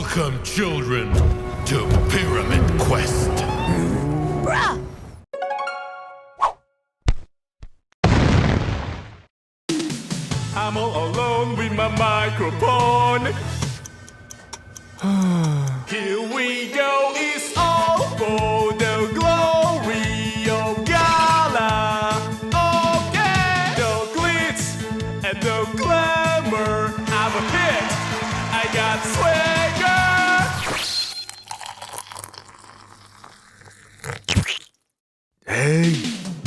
Welcome, children, to Pyramid Quest. Bruh! I'm all alone with my microphone. Here we go, it's all for the glory of Gala. Okay, the glitz and the glamour. I'm a hit, I got swagger. Hey.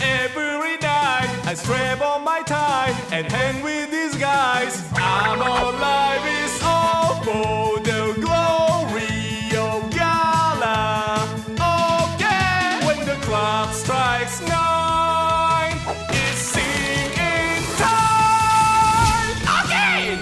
Every night I scrap on my tie and hang with these guys. I'm alive, it's all for the glory of Gala. Okay, when the clock strikes 9, it's singing time. Okay.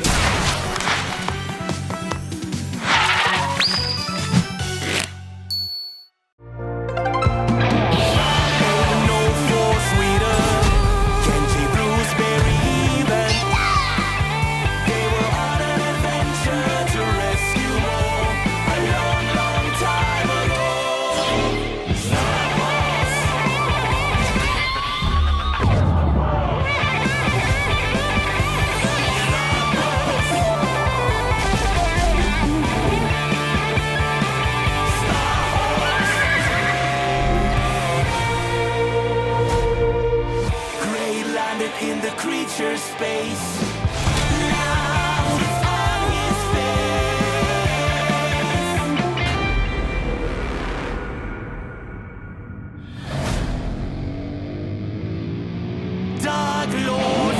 In the creature space. Now it's on his face. Dark Lord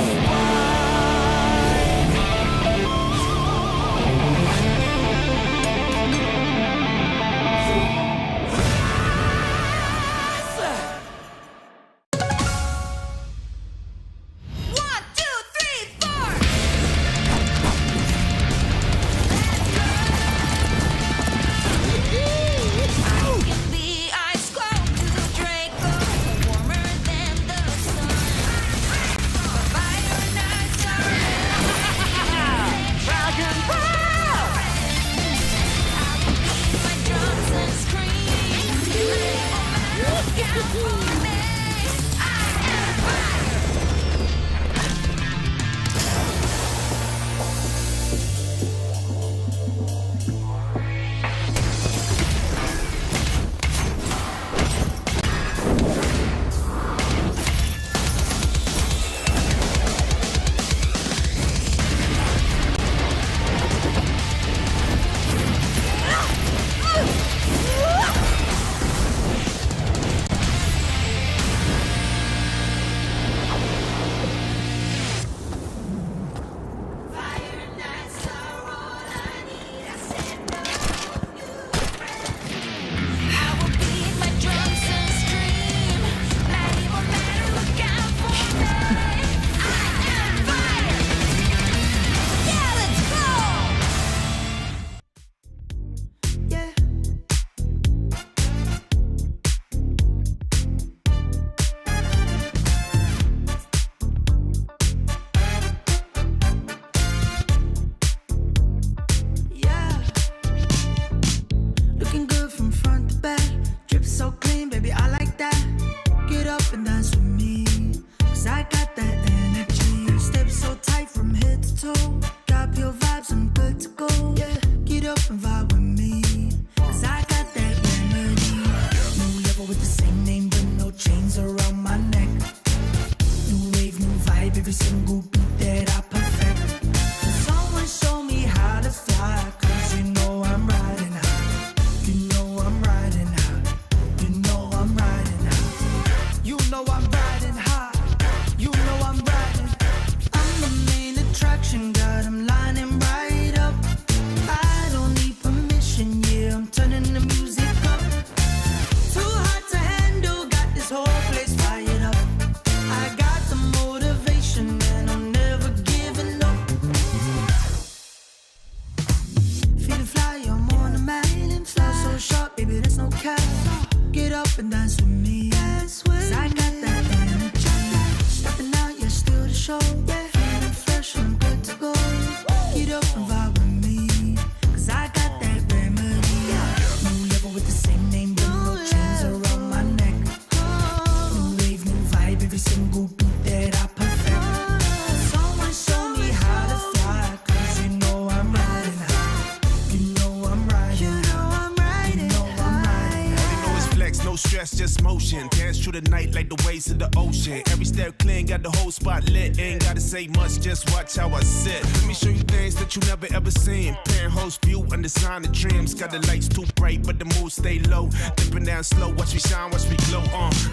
that's just motion. Dance through the night like the waves of the ocean. Every step clean, got the whole spot lit. Ain't gotta say much, just watch how I sit. Let me show you things that you never ever seen. Penthouse view, undesign the dreams. Got the lights too bright, but the mood stay low. Dipping down slow, watch me shine, watch me glow.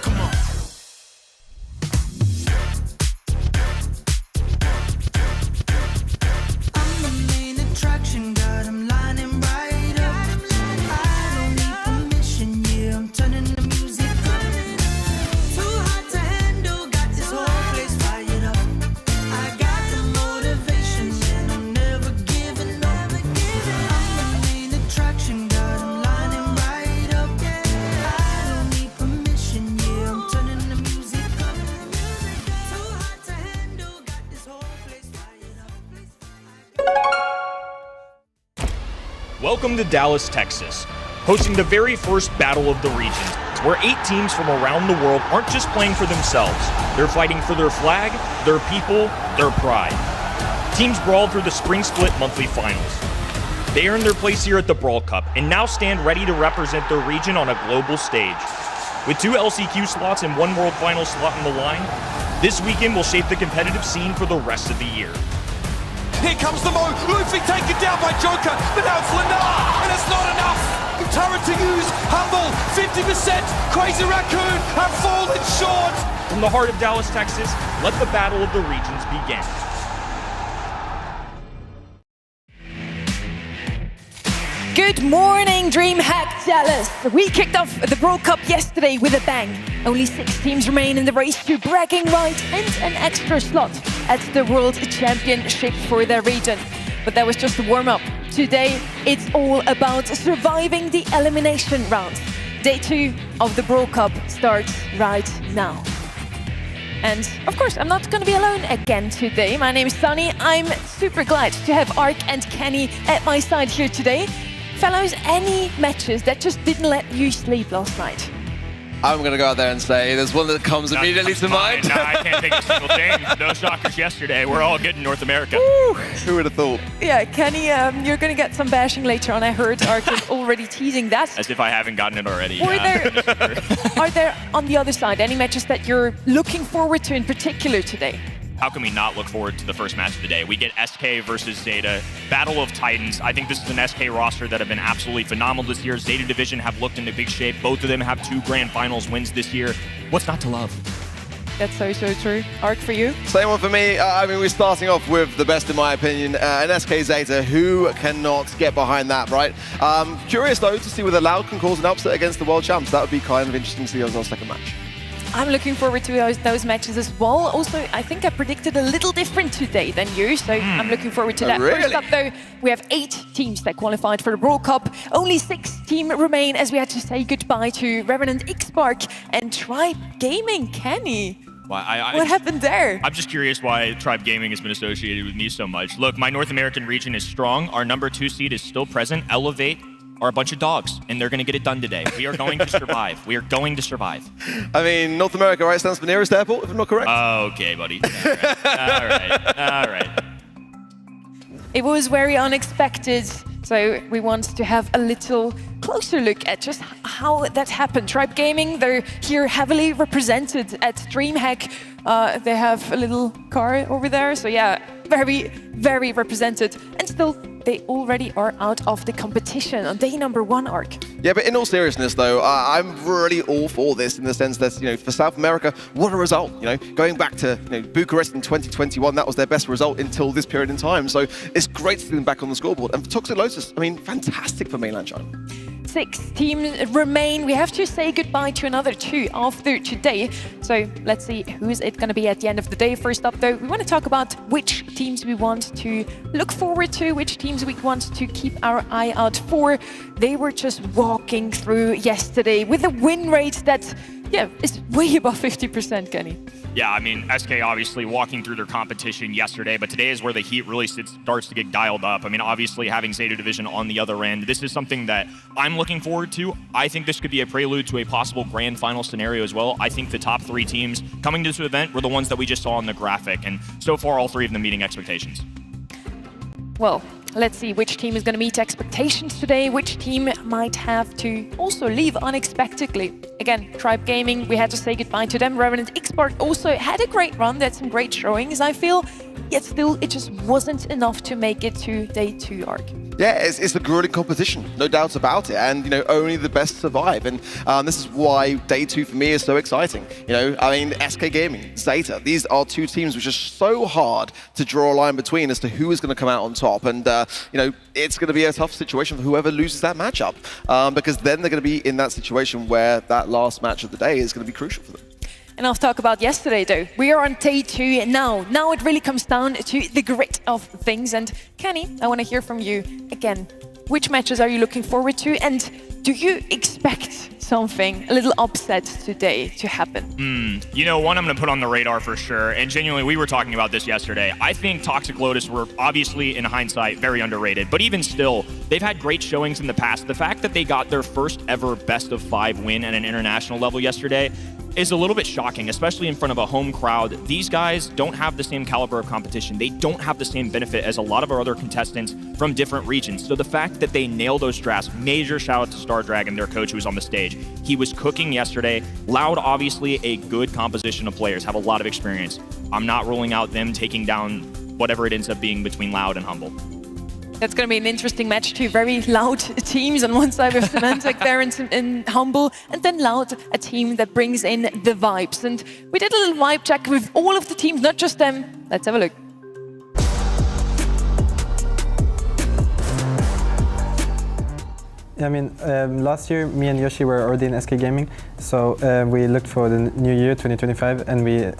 Come on. I'm the main attraction, got 'em lining right up. I don't need permission, yeah, I'm turning the music up. Too hot to handle, got this whole place fired up. I got the motivation, and I'm never giving up. I'm the main attraction, got 'em lining right up. I don't need permission, yeah, I'm turning the music up. Too hot to handle, got this whole place fired up. Welcome to Dallas, Texas, hosting the very first Battle of the Regions, where 8 teams from around the world aren't just playing for themselves. They're fighting for their flag, their people, their pride. Teams brawl through the Spring Split monthly finals. They earned their place here at the Brawl Cup and now stand ready to represent their region on a global stage. With 2 LCQ slots and 1 World Final slot on the line, this weekend will shape the competitive scene for the rest of the year. Here comes the Mo. Luffy taken down by Joker, but now it's Lenar, and it's not enough. Turret to use. Humble, 50%. Crazy Raccoon have fallen short. From the heart of Dallas, Texas, let the Battle of the Regions begin. Good morning, DreamHack Dallas. We kicked off the Brawl Cup yesterday with a bang. Only 6 teams remain in the race to bragging rights and an extra slot at the World Championship for their region. But that was just a warm-up. Today, it's all about surviving the elimination round. Day 2 of the Brawl Cup starts right now. And of course, I'm not going to be alone again today. My name is Sunny. I'm super glad to have Ark and Kenny at my side here today. Fellows, any matches that just didn't let you sleep last night? I'm going to go out there and say there's one that comes immediately to mind. No, I can't think of a single thing. No shockers yesterday. We're all good in North America. Woo. Who would have thought? Yeah, Kenny, you're going to get some bashing later on. I heard Ark is already teasing that. As if I haven't gotten it already. Are there, on the other side, any matches that you're looking forward to in particular today? How can we not look forward to the first match of the day? We get SK versus Zeta, Battle of Titans. I think this is an SK roster that have been absolutely phenomenal this year. Zeta Division have looked into big shape. Both of them have 2 Grand Finals wins this year. What's not to love? That's so true. Ark, for you? Same one for me. I mean, we're starting off with the best, in my opinion, an SK Zeta. Who cannot get behind that, right? Curious, though, to see whether Loud can cause an upset against the world champs. That would be kind of interesting to see on our second match. I'm looking forward to those matches as well. Also, I think I predicted a little different today than you, so I'm looking forward to that. Really? First up, though, we have 8 teams that qualified for the Brawl Cup. Only 6 teams remain as we had to say goodbye to Revenant X-Spark and Tribe Gaming. Kenny, what happened there? I'm just curious why Tribe Gaming has been associated with me so much. Look, my North American region is strong. Our number 2 seed is still present. Elevate are a bunch of dogs, and they're going to get it done today. We are going to survive. We are going to survive. I mean, North America, right, stands for nearest airport, if I'm not correct? Okay, buddy. All right. It was very unexpected, so we want to have a little closer look at just how that happened. Tribe Gaming, they're here heavily represented at DreamHack. They have a little car over there, so yeah, very represented. And still, they already are out of the competition on day number 1, Ark. Yeah, but in all seriousness, though, I'm really all for this in the sense that, for South America, what a result. Going back to Bucharest in 2021, that was their best result until this period in time. So it's great to see them back on the scoreboard. And for Toxic Lotus, I mean, fantastic for mainland China. 6 teams remain. We have to say goodbye to another 2 after today. So let's see who's it going to be at the end of the day. First up, though, we want to talk about which teams we want to look forward to, which teams we want to keep our eye out for. They were just walking through yesterday with a win rate that, is way above 50%, Kenny. Yeah, I mean, SK obviously walking through their competition yesterday, but today is where the heat really starts to get dialed up. I mean, obviously having Zeta Division on the other end, this is something that I'm looking forward to. I think this could be a prelude to a possible grand final scenario as well. I think the top 3 teams coming to this event were the ones that we just saw on the graphic, and so far all 3 of them meeting expectations. Well, Let's see which team is going to meet expectations today, which team might have to also leave unexpectedly. Again, Tribe Gaming, we had to say goodbye to them. Revenant Esports also had a great run. They had some great showings, I feel. Yet still, it just wasn't enough to make it to day 2, Ark. Yeah, it's a grueling competition, no doubt about it, and only the best survive, and this is why day 2 for me is so exciting. I mean, SK Gaming, Zeta, these are 2 teams which are so hard to draw a line between as to who is going to come out on top, and it's going to be a tough situation for whoever loses that matchup, because then they're going to be in that situation where that last match of the day is going to be crucial for them. And I'll talk about yesterday, though. We are on day 2 now. Now it really comes down to the grit of things. And Kenny, I want to hear from you again. Which matches are you looking forward to? And do you expect something, a little upset today to happen? One I'm going to put on the radar for sure. And genuinely, we were talking about this yesterday. I think Toxic Lotus were obviously, in hindsight, very underrated. But even still, they've had great showings in the past. The fact that they got their first ever best of 5 win at an international level yesterday is a little bit shocking, especially in front of a home crowd. These guys don't have the same caliber of competition. They don't have the same benefit as a lot of our other contestants from different regions. So the fact that they nailed those drafts, major shout out to Star Dragon, their coach who was on the stage. He was cooking yesterday. Loud, obviously a good composition of players, have a lot of experience. I'm not ruling out them taking down whatever it ends up being between Loud and Humble. That's going to be an interesting match. 2 very loud teams. On one side we have Symantec there in Humble, and then Loud, a team that brings in the vibes. And we did a little vibe check with all of the teams, not just them. Let's have a look. I mean, last year, me and Yoshi were already in SK Gaming, so we looked for the new year, 2025, and we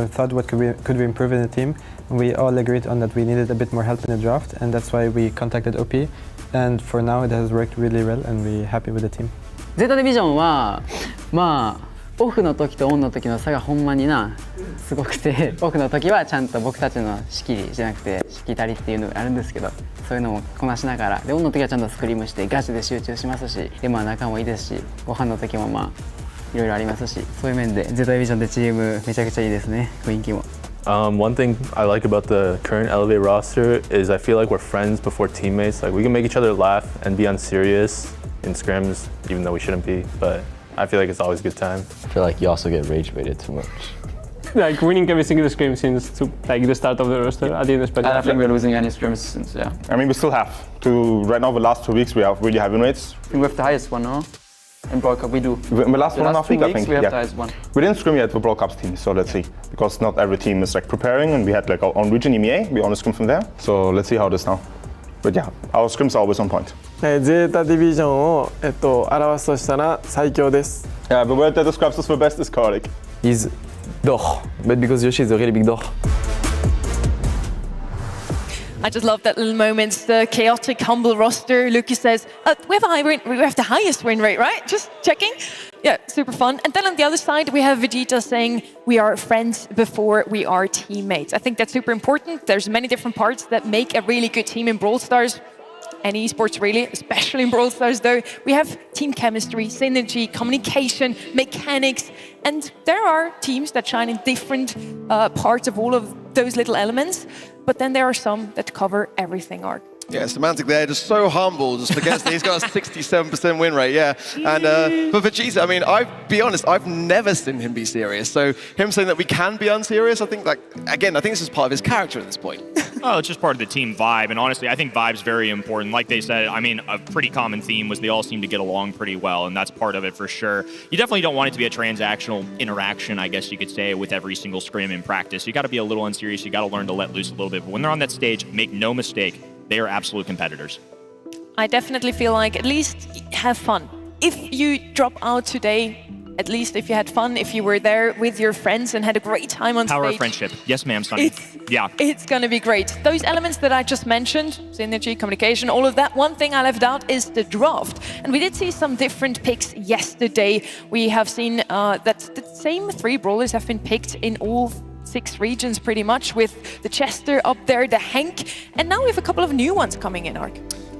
thought what could we improve in the team. We all agreed on that we needed a bit more help in the draft, and that's why we contacted OP. And for now, it has worked really well, and we're happy with the team. Zeta ディビジョンは、オフの時とオンの時の差がほんまにすごくて、オフの時はちゃんと僕たちの仕切りじゃなくて仕切りっていうのがあるんですけど、そういうのもこなしながら、でオンの時はちゃんとスクリームしてガチで集中しますし、で仲もいいですし、ご飯の時もいろいろありますし、そういう面でゼタディビジョンでチームめちゃくちゃいいですね、雰囲気も。One thing I like about the current Elevate roster is I feel like we're friends before teammates. Like we can make each other laugh and be unserious in scrims, even though we shouldn't be. But I feel like it's always a good time. I feel like you also get rage baited too much. Like winning every single scrim since the start of the roster. I didn't expect that. I don't think we're losing any scrims since, yeah. I mean, we still have to. Right now, the last 2 weeks we have really high win rates. I think we have the highest one, no? In Brawl Cup, we do. In the last 1.5 weeks, I think. We have the highest one. We didn't scrim yet for Brawl Cups team, so let's see. Because not every team is preparing, and we had our own region EMEA. We only scrim from there. So let's see how it is now. But yeah, our scrims are always on point. ゼータディビジョンを表すとしたら最強です。Yeah, the word that describes us the best is chaotic. He's doch, but because Yoshi is a really big doch. I just love that little moment. The chaotic, humble roster. Luki says, we have the highest win rate, right? Just checking. Yeah, super fun. And then on the other side, we have Vegeta saying we are friends before we are teammates. I think that's super important. There's many different parts that make a really good team in Brawl Stars. And esports really, especially in Brawl Stars though. We have team chemistry, synergy, communication, mechanics. And there are teams that shine in different parts of all of those little elements. But then there are some that cover everything, Ark. Yeah, Symantec there, just so humble, just forgets that he's got a 67% win rate, yeah. And but Vegeta, I mean, I'll be honest, I've never seen him be serious. So him saying that we can be unserious, I think, again, I think this is part of his character at this point. Oh, it's just part of the team vibe. And honestly, I think vibe's very important. Like they said, I mean, a pretty common theme was they all seem to get along pretty well, and that's part of it for sure. You definitely don't want it to be a transactional interaction, I guess you could say, with every single scrim in practice. You got to be a little unserious. You got to learn to let loose a little bit. But when they're on that stage, make no mistake, they are absolute competitors. I definitely feel like at least have fun. If you drop out today, at least if you had fun, if you were there with your friends and had a great time on stage. Power of friendship. Yes, ma'am, Sunny. It's going to be great. Those elements that I just mentioned, synergy, communication, all of that, one thing I left out is the draft. And we did see some different picks yesterday. We have seen that the same 3 brawlers have been picked in all 6 regions pretty much, with the Chester up there, the Hank, and now we have a couple of new ones coming in, Ark.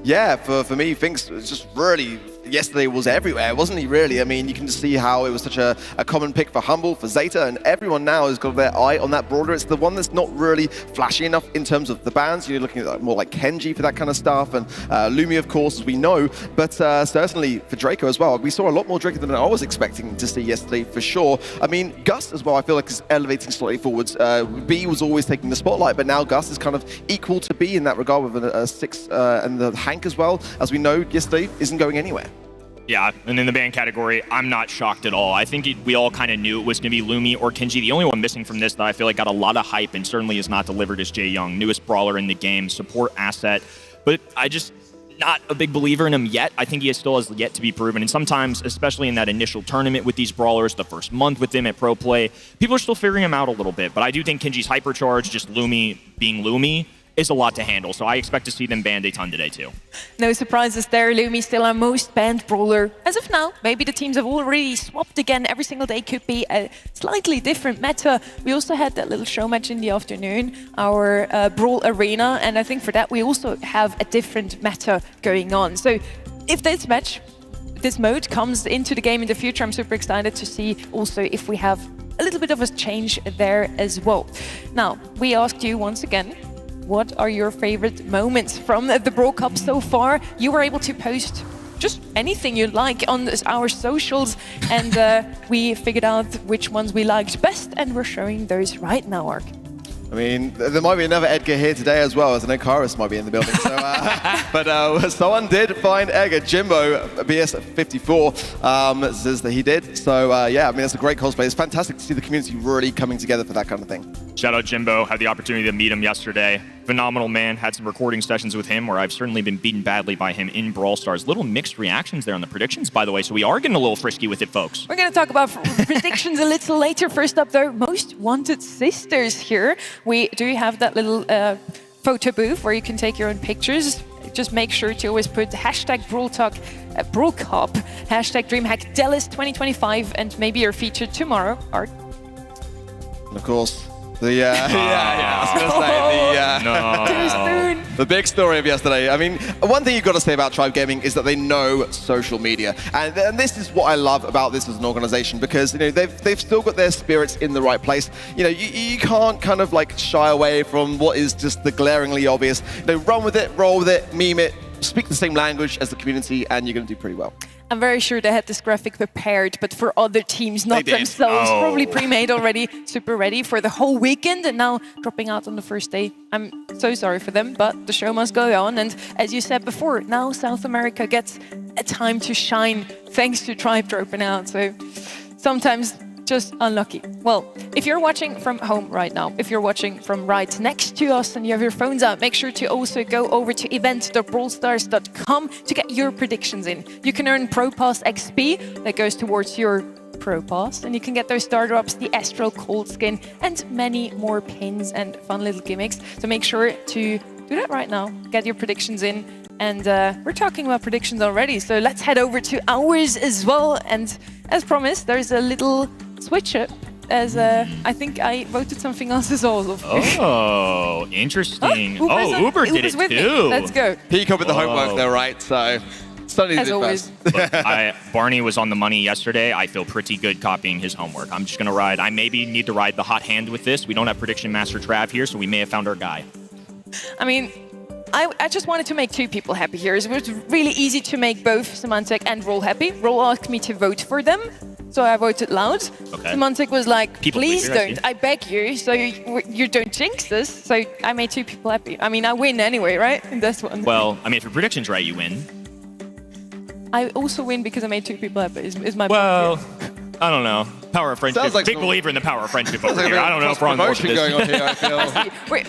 Yeah, for me, things just really yesterday was everywhere, wasn't he, really? I mean, you can just see how it was such a common pick for Humble, for Zeta, and everyone now has got their eye on that brawler. It's the one that's not really flashy enough in terms of the bans. You're looking at more like Kenji for that kind of stuff, and Lumi, of course, as we know, but certainly for Draco as well. We saw a lot more Draco than I was expecting to see yesterday, for sure. I mean, Gus as well, I feel like is elevating slightly forwards. B was always taking the spotlight, but now Gus is kind of equal to B in that regard with a 6, and the Hank as well, as we know yesterday, isn't going anywhere. Yeah, and in the ban category, I'm not shocked at all. I think we all kind of knew it was going to be Lumi or Kenji. The only one missing from this that I feel like got a lot of hype and certainly is not delivered is Jae Young, newest brawler in the game, support asset. But I just not a big believer in him yet. I think he still has yet to be proven. And sometimes, especially in that initial tournament with these brawlers, the first month with them at Pro Play, people are still figuring him out a little bit. But I do think Kenji's hypercharge, just Lumi being Lumi, is a lot to handle. So I expect to see them banned a ton today too. No surprises there. Lumi still our most banned brawler as of now. Maybe the teams have already swapped again. Every single day could be a slightly different meta. We also had that little show match in the afternoon, our Brawl Arena, and I think for that we also have a different meta going on. So if this mode comes into the game in the future, I'm super excited to see also if we have a little bit of a change there as well. Now, we asked you once again, what are your favorite moments from the Brawl Cup so far? You were able to post just anything you like on our socials, and we figured out which ones we liked best, and we're showing those right now, Ark. I mean, there might be another Edgar here today as well, as I know Karis might be in the building. So, but someone did find Edgar. Jimbo, BS54, says that he did. So, yeah, I mean, that's a great cosplay. It's fantastic to see the community really coming together for that kind of thing. Shout out Jimbo. Had the opportunity to meet him yesterday. Phenomenal man. Had some recording sessions with him where I've certainly been beaten badly by him in Brawl Stars. Little mixed reactions there on the predictions, by the way. So we are getting a little frisky with it, folks. We're going to talk about predictions a little later. First up, though, Most Wanted Sisters here. We do have that little photo booth where you can take your own pictures. Just make sure to always put hashtag Brawl Talk, Brawl Cup, hashtag DreamHack Dallas 2025, and maybe you're featured tomorrow, Art. And of course, I was gonna say the big story of yesterday. I mean, one thing you've got to say about Tribe Gaming is that they know social media, and this is what I love about this as an organization, because you know they've still got their spirits in the right place. You know, you can't kind of like shy away from what is just the glaringly obvious. You know, run with it, roll with it, meme it, speak the same language as the community, and you're going to do pretty well. I'm very sure they had this graphic prepared, but for other teams, not themselves. Probably pre-made already, super ready for the whole weekend, and now dropping out on the first day. I'm so sorry for them, but the show must go on. And as you said before, now South America gets a time to shine thanks to Tribe dropping out. So sometimes just unlucky. Well, if you're watching from home right now, if you're watching from right next to us and you have your phones out, make sure to also go over to event.brawlstars.com to get your predictions in. You can earn Pro Pass XP that goes towards your Pro Pass, and you can get those star drops, the Astral Cold Skin, and many more pins and fun little gimmicks. So make sure to do that right now. Get your predictions in. And we're talking about predictions already, so let's head over to ours as well. And as promised, there's a little switch up, as I think I voted something else as well. Oh, interesting. Uber did it too. Let's go. He covered the homework though, right? So, studied as always. Look, Barney was on the money yesterday. I feel pretty good copying his homework. I'm just going to ride. I maybe need to ride the hot hand with this. We don't have Prediction Master Trav here, so we may have found our guy. I mean, I just wanted to make two people happy here. It was really easy to make both Symantec and Roll happy. Roll asked me to vote for them, so I voted loud. Okay. Symantec was like, People please pleaser, don't, I beg you, so you don't jinx this. So I made two people happy. I mean, I win anyway, right? In this one. Well, I mean, if your prediction's right, you win. I also win because I made two people happy, is my point. I don't know. Power of friendship. Like big believer in the power of friendship over here. I don't know if we're on board with this. Going on here, I feel.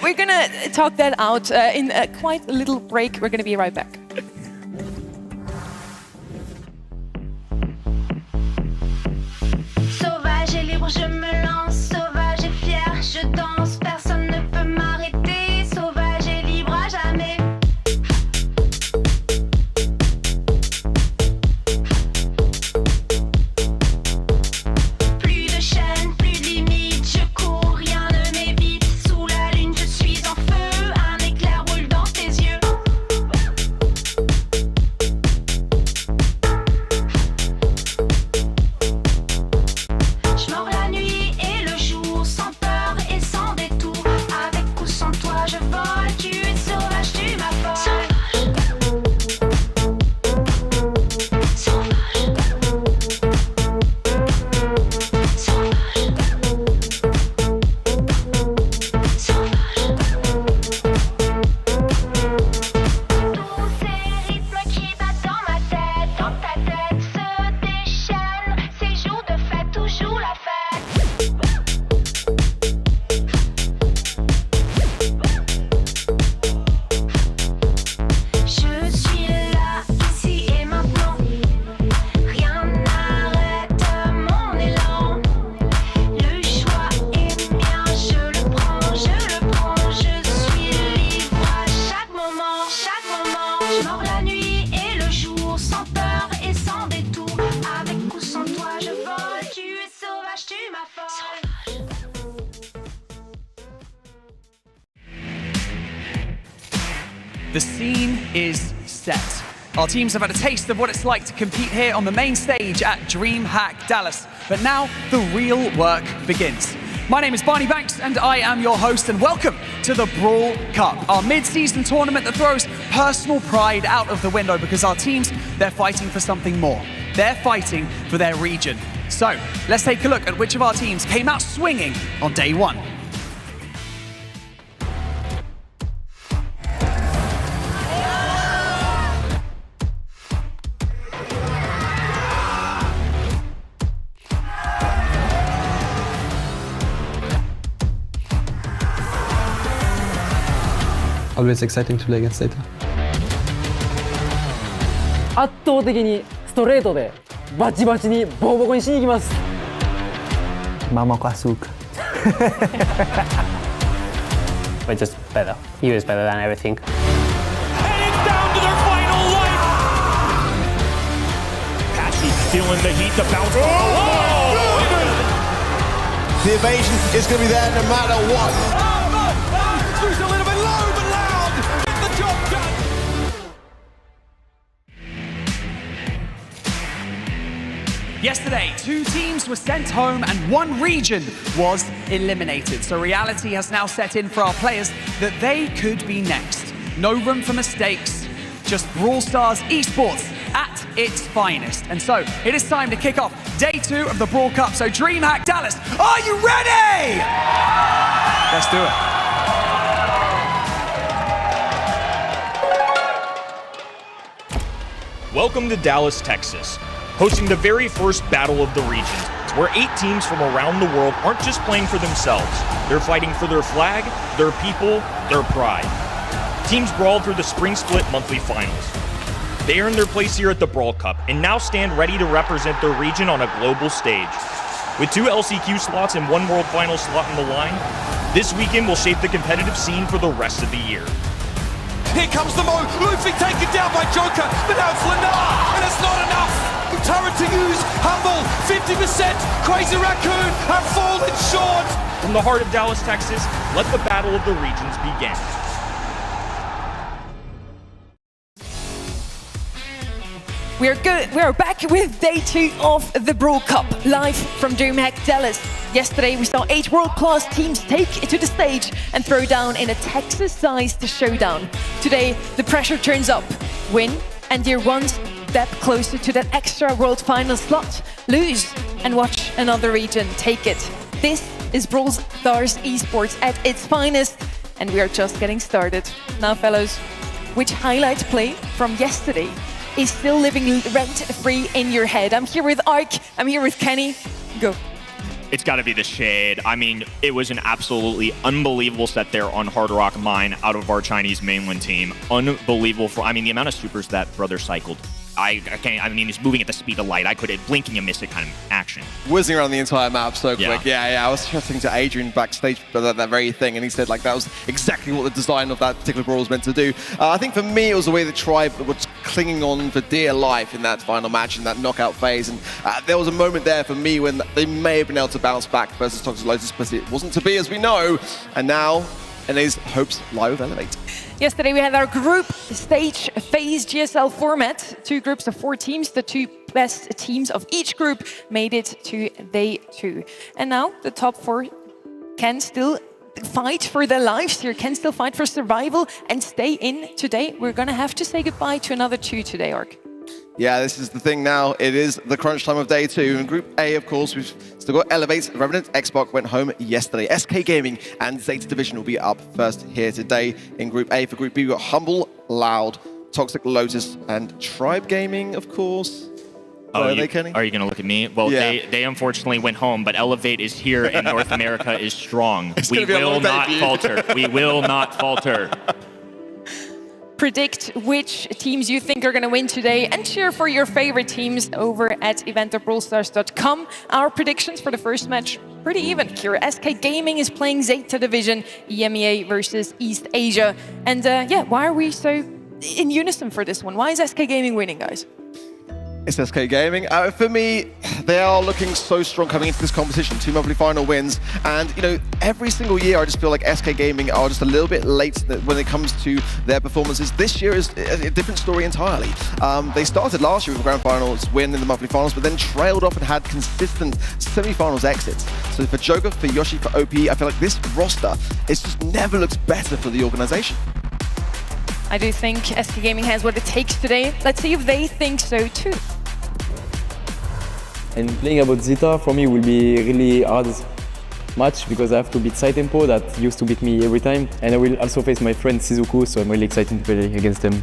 We're going to talk that out in quite a little break. We're going to be right back. Sauvage et libre, je me lance. Sauvage et fier, je danse. Personne ne peut m'arrêter. Sauvage et libre à jamais. Plus de chaînes, plus de limites. Je cours, rien ne m'évite. Sous la lune, je suis en feu. Un éclair roule dans tes yeux. tête se déchaîne. Ces jours de fête, toujours la fête. Je suis là, ici et maintenant. Rien n'arrête mon élan. Le choix est mien, je le prends, je suis libre à chaque moment, chaque moment. Je mords la nuit et le jour, sans peur et sans détour. Avec ou sans toi, je vole. Tu es sauvage, tu m'affoles. The scene is set. Our teams have had a taste of what it's like to compete here on the main stage at DreamHack Dallas. But now the real work begins. My name is Barney Banks and I am your host, and welcome to the Brawl Cup, our mid-season tournament that throws personal pride out of the window because our teams, they're fighting for something more. They're fighting for their region. So let's take a look at which of our teams came out swinging on day one. Always exciting to play against Zeta. 圧倒的にストレートでバチバチにボコボコにしに行きます。 Mama com açúcar. We're just better. He was better than everything. And it's down to their final life. Patchy feeling the heat, the bounce. The evasion is going to be there no matter what. Screws a little bit low but loud. Get the job done. Yesterday, 2 teams were sent home and 1 region was eliminated. So reality has now set in for our players that they could be next. No room for mistakes, just Brawl Stars Esports at its finest. And so it is time to kick off day 2 of the Brawl Cup. So DreamHack Dallas, are you ready? Let's do it. Welcome to Dallas, Texas, hosting the very first battle of the regions, where 8 teams from around the world aren't just playing for themselves. They're fighting for their flag, their people, their pride. Teams brawled through the Spring Split monthly finals. They earned their place here at the Brawl Cup and now stand ready to represent their region on a global stage. With 2 LCQ slots and 1 World Final slot on the line, this weekend will shape the competitive scene for the rest of the year. Here comes the Mo. Luffy taken down by Joker, but now it's Lenar, and it's not enough. Turret to use, Humble, 50%, Crazy Raccoon have fallen short. From the heart of Dallas, Texas, let the battle of the regions begin. We're back with day 2 of the Brawl Cup, live from DreamHack Dallas. Yesterday we saw 8 world-class teams take it to the stage and throw down in a Texas-sized showdown. Today the pressure turns up. Win and you're 1 step closer to that extra world final slot. Lose and watch another region take it. This is Brawl Stars Esports at its finest, and we are just getting started. Now fellows, which highlight play from yesterday is still living rent-free in your head? I'm here with Ark, I'm here with Kenny. Go. It's got to be the Shade. I mean, it was an absolutely unbelievable set there on Hard Rock Mine out of our Chinese mainland team. Unbelievable. I mean, the amount of supers that brother cycled. I can't, I mean, he's moving at the speed of light. I couldn't blink and you miss it kind of action. Whizzing around the entire map so quick. Yeah. I was chatting to Adrian backstage about that very thing, and he said like that was exactly what the design of that particular brawl was meant to do. I think for me, it was the way the Tribe was clinging on for dear life in that final match, in that knockout phase. And there was a moment there for me when they may have been able to bounce back versus Toxic Lotus, but it wasn't to be, as we know. And now, NA's hopes lie with Elevate. Yesterday we had our group stage phase GSL format. 2 groups of 4 teams. The 2 best teams of each group made it to day 2. And now the top 4 can still fight for their lives here, can still fight for survival and stay in today. We're gonna have to say goodbye to another 2 today, Orc. Yeah, this is the thing now. It is the crunch time of day 2. In Group A, of course, we've still got Elevate, Revenant, Xbox went home yesterday. SK Gaming and Zeta Division will be up first here today in Group A. For Group B, we've got Humble, Loud, Toxic Lotus, and Tribe Gaming, of course. Are they, Kenny? Are you going to look at me? Well, Yeah. they unfortunately went home, but Elevate is here and North America is strong. It's We gonna be a will long not debut. falter. We will not falter. Predict which teams you think are going to win today and cheer for your favorite teams over at event.brawlstars.com. Our predictions for the first match, pretty even here. SK Gaming is playing Zeta Division, EMEA versus East Asia. And yeah, why are we so in unison for this one? Why is SK Gaming winning, guys? It's SK Gaming. For me, they are looking so strong coming into this competition. 2 monthly final wins. And, you know, every single year I just feel like SK Gaming are just a little bit late when it comes to their performances. This year is a different story entirely. They started last year with a grand finals win in the monthly finals, but then trailed off and had consistent semi-finals exits. So for Joker, for Yoshi, for OP, I feel like this roster, it just never looks better for the organization. I do think SK Gaming has what it takes today. Let's see if they think so too. And playing about Zeta for me will be really hard match because I have to beat Saitempo that used to beat me every time, and I will also face my friend Shizuku, so I'm really excited to play against them.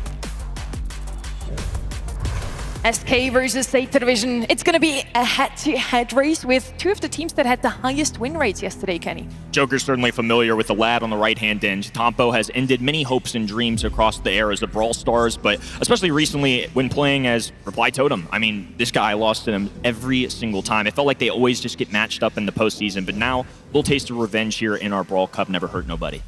SK versus Zeta Division. It's going to be a head-to-head race with 2 of the teams that had the highest win rates yesterday, Kenny. Joker's certainly familiar with the lad on the right-hand end. Tampo has ended many hopes and dreams across the eras of Brawl Stars, but especially recently when playing as Reply Totem. I mean, this guy lost to him every single time. It felt like they always just get matched up in the postseason, but now a little taste of revenge here in our Brawl Cup never hurt nobody.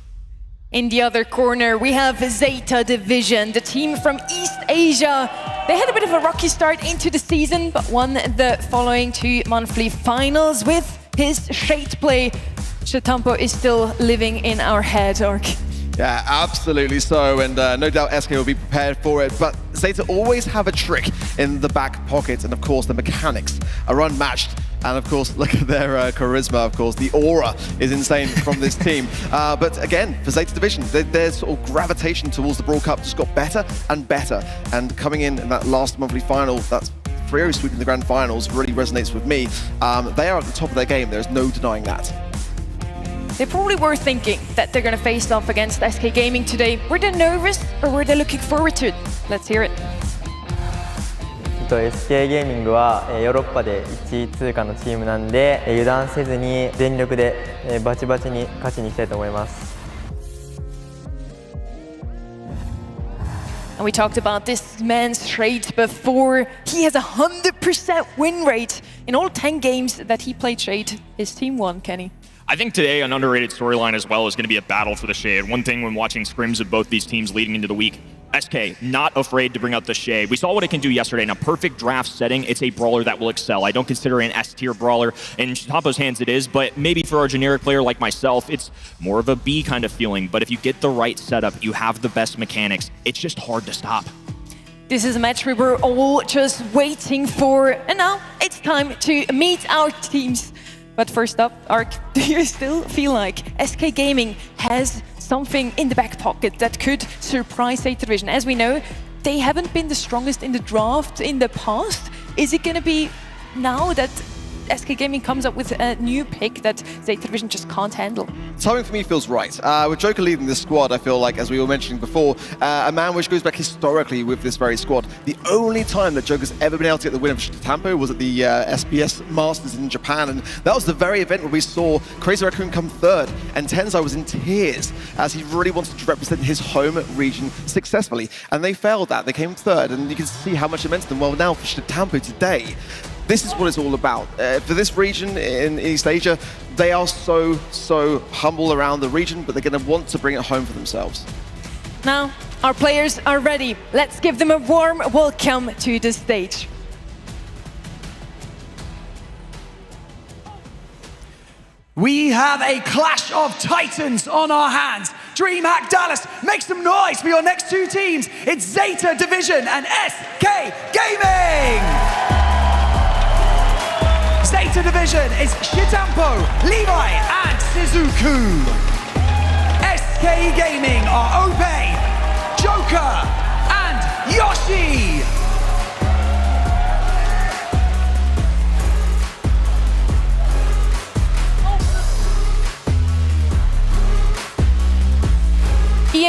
In the other corner, we have Zeta Division, the team from East Asia. They had a bit of a rocky start into the season, but won the following 2 monthly finals with his Shade play. Shatampo is still living in our head, Orc. Yeah, absolutely so, and no doubt SK will be prepared for it, but Zeta always have a trick in the back pocket, and of course the mechanics are unmatched. And of course, look at their charisma, of course. The aura is insane from this team. But again, for Zeta Division, their sort of gravitation towards the Brawl Cup just got better and better. And coming in that last monthly final, that's Frio sweeping the grand finals, really resonates with me. They are at the top of their game, there's no denying that. They probably were thinking that they're going to face off against SK Gaming today. Were they nervous or were they looking forward to it? Let's hear it. SK ゲーミングはヨーロッパで1位通過のチームなんで油断せずに全力でバチバチに勝ちに行きたいと思います。 And we talked about this man's Shade before. He has a 100% win rate. In all 10 games that he played Shade, his team won, Kenny. I think today an underrated storyline as well is going to be a battle for the Shade. One thing when watching scrims of both these teams leading into the week, SK not afraid to bring out the Shade. We saw what it can do yesterday in a perfect draft setting. It's a brawler that will excel. I don't consider it an S-tier brawler. In Tampo's hands it is, but maybe for a generic player like myself, it's more of a B kind of feeling. But if you get the right setup, you have the best mechanics. It's just hard to stop. This is a match we were all just waiting for. And now it's time to meet our teams. But first up, Ark, do you still feel like SK Gaming has something in the back pocket that could surprise Zeta Division? As we know, they haven't been the strongest in the draft in the past. Is it going to be now that SK Gaming comes up with a new pick that Zeta Division just can't handle? Timing for me feels right. With Joker leading this squad, I feel like, as we were mentioning before, a man which goes back historically with this very squad. The only time that Joker's ever been able to get the win of Tampo was at the SBS Masters in Japan, and that was the very event where we saw Crazy Raccoon come third, and Tenzai was in tears as he really wanted to represent his home region successfully, and they failed that. They came third, and you can see how much it meant to them. Well, now for Tampo today, this is what it's all about. For this region in East Asia, they are so humble around the region, but they're going to want to bring it home for themselves. Now, our players are ready. Let's give them a warm welcome to the stage. We have a clash of titans on our hands. DreamHack Dallas, make some noise for your next 2 teams. It's Zeta Division and SK Gaming! Zeta Division is Shitampo, Levi, and Shizuku. SK Gaming are Ope, Joker, and Yoshi.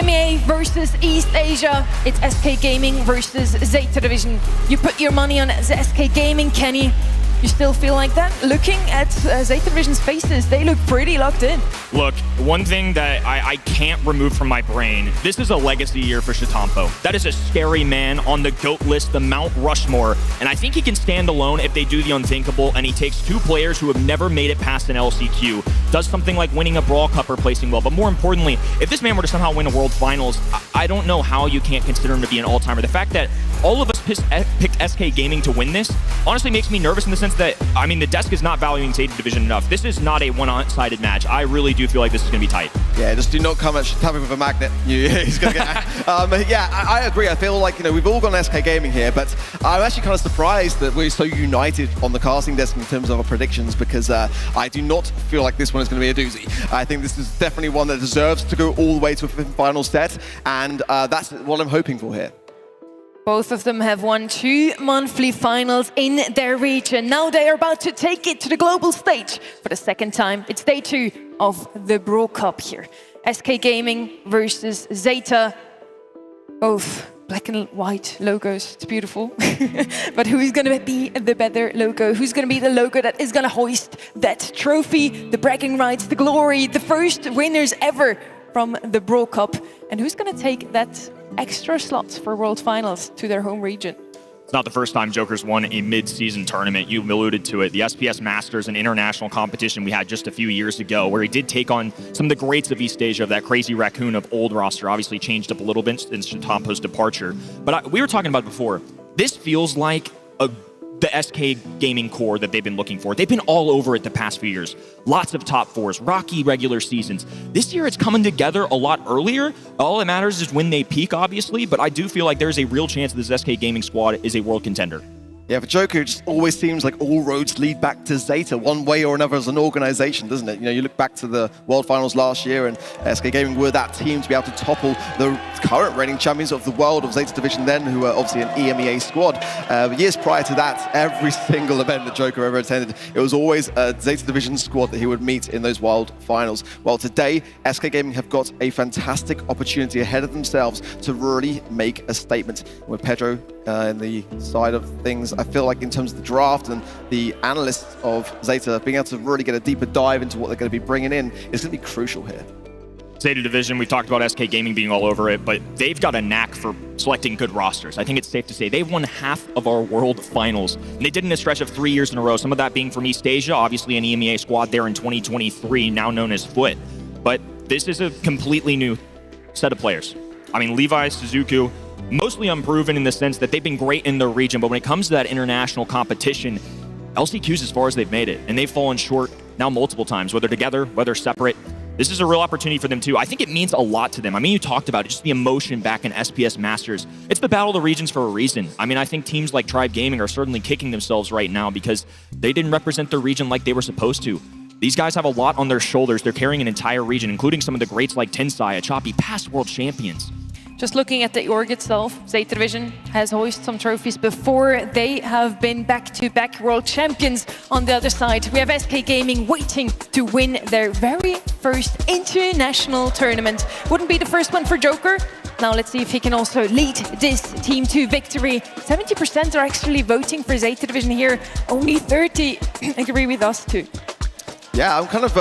EMEA versus East Asia. It's SK Gaming versus Zeta Division. You put your money on SK Gaming, Kenny. You still feel like that? Looking at Zeta Division's faces, they look pretty locked in. Look, one thing that I can't remove from my brain, this is a legacy year for Shatampo. That is a scary man on the GOAT list, the Mount Rushmore, and I think he can stand alone if they do the unthinkable, and he takes two players who have never made it past an LCQ, does something like winning a Brawl Cup or placing well, but more importantly, if this man were to somehow win a World Finals, I don't know how you can't consider him to be an all-timer. The fact that all of us picked SK Gaming to win this honestly makes me nervous in the sense that, I mean, the desk is not valuing Zeta Division enough. This is not a one-sided match. I really do feel like this is going to be tight. Yeah, just do not come at Shatampy with a magnet. He's going to get... yeah, I agree. I feel like, we've all gone SK Gaming here, but I'm actually kind of surprised that we're so united on the casting desk in terms of our predictions, because I do not feel like this one is going to be a doozy. I think this is definitely one that deserves to go all the way to a final set, and that's what I'm hoping for here. Both of them have won 2 monthly finals in their region. Now they are about to take it to the global stage for the second time. It's day 2 of the Brawl Cup here. SK Gaming versus Zeta. Both black and white logos. It's beautiful. But who's going to be the better logo? Who's going to be the logo that is going to hoist that trophy, the bragging rights, the glory, the first winners ever from the Brawl Cup? And who's going to take that extra slots for World Finals to their home region? It's not the first time Joker's won a mid-season tournament. You alluded to it. The SPS Masters, an international competition we had just a few years ago, where he did take on some of the greats of East Asia, of that crazy raccoon of old roster. Obviously changed up a little bit since Shatampo's departure. But we were talking about it before. This feels like the SK Gaming core that they've been looking for. They've been all over it the past few years. Lots of top 4s, rocky regular seasons. This year it's coming together a lot earlier. All that matters is when they peak, obviously, but I do feel like there's a real chance that this SK Gaming squad is a world contender. Yeah, for Joker, it just always seems like all roads lead back to Zeta one way or another as an organization, doesn't it? You look back to the World Finals last year, and SK Gaming were that team to be able to topple the current reigning champions of the world of Zeta Division then, who are obviously an EMEA squad. Years prior to that, every single event that Joker ever attended, it was always a Zeta Division squad that he would meet in those World Finals. Well, today, SK Gaming have got a fantastic opportunity ahead of themselves to really make a statement. With Pedro in the side of things, I feel like in terms of the draft and the analysts of Zeta being able to really get a deeper dive into what they're going to be bringing in is going to be crucial here. Zeta Division, we've talked about SK Gaming being all over it, but they've got a knack for selecting good rosters. I think it's safe to say they've won half of our World Finals, and they did in a stretch of 3 years in a row, some of that being from East Asia, obviously an EMEA squad there in 2023, now known as Foot. But this is a completely new set of players. I mean, Levi, Suzuku, mostly unproven in the sense that they've been great in their region, but when it comes to that international competition, LCQ's as far as they've made it, and they've fallen short now multiple times, whether together, whether separate. This is a real opportunity for them too. I think it means a lot to them. I mean, you talked about it, just the emotion back in SPS Masters. It's the Battle of the Regions for a reason. I mean, I think teams like Tribe Gaming are certainly kicking themselves right now because they didn't represent their region like they were supposed to. These guys have a lot on their shoulders. They're carrying an entire region, including some of the greats like Tensai, Achapi, past world champions. Just looking at the org itself, Zeta Division has hoisted some trophies before. They have been back-to-back world champions. On the other side, we have SK Gaming waiting to win their very first international tournament. Wouldn't be the first one for Joker. Now let's see if he can also lead this team to victory. 70% are actually voting for Zeta Division here. Only 30 agree with us too. Yeah, I'm kind of,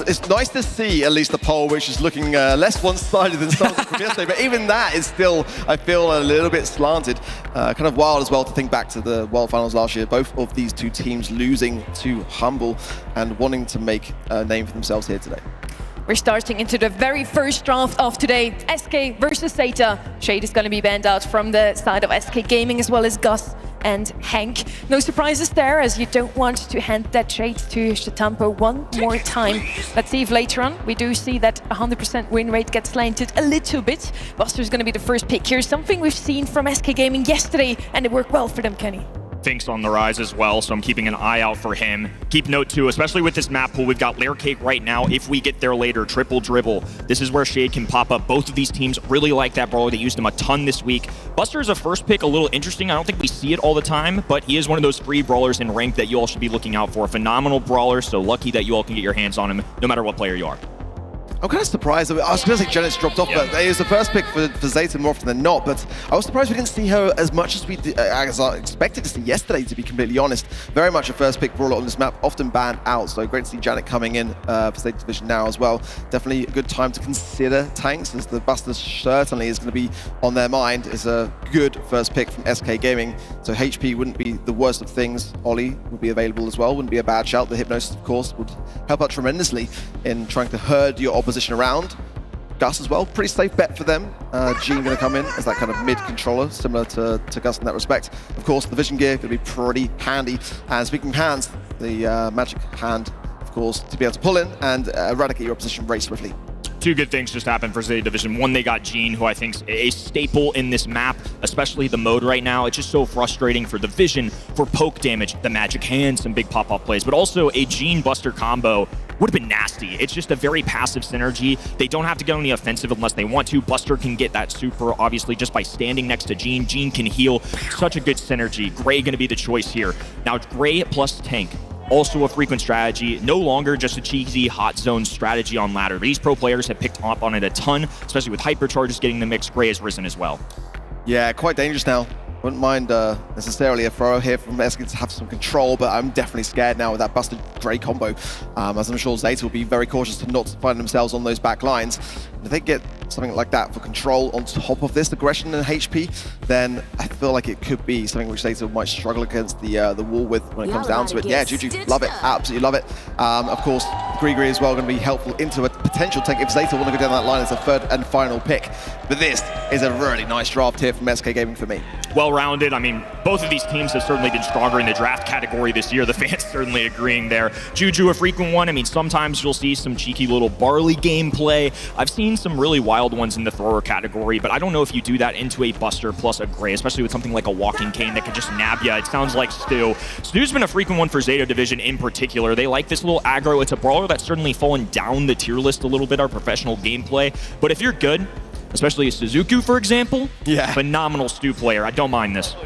it's nice to see at least the poll, which is looking less one-sided than some from yesterday, but even that is still, I feel, a little bit slanted. Kind of wild as well to think back to the World Finals last year, both of these two teams losing to Humble and wanting to make a name for themselves here today. We're starting into the very first draft of today. SK versus Zeta. Shade is going to be banned out from the side of SK Gaming, as well as Gus and Hank. No surprises there, as you don't want to hand that Shade to Shatampo one more time. Let's see if later on we do see that 100% win rate gets slanted a little bit. Buster's going to be the first pick here. Something we've seen from SK Gaming yesterday, and it worked well for them, Kenny. Fink's on the rise as well, so I'm keeping an eye out for him. Keep note too, especially with this map pool, we've got Layer Cake right now. If we get there later, Triple Dribble. This is where Shade can pop up. Both of these teams really like that brawler. They used him a ton this week. Buster is a first pick, a little interesting. I don't think we see it all the time, but he is one of those free brawlers in ranked that you all should be looking out for. A phenomenal brawler, so lucky that you all can get your hands on him, no matter what player you are. I'm kind of surprised. I was going to say Janet's dropped off, but it was the first pick for Zeta more often than not. But I was surprised we didn't see her as much as as I expected to see yesterday, to be completely honest. Very much a first pick brawler on this map, often banned out. So great to see Janet coming in for Zeta Division now as well. Definitely a good time to consider tanks, as the Buster certainly is going to be on their mind. It's a good first pick from SK Gaming. So HP wouldn't be the worst of things. Ollie would be available as well. Wouldn't be a bad shout. The Hypnosis, of course, would help out tremendously in trying to herd your opposition around. Gus as well, pretty safe bet for them. Gene going to come in as that kind of mid-controller, similar to Gus in that respect. Of course, the vision gear going to be pretty handy. And speaking of hands, the magic hand, of course, to be able to pull in and eradicate your opposition very swiftly. Two good things just happened for Zeta Division. One, they got Gene, who I think is a staple in this map, especially the mode right now. It's just so frustrating for the vision, for poke damage, the magic hand, some big pop-up plays, but also a Gene Buster combo would have been nasty. It's just a very passive synergy. They don't have to get on the offensive unless they want to. Buster can get that super, obviously, just by standing next to Gene. Gene can heal. Such a good synergy. Gray going to be the choice here. Now, Gray plus tank. Also a frequent strategy, no longer just a cheesy hot zone strategy on ladder. These pro players have picked up on it a ton, especially with hypercharges getting the mix. Gray has risen as well. Yeah, quite dangerous now. Wouldn't mind necessarily a throw here from SK to have some control, but I'm definitely scared now with that Buster Gray combo, as I'm sure Zeta will be very cautious to not find themselves on those back lines. If they get something like that for control on top of this aggression and HP, then I feel like it could be something which Zeta might struggle against the wall with when it comes down to it. Yeah, Juju, love it, absolutely love it. Of course, Grigri as well going to be helpful into a potential tank if Zeta want to go down that line as a third and final pick. But this is a really nice draft here from SK Gaming for me. Well-rounded. I mean, both of these teams have certainly been stronger in the draft category this year. The fans certainly agreeing there. Juju, a frequent one. I mean, sometimes you'll see some cheeky little Barley gameplay. I've seen some really wild ones in the thrower category, but I don't know if you do that into a Buster plus a Gray, especially with something like a Walking Cane that can just nab ya. It sounds like Stu. Stu's been a frequent one for Zeta Division in particular. They like this little aggro. It's a brawler that's certainly fallen down the tier list a little bit, our professional gameplay. But if you're good, especially a Suzuku, for example, phenomenal Stu player. I don't mind this.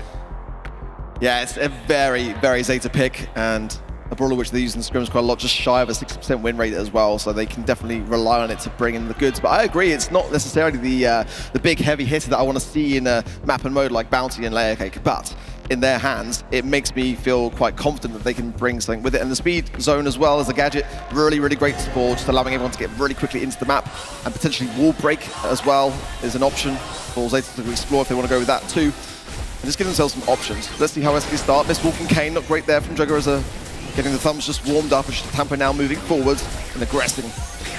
Yeah, it's a very, very Zeta pick, and a brawler which they use in scrims quite a lot, just shy of a 60% win rate as well, so they can definitely rely on it to bring in the goods. But I agree, it's not necessarily the big heavy hitter that I want to see in a map and mode like Bounty and Layer Cake, but in their hands, it makes me feel quite confident that they can bring something with it. And the speed zone as well as a gadget, really, really great for just allowing everyone to get really quickly into the map, and potentially wall break as well is an option for Zeta to explore if they want to go with that too. And just give themselves some options. Let's see how SK start. Miss Walking Cane, not great there from Jugger as a getting the thumbs just warmed up, and Tampa now moving forward and aggressing.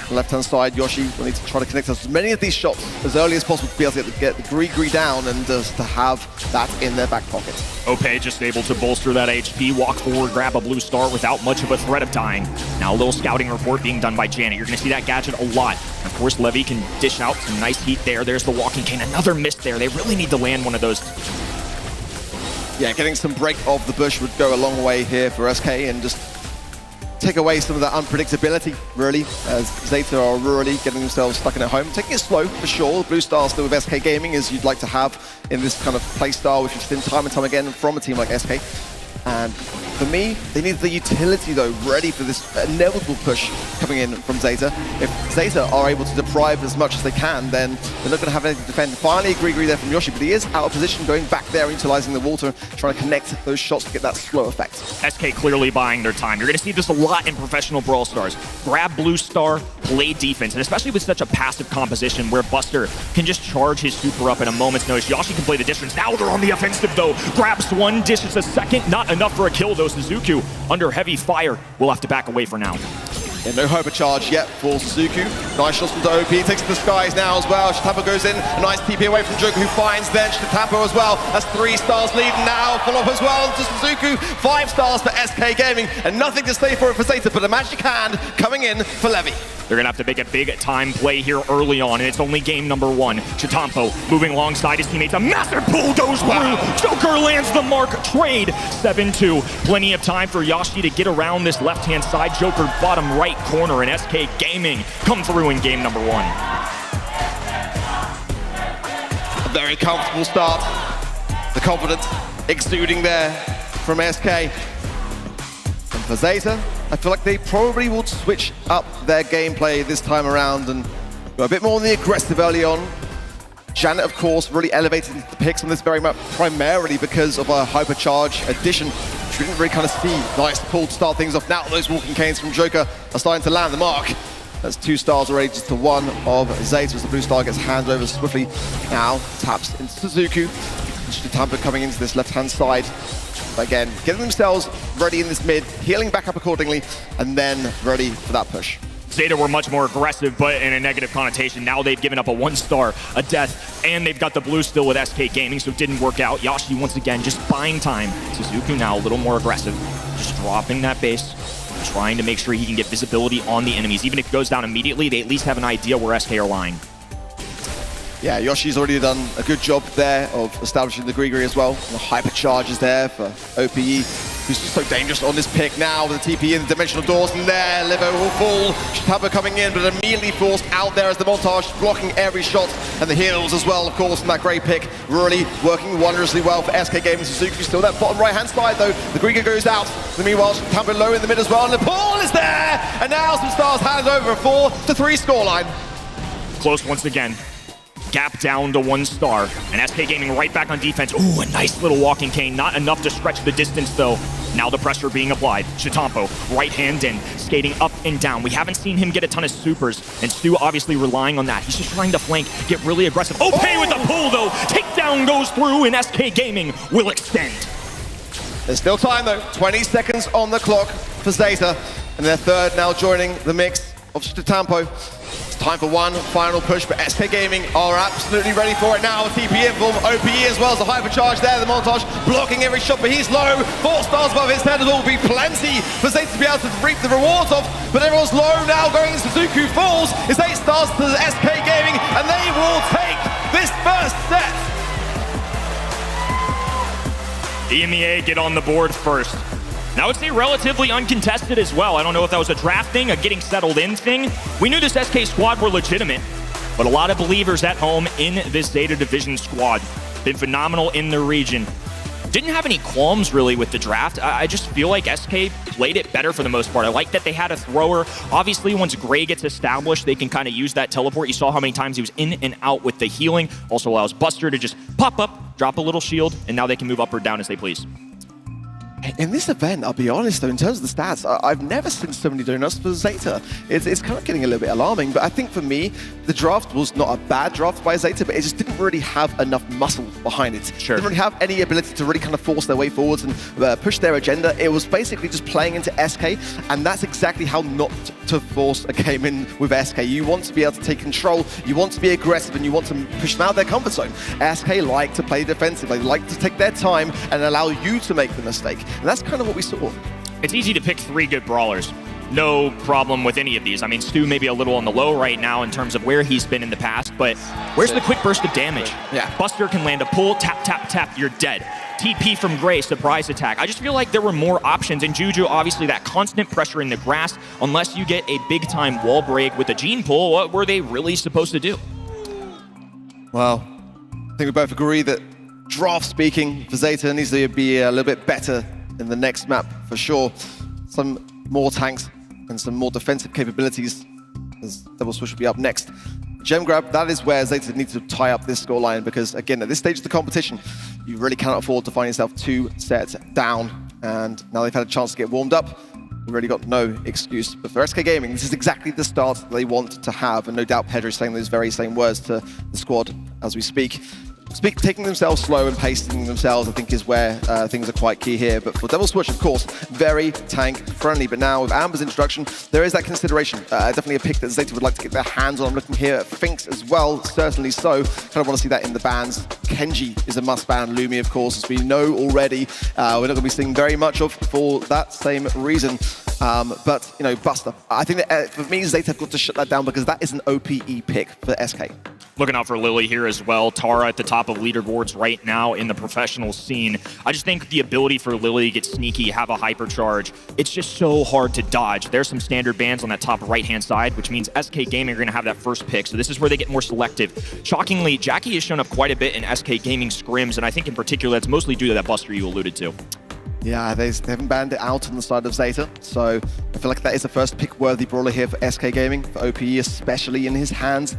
The left-hand side, Yoshi will need to try to connect as many of these shots as early as possible to be able to get the Gree down and just to have that in their back pocket. Ope just able to bolster that HP, walk forward, grab a blue star without much of a threat of dying. Now a little scouting report being done by Janet. You're going to see that gadget a lot. Of course, Levy can dish out some nice heat there. There's the Walking Cane, another miss there. They really need to land one of those. Yeah, getting some break of the bush would go a long way here for SK and just take away some of that unpredictability, really, as Zeta are really getting themselves stuck in at home. Taking it slow, for sure. The blue star still with SK Gaming, as you'd like to have in this kind of play style, which we've seen time and time again from a team like SK. And for me, they need the utility, though, ready for this inevitable push coming in from Zeta. If Zeta are able to deprive as much as they can, then they're not going to have anything to defend. Finally, Grigri there from Yoshi, but he is out of position, going back there, utilizing the water, trying to connect those shots to get that slow effect. SK clearly buying their time. You're going to see this a lot in professional Brawl Stars. Grab blue star, play defense, and especially with such a passive composition where Buster can just charge his super up in a moment's notice. Yoshi can play the distance. Now they're on the offensive, though. Grabs one, dishes a second. Not enough for a kill, though. Suzuku under heavy fire will have to back away for now. Yeah, no hypercharge yet for Suzuku. Nice shots from the OP, takes to the skies now as well. Shitapo goes in, a nice TP away from Joker, who finds then Shitapo as well. That's 3 stars leading now, follow up as well to Suzuku. 5 stars for SK Gaming, and nothing to say for it for Zeta, but a magic hand coming in for Levy. They're going to have to make a big time play here early on, and it's only game number 1. Chitampo moving alongside his teammates. A massive pull goes through. Joker lands the mark. Trade 7-2. Plenty of time for Yoshi to get around this left-hand side. Joker bottom right corner, and SK Gaming come through in game number 1. A very comfortable start. The confidence exuding there from SK. And For Zeta, I feel like they probably will switch up their gameplay this time around and go a bit more on the aggressive early on. Janet, of course, really elevated the picks on this very much primarily because of a hypercharge addition, which we didn't really kind of see. Nice pull to start things off. Now those walking canes from Joker are starting to land the mark. That's 2 stars already, just to 1 of Zeta as the blue star gets handed over swiftly. Now taps into Suzuku. Tampa coming into this left-hand side. Again, getting themselves ready in this mid, healing back up accordingly, and then ready for that push. Zeta were much more aggressive, but in a negative connotation. Now they've given up a 1-star, a death, and they've got the blue still with SK Gaming, so it didn't work out. Yashi once again just buying time. Suzuku now a little more aggressive, just dropping that base, trying to make sure he can get visibility on the enemies. Even if it goes down immediately, they at least have an idea where SK are lying. Yeah, Yoshi's already done a good job there of establishing the Grigri as well. And the hypercharge is there for OPE, who's just so dangerous on this pick now with the TP in the dimensional doors. And there, Livo will fall. Shataba coming in, but immediately forced out there as the montage, blocking every shot. And the heals as well, of course, from that great pick. Really working wondrously well for SK Gaming. Suzuki still that bottom right-hand side, though. The Grigri goes out. And meanwhile, Shataba low in the mid as well. And the pull is there! And now some stars handed over a 4-3 scoreline. Close once again. Gap down to 1 star, and SK Gaming right back on defense. Ooh, a nice little walking cane, not enough to stretch the distance though. Now the pressure being applied. Chitampo, right hand in, skating up and down. We haven't seen him get a ton of supers, and Stu obviously relying on that. He's just trying to flank, get really aggressive. Okay with the pull though, takedown goes through, and SK Gaming will extend. There's still time though, 20 seconds on the clock for Zeta, and their third now joining the mix of Chitampo. Time for one final push, but SK Gaming are absolutely ready for it now. TP in from OPE as well as the hypercharge there. The montage blocking every shot, but he's low. 4 stars above his head. It will be plenty for Zeta to be able to reap the rewards of, but everyone's low now going. Suzuku falls. It's 8 stars to the SK Gaming, and they will take this first set. EMEA get on the board first. Now, I would say relatively uncontested as well. I don't know if that was a draft thing, a getting settled in thing. We knew this SK squad were legitimate, but a lot of believers at home in this Zeta Division squad. Been phenomenal in the region. Didn't have any qualms really with the draft. I just feel like SK played it better for the most part. I like that they had a thrower. Obviously, once Gray gets established, they can kind of use that teleport. You saw how many times he was in and out with the healing. Also allows Buster to just pop up, drop a little shield, and now they can move up or down as they please. In this event, I'll be honest though, in terms of the stats, I've never seen so many donuts for Zeta. It's kind of getting a little bit alarming, but I think for me, the draft was not a bad draft by Zeta, but it just didn't really have enough muscle behind it. Sure. Didn't really have any ability to really kind of force their way forwards and push their agenda. It was basically just playing into SK, and that's exactly how not to force a game in with SK. You want to be able to take control, you want to be aggressive, and you want to push them out of their comfort zone. SK like to play defensive, they like to take their time and allow you to make the mistake. And that's kind of what we saw. It's easy to pick 3 good brawlers. No problem with any of these. I mean, Stu maybe a little on the low right now in terms of where he's been in the past, but where's the quick burst of damage? Yeah. Buster can land a pull, tap, tap, tap, you're dead. TP from Gray, surprise attack. I just feel like there were more options. And Juju, obviously that constant pressure in the grass, unless you get a big time wall break with a gene pull, what were they really supposed to do? Well, I think we both agree that draft speaking for Zeta needs to be a little bit better in the next map for sure. Some more tanks and some more defensive capabilities as Double Switch will be up next. Gem grab, that is where Zeta needs to tie up this scoreline because again, at this stage of the competition, you really cannot afford to find yourself 2 sets down. And now they've had a chance to get warmed up, you've really got no excuse. But for SK Gaming, this is exactly the start that they want to have. And no doubt Pedro's saying those very same words to the squad as we speak. Taking themselves slow and pacing themselves, I think, is where things are quite key here. But for Devil Switch, of course, very tank-friendly. But now with Amber's introduction, there is that consideration. Definitely a pick that Zeta would like to get their hands on. I'm looking here at Finks as well, certainly so. Kind of want to see that in the bans. Kenji is a must-ban. Lumi, of course, as we know already. We're not going to be seeing very much of for that same reason. But, you know, Buster. I think that for me, Zeta have got to shut that down because that is an OPE pick for SK. Looking out for Lily here as well. Tara at the top of leaderboards right now in the professional scene. I just think the ability for Lily to get sneaky, have a hypercharge, it's just so hard to dodge. There's some standard bans on that top right-hand side, which means SK Gaming are going to have that first pick. So this is where they get more selective. Shockingly, Jackie has shown up quite a bit in SK Gaming scrims, and I think in particular that's mostly due to that Buster you alluded to. Yeah, they haven't banned it out on the side of Zeta, so I feel like that is the first pick-worthy brawler here for SK Gaming, for OPE especially in his hands.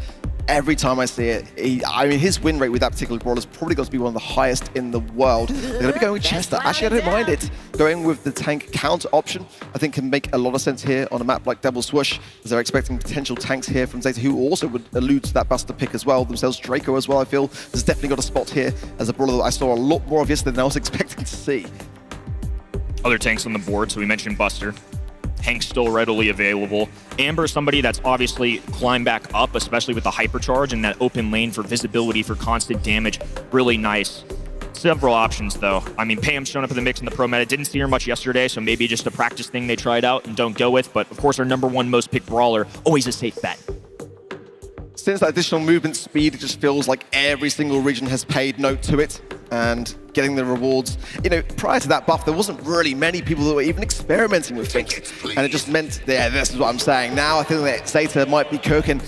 Every time I see it, I mean, his win rate with that particular brawler has probably got to be one of the highest in the world. They're going to be going with Chester. Actually, I don't mind it. Going with the tank counter option, I think can make a lot of sense here on a map like Devil Swoosh, as they're expecting potential tanks here from Zeta, who also would allude to that Buster pick as well. Themselves Draco as well, I feel. There's definitely got a spot here as a brawler that I saw a lot more of yesterday than I was expecting to see. Other tanks on the board, so we mentioned Buster. Hank's still readily available. Amber, somebody that's obviously climbed back up, especially with the hypercharge and that open lane for visibility, for constant damage. Really nice. Several options, though. I mean, Pam's shown up in the mix in the pro meta. Didn't see her much yesterday, so maybe just a practice thing they tried out and don't go with. But, of course, our #1 most picked brawler, always a safe bet. Since that additional movement speed, it just feels like every single region has paid note to it and getting the rewards. You know, prior to that buff, there wasn't really many people that were even experimenting with things. And it just meant, yeah, this is what I'm saying. Now I think that Zeta might be cooking.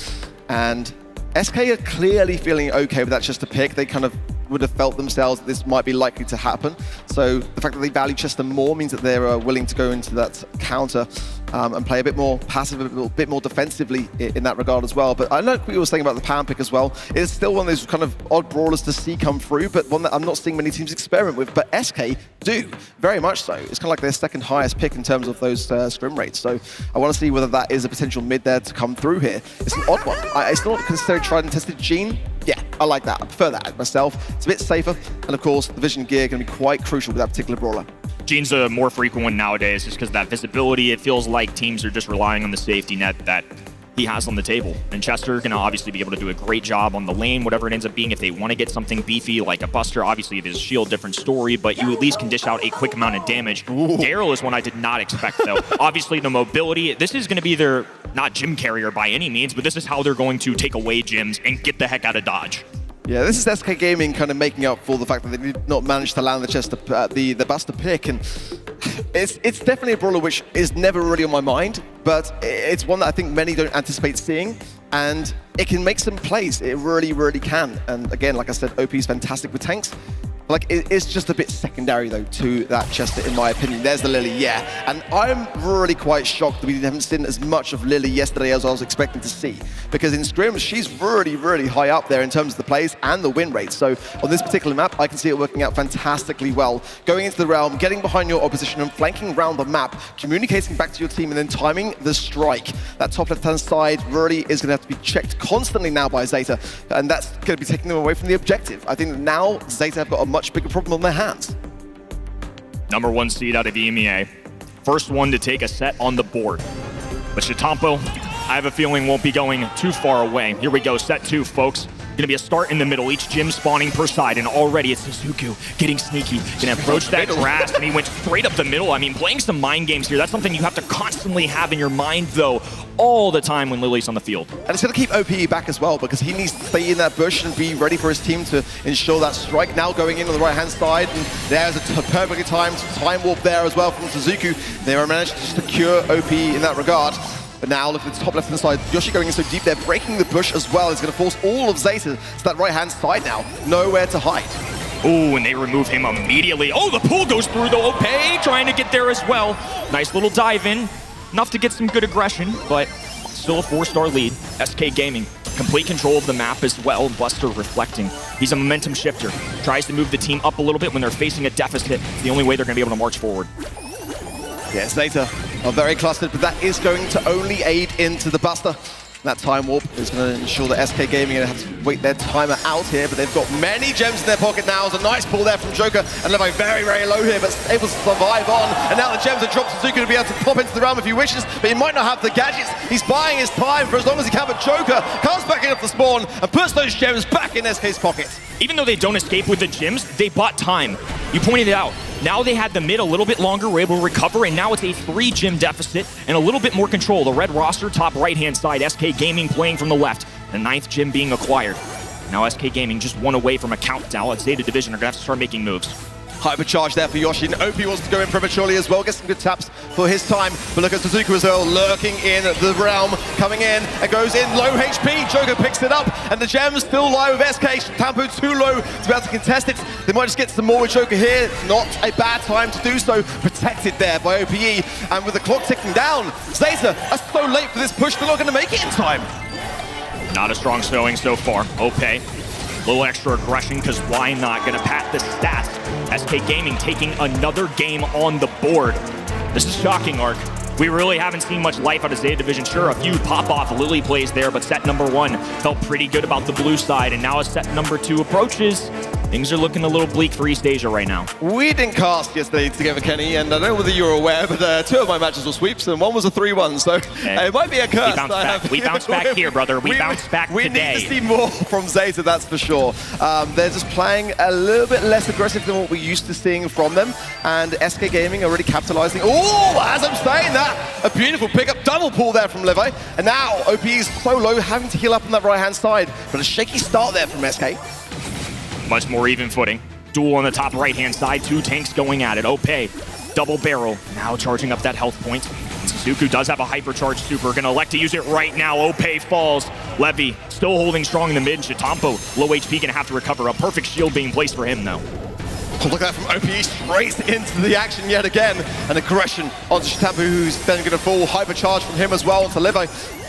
And SK are clearly feeling okay with that just a pick. They kind of would have felt themselves that this might be likely to happen. So the fact that they value Chester more means that they're willing to go into that counter and play a bit more passive, a bit more defensively in that regard as well. But I like what you were saying about the Pam pick as well. It's still one of those kind of odd brawlers to see come through, but one that I'm not seeing many teams experiment with. But SK do, very much so. It's kind of like their second highest pick in terms of those scrim rates. So I want to see whether that is a potential mid there to come through here. It's an odd one. It's not considered tried and tested Gene. Yeah, I like that. I prefer that myself. It's a bit safer. And of course, the vision gear can be quite crucial with that particular brawler. Gene's a more frequent one nowadays just because of that visibility. It feels like teams are just relying on the safety net that he has on the table. And Chester can obviously be able to do a great job on the lane, whatever it ends up being. If they want to get something beefy like a Buster, obviously if it's a shield, different story, but you at least can dish out a quick amount of damage. Daryl is one I did not expect, though. Obviously, the mobility, this is going to be their, not gym carrier by any means, but this is how they're going to take away gyms and get the heck out of Dodge. Yeah, this is SK Gaming kind of making up for the fact that they did not manage to land the Chester, the Buster pick, and it's definitely a brawler which is never really on my mind, but it's one that I think many don't anticipate seeing, and it can make some plays. It really, really can. And again, like I said, OP is fantastic with tanks. Like, it's just a bit secondary, though, to that Chester, in my opinion. There's the Lily, yeah. And I'm really quite shocked that we haven't seen as much of Lily yesterday as I was expecting to see. Because in scrims, she's really, really high up there in terms of the plays and the win rates. So on this particular map, I can see it working out fantastically well. Going into the realm, getting behind your opposition and flanking around the map, communicating back to your team and then timing the strike. That top left-hand side really is going to have to be checked constantly now by Zeta. And that's going to be taking them away from the objective. I think that now Zeta have got a much bigger problem on their hands. #1 seed out of EMEA. First one to take a set on the board. But Chitampo, I have a feeling won't be going too far away. Here we go, set 2, folks. Gonna be a start in the middle, each gym spawning per side, and already it's Suzuku getting sneaky. Gonna approach that grass, and he went straight up the middle. I mean, playing some mind games here, that's something you have to constantly have in your mind, though, all the time when Lily's on the field. And it's gonna keep OPE back as well, because he needs to stay in that bush and be ready for his team to ensure that strike. Now going in on the right-hand side, and there's a perfectly timed time warp there as well from Suzuku. They managed to secure OPE in that regard. But now look at the top left-hand side. Yoshi going in so deep there, breaking the bush as well. It's going to force all of Zeta to that right-hand side now. Nowhere to hide. Oh, and they remove him immediately. Oh, the pull goes through though. Opay trying to get there as well. Nice little dive in. Enough to get some good aggression, but still a 4-star lead. SK Gaming, complete control of the map as well. Buster reflecting. He's a momentum shifter. Tries to move the team up a little bit when they're facing a deficit. It's the only way they're going to be able to march forward. Yeah, Zeta are very clustered, but that is going to only aid into the Buster. That time warp is going to ensure that SK Gaming are going to have to wait their timer out here, but they've got many gems in their pocket now. It's a nice pull there from Joker, and Levi very, very low here, but able to survive on. And now the gems are dropped. Suzuki to be able to pop into the realm if he wishes, but he might not have the gadgets. He's buying his time for as long as he can, but Joker comes back in off the spawn and puts those gems back in SK's pocket. Even though they don't escape with the gems, they bought time. You pointed it out. Now they had the mid a little bit longer, were able to recover, and now it's a 3-gym deficit and a little bit more control. The red roster, top right-hand side, SK Gaming playing from the left. The 9th gym being acquired. Now SK Gaming just one away from a countdown. At Zeta Division are going to have to start making moves. Hypercharge there for Yoshi, and OP wants to go in prematurely as well. Get some good taps for his time. But look at Suzuki as well, lurking in the realm, coming in and goes in low HP. Joker picks it up, and the gems still lie with SK. Tampo too low to be able to contest it. They might just get some more with Joker here. Not a bad time to do so. Protected there by OPE, and with the clock ticking down, Zeta are so late for this push, they're not going to make it in time. Not a strong showing so far. Okay. Little extra aggression, because why not? Gonna pat the stats. SK Gaming taking another game on the board. This is shocking, Arc. We really haven't seen much life out of Zeta Division. Sure, a few pop-off Lily plays there, but set number 1 felt pretty good about the blue side, and now as set number 2 approaches, things are looking a little bleak for East Asia right now. We didn't cast yesterday together, Kenny, and I don't know whether you're aware, but 2 of my matches were sweeps, and 1 was a 3-1, so it might be a curse. We bounce back here, brother. We bounce back today. We need to see more from Zeta, that's for sure. They're just playing a little bit less aggressive than what we're used to seeing from them, and SK Gaming are really capitalizing. Oh, as I'm saying that, a beautiful pickup, double pull there from Levi, and now OP is so low, having to heal up on that right-hand side, but a shaky start there from SK. Much more even footing. Duel on the top right-hand side. 2 tanks going at it. Ope, double barrel. Now charging up that health point. Suzuku does have a hypercharged super. Gonna elect to use it right now. Ope falls. Levy still holding strong in the mid. Chitampo, low HP, gonna have to recover. A perfect shield being placed for him, though. Oh, look at that from OPE, straight into the action yet again. An aggression onto Chitampo, who's then gonna fall. Hypercharge from him as well onto Levi.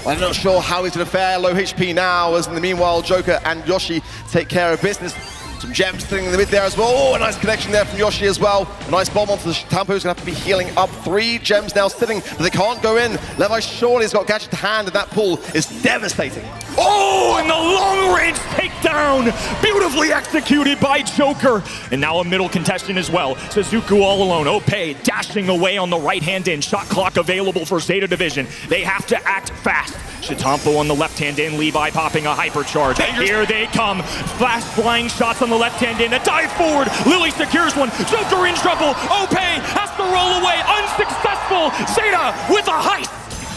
I'm not sure how he's gonna fare. Low HP now, as in the meanwhile, Joker and Yoshi take care of business. Some gems sitting in the mid there as well. Oh, a nice connection there from Yoshi as well. A nice bomb onto the Tampo, who's going to have to be healing up. 3 gems now sitting, but they can't go in. Levi surely has got gadget to hand, and that pull is devastating. Oh, and the long-range takedown! Beautifully executed by Joker. And now a middle contestant as well. Suzuku all alone. Ope dashing away on the right-hand in. Shot clock available for Zeta Division. They have to act fast. Chitampo on the left-hand in. Levi popping a hypercharge. Here they come. Fast flying shots on the left-hand in. A dive forward. Lily secures one. Joker in trouble. Ope has to roll away. Unsuccessful. Zeta with a heist.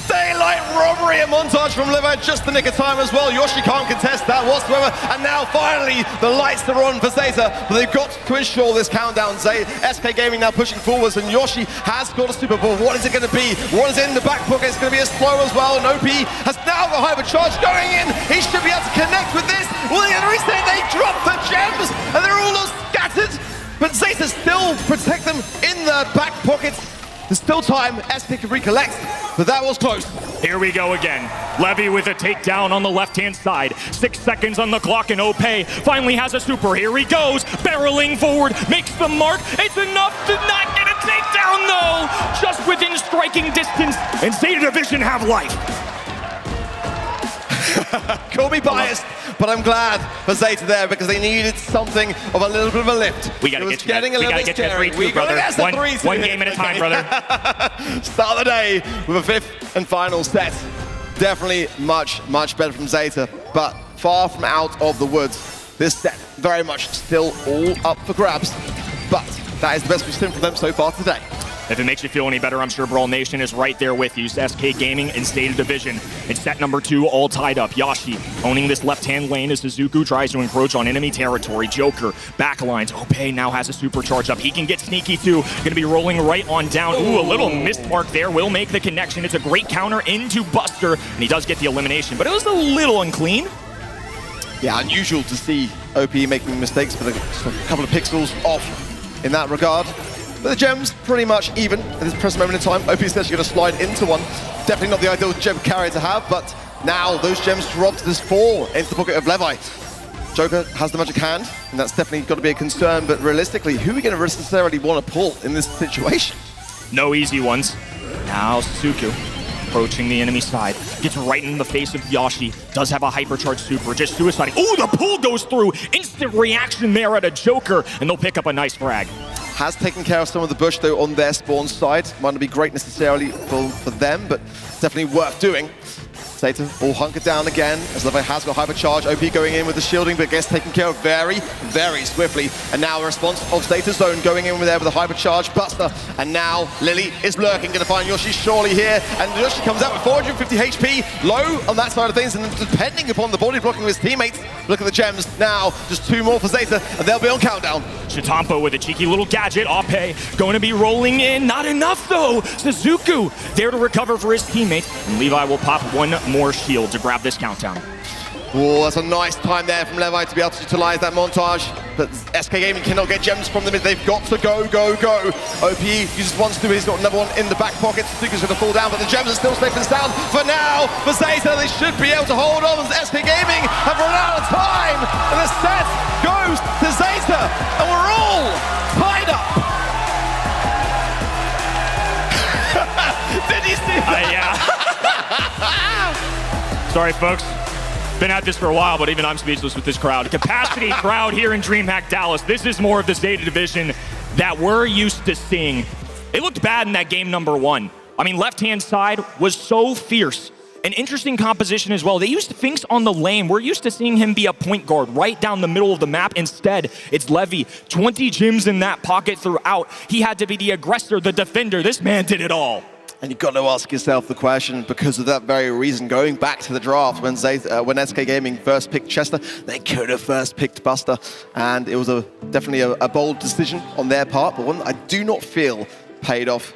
Daylight robbery, a montage from Levi, just the nick of time as well. Yoshi can't contest that whatsoever, and now finally the lights are on for Zeta, but they've got to ensure this countdown. SK Gaming now pushing forwards, and Yoshi has got a super ball. What is it going to be? What is in the back pocket? It's going to be a slow as well, and OP has now got hypercharge going in. He should be able to connect with this. Well, the other is they drop the gems, and they're all scattered, but Zeta still protect them in the back pockets. There's still time, SK can recollect, but that was close. Here we go again. Levy with a takedown on the left-hand side. 6 seconds on the clock, and Ope finally has a super. Here he goes, barreling forward, makes the mark. It's enough to not get a takedown, though. Just within striking distance, and Zeta Division have life. Call me biased, but I'm glad for Zeta there because they needed something of a little bit of a lift. We gotta get you that 3-2, brother. One game at a time, brother. Start the day with a 5th and final set. Definitely much, much better from Zeta, but far from out of the woods. This set very much still all up for grabs, but that is the best we've seen from them so far today. If it makes you feel any better, I'm sure Brawl Nation is right there with you. SK Gaming and Zeta Division. It's set number 2, all tied up. Yoshi owning this left-hand lane as Suzuku tries to encroach on enemy territory. Joker backlines. Ope now has a supercharge up. He can get sneaky too. Gonna be rolling right on down. Ooh, a little missed mark there. Will make the connection. It's a great counter into Buster, and he does get the elimination, but it was a little unclean. Yeah, unusual to see OP making mistakes, but a couple of pixels off in that regard. But the gems pretty much even at this present moment in time. OP is actually going to slide into one. Definitely not the ideal gem carrier to have, but now those gems dropped this fall into the pocket of Levi. Joker has the magic hand, and that's definitely got to be a concern, but realistically, who are we going to necessarily want to pull in this situation? No easy ones. Now Suzuku approaching the enemy side. Gets right in the face of Yoshi. Does have a hypercharged super. Just suiciding. Oh, the pull goes through. Instant reaction there at a Joker, and they'll pick up a nice frag. Has taken care of some of the bush, though, on their spawn side. Might not be great necessarily for them, but definitely worth doing. Zeta all hunkered down again, as Levi has got hypercharge. OP going in with the shielding, but gets taken care of very, very swiftly. And now a response of Zeta's zone going in there with a hypercharge Buster. And now Lily is lurking, going to find Yoshi surely here. And Yoshi comes out with 450 HP, low on that side of things, and depending upon the body blocking of his teammates. Look at the gems now, just 2 more for Zeta, and they'll be on countdown. Chitampo with a cheeky little gadget. Ape going to be rolling in. Not enough though. Suzuku there to recover for his teammates. And Levi will pop 1 more shield to grab this countdown. Oh, that's a nice time there from Levi to be able to utilize that montage. But SK Gaming cannot get gems from them. They've got to go. OP uses one stupid. He's got another one in the back pocket. Suzuka's going to fall down, but the gems are still safe and sound. For now, for Zeta, they should be able to hold on. As SK Gaming have run out of time. And the set goes to Zeta. And we're all tied up. Did you see that? Yeah. Sorry, folks. Been at this for a while, but even I'm speechless with this crowd. Capacity crowd here in DreamHack Dallas. This is more of the Zeta division that we're used to seeing. It looked bad in that game number 1. I mean, left-hand side was so fierce. An interesting composition as well. They used Finks on the lane. We're used to seeing him be a point guard right down the middle of the map. Instead, it's Levy. 20 gems in that pocket throughout. He had to be the aggressor, the defender. This man did it all. And you've got to ask yourself the question, because of that very reason, going back to the draft, when SK Gaming first picked Chester, they could have first picked Buster. And it was definitely a bold decision on their part, but one that I do not feel paid off.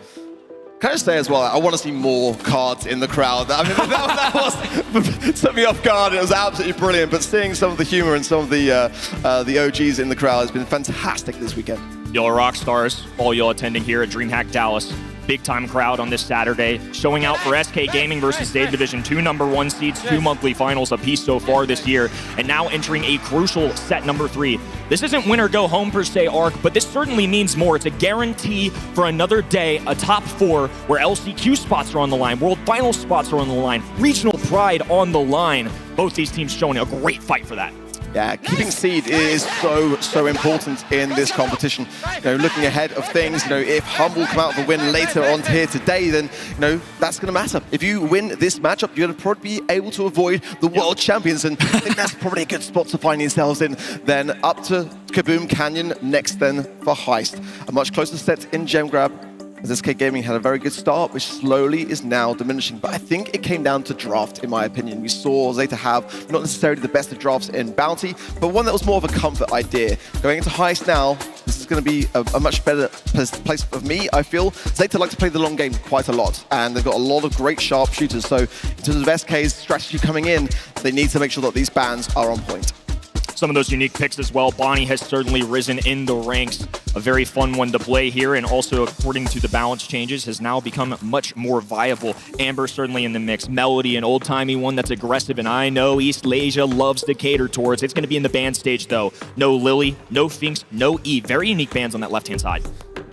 Can I just say as well, I want to see more cards in the crowd. I mean, that was took me off guard. It was absolutely brilliant, but seeing some of the humor and some of the OGs in the crowd has been fantastic this weekend. Y'all are rock stars, all y'all attending here at DreamHack Dallas. Big time crowd on this Saturday, showing out for SK Gaming versus Zeta Division, 2 #1 seeds, 2 monthly finals apiece so far this year, and now entering a crucial set number 3. This isn't win or go home per se, Arc, but this certainly means more. It's a guarantee for another day, a top 4, where LCQ spots are on the line, World Finals spots are on the line, regional pride on the line. Both these teams showing a great fight for that. Yeah, keeping seed is so important in this competition. Looking ahead of things, if Humble come out with a win later on here today, then that's going to matter. If you win this matchup, you're going to probably be able to avoid the world champions, and I think that's probably a good spot to find yourselves in. Then up to Kaboom Canyon next, then for Heist. A much closer set in Gem Grab, as SK Gaming had a very good start, which slowly is now diminishing. But I think it came down to draft, in my opinion. We saw Zeta have not necessarily the best of drafts in Bounty, but one that was more of a comfort idea. Going into Heist now, this is going to be a much better place for me, I feel. Zeta like to play the long game quite a lot, and they've got a lot of great sharp shooters. So in terms of SK's strategy coming in, they need to make sure that these bans are on point. Some of those unique picks as well. Bonnie has certainly risen in the ranks. A very fun one to play here, and also according to the balance changes, has now become much more viable. Amber certainly in the mix. Melody, an old-timey one that's aggressive, and I know East Asia loves to cater towards. It's going to be in the ban stage though. No Lily, no Finks, no Eve. Very unique bans on that left-hand side.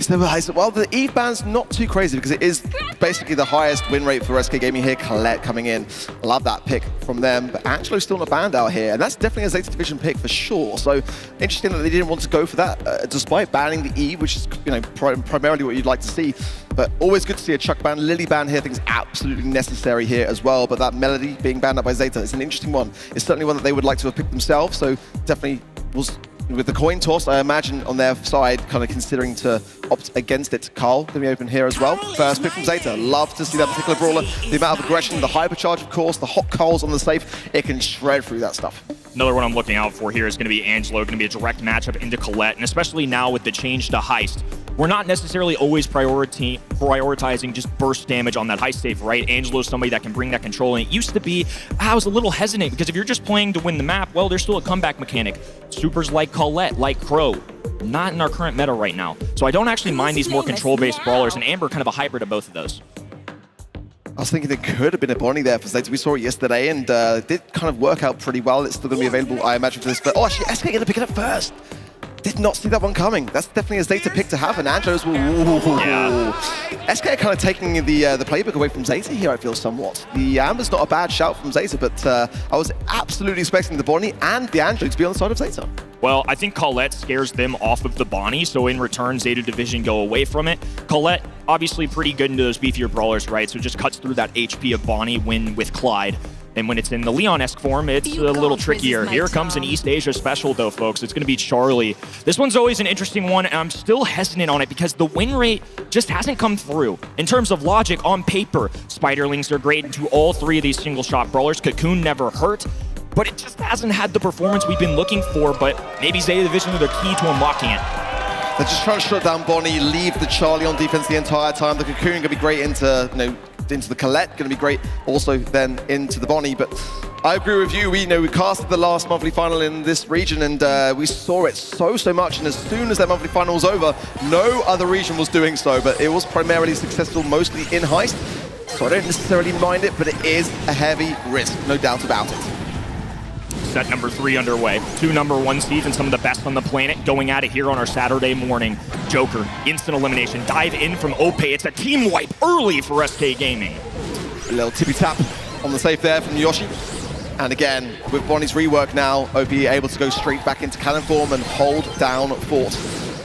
Well, the Eve ban's not too crazy because it is basically the highest win rate for SK Gaming here. Colette coming in. Love that pick from them. But Angelo's still not banned out here, and that's definitely a Zeta Division pick for sure. So interesting that they didn't want to go for that, despite banning the Eve, which is primarily what you'd like to see. But always good to see a Chuck ban. Lily ban here, I think is absolutely necessary here as well. But that Melody being banned out by Zeta is an interesting one. It's certainly one that they would like to have picked themselves. So definitely was. With the coin toss, I imagine on their side, kind of considering to opt against it. Carl going to be open here as well. First pick from Zeta. Love to see that particular brawler. The amount of aggression, the hypercharge, of course, the hot coals on the safe. It can shred through that stuff. Another one I'm looking out for here is going to be Angelo. Going to be a direct matchup into Colette, and especially now with the change to Heist. We're not necessarily always prioritizing just burst damage on that Heist safe, right? Angelo's somebody that can bring that control, and it used to be, I was a little hesitant, because if you're just playing to win the map, well, there's still a comeback mechanic. Supers like Colette, like Crow, not in our current meta right now. So I don't actually mind these more control-based brawlers, and Amber kind of a hybrid of both of those. I was thinking there could have been a Bonnie there for Zeta. We saw it yesterday, and it did kind of work out pretty well. It's still going to be available, I imagine, for this. But, oh, actually, SK going to pick it up first. Did not see that one coming. That's definitely a Zeta pick to have, and Angelo's will. SK kind of taking the playbook away from Zeta here, I feel, somewhat. The Amber's not a bad shout from Zeta, but I was absolutely expecting the Bonnie and the Angelo to be on the side of Zeta. Well, I think Colette scares them off of the Bonnie, so in return, Zeta Division go away from it. Colette, obviously pretty good into those beefier brawlers, right? So it just cuts through that HP of Bonnie when with Clyde. And when it's in the Leon-esque form, it's a little trickier. Here comes an East Asia special, though, folks. It's going to be Charlie. This one's always an interesting one, and I'm still hesitant on it because the win rate just hasn't come through. In terms of logic, on paper, Spiderlings are great into all three of these single-shot brawlers. Cocoon never hurt, but it just hasn't had the performance we've been looking for, but maybe Zeta Division are the key to unlocking it. They're just trying to shut down Bonnie, leave the Charlie on defense the entire time. The Cocoon going to be great into, into the Colette, going to be great also then into the Bonnie. But I agree with you. We casted the last monthly final in this region, and we saw it so much. And as soon as that monthly final was over, no other region was doing so. But it was primarily successful, mostly in Heist. So I don't necessarily mind it, but it is a heavy risk, no doubt about it. Set number 3 underway. 2 #1 seeds and some of the best on the planet going at it here on our Saturday morning. Joker, instant elimination, dive in from Ope. It's a team wipe early for SK Gaming. A little tippy tap on the safe there from Yoshi. And again, with Bonnie's rework now, OP able to go straight back into cannon form and hold down Fort.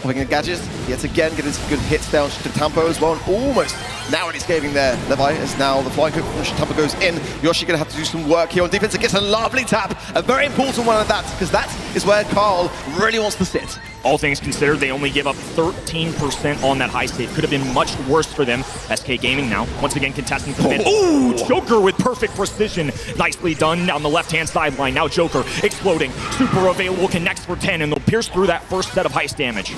Popping in gadgets, yet again getting some good hits down to Tampo as well, and almost narrowly escaping there. Levi is now the flying hook from Tampo goes in. Yoshi gonna have to do some work here on defense. It gets a lovely tap, a very important one at that, because that is where Carl really wants to sit. All things considered, they only give up 13% on that high save. Could have been much worse for them. SK Gaming now, once again contesting from mid. Ooh, Joker with perfect precision. Nicely done on the left-hand sideline. Now Joker exploding. Super available, connects for 10, and they'll pierce through that first set of heist damage.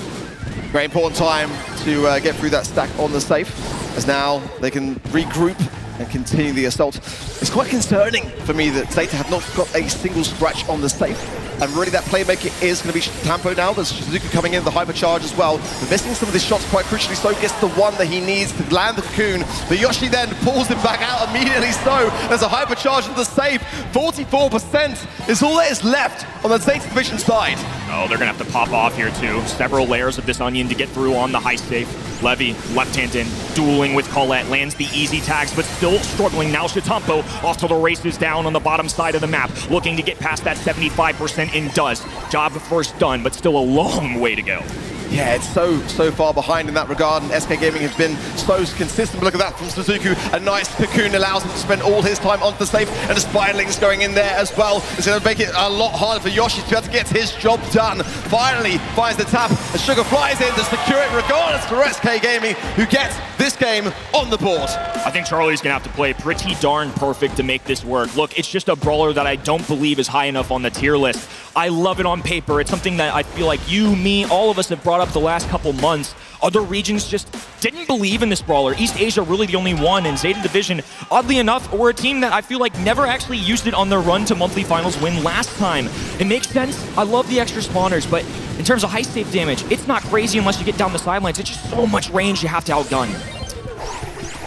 Very important time to get through that stack on the safe, as now they can regroup and continue the assault. It's quite concerning for me that Zeta have not got a single scratch on the safe. And really that playmaker is going to be Tampo now. There's Shizuku coming in, the hypercharge as well. But missing some of his shots quite crucially, so gets the one that he needs to land the Cocoon. But Yoshi then pulls him back out immediately so. There's a hypercharge of the safe. 44% is all that is left on the Zeta Division side. Oh, they're going to have to pop off here too. Several layers of this onion to get through on the heist safe. Levy, left hand in, dueling with Colette, lands the easy tags, but still struggling. Now Shitampo off to the races down on the bottom side of the map, looking to get past that 75% and does. Job first done, but still a long way to go. Yeah, it's so far behind in that regard, and SK Gaming has been so consistent. But look at that from Suzuki. A nice Cocoon allows him to spend all his time onto the safe, and the Spiderlings going in there as well. It's going to make it a lot harder for Yoshi to be able to get his job done. Finally finds the tap, and Sugar flies in to secure it regardless for SK Gaming, who gets this game on the board. I think Charlie's going to have to play pretty darn perfect to make this work. Look, it's just a brawler that I don't believe is high enough on the tier list. I love it on paper. It's something that I feel like you, me, all of us have brought up the last couple months. Other regions just didn't believe in this brawler. East Asia really the only one, and Zeta Division, oddly enough, were a team that I feel like never actually used it on their run to monthly finals win last time. It makes sense. I love the extra spawners, but in terms of heist safe damage, it's not crazy unless you get down the sidelines. It's just so much range you have to outgun.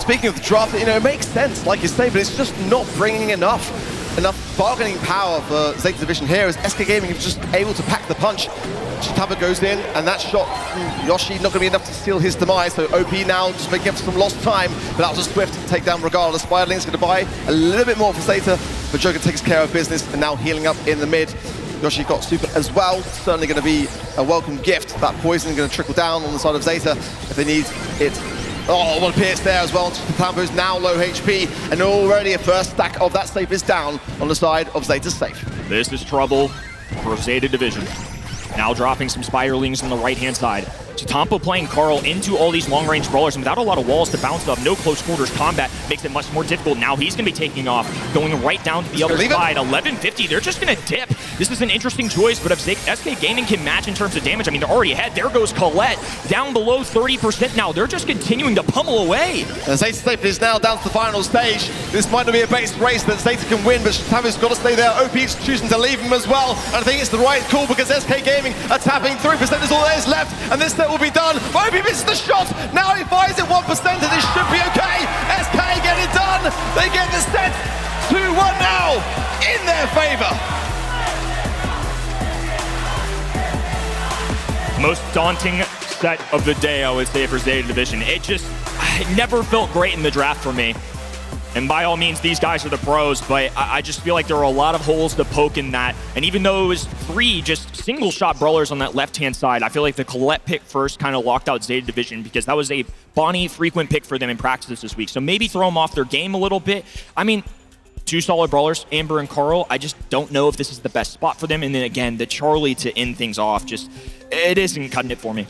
Speaking of the draft, it makes sense, like you say, but it's just not bringing enough bargaining power for Zeta Division here, as SK Gaming is just able to pack the punch. Chitaba goes in, and that shot from Yoshi not going to be enough to seal his demise, so OP now just making up for some lost time, but that was a swift takedown regardless. Spiderling's going to buy a little bit more for Zeta, but Joker takes care of business, and now healing up in the mid. Yoshi got super as well, certainly going to be a welcome gift. That poison is going to trickle down on the side of Zeta if they need it. Oh, one pierce there as well. Tampo's now low HP, and already a first stack of that safe is down on the side of Zeta's safe. This is trouble for Zeta Division. Now dropping some Spiderlings on the right-hand side. Chitampo playing Carl into all these long-range brawlers, and without a lot of walls to bounce off, no close quarters combat makes it much more difficult. Now he's going to be taking off, going right down to the other side. 1150, they're just going to dip. This is an interesting choice, but if SK Gaming can match in terms of damage, I mean, they're already ahead. There goes Colette, down below 30% now. They're just continuing to pummel away. And Zeta Safe is now down to the final stage. This might not be a base race that Zeta can win, but Chitampo's got to stay there. OP's choosing to leave him as well, and I think it's the right call because SK Gaming are tapping. 3% is all there is left, and this set will be done. OP misses the shot. Now he fires it 1%, and this should be okay. SK get it done. They get the set 2-1 now in their favor. Most daunting set of the day, I would say, for Zeta Division. It never felt great in the draft for me. And by all means, these guys are the pros, but I just feel like there are a lot of holes to poke in that. And even though it was 3 just single-shot brawlers on that left-hand side, I feel like the Colette pick first kind of locked out Zeta Division because that was a Bonnie frequent pick for them in practice this week. So maybe throw them off their game a little bit. I mean, 2 solid brawlers, Amber and Carl. I just don't know if this is the best spot for them. And then again, the Charlie to end things off, just, it isn't cutting it for me.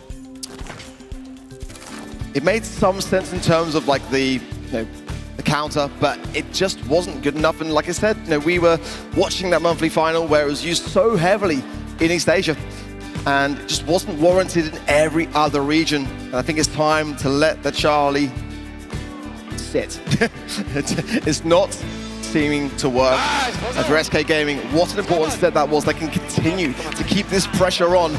It made some sense in terms of like the counter, but it just wasn't good enough. And like I said, we were watching that monthly final where it was used so heavily in East Asia and just wasn't warranted in every other region. And I think it's time to let the Charlie sit. It's not seeming to work. And for SK Gaming, what an important step that was. They can continue to keep this pressure on.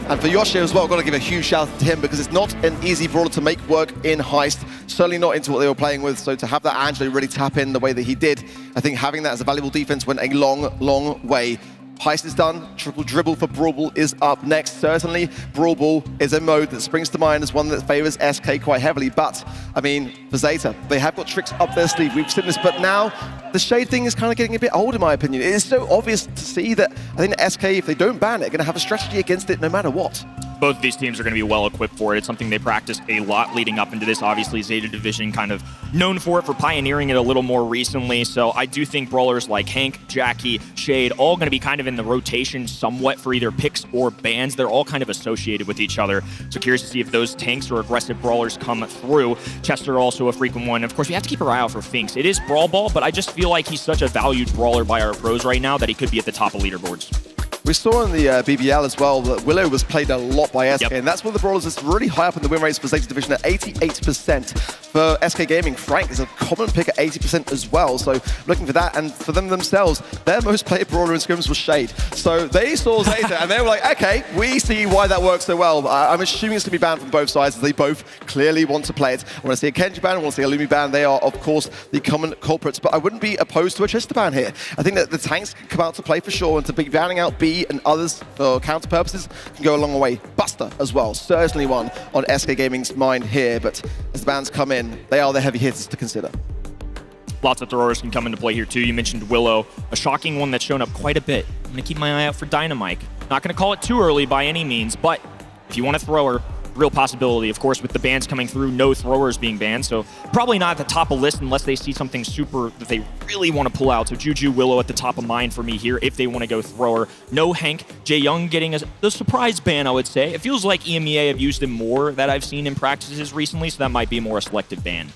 And for Yoshi as well, I've got to give a huge shout out to him because it's not an easy brawler to make work in Heist, certainly not into what they were playing with. So to have that Angelo really tap in the way that he did, I think having that as a valuable defense went a long, long way. Heist is done, triple dribble for Brawl Ball is up next. Certainly, Brawl Ball is a mode that springs to mind as one that favors SK quite heavily. But, I mean, for Zeta, they have got tricks up their sleeve. We've seen this, but now the Shade thing is kind of getting a bit old, in my opinion. It is so obvious to see that I think that SK, if they don't ban it, are going to have a strategy against it no matter what. Both of these teams are going to be well equipped for it. It's something they practiced a lot leading up into this. Obviously, Zeta Division kind of known for it, for pioneering it a little more recently. So I do think brawlers like Hank, Jackie, Shade, all going to be kind of in the rotation somewhat for either picks or bans. They're all kind of associated with each other. So curious to see if those tanks or aggressive brawlers come through. Chester also a frequent one. Of course, we have to keep our eye out for Finks. It is Brawl Ball, but I just feel like he's such a valued brawler by our pros right now that he could be at the top of leaderboards. We saw in the BBL as well that Willow was played a lot by SK, and that's one of the brawlers that's really high up in the win rates for Zeta Division at 88%. For SK Gaming, Frank is a common pick at 80% as well, so looking for that. And for them themselves, their most played brawler in scrims was Shade. So they saw Zeta, and they were like, okay, we see why that works so well. I'm assuming it's going to be banned from both sides, as they both clearly want to play it. I want to see a Kenji ban, I want to see a Lumi ban. They are, of course, the common culprits, but I wouldn't be opposed to a Chester ban here. I think that the tanks can come out to play for sure, and to be banning out B and others for counter purposes can go a long way. Buster as well, certainly one on SK Gaming's mind here, but as the bans come in, they are the heavy hitters to consider. Lots of throwers can come into play here too. You mentioned Willow, a shocking one that's shown up quite a bit. I'm going to keep my eye out for Dynamite. Not going to call it too early by any means, but if you want a thrower, real possibility. Of course, with the bans coming through, no throwers being banned, so probably not at the top of list unless they see something super that they really want to pull out. So Juju, Willow at the top of mind for me here if they want to go thrower. No Hank. Jae Young getting the surprise ban, I would say. It feels like EMEA have used him more that I've seen in practices recently, so that might be more a selective ban.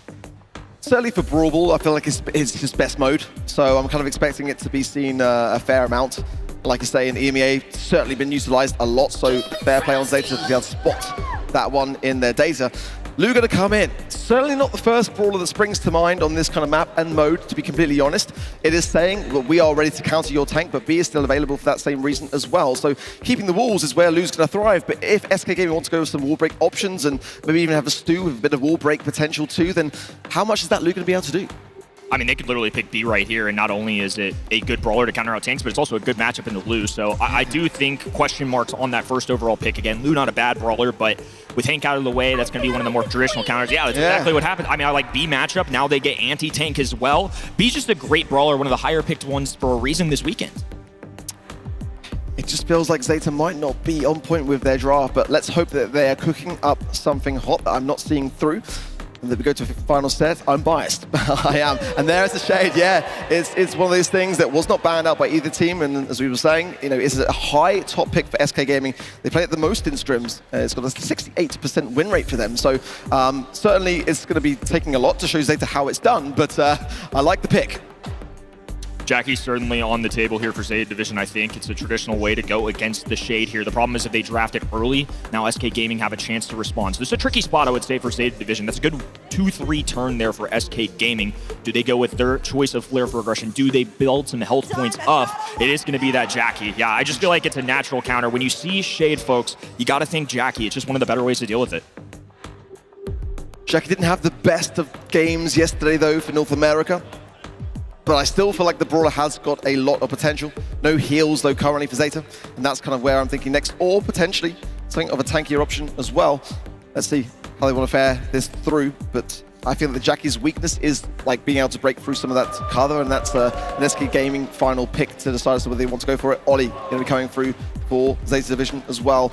Certainly for Brawl Ball, I feel like it's his best mode, so I'm kind of expecting it to be seen a fair amount. Like I say, in EMEA, certainly been utilized a lot, so fair play on Zeta to be able to spot that one in their data. Lou going to come in. Certainly not the first brawler that springs to mind on this kind of map and mode, to be completely honest. It is saying, well, we are ready to counter your tank, but B is still available for that same reason as well. So keeping the walls is where Lou's going to thrive, but if SK Gaming wants to go with some wall break options and maybe even have a stew with a bit of wall break potential too, then how much is that Lou going to be able to do? I mean, they could literally pick B right here, and not only is it a good brawler to counter out tanks, but it's also a good matchup into Lou. So I do think question marks on that first overall pick. Again, Lou not a bad brawler, but with Hank out of the way, that's going to be one of the more traditional counters. Yeah, that's exactly what happened. I mean, I like B matchup. Now they get anti-tank as well. B's just a great brawler, one of the higher picked ones for a reason this weekend. It just feels like Zeta might not be on point with their draft, but let's hope that they are cooking up something hot that I'm not seeing through. And then we go to a final set. I'm biased. I am. And there's the Shade. Yeah, it's one of those things that was not banned out by either team. And as we were saying, it's a high top pick for SK Gaming. They play it the most in scrims. It's got a 68% win rate for them. So certainly it's going to be taking a lot to show Zeta how it's done. But I like the pick. Jackie's certainly on the table here for Zeta Division, I think. It's a traditional way to go against the Shade here. The problem is if they draft it early, now SK Gaming have a chance to respond. So this is a tricky spot, I would say, for Zeta Division. That's a good 2-3 turn there for SK Gaming. Do they go with their choice of Flare for aggression? Do they build some health points up? It is going to be that Jackie. Yeah, I just feel like it's a natural counter. When you see Shade, folks, you got to think Jackie. It's just one of the better ways to deal with it. Jackie didn't have the best of games yesterday, though, for North America. But I still feel like the brawler has got a lot of potential. No heals, though, currently for Zeta. And that's kind of where I'm thinking next. Or potentially something of a tankier option as well. Let's see how they want to fare this through. But I feel that Jackie's weakness is like being able to break through some of that cover, and that's an SK Gaming final pick to decide whether they want to go for it. Ollie going to be coming through for Zeta Division as well.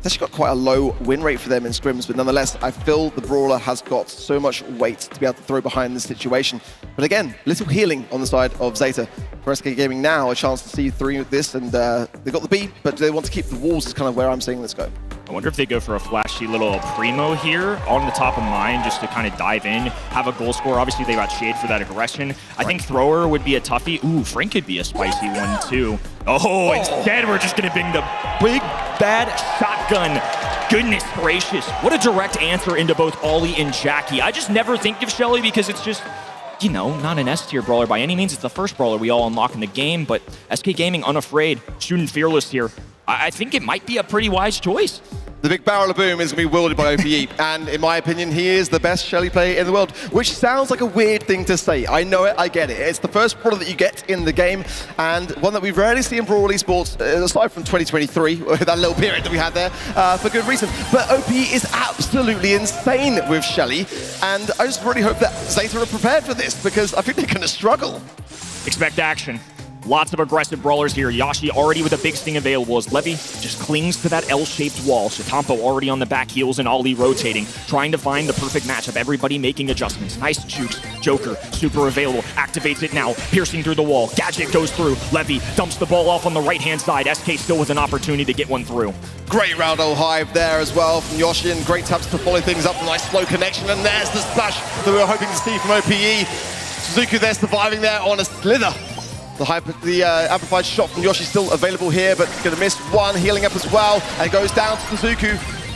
It's actually got quite a low win rate for them in scrims, but nonetheless, I feel the Brawler has got so much weight to be able to throw behind this situation. But again, little healing on the side of Zeta. For SK Gaming now, a chance to see through this, and they got the B, but they want to keep the walls is kind of where I'm seeing this go. I wonder if they go for a flashy little primo here on the top of mine just to kind of dive in, have a goal score. Obviously, they got shade for that aggression. I think thrower would be a toughie. Ooh, Frank could be a spicy one too. Oh, instead we're just going to bring the big bad shotgun. Goodness gracious. What a direct answer into both Ollie and Jackie. I just never think of Shelly because it's just, you know, not an S-tier brawler by any means. It's the first brawler we all unlock in the game, but SK Gaming unafraid, shooting fearless here. I think it might be a pretty wise choice. The big barrel of boom is going to be wielded by OPE, and in my opinion, he is the best Shelly player in the world, which sounds like a weird thing to say. I know it, I get it. It's the first brawler that you get in the game, and one that we rarely see in Brawl Esports, aside from 2023, that little period that we had there, for good reason. But OPE is absolutely insane with Shelly, and I just really hope that Zeta are prepared for this, because I think they're going to struggle. Expect action. Lots of aggressive brawlers here. Yashi already with a big sting available as Levy just clings to that L-shaped wall. Shatampo already on the back heels and Ollie rotating, trying to find the perfect matchup. Everybody making adjustments. Nice jukes. Joker, super available. Activates it now, piercing through the wall. Gadget goes through. Levy dumps the ball off on the right-hand side. SK still with an opportunity to get one through. Great round O hive there as well from Yoshi, and great taps to follow things up. Nice slow connection, and there's the splash that we were hoping to see from OPE. Suzuki there surviving there on a slither. The amplified shot from Yoshi still available here, but going to miss one, healing up as well, and goes down to Suzuki.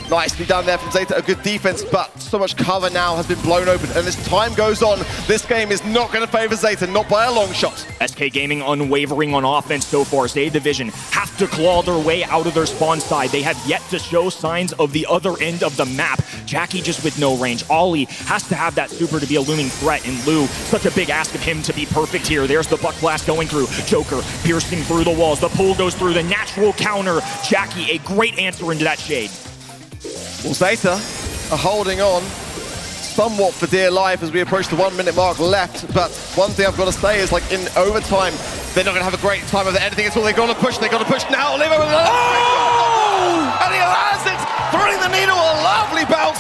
Nicely done there from Zeta, a good defense, but so much cover now has been blown open, and as time goes on, this game is not going to favor Zeta, not by a long shot. SK Gaming unwavering on offense so far. Zeta Division have to claw their way out of their spawn side. They have yet to show signs of the other end of the map. Jackie just with no range. Ollie has to have that super to be a looming threat, and Lou, such a big ask of him to be perfect here. There's the buck blast going through. Joker piercing through the walls. The pull goes through, the natural counter. Jackie, a great answer into that shade. Well, Zeta are holding on somewhat for dear life as we approach the 1 minute mark left, but one thing I've got to say is, like, in overtime, they're not going to have a great time of anything at all. They've got to push now. Oliver with and he lands it, throwing the needle, a lovely bounce,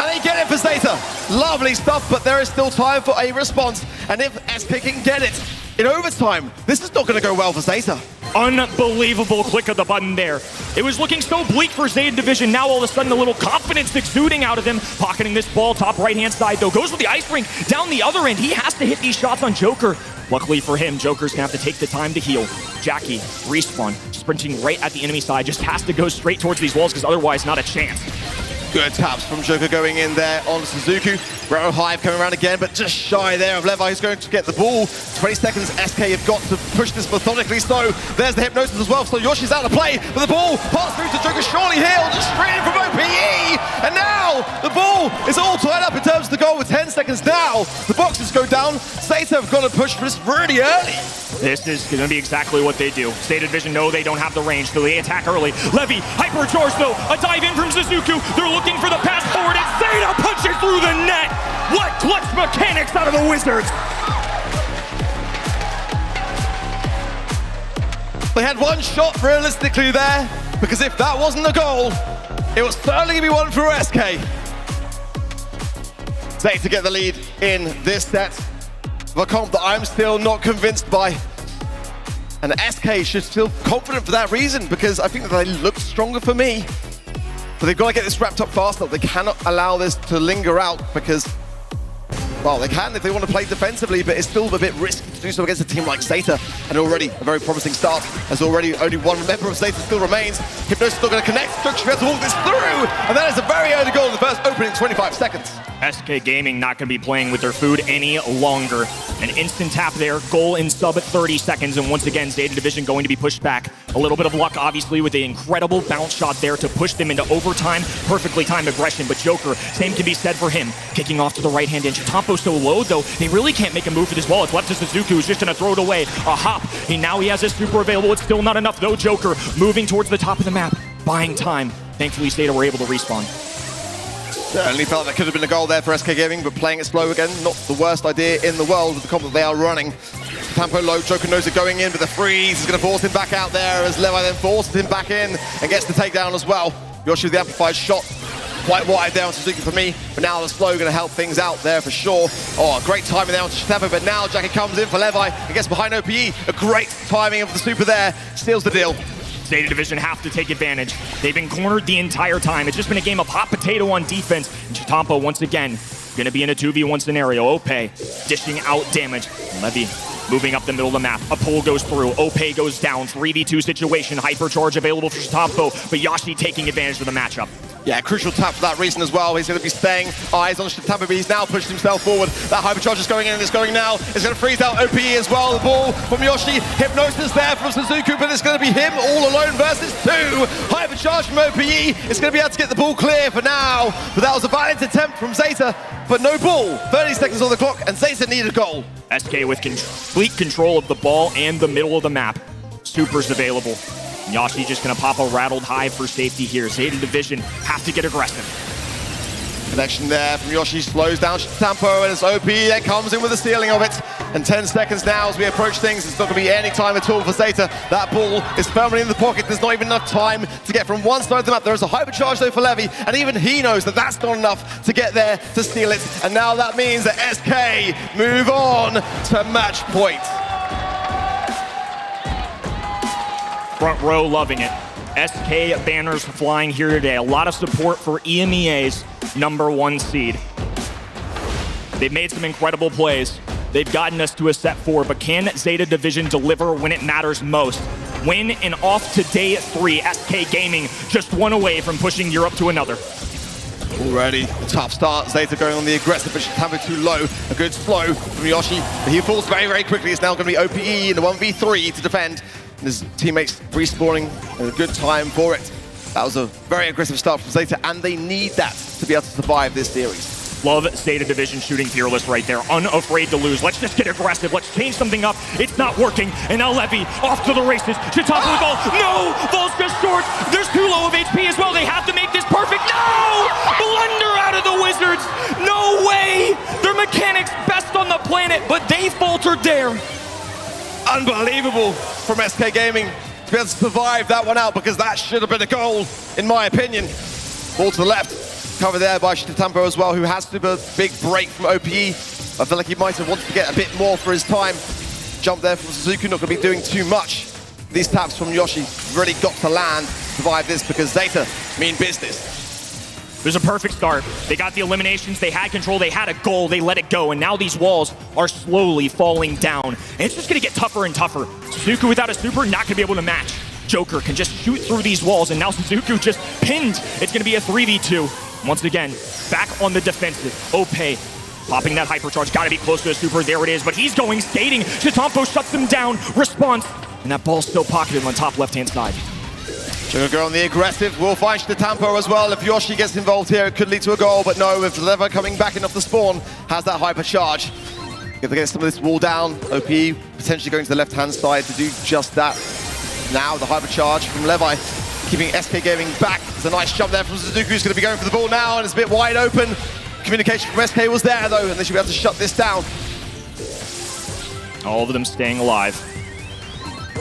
and they get it for Zeta. Lovely stuff, but there is still time for a response, and if SK can get it in overtime, this is not going to go well for Zeta. Unbelievable click of the button there. It was looking so bleak for Zeta Division. Now all of a sudden a little confidence exuding out of them. Pocketing this ball top right-hand side though. Goes with the ice rink down the other end. He has to hit these shots on Joker. Luckily for him, Joker's gonna have to take the time to heal. Jackie, respawn, sprinting right at the enemy side. Just has to go straight towards these walls because otherwise not a chance. Good taps from Joker going in there on Suzuki. Row Hive coming around again, but just shy there of Levi, who's going to get the ball. 20 seconds, SK have got to push this methodically slow. There's the Hypnosis as well, so Yoshi's out of play, but the ball passed through to Joker, surely healed, just straight in from OPE! And now, the ball is all tied up in terms of the goal with 10 seconds now. The boxes go down, Zeta have got to push for this really early. This is going to be exactly what they do. Zeta Division know they don't have the range, so they attack early. Levy, hypercharge though, a dive in from Suzuki. They're looking for the pass forward, and Zeta punches through the net! What clutch mechanics out of the Wizards! They had one shot realistically there, because if that wasn't a goal, it was certainly going to be one for SK. Zeta get the lead in this set of a comp that I'm still not convinced by. And SK should feel confident for that reason, because I think that they look stronger for me. But they've got to get this wrapped up faster. They cannot allow this to linger out because, well, they can if they want to play defensively, but it's still a bit risky to do so against a team like Zeta. And already a very promising start, as already only one member of Zeta still remains. Hypnosis still going to connect. Structure has to walk this through, and that is a very early goal in the first opening 25 seconds. SK Gaming not going to be playing with their food any longer. An instant tap there, goal in sub at 30 seconds, and once again, Zeta Division going to be pushed back. A little bit of luck, obviously, with the incredible bounce shot there to push them into overtime. Perfectly timed aggression, but Joker, same can be said for him. Kicking off to the right hand, and Shatampo so low, though, they really can't make a move for this ball. It's left to Suzuki, who's just going to throw it away. A hop, and now he has his super available. It's still not enough, though. Joker moving towards the top of the map, buying time. Thankfully, Zeta were able to respawn. Certainly felt that could have been a goal there for SK Gaming, but playing it slow again, not the worst idea in the world with the comp that they are running. Tempo low, Joker knows it going in, but the freeze is going to force him back out there as Levi then forces him back in and gets the takedown as well. Yoshi with the amplified shot, quite wide there on Suzuki for me, but now the slow going to help things out there for sure. Oh, great timing there on Tempo, but now Jackie comes in for Levi and gets behind OPE. A great timing of the super there, seals the deal. Zeta Division have to take advantage. They've been cornered the entire time. It's just been a game of hot potato on defense. And Chitampo, once again, going to be in a 2v1 scenario. Ope dishing out damage. Levy moving up the middle of the map. A pull goes through. Ope goes down. 3v2 situation. Hypercharge available for Chitampo, but Yashi taking advantage of the matchup. Yeah, crucial tap for that reason as well. He's going to be staying eyes on Chitampo, but he's now pushed himself forward. That hypercharge is going in and it's going now. It's going to freeze out OPE as well. The ball from Yoshi. Hypnosis there from Suzuki, but it's going to be him all alone versus two. Hypercharge from OPE. It's going to be able to get the ball clear for now. But that was a valiant attempt from Zeta, but no ball. 30 seconds on the clock, and Zeta need a goal. SK with complete control of the ball and the middle of the map. Supers available. Yashi just gonna pop a rattled hive for safety here. Zeta Division have to get aggressive. Connection there from Yoshi, slows down Chitampo, and it's OP that comes in with the stealing of it. And 10 seconds now as we approach things. It's not gonna be any time at all for Zeta. That ball is firmly in the pocket. There's not even enough time to get from one side of the map. There is a hypercharge though for Levy, and even he knows that that's not enough to get there to steal it. And now that means that SK move on to match point. Front row loving it. SK banners flying here today. A lot of support for EMEA's #1 seed. They've made some incredible plays. They've gotten us to a set 4, but can Zeta Division deliver when it matters most? Win and off to day 3. SK Gaming just one away from pushing Europe to another. Already a tough start. Zeta going on the aggressive, but Chitampo too low. A good slow from Yoshi, but he falls very, very quickly. It's now going to be OPE in the 1v3 to defend. His teammates respawning at a good time for it. That was a very aggressive start from Zeta, and they need that to be able to survive this series. Love Zeta Division shooting fearless right there. Unafraid to lose. Let's just get aggressive. Let's change something up. It's not working. And now Levy off to the races. Chitampo with the ball. No! Ball's just short. There's too low of HP as well. They have to make this perfect. No! Blunder out of the Wizards. No way! Their mechanics best on the planet, but they faltered there. Unbelievable from SK Gaming to be able to survive that one out, because that should have been a goal, in my opinion. Ball to the left, covered there by Chitampo as well, who has to do a big break from OPE. I feel like he might have wanted to get a bit more for his time. Jump there from Suzuki, not going to be doing too much. These taps from Yoshi really got to land, survive this, because Zeta mean business. It was a perfect start. They got the eliminations, they had control, they had a goal, they let it go, and now these walls are slowly falling down. And it's just gonna get tougher and tougher. Suzuki without a super, not gonna be able to match. Joker can just shoot through these walls, and now Suzuki just pinned. It's gonna be a 3v2. Once again, back on the defensive. Ope popping that hypercharge, gotta be close to a super, there it is, but he's going skating. Chitampo shuts him down, response, and that ball's still pocketed on top left-hand side. Gonna go on the aggressive. We'll find Chitampo as well. If Yoshi gets involved here, it could lead to a goal, but no, if Lever coming back in off the spawn, has that hypercharge. If they get some of this wall down, OP potentially going to the left-hand side to do just that. Now the hypercharge from Levi, keeping SK Gaming back. There's a nice jump there from Suzuki, who's gonna be going for the ball now, and it's a bit wide open. Communication from SK was there though, and they should be able to shut this down. All of them staying alive.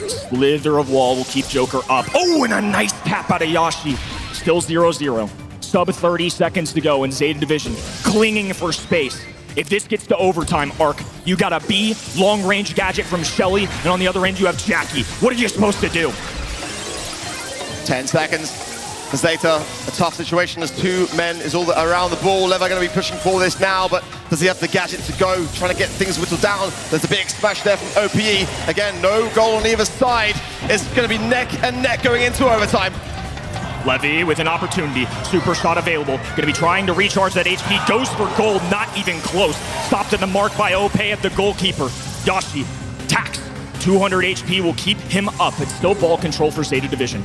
Slither of wall will keep Joker up. Oh, and a nice tap out of Yashi. Still 0-0. Sub 30 seconds to go, and Zeta Division clinging for space. If this gets to overtime, Arc, you got a B, long-range gadget from Shelly, and on the other end you have Jackie. What are you supposed to do? 10 seconds. For Zeta, a tough situation as 2 men is all around the ball. Levi going to be pushing for this now, but does he have the gadget to go? Trying to get things whittled down. There's a big smash there from OPE. Again, no goal on either side. It's going to be neck and neck going into overtime. Levy with an opportunity. Super shot available. Going to be trying to recharge that HP. Goes for gold, not even close. Stopped at the mark by Ope at the goalkeeper. Yashi, tax. 200 HP will keep him up. It's still ball control for Zeta Division.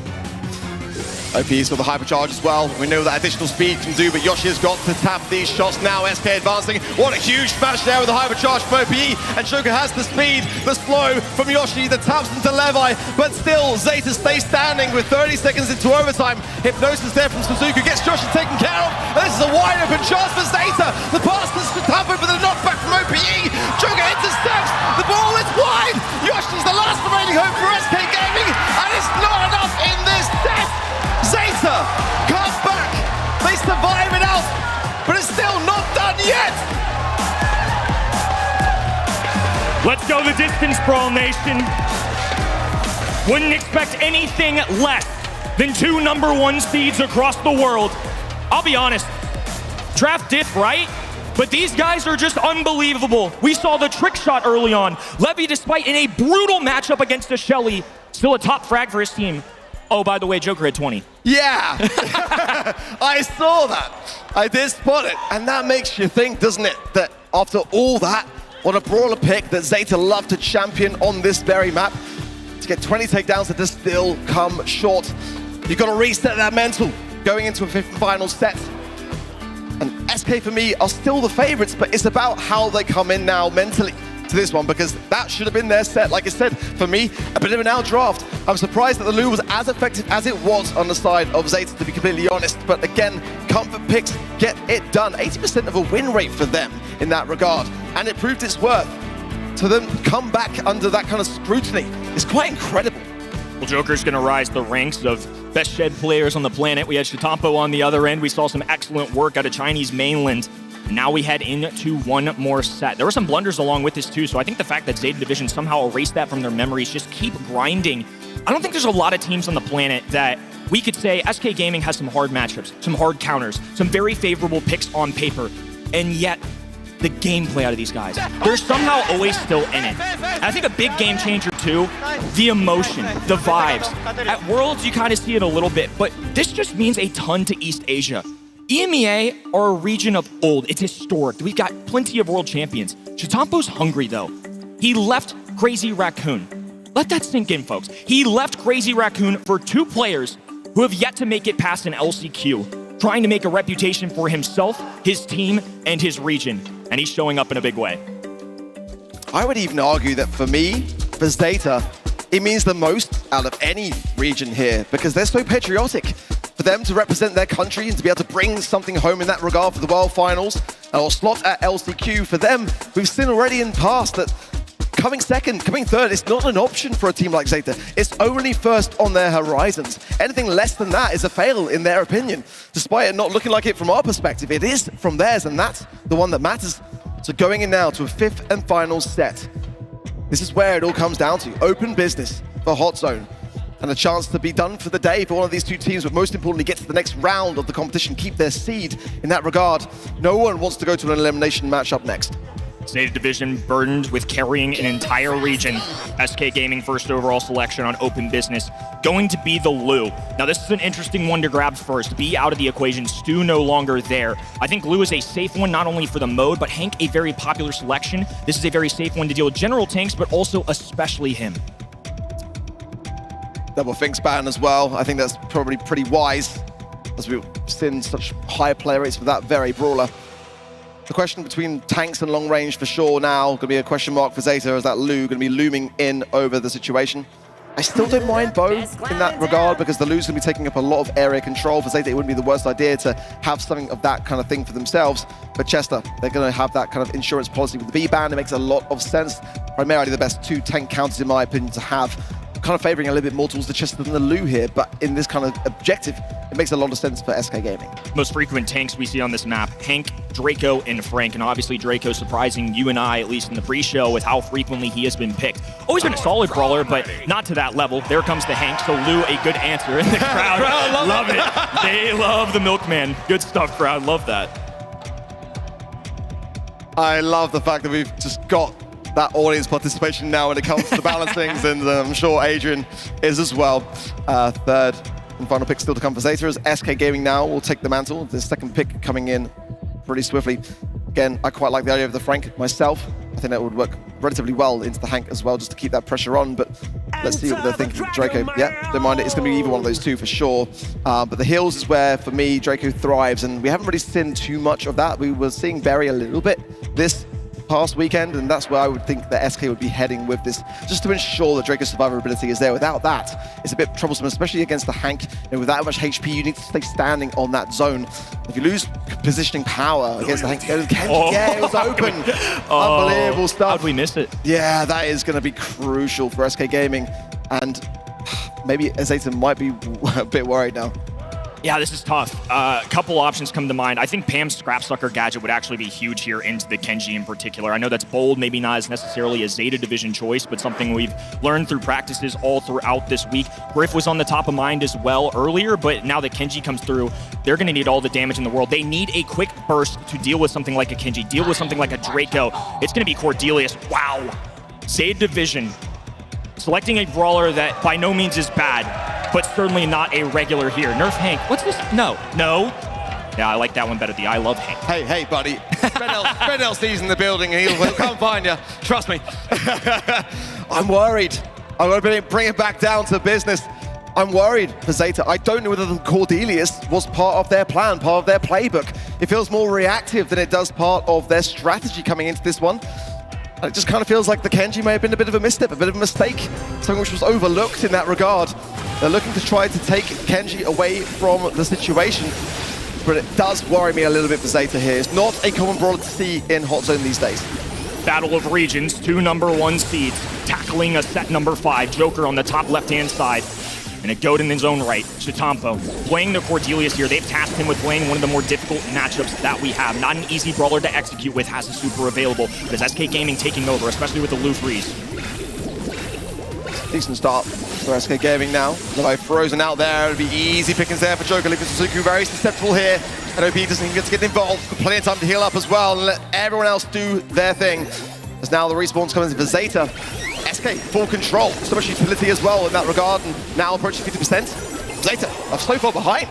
OP's got the hypercharge as well. We know that additional speed can do, but Yoshi has got to tap these shots now. SK advancing. What a huge smash there with the hypercharge from OPE. And Joker has the speed, the slow from Yoshi, the taps into Levi. But still, Zeta stays standing with 30 seconds into overtime. Hypnosis there from Suzuki gets Yoshi taken care of. And this is a wide open chance for Zeta. The pass to Tapo for the knockback from OPE. Joker intercepts. The ball is wide. Yoshi's the last remaining hope for SK Gaming. And it's not enough in this set. Zeta come back, they survive it out, but it's still not done yet. Let's go the distance, Brawl Nation. Wouldn't expect anything less than 2 #1 seeds across the world. I'll be honest, draft diff, right? But these guys are just unbelievable. We saw the trick shot early on. Levy, despite in a brutal matchup against a Shelly, still a top frag for his team. Oh, by the way, Joker had 20. Yeah, I saw that. I did spot it. And that makes you think, doesn't it, that after all that, what a brawler pick that Zeta love to champion on this very map, to get 20 takedowns that just still come short. You've got to reset that mental going into a 5th and final set. And SK for me are still the favorites, but it's about how they come in now mentally to this one, because that should have been their set. Like I said, for me, a bit of an outdraft. I'm surprised that the Lu was as effective as it was on the side of Zeta, to be completely honest. But again, comfort picks get it done. 80% of a win rate for them in that regard. And it proved its worth. To them come back under that kind of scrutiny is quite incredible. Well, Joker's going to rise the ranks of best shed players on the planet. We had Shitampo on the other end. We saw some excellent work out of Chinese mainland. Now we head into one more set. There were some blunders along with this too, so I think the fact that Zeta Division somehow erased that from their memories, just keep grinding. I don't think there's a lot of teams on the planet that we could say SK Gaming has some hard matchups, some hard counters, some very favorable picks on paper, and yet the gameplay out of these guys, they're somehow always still in it. And I think a big game changer too, the emotion, the vibes. At Worlds, you kind of see it a little bit, but this just means a ton to East Asia. EMEA are a region of old. It's historic. We've got plenty of world champions. Shitampo's hungry, though. He left Crazy Raccoon. Let that sink in, folks. He left Crazy Raccoon for 2 players who have yet to make it past an LCQ, trying to make a reputation for himself, his team, and his region. And he's showing up in a big way. I would even argue that for me, for Zeta, it means the most out of any region here, because they're so patriotic. For them to represent their country and to be able to bring something home in that regard for the World Finals, or slot at LCQ, for them, we've seen already in the past that coming second, coming third, it's not an option for a team like Zeta. It's only first on their horizons. Anything less than that is a fail in their opinion. Despite it not looking like it from our perspective, it is from theirs, and that's the one that matters. So going in now to a 5th and final set. This is where it all comes down to. Open business for Hot Zone. And a chance to be done for the day for one of these 2 teams, but most importantly, get to the next round of the competition, keep their seed in that regard. No one wants to go to an elimination match up next. Zeta Division burdened with carrying an entire region. SK Gaming first overall selection on open business, going to be the Lu. Now this is an interesting one to grab first. B out of the equation, Stu no longer there. I think Lu is a safe one, not only for the mode, but Hank a very popular selection. This is a very safe one to deal with general tanks, but also especially him. Double Finks ban as well. I think that's probably pretty wise, as we've seen such high play rates for that very brawler. The question between tanks and long range for sure now, going to be a question mark for Zeta, as that Lu going to be looming in over the situation. I still don't mind Bo in that regard, because the Lu's going to be taking up a lot of area control. For Zeta, it wouldn't be the worst idea to have something of that kind of thing for themselves. But Chester, they're going to have that kind of insurance policy with the B ban. It makes a lot of sense. Primarily the best 2 tank counters, in my opinion, to have. Kind of favoring a little bit more towards the Chester than the Lu here, but in this kind of objective, it makes a lot of sense for SK Gaming. Most frequent tanks we see on this map, Hank, Draco, and Frank. And obviously Draco surprising you and I, at least in the pre-show, with how frequently he has been picked. Always been a solid brawler, but not to that level. There comes the Hank, so Lu, a good answer. And the crowd love it. They love the Milkman. Good stuff, crowd. Love that. I love the fact that we've just got that audience participation now when it comes to the balancings, and I'm sure Adrian is as well. 3rd and final pick still to come for Zeta, as SK Gaming now will take the mantle. The 2nd pick coming in pretty swiftly. Again, I quite like the idea of the Frank myself. I think that would work relatively well into the Hank as well, just to keep that pressure on. But Let's see what they're thinking. Draco, yeah, don't mind it. It's going to be either one of those two for sure. But the heals is where, for me, Draco thrives, and we haven't really seen too much of that. We were seeing Berry a little bit this past weekend, and that's where I would think that SK would be heading with this, just to ensure that Draco's survivability is there. Without that, it's a bit troublesome, especially against the Hank. With that much HP, you need to stay standing on that zone. If you lose positioning power against the Hank, yeah, it was open. Unbelievable stuff. How'd we miss it? Yeah, that is going to be crucial for SK Gaming, and maybe Zeta might be a bit worried now. Yeah, this is tough. A couple options come to mind. I think Pam's Scrapsucker gadget would actually be huge here into the Kenji in particular. I know that's bold, maybe not as necessarily a Zeta division choice, but something we've learned through practices all throughout this week. Griff was on the top of mind as well earlier, but now that Kenji comes through, they're going to need all the damage in the world. They need a quick burst to deal with something like a Kenji, deal with something like a Draco. It's going to be Cordelius. Wow. Zeta division selecting a brawler that by no means is bad, but certainly not a regular here. Nerf Hank, what's this? No. Yeah, I like that one better, the I love Hank. Hey, buddy. Fred LC's in the building and he'll come find you. Trust me. I'm worried. I'm going to bring it back down to business. I'm worried for Zeta. I don't know whether Cordelius was part of their plan, part of their playbook. It feels more reactive than it does part of their strategy coming into this one. It just kind of feels like the Kenji may have been a bit of a misstep, a bit of a mistake, something which was overlooked in that regard. They're looking to try to take Kenji away from the situation, but it does worry me a little bit for Zeta here. It's not a common brawler to see in Hot Zone these days. Battle of Regions, 2 #1 seeds, tackling a set #5, Joker on the top left-hand side, and a goat in his own right, Chitampo. Playing the Cordelius here, they've tasked him with playing one of the more difficult matchups that we have. Not an easy brawler to execute with, has a super available, but as SK Gaming taking over, especially with the Lou freeze. Decent start for SK Gaming now. Levi frozen out there. It'll be easy pickings there for Joker. Leaving Suzuki very susceptible here. And OP doesn't even get to get involved. Plenty of time to heal up as well and let everyone else do their thing. As now the respawns coming in for Zeta. SK, full control. So much utility as well in that regard. And now approaching 50%. Zeta are so far behind.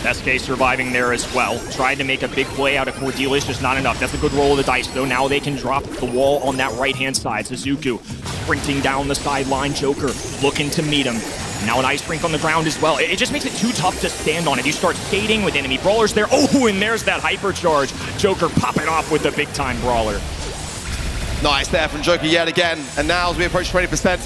SK surviving there as well. Tried to make a big play out of Cordelius, just not enough. That's a good roll of the dice, though. Now they can drop the wall on that right-hand side. Suzuku sprinting down the sideline. Joker looking to meet him. Now an ice rink on the ground as well. It just makes it too tough to stand on it. You start skating with enemy brawlers there. Oh, and there's that hypercharge. Joker popping off with the big-time brawler. Nice there from Joker yet again. And now as we approach 20%,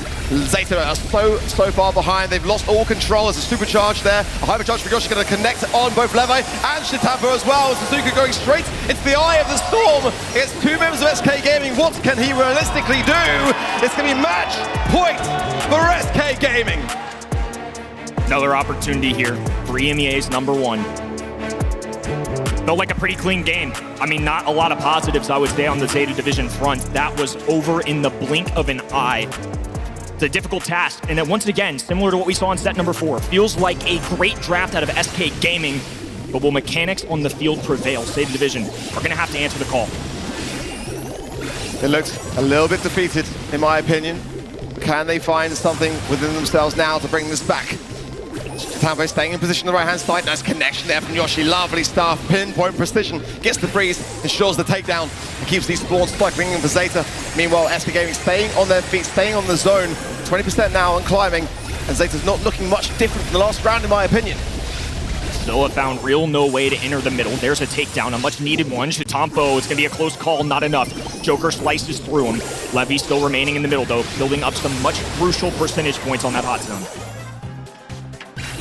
Zeta are so far behind. They've lost all control. There's a supercharge there. A hypercharge for Yoshi going to connect on both Levi and Chitampo as well. Suzuka going straight into the eye of the storm. It's 2 members of SK Gaming. What can he realistically do? It's going to be match point for SK Gaming. Another opportunity here. 3 MEAs #1. Felt like a pretty clean game. I mean, not a lot of positives, I would say, on the Zeta division front. That was over in the blink of an eye. It's a difficult task, and then once again, similar to what we saw in set #4, feels like a great draft out of SK Gaming, but will mechanics on the field prevail? Zeta division are going to have to answer the call. It looks a little bit defeated, in my opinion. Can they find something within themselves now to bring this back? Chitampo staying in position on the right-hand side. Nice connection there from Yoshi. Lovely stuff. Pinpoint precision. Gets the freeze. Ensures the takedown. And keeps these spawns cycling in for Zeta. Meanwhile, SK Gaming staying on their feet, staying on the zone. 20% now and climbing. And Zeta's not looking much different from the last round, in my opinion. Still have found real no way to enter the middle. There's a takedown, a much needed one. Chitampo, it's going to be a close call, not enough. Joker slices through him. Levy still remaining in the middle, though, building up some much crucial percentage points on that hot zone.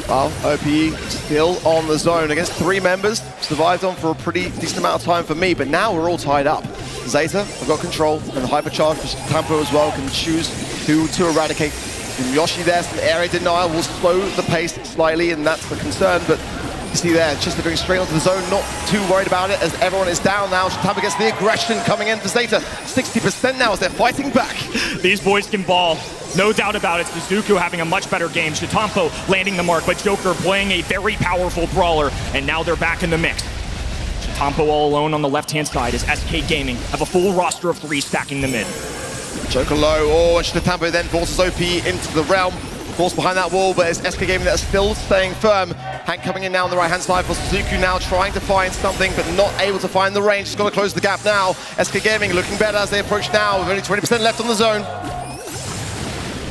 Well, OPE still on the zone against 3 members. Survived on for a pretty decent amount of time for me, but now we're all tied up. Zeta have got control, and the hypercharge for Chitampo as well can choose who to eradicate. And Yoshi there, some area denial will slow the pace slightly, and that's the concern, but you see there, Chester going straight onto the zone, not too worried about it as everyone is down now. Chitampo gets the aggression coming in for Zeta. 60% now as they're fighting back. These boys can ball. No doubt about it. Suzuku having a much better game. Chitampo landing the mark, but Joker playing a very powerful brawler, and now they're back in the mix. Chitampo all alone on the left-hand side as SK Gaming have a full roster of 3 stacking the mid. Joker low, oh, and Chitampo then forces OP into the realm. Forced behind that wall, but it's SK Gaming that are still staying firm. Hank coming in now on the right-hand side for Suzuku now trying to find something, but not able to find the range. Just got to close the gap now. SK Gaming looking better as they approach now with only 20% left on the zone.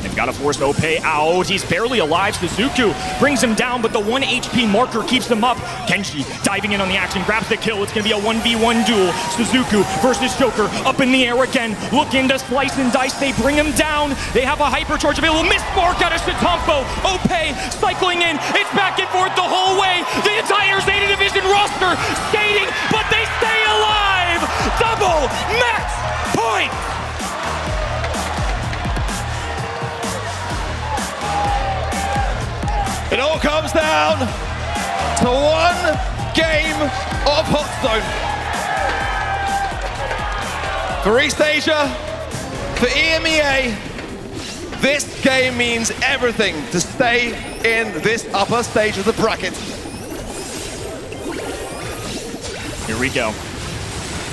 They've Gotta force Ope out. He's barely alive. Suzuku brings him down, but the 1 HP marker keeps him up. Kenshi diving in on the action, grabs the kill. It's gonna be a 1v1 duel. Suzuku versus Joker, up in the air again, looking to slice and dice. They bring him down. They have a hypercharge available. Missed mark out of Shitampo. Ope cycling in. It's back and forth the whole way. The entire Zeta Division roster skating, but they stay alive. Double match point. It all comes down to one game of Hot Zone. For East Asia, for EMEA, this game means everything to stay in this upper stage of the bracket. Here we go.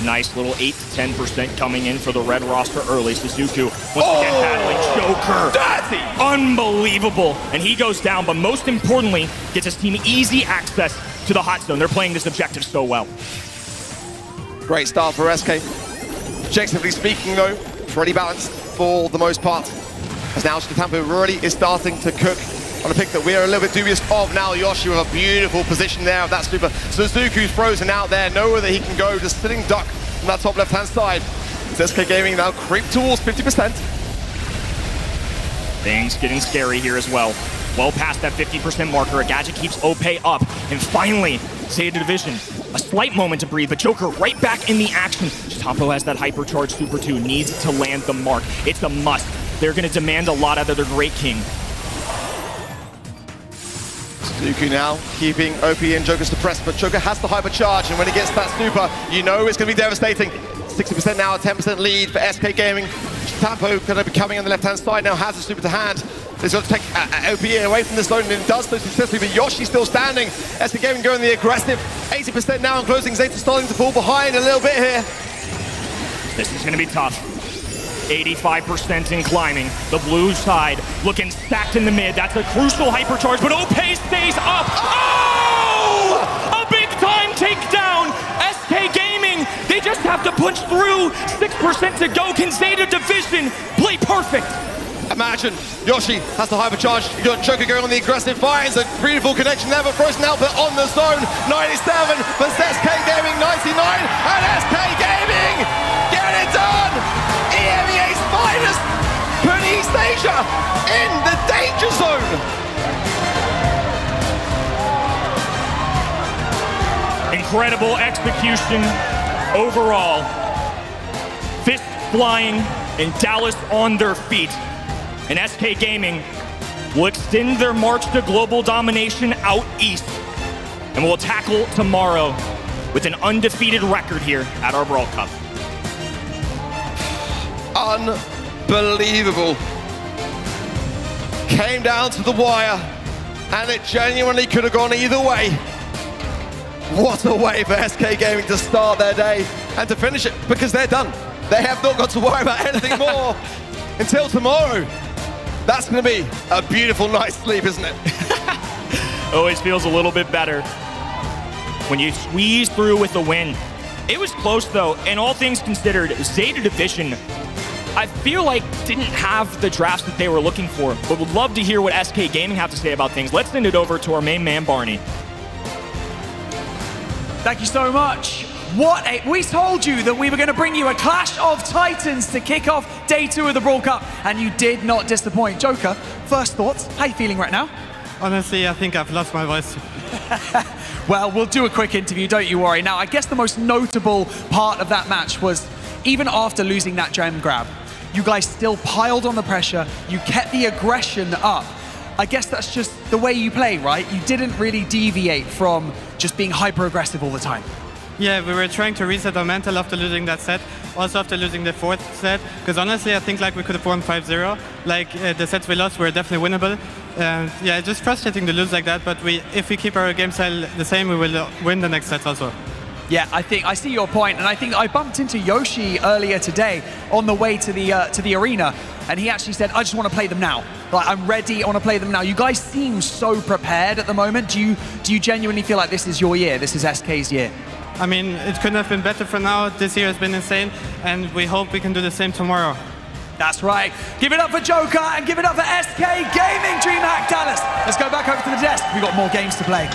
Nice little 8 to 10% coming in for the red roster early. Suzuku once again battling Joker. Dirty! Unbelievable. And he goes down, but most importantly, gets his team easy access to the hot zone. They're playing this objective so well. Great start for SK. Objectively speaking though, pretty balanced for the most part. As now Shitampo really is starting to cook on a pick that we are a little bit dubious of. Now Yoshi with a beautiful position there of that super. Suzuku's frozen out there, nowhere that he can go, just sitting duck from that top left-hand side. As SK Gaming now creep towards 50%. Things getting scary here as well. Well past that 50% marker, Gadget keeps Ope up, and finally, Zeta Division, a slight moment to breathe, but Joker right back in the action. Shitampo has that hypercharged Super 2, needs to land the mark. It's a must. They're gonna demand a lot out of their Great King. Suzuku now keeping OP and Joker suppressed, but Joker has the hypercharge, and when he gets that super, you know it's going to be devastating. 60% now, a 10% lead for SK Gaming. Shitampo going to be coming on the left-hand side now, has the super to hand. He's got to take OP away from the zone, and it does so successfully, but Yoshi still standing. SK Gaming going the aggressive. 80% now and closing. Zeta starting to fall behind a little bit here. This is going to be tough. 85% in climbing. The blue side looking stacked in the mid. That's a crucial hypercharge, but Ope stays up. Oh! A big time takedown. SK Gaming, they just have to punch through. 6% to go. Can Zeta Division play perfect? Imagine, Yoshi has the hypercharge. You got Joker going on the aggressive, finds a beautiful connection there, but frozen out, but on the zone. 97, but SK Gaming 99, and SK Gaming get it done! EMEA's finest, put East Asia in the danger zone! Incredible execution overall. Fist flying, and Dallas on their feet. And SK Gaming will extend their march to global domination out east, and will tackle tomorrow with an undefeated record here at our Brawl Cup. Unbelievable. Came down to the wire, and it genuinely could have gone either way. What a way for SK Gaming to start their day and to finish it, because they're done. They have not got to worry about anything more until tomorrow. That's going to be a beautiful night's sleep, isn't it? Always feels a little bit better when you squeeze through with the win. It was close, though, and all things considered, Zeta Division, I feel like didn't have the drafts that they were looking for, but would love to hear what SK Gaming have to say about things. Let's send it over to our main man, Barney. Thank you so much. We told you that we were going to bring you a clash of titans to kick off day 2 of the Brawl Cup, and you did not disappoint. Joker, first thoughts, how are you feeling right now? Honestly, I think I've lost my voice. Well, we'll do a quick interview, don't you worry. Now, I guess the most notable part of that match was, even after losing that gem grab, you guys still piled on the pressure, you kept the aggression up. I guess that's just the way you play, right? You didn't really deviate from just being hyper-aggressive all the time. Yeah, we were trying to reset our mental after losing that set, also after losing the 4th set, because honestly, I think like we could have won 5-0. Like the sets we lost were definitely winnable. Yeah, it's just frustrating to lose like that, but if we keep our game style the same, we will win the next sets also. Yeah, I think I see your point, and I think I bumped into Yoshi earlier today on the way to the arena, and he actually said, "I just want to play them now. Like, I'm ready. I want to play them now." You guys seem so prepared at the moment. Do you genuinely feel like this is your year? This is SK's year? I mean, it couldn't have been better for now. This year has been insane, and we hope we can do the same tomorrow. That's right. Give it up for Joker and give it up for SK Gaming DreamHack Dallas. Let's go back over to the desk. We've got more games to play.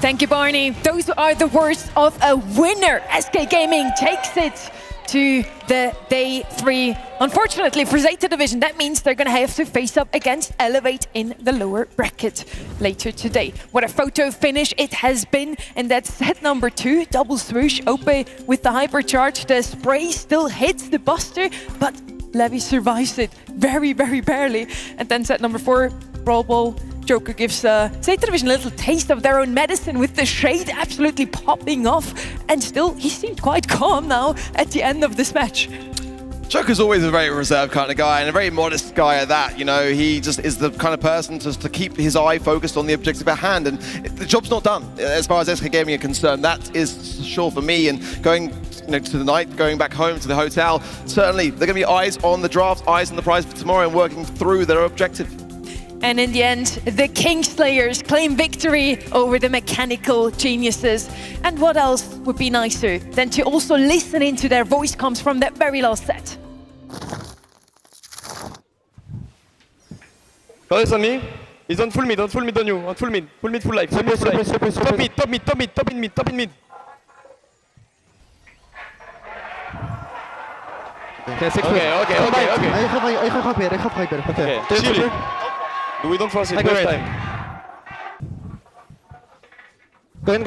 Thank you, Barney. Those are the words of a winner. SK Gaming takes it to the day 3. Unfortunately for Zeta Division, that means they're going to have to face up against Elevate in the lower bracket later today. What a photo finish it has been, and that's set number 2, double swoosh. Ope with the hypercharge, the spray still hits the buster, but Levi survives it very, very barely. And then set number 4, Brawl Ball. Joker gives Zeta Division a little taste of their own medicine with the shade absolutely popping off, and still he seemed quite calm now at the end of this match. Joker's always a very reserved kind of guy, and a very modest guy at that. You know, he just is the kind of person just to keep his eye focused on the objective at hand, and the job's not done as far as SK Gaming are concerned. That is sure for me. And going to the night, going back home to the hotel, certainly they're going to be eyes on the draft, eyes on the prize for tomorrow, and working through their objective. And in the end, the Kingslayers claim victory over the Mechanical Geniuses. And what else would be nicer than to also listen into their voice comms from that very last set? Guys on me. He's on full mid on you. On full mid, full life. Top mid. Top in mid. Okay. Ik ga hyper. Okay. Chill. We don't force it. First time. Go in.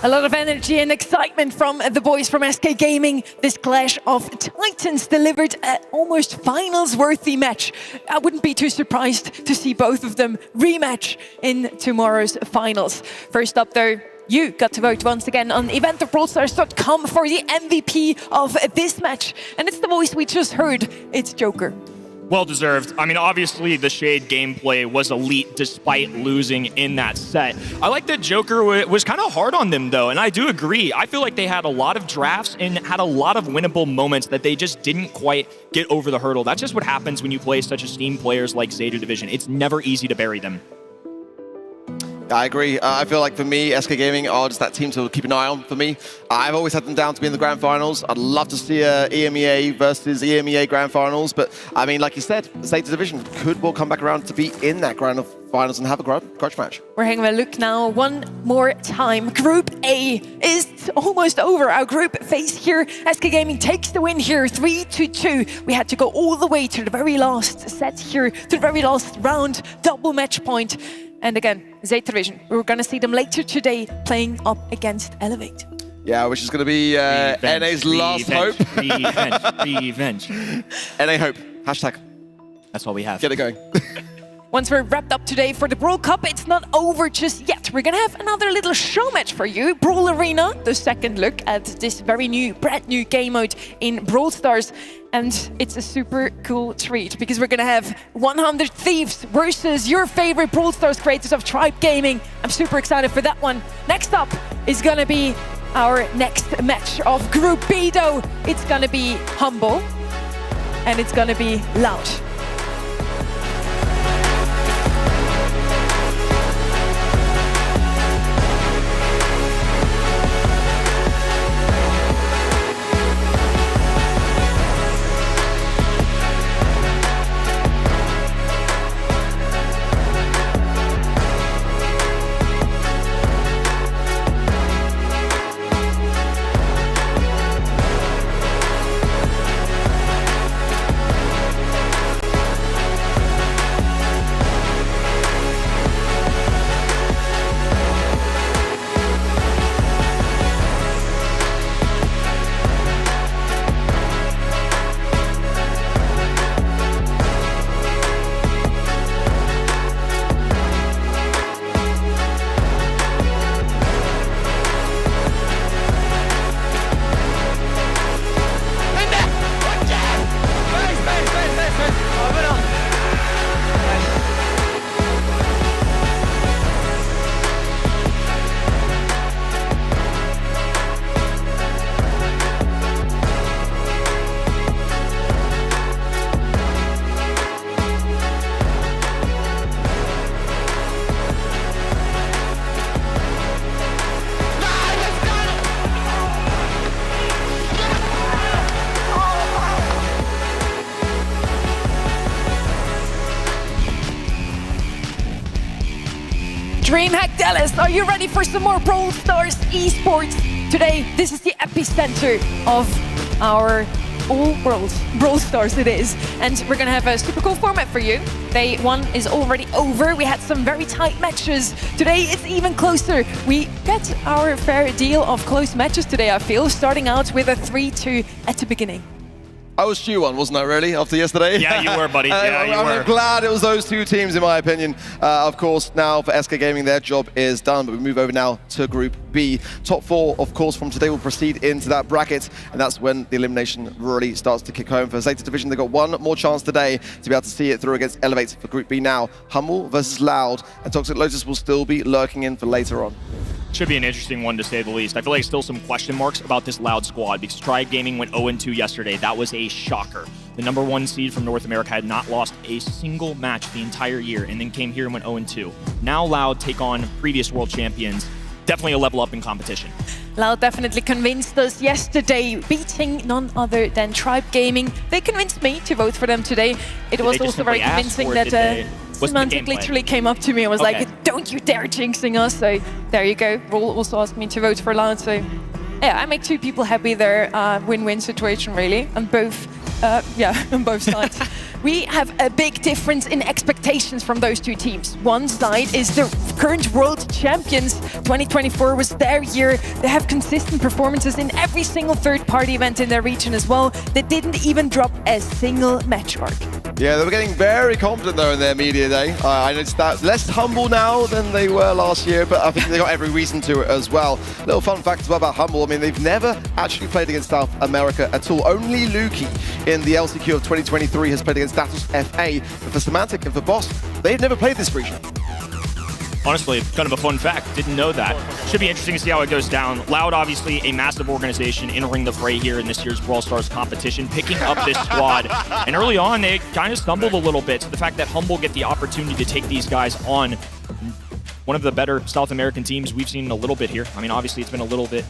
A lot of energy and excitement from the boys from SK Gaming. This clash of titans delivered an almost finals-worthy match. I wouldn't be too surprised to see both of them rematch in tomorrow's finals. First up though, you got to vote once again on event.brawlstars.com for the MVP of this match. And it's the voice we just heard. It's Joker. Well deserved. I mean, obviously the Shade gameplay was elite despite losing in that set. I like that Joker was kind of hard on them though, and I do agree. I feel like they had a lot of drafts and had a lot of winnable moments that they just didn't quite get over the hurdle. That's just what happens when you play such esteemed players like Zeta Division. It's never easy to bury them. I agree. I feel like for me, SK Gaming are just that team to keep an eye on for me. I've always had them down to be in the grand finals. I'd love to see a EMEA versus EMEA grand finals, but I mean, like you said, Zeta Division could well come back around to be in that grand finals and have a grudge match. We're having a look now one more time. Group A is almost over. Our group phase here, SK Gaming takes the win here, 3-2. We had to go all the way to the very last set here, to the very last round, double match point. And again, Zeta Division, we're going to see them later today playing up against Elevate. Yeah, which is going to be NA's last hope. Revenge. NA hope. Hashtag. That's all we have. Get it going. Once we're wrapped up today for the Brawl Cup, it's not over just yet. We're going to have another little show match for you. Brawl Arena, the second look at this very new, brand new game mode in Brawl Stars. And it's a super cool treat because we're going to have 100 Thieves versus your favorite Brawl Stars creators of Tribe Gaming. I'm super excited for that one. Next up is going to be our next match of Group B though. It's going to be humble and it's going to be loud. DreamHack Dallas, are you ready for some more Brawl Stars Esports? Today, this is the epicenter of our all-world Brawl Stars it is. And we're gonna have a super cool format for you. Day one is already over. We had some very tight matches. Today, it's even closer. We get our fair deal of close matches today, I feel, starting out with a 3-2 at the beginning. I was due one, wasn't I, really, after yesterday? Yeah, you were, buddy. Yeah, you were. I'm glad it was those two teams, in my opinion. Of course, now for SK Gaming, their job is done, but we move over now to Group B. Top four, of course, from today will proceed into that bracket, and that's when the elimination really starts to kick home. For Zeta Division, they've got one more chance today to be able to see it through against Elevate for Group B now. Humble versus Loud, and Toxic Lotus will still be lurking in for later on. Should be an interesting one, to say the least. I feel like still some question marks about this Loud squad, because Tribe Gaming went 0-2 yesterday. That was a shocker. The #1 seed from North America had not lost a single match the entire year, and then came here and went 0-2. Now Loud take on previous world champions. Definitely a level up in competition. Loud definitely convinced us yesterday, beating none other than Tribe Gaming. They convinced me to vote for them today. It was also very convincing that Semantic literally came up to me and was like, don't you dare jinxing us. So there you go. Roll also asked me to vote for Loud. So yeah, I make two people happy there. Win-win situation, really. On both, on both sides. We have a big difference in expectations from those two teams. One side is the current world champions. 2024 was their year. They have consistent performances in every single third-party event in their region as well. They didn't even drop a single match mark. Yeah, they were getting very confident though in their media day. I noticed that less humble now than they were last year, but I think they got every reason to it as well. Little fun fact as well about Humble. I mean, they've never actually played against South America at all. Only Luki in the LCQ of 2023 has played against Datos FA. But for Semantic and for Boss, they've never played this region. Honestly, kind of a fun fact. Didn't know that. Should be interesting to see how it goes down. Loud, obviously, a massive organization entering the fray here in this year's Brawl Stars competition, picking up this squad. And early on, they kind of stumbled a little bit. So the fact that Humble get the opportunity to take these guys on, one of the better South American teams we've seen in a little bit here. I mean, obviously, it's been a little bit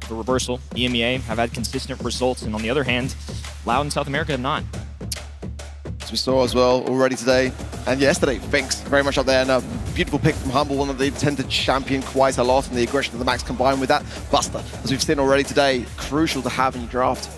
of a reversal. EMEA have had consistent results. And on the other hand, Loud and South America have not. As we saw as well already today and yesterday, Finks very much up there, and a beautiful pick from Humble, one that they tend to champion quite a lot, and the aggression of the Max combined with that Buster, as we've seen already today, crucial to have in your draft.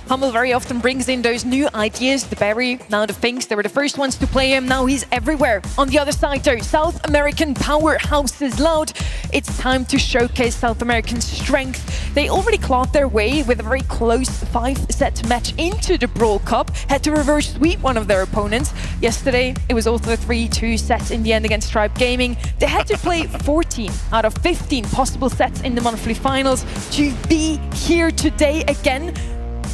Humble very often brings in those new ideas, the Barry, now the Finks. They were the first ones to play him, now he's everywhere. On the other side though, South American powerhouses Loud. It's time to showcase South American strength. They already clawed their way with a very close 5-set match into the Brawl Cup, had to reverse sweep one of their opponents. Yesterday, it was also a 3-2 set in the end against Tribe Gaming. They had to play 14 out of 15 possible sets in the monthly finals to be here today again.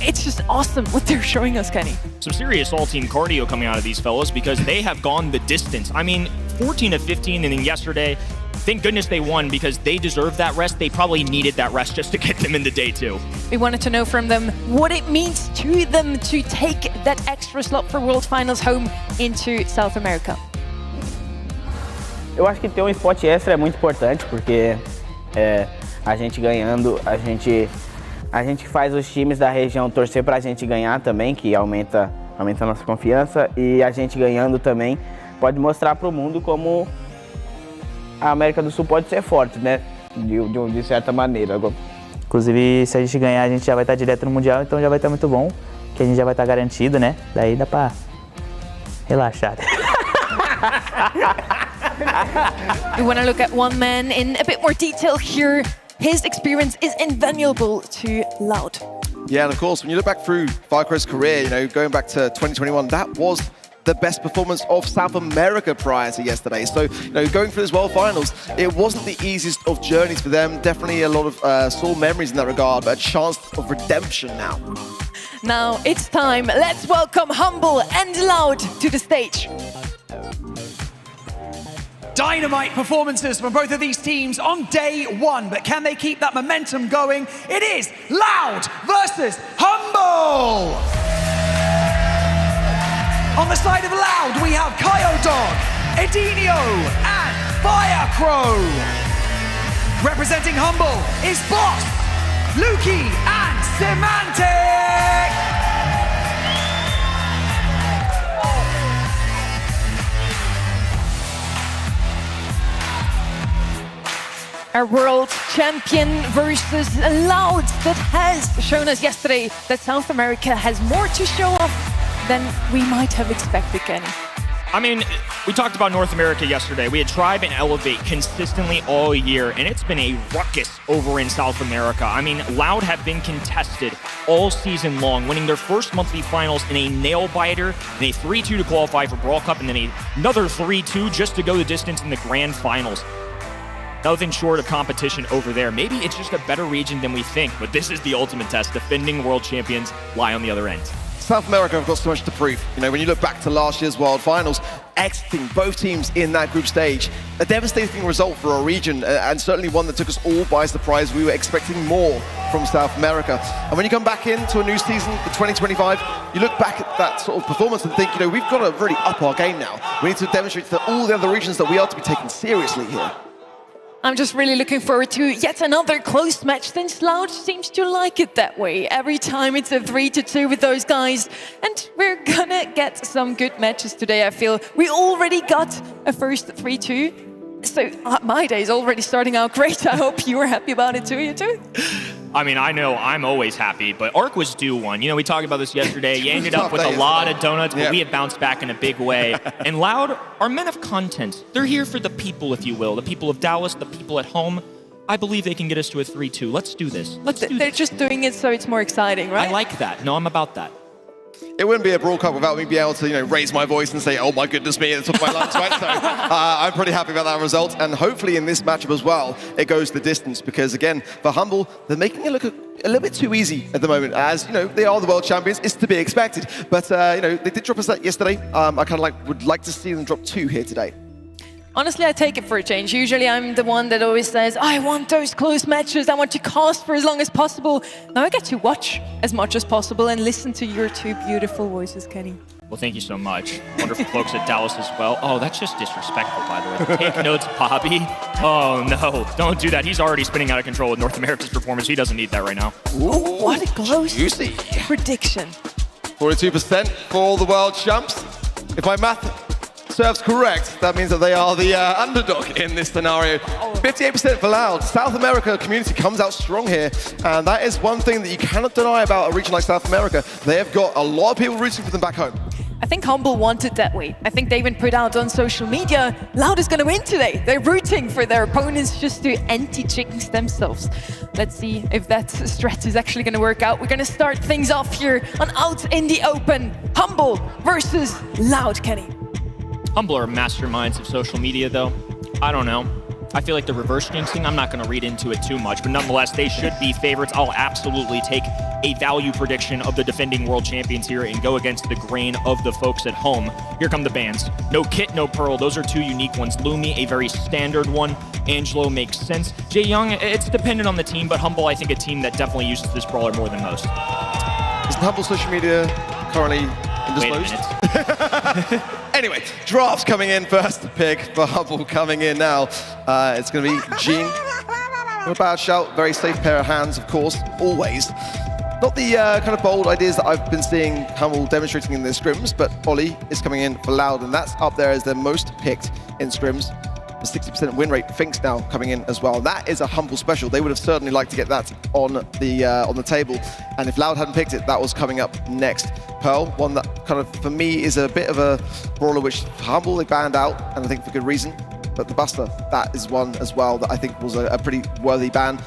It's just awesome what they're showing us, Kenny. Some serious all-team cardio coming out of these fellas, because they have gone the distance. I mean, 14 of 15, and then yesterday, thank goodness they won, because they deserved that rest. They probably needed that rest just to get them into day two. We wanted to know from them what it means to them to take that extra slot for World Finals home into South America. Eu acho que ter spot extra é muito importante, porque a gente ganhando, a gente faz os times da região torcer pra gente ganhar também, que aumenta a nossa confiança, e a gente ganhando também pode mostrar pro mundo como a América do Sul pode ser forte, né? De certa maneira. Inclusive, se a gente ganhar, a gente já vai estar direto no Mundial, então já vai estar muito bom, que a gente já vai estar garantido, né? Daí dá pra relaxar. We want to look at one man in a bit more detail here. His experience is invaluable to Loud. Yeah, and of course, when you look back through Firecrow's career, you know, going back to 2021, that was the best performance of South America prior to yesterday. So, you know, going through this World Finals, it wasn't the easiest of journeys for them. Definitely a lot of sore memories in that regard, but a chance of redemption now. Now it's time. Let's welcome Humble and Loud to the stage. Dynamite performances from both of these teams on day one, but can they keep that momentum going? It is Loud versus Humble! On the side of Loud, we have Kyodog, Edinio, and Firecrow. Representing Humble is Boss, Luki, and Semantic! Our world champion versus Loud that has shown us yesterday that South America has more to show off than we might have expected, Kenny. I mean, we talked about North America yesterday. We had Tribe and Elevate consistently all year, and it's been a ruckus over in South America. I mean, Loud have been contested all season long, winning their first monthly finals in a nail-biter, and a 3-2 to qualify for Brawl Cup, and then another 3-2 just to go the distance in the grand finals. Nothing short of competition over there. Maybe it's just a better region than we think, but this is the ultimate test. Defending world champions lie on the other end. South America have got so much to prove. You know, when you look back to last year's World Finals, exiting both teams in that group stage, a devastating result for our region, and certainly one that took us all by surprise. We were expecting more from South America. And when you come back into a new season, the 2025, you look back at that sort of performance and think, you know, we've got to really up our game now. We need to demonstrate to all the other regions that we are to be taken seriously here. I'm just really looking forward to yet another close match, since Loud seems to like it that way. Every time it's a 3-2 with those guys. And we're gonna get some good matches today, I feel. We already got a first 3-2. So my day is already starting out great. I hope you were happy about it too, you too? I mean, I know I'm always happy, but Arc was due one. You know, we talked about this yesterday. You ended up with a lot of donuts, but we have bounced back in a big way. And Loud are men of content. They're here for the people, if you will. The people of Dallas, the people at home. I believe they can get us to a 3-2. Let's do this. They're just doing it so it's more exciting, right? I like that. No, I'm about that. It wouldn't be a Brawl Cup without me being able to, you know, raise my voice and say, oh my goodness me, at the top of my lungs, right? So I'm pretty happy about that result. And hopefully in this matchup as well, it goes the distance, because again, for Humble, they're making it look a little bit too easy at the moment. As, you know, they are the world champions, it's to be expected. But, you know, they did drop us that yesterday. I kind of would like to see them drop 2 here today. Honestly, I take it for a change. Usually I'm the one that always says, I want those close matches, I want to cast for as long as possible. Now I get to watch as much as possible and listen to your 2 beautiful voices, Kenny. Well, thank you so much. Wonderful folks at Dallas as well. Oh, that's just disrespectful, by the way. Take notes, Bobby. Oh, no. Don't do that. He's already spinning out of control with North America's performance. He doesn't need that right now. Ooh, what a close juicy prediction. 42% for the world champs. If my math serves correct, that means that they are the underdog in this scenario. 58% for Loud. South America community comes out strong here, and that is one thing that you cannot deny about a region like South America. They have got a lot of people rooting for them back home. I think Humble wanted that way. I think they even put out on social media, Loud is going to win today. They're rooting for their opponents just to anti-jinx themselves. Let's see if that strat is actually going to work out. We're going to start things off here on Out in the Open. Humble versus Loud, Kenny. Humble are masterminds of social media, though. I don't know. I feel like the reverse jinxing, I'm not going to read into it too much, but nonetheless, they should be favorites. I'll absolutely take a value prediction of the defending world champions here and go against the grain of the folks at home. Here come the bans. No Kit, no Pearl. Those are 2 unique ones. Lumi, a very standard one. Angelo makes sense. Jae Young, it's dependent on the team, but Humble, I think a team that definitely uses this brawler more than most. Is Humble social media currently indisposed? Wait a minute. Anyway, drafts coming in, first pick for Humble coming in now. It's going to be Jean. Not a bad shout, very safe pair of hands, of course, always. Not the kind of bold ideas that I've been seeing Humble demonstrating in their scrims, but Ollie is coming in for Loud, and that's up there as their most picked in scrims. The 60% win rate. Finks now coming in as well. That is a Humble special. They would have certainly liked to get that on the table. And if Loud hadn't picked it, that was coming up next. Pearl, one that kind of, for me, is a bit of a brawler which Humble they banned out, and I think for good reason. But the Buster, that is one as well that I think was a pretty worthy ban.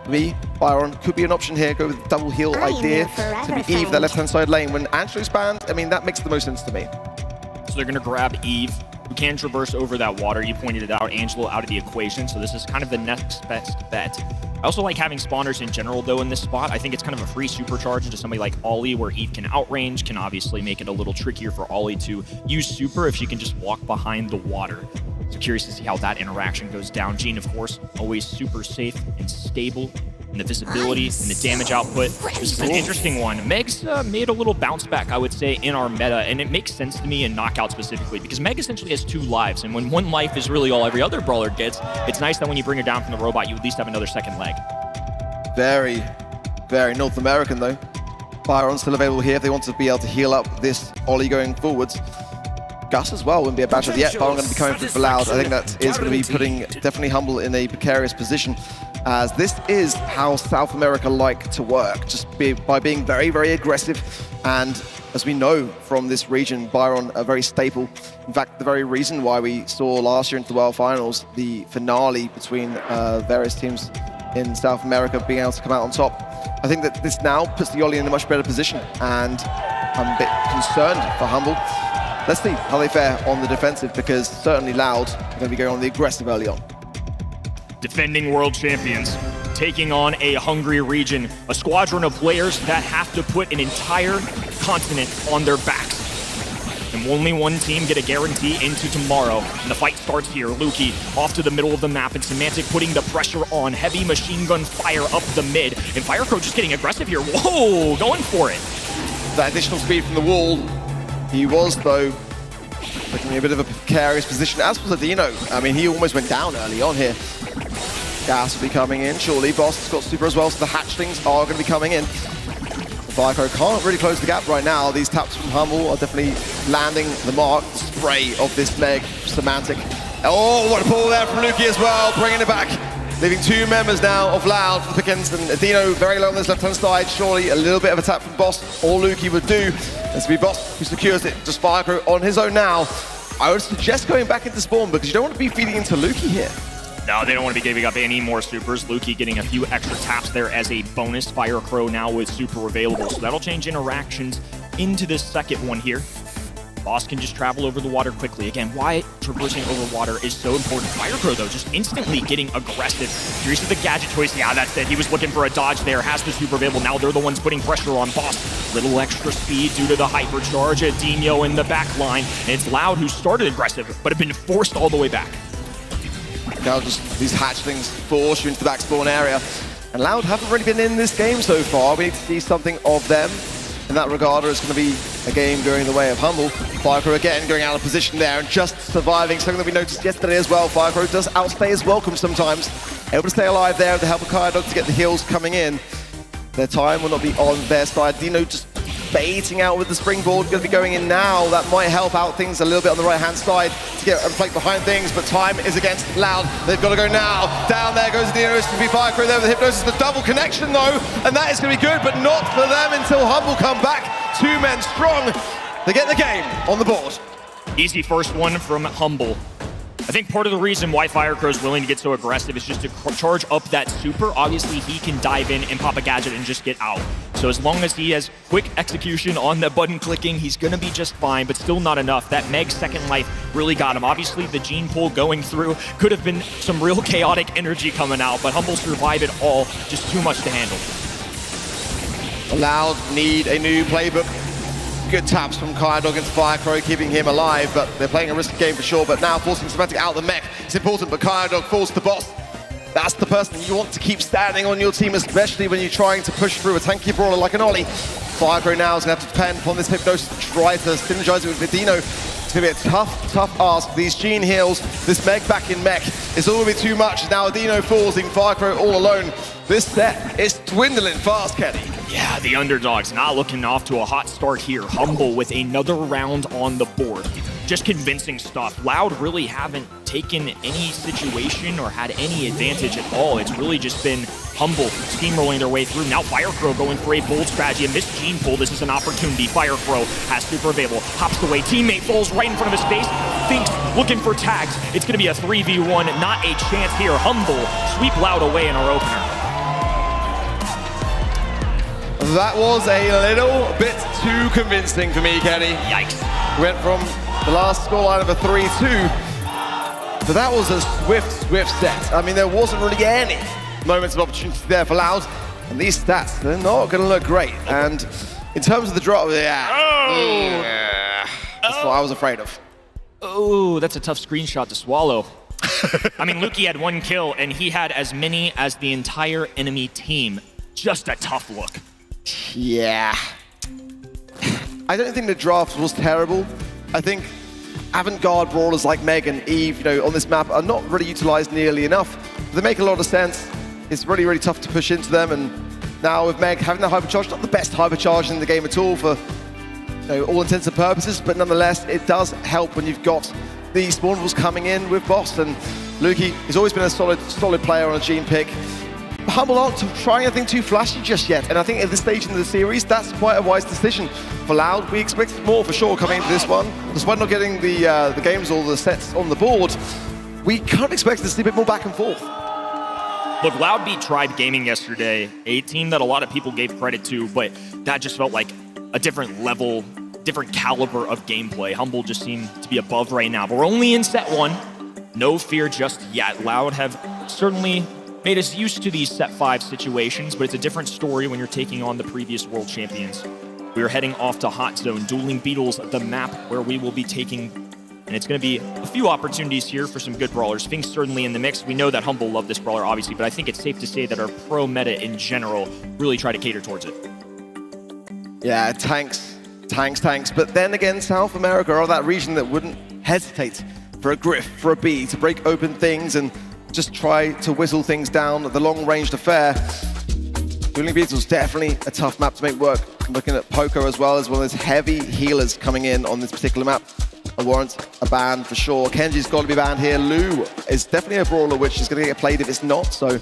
For me, Byron could be an option here. Go with the double heal idea to be Eve, that left-hand side lane. When Angelo's banned, I mean, that makes the most sense to me. So they're going to grab Eve, who can traverse over that water. You pointed it out, Angelo out of the equation, so this is kind of the next best bet. I also like having spawners in general, though, in this spot. I think it's kind of a free supercharge into somebody like Ollie, where Eve can outrange, can obviously make it a little trickier for Ollie to use super if she can just walk behind the water. So curious to see how that interaction goes down. Jean, of course, always super safe and stable. And the visibility and the damage output. This is an interesting one. Meg's made a little bounce back, I would say, in our meta, and it makes sense to me in Knockout specifically, because Meg essentially has 2 lives, and when 1 life is really all every other brawler gets, it's nice that when you bring her down from the robot, you at least have another second leg. Very, very North American, though. Byron's still available here if they want to be able to heal up this Ollie going forwards. Gus as well wouldn't be a bad shot yet, but I'm going to be coming through for Loud. I think that is going to be putting definitely Humble in a precarious position, as this is how South America like to work, just by being very, very aggressive. And as we know from this region, Byron are very staple. In fact, the very reason why we saw last year into the World Finals, the finale between various teams in South America being able to come out on top. I think that this now puts the Ollie in a much better position, and I'm a bit concerned for Humble. Let's see how they fare on the defensive, because certainly Loud are going to be going on the aggressive early on. Defending world champions, taking on a hungry region, a squadron of players that have to put an entire continent on their backs. And only one team get a guarantee into tomorrow. And the fight starts here. Lukey off to the middle of the map, and Semantic putting the pressure on. Heavy machine gun fire up the mid. And Firecrow just getting aggressive here. Whoa, going for it. That additional speed from the wall. He was, though, looking in a bit of a precarious position, as was Adino. I mean, he almost went down early on here. Gas will be coming in, surely. Boss has got super as well, so the hatchlings are going to be coming in. Firecrow can't really close the gap right now. These taps from Humble are definitely landing the mark. The spray of this Meg Semantic. Oh, what a pull there from Lukey as well, bringing it back. Leaving two members now of Loud for the Pickens, and Adino very low on this left-hand side. Surely a little bit of a tap from Boss, all Lukey would do. This will be Boss who secures it, just Firecrow on his own now. I would suggest going back into spawn, because you don't want to be feeding into Lukey here. No, they don't want to be giving up any more supers. Lukey getting a few extra taps there as a bonus. Firecrow now with super available, so that'll change interactions into this second one here. Boss can just travel over the water quickly. Again, why traversing over water is so important. Firecrow, though, just instantly getting aggressive. Curious of the gadget choice. Yeah, that's it. He was looking for a dodge there. Has the super available. Now they're the ones putting pressure on Boss. Little extra speed due to the hypercharge. Adino in the back line. And it's Loud who started aggressive, but have been forced all the way back. Now just these hatchlings force you into the back spawn area. And Loud haven't really been in this game so far. We need to see something of them. In that regard, it's going to be a game going the way of Humble. Firecrow again going out of position there and just surviving, something that we noticed yesterday as well. Firecrow does outstay his welcome sometimes. Able to stay alive there with the help of Kyodog to get the heals coming in. Their time will not be on their side. Dino just baiting out with the springboard, going to be going in now. That might help out things a little bit on the right-hand side to get a flank behind things, but time is against Loud. They've got to go now. Down there goes Dino. It's going to be Firecrow there with the Hypnosis. The double connection, though, and that is going to be good, but not for them until Humble come back. Two men strong. They get the game on the board. Easy first one from Humble. I think part of the reason why Firecrow is willing to get so aggressive is just to charge up that super. Obviously, he can dive in and pop a gadget and just get out. So as long as he has quick execution on the button clicking, he's going to be just fine, but still not enough. That Meg second life really got him. Obviously, the gene pull going through could have been some real chaotic energy coming out, but Humble survived it all. Just too much to handle. Loud need a new playbook. Good taps from Kyodog into Firecrow, keeping him alive, but they're playing a risky game for sure. But now forcing Semantic out of the mech, it's important, but Kyodog falls to the boss. That's the person you want to keep standing on your team, especially when you're trying to push through a tanky brawler like an Ollie. Firecrow now is going to have to depend upon this Hypnosis to try to synergize it with Adino. It's going to be a tough ask. These gene heals, this Meg back in mech, it's all going to be too much. Now Adino falls in Firecrow all alone. This set is dwindling fast, Kenny. Yeah, the underdogs not looking off to a hot start here. Humble with another round on the board. Just convincing stuff. Loud really haven't taken any situation or had any advantage at all. It's really just been Humble steamrolling their way through. Now Firecrow going for a bold strategy, and this gene pull, this is an opportunity. Firecrow has super available, hops away, teammate falls right in front of his face, thinks, looking for tags. It's gonna be a 3v1, not a chance here. Humble sweep Loud away in our opener. That was a little bit too convincing for me, Kenny. Yikes. Went from the last scoreline of a 3-2, but that was a swift set. I mean, there wasn't really any moments of opportunity there for Loud, and these stats, they're not going to look great. And in terms of the drop, that's what I was afraid of. Oh, that's a tough screenshot to swallow. I mean, Lukey had 1 kill, and he had as many as the entire enemy team. Just a tough look. Yeah. I don't think the draft was terrible. I think avant-garde brawlers like Meg and Eve, on this map are not really utilized nearly enough. They make a lot of sense. It's really tough to push into them, and now with Meg having the hypercharge, not the best hypercharge in the game at all for all intents and purposes, but nonetheless, it does help when you've got the spawnables coming in with Boston. Lukey has always been a solid player on a Gene pick. Humble aren't trying anything too flashy just yet, and I think at this stage in the series, that's quite a wise decision. For Loud, we expected more for sure coming into this one. Despite not getting the games or the sets on the board, we kind of expected to see a bit more back and forth. Look, Loud beat Tribe Gaming yesterday, a team that a lot of people gave credit to, but that just felt like a different level, different caliber of gameplay. Humble just seemed to be above right now, but we're only in set one. No fear just yet. Loud have certainly made us used to these set 5 situations, but it's a different story when you're taking on the previous world champions. We are heading off to Hot Zone, Dueling Beetles, the map where we will be taking, and it's going to be a few opportunities here for some good brawlers. Fink's certainly in the mix. We know that Humble love this brawler, obviously, but I think it's safe to say that our pro meta in general really try to cater towards it. Yeah, tanks. But then again, South America are that region that wouldn't hesitate for a Griff, for a B, to break open things and just try to whittle things down at the long-ranged affair. Dueling Beetles, definitely a tough map to make work. I'm looking at Poco as well as one of those heavy healers coming in on this particular map. It warrants a ban for sure. Kenji's got to be banned here. Lou is definitely a brawler which is going to get played if it's not, so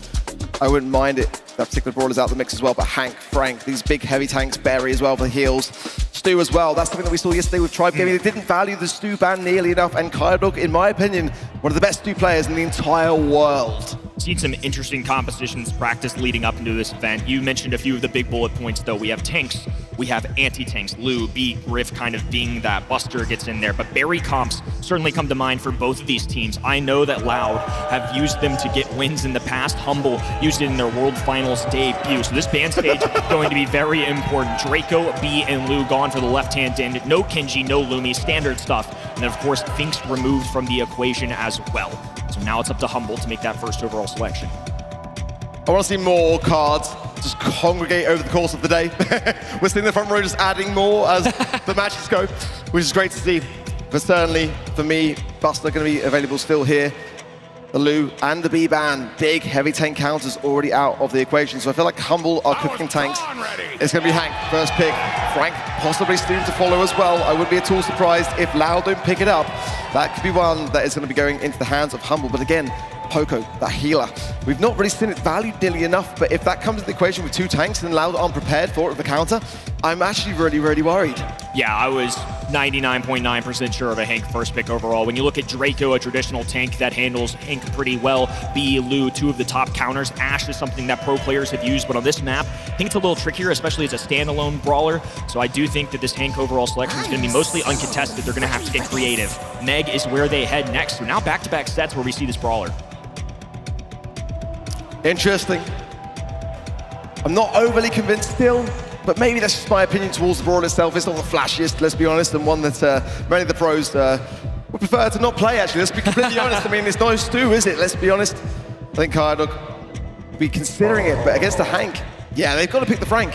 I wouldn't mind it. That particular brawler's out of the mix as well, but Hank, Frank, these big heavy tanks, Barry as well for the heals. Stu as well, that's something that we saw yesterday with Tribe Gaming. They didn't value the Stu ban nearly enough, and Kyodok, in my opinion, one of the best Stu players in the entire world. Seen some interesting compositions practice leading up into this event. You mentioned a few of the big bullet points, though. We have tanks, we have anti-tanks. Lou, B, Griff kind of being that buster gets in there, but Barry comps certainly come to mind for both of these teams. I know that Loud have used them to get wins in the past. Humble used it in their World Finals debut. So this band stage is going to be very important. Draco, B, and Lou gone for the left-hand end. No Kenji, no Lumi, standard stuff. And then, of course, Fink's removed from the equation as well. So now it's up to Humble to make that first overall selection. I want to see more cards just congregate over the course of the day. We're sitting in the front row just adding more as the matches go, which is great to see. But certainly, for me, Buster going to be available still here. The Lou and the B-ban, big heavy tank counters already out of the equation. So I feel like Humble are cooking tanks. It's going to be Hank, first pick. Frank possibly soon to follow as well. I wouldn't be at all surprised if Loud don't pick it up. That could be one that is going to be going into the hands of Humble. But again, Poco, that healer. We've not really seen it valued nearly enough, but if that comes into the equation with 2 tanks and Loud aren't prepared for it with the counter, I'm actually really, really worried. Yeah, I was 99.9% sure of a Hank first pick overall. When you look at Draco, a traditional tank that handles Hank pretty well, B, Lou, 2 of the top counters. Ashe is something that pro players have used, but on this map, I think it's a little trickier, especially as a standalone brawler. So I do think that this Hank overall selection is going to be mostly uncontested. They're going to have to get creative. Meg is where they head next. So now back-to-back sets where we see this brawler. Interesting. I'm not overly convinced still, but maybe that's just my opinion towards the brawler itself. It's not the flashiest, let's be honest, and one that many of the pros would prefer to not play, actually. Let's be completely honest. I mean, it's no Stu, is it? Let's be honest. I think Kyodok will be considering it, but against a Hank, yeah, they've got to pick the Frank.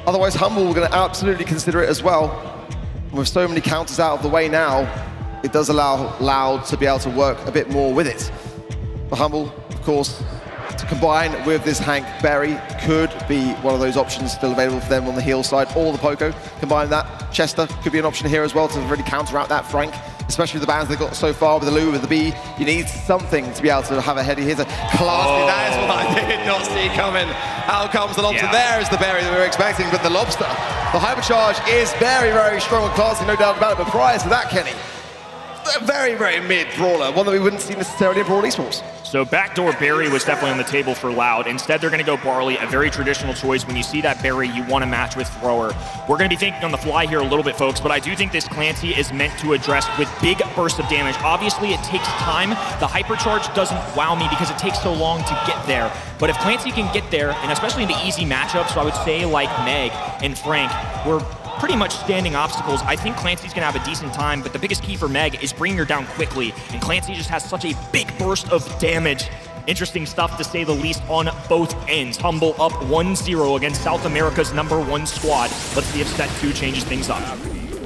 Otherwise, Humble are going to absolutely consider it as well. With so many counters out of the way now, it does allow Loud to be able to work a bit more with it. But Humble, of course, to combine with this Hank, Berry could be one of those options still available for them on the heel side, or the Poco. Combine that, Chester could be an option here as well to really counter out that Frank, especially with the bans they've got so far with the Lou, with the B. You need something to be able to have a heady hitter. Classy, that is what I did not see coming. Out comes the Lobster. There is the Berry that we were expecting, but the Lobster, the hypercharge is very, very strong and classy, no doubt about it. But prior to that, Kenny, a very, very mid brawler, one that we wouldn't see necessarily in Brawl Esports. So backdoor Barry was definitely on the table for Loud. Instead, they're going to go Barley, a very traditional choice. When you see that Barry, you want to match with Thrower. We're going to be thinking on the fly here a little bit, folks, but I do think this Clancy is meant to address with big bursts of damage. Obviously, it takes time. The hypercharge doesn't wow me because it takes so long to get there. But if Clancy can get there, and especially in the easy matchups, so I would say like Meg and Frank, we're pretty much standing obstacles. I think Clancy's gonna have a decent time, but the biggest key for Meg is bringing her down quickly, and Clancy just has such a big burst of damage. Interesting stuff to say the least on both ends. Humble up 1-0 against South America's #1 squad. Let's see if set 2 changes things up.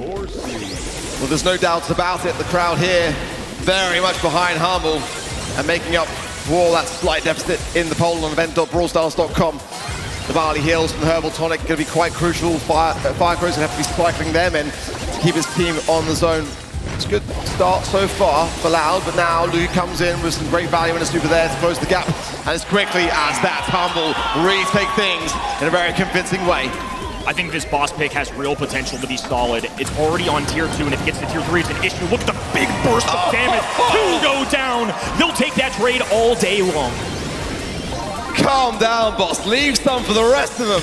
Well, there's no doubts about it. The crowd here very much behind Humble and making up for all that slight deficit in the poll on event.brawlstars.com. The barley heals from the herbal tonic going to be quite crucial. Firecrow's going to have to be cycling them in to keep his team on the zone. It's a good start so far for Loud, but now Luke comes in with some great value in a super there to close the gap. And as quickly as that Humble retake things in a very convincing way. I think this boss pick has real potential to be solid. It's already on tier 2, and if it gets to tier 3, it's an issue. Look at the big burst of damage. 2 go down. They'll take that trade all day long. Calm down, boss. Leave some for the rest of them.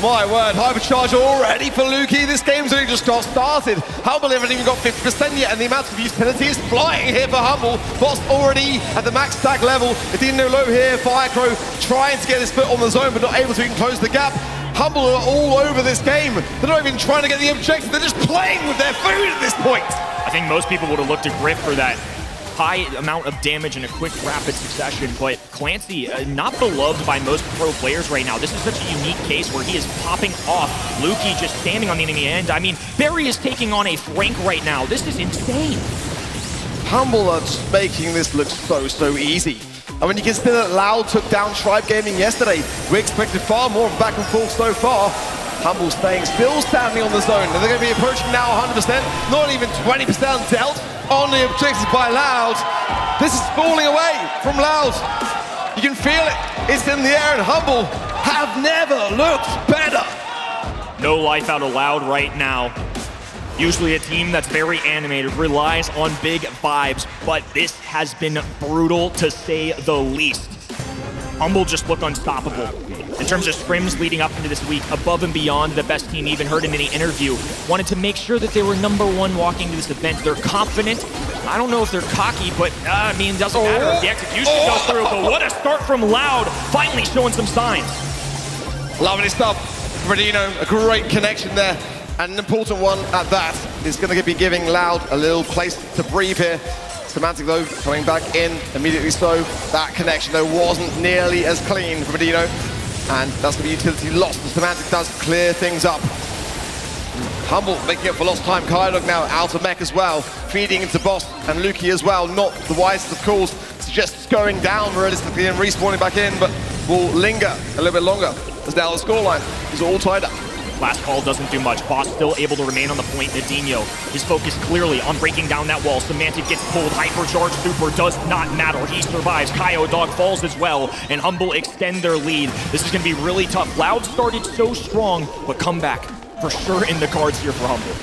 My word, hypercharge already for Lukey. This game's only just got started. Humble haven't even got 50% yet, and the amount of utility is flying here for Humble. Boss already at the max stack level. Adino low here. Firecrow trying to get his foot on the zone, but not able to even close the gap. Humble are all over this game. They're not even trying to get the objective. They're just playing with their food at this point. I think most people would have looked at Griff for that high amount of damage in a quick, rapid succession, but Clancy, not beloved by most pro players right now. This is such a unique case where he is popping off. Lukey just standing on the enemy end. I mean, Barry is taking on a Frank right now. This is insane. Humble are just making this look so easy. And when you consider that Loud took down Tribe Gaming yesterday, we expected far more back and forth so far. Humble staying still standing on the zone, and they're going to be approaching now 100%, not even 20% dealt on the objectives by Loud. This is falling away from Loud. You can feel it. It's in the air, and Humble have never looked better. No life out of Loud right now. Usually a team that's very animated, relies on big vibes, but this has been brutal to say the least. Humble just look unstoppable. In terms of scrims leading up into this week, above and beyond the best team even heard in any interview, wanted to make sure that they were #1 walking to this event. They're confident. I don't know if they're cocky, but I mean, it doesn't matter if the execution goes through, but what a start from Loud, finally showing some signs. Lovely stuff. Radino, a great connection there. And an important one at that is going to be giving Loud a little place to breathe here. Semantic, though, coming back in immediately so. That connection, though, wasn't nearly as clean for Radino. And that's going to be utility lost. The Semantic does clear things up. Humble making up for lost time. Kydog now out of mech as well. Feeding into Boss and Lukey as well. Not the wisest of calls. Suggests going down realistically and respawning back in, but will linger a little bit longer as now the scoreline is all tied up. Last call doesn't do much. Boss still able to remain on the point. Nadinho, his focus clearly on breaking down that wall. Semantic gets pulled. Hypercharge super does not matter. He survives. Kyo Dog falls as well, and Humble extend their lead. This is going to be really tough. Loud started so strong, but comeback for sure in the cards here for Humble.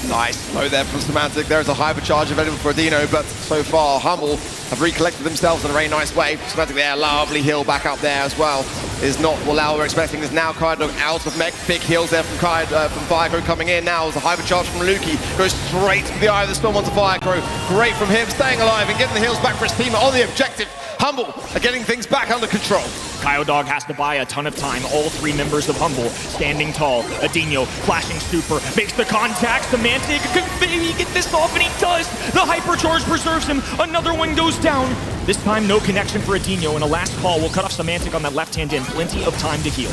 Nice throw there from Semantic. There's a hypercharge available for Adino, but so far Humble have recollected themselves in a very nice way. Semantic there, lovely heal back up there as well. Is not what Lau were expecting. Is now Kydog out of mech. Big heals there from Firecrow coming in now as a hypercharge from Lukey. Goes straight to the eye of the storm onto Firecrow. Great from him, staying alive and getting the heals back for his team on the objective. Humble are getting things back under control. Kyo Dog has to buy a ton of time. All 3 members of Humble standing tall. Adino flashing super, makes the contact. Semantic can maybe get this off, and he does. The hypercharge preserves him. Another one goes down. This time, no connection for Adino, and a last call will cut off Semantic on that left-hand end. Plenty of time to heal.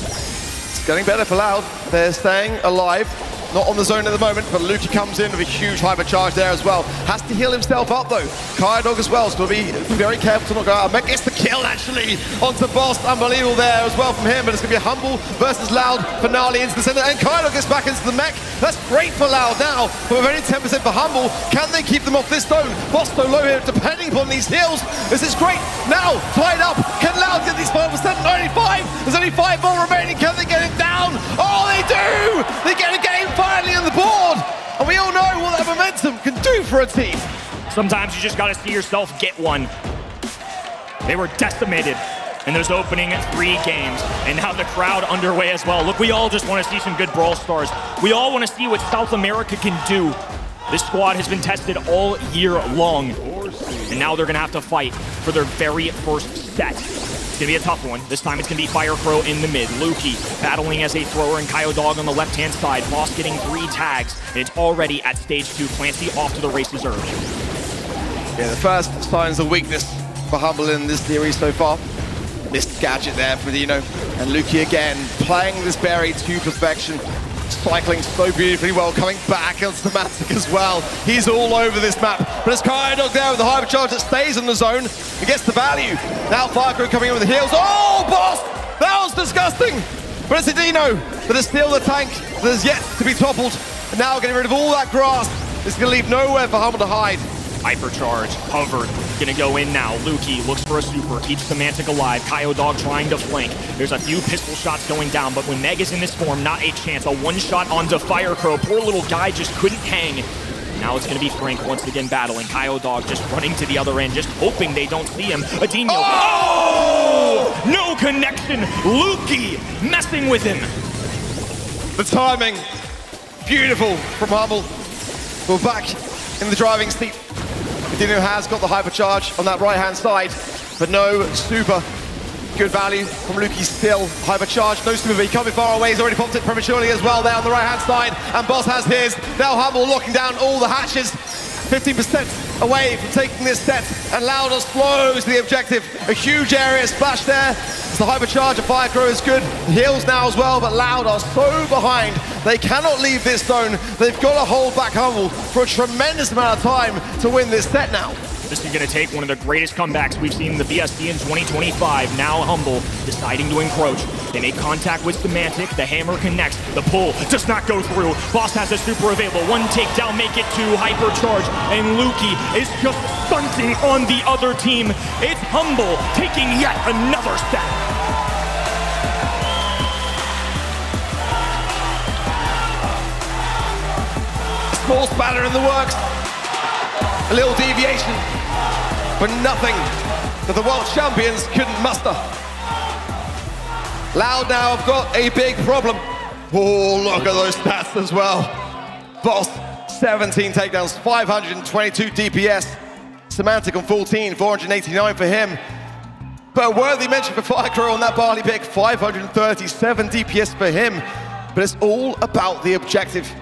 It's getting better for Loud. They're staying alive. Not on the zone at the moment, but Lukey comes in with a huge hypercharge there as well. Has to heal himself up though. Kydog as well, so be very careful to not go out. Mech gets the kill actually onto Boss. Unbelievable there as well from him, but it's going to be a Humble versus Loud finale into the center. And Kydog gets back into the mech. That's great for Loud now, but with only 10% for Humble. Can they keep them off this zone? Boss so low here, depending upon these heals. This is great. Now, tied up. Can Loud get these 5%? Only 5. There's only 5 more remaining. Can they get it down? Oh, they do! They get a game finally on the board, and we all know what that momentum can do for a team. Sometimes you just got to see yourself get one. They were decimated in those opening 3 games, and now the crowd underway as well. Look, we all just want to see some good Brawl Stars. We all want to see what South America can do. This squad has been tested all year long, and now they're going to have to fight for their very first set. It's going to be a tough one. This time it's going to be Firecrow in the mid. Lukey battling as a thrower and Kyo Dog on the left-hand side. Boss getting 3 tags, and it's already at stage 2. Clancy off to the races early. Yeah, the first signs of weakness for Humble in this series so far. Missed gadget there for Dino. And Lukey again, playing this berry to perfection. Cycling so beautifully well, coming back on Semantic as well. He's all over this map. But it's Kydog there with the hypercharge that stays in the zone and gets the value. Now Firecrow coming in with the heals. Oh, Boss! That was disgusting. But it's Adino that is still the tank that is yet to be toppled. And now getting rid of all that grass. It's going to leave nowhere for Humble to hide. Hypercharge, hovered, gonna go in now. Lukey looks for a super, keeps Semantic alive. Kyodog trying to flank. There's a few pistol shots going down, but when Meg is in this form, not a chance. A one-shot onto Firecrow. Poor little guy just couldn't hang. Now it's gonna be Frank once again battling. Kyodog just running to the other end, just hoping they don't see him. Adino. Oh! No connection. Lukey messing with him. The timing, beautiful from Humble. We're back in the driving seat. Adino has got the hypercharge on that right-hand side, but no super. Good value from Lukey still. Hypercharge, no super, but he can't be far away. He's already popped it prematurely as well there on the right-hand side, and Boss has his. Now Humble locking down all the hatches. 15% away from taking this set, and Loud slows the objective. A huge area splash there. It's the hypercharge of Firecrow is good. Heals now as well, but Loud are so behind. They cannot leave this zone. They've got to hold back Humble for a tremendous amount of time to win this set now. This is going to take one of the greatest comebacks we've seen in the BSD in 2025. Now Humble deciding to encroach. They make contact with Semantic. The hammer connects. The pull does not go through. Boss has a super available. One takedown, make it two. Hypercharge. And Lukey is just stunting on the other team. It's Humble taking yet another set. Small spatter in the works. A little deviation, but nothing that the world champions couldn't muster. Loud now have got a big problem. Oh, look at those stats as well. Boss, 17 takedowns, 522 DPS. Semantic on 14, 489 for him. But a worthy mention for Firecrow on that Barley pick, 537 DPS for him. But it's all about the objective.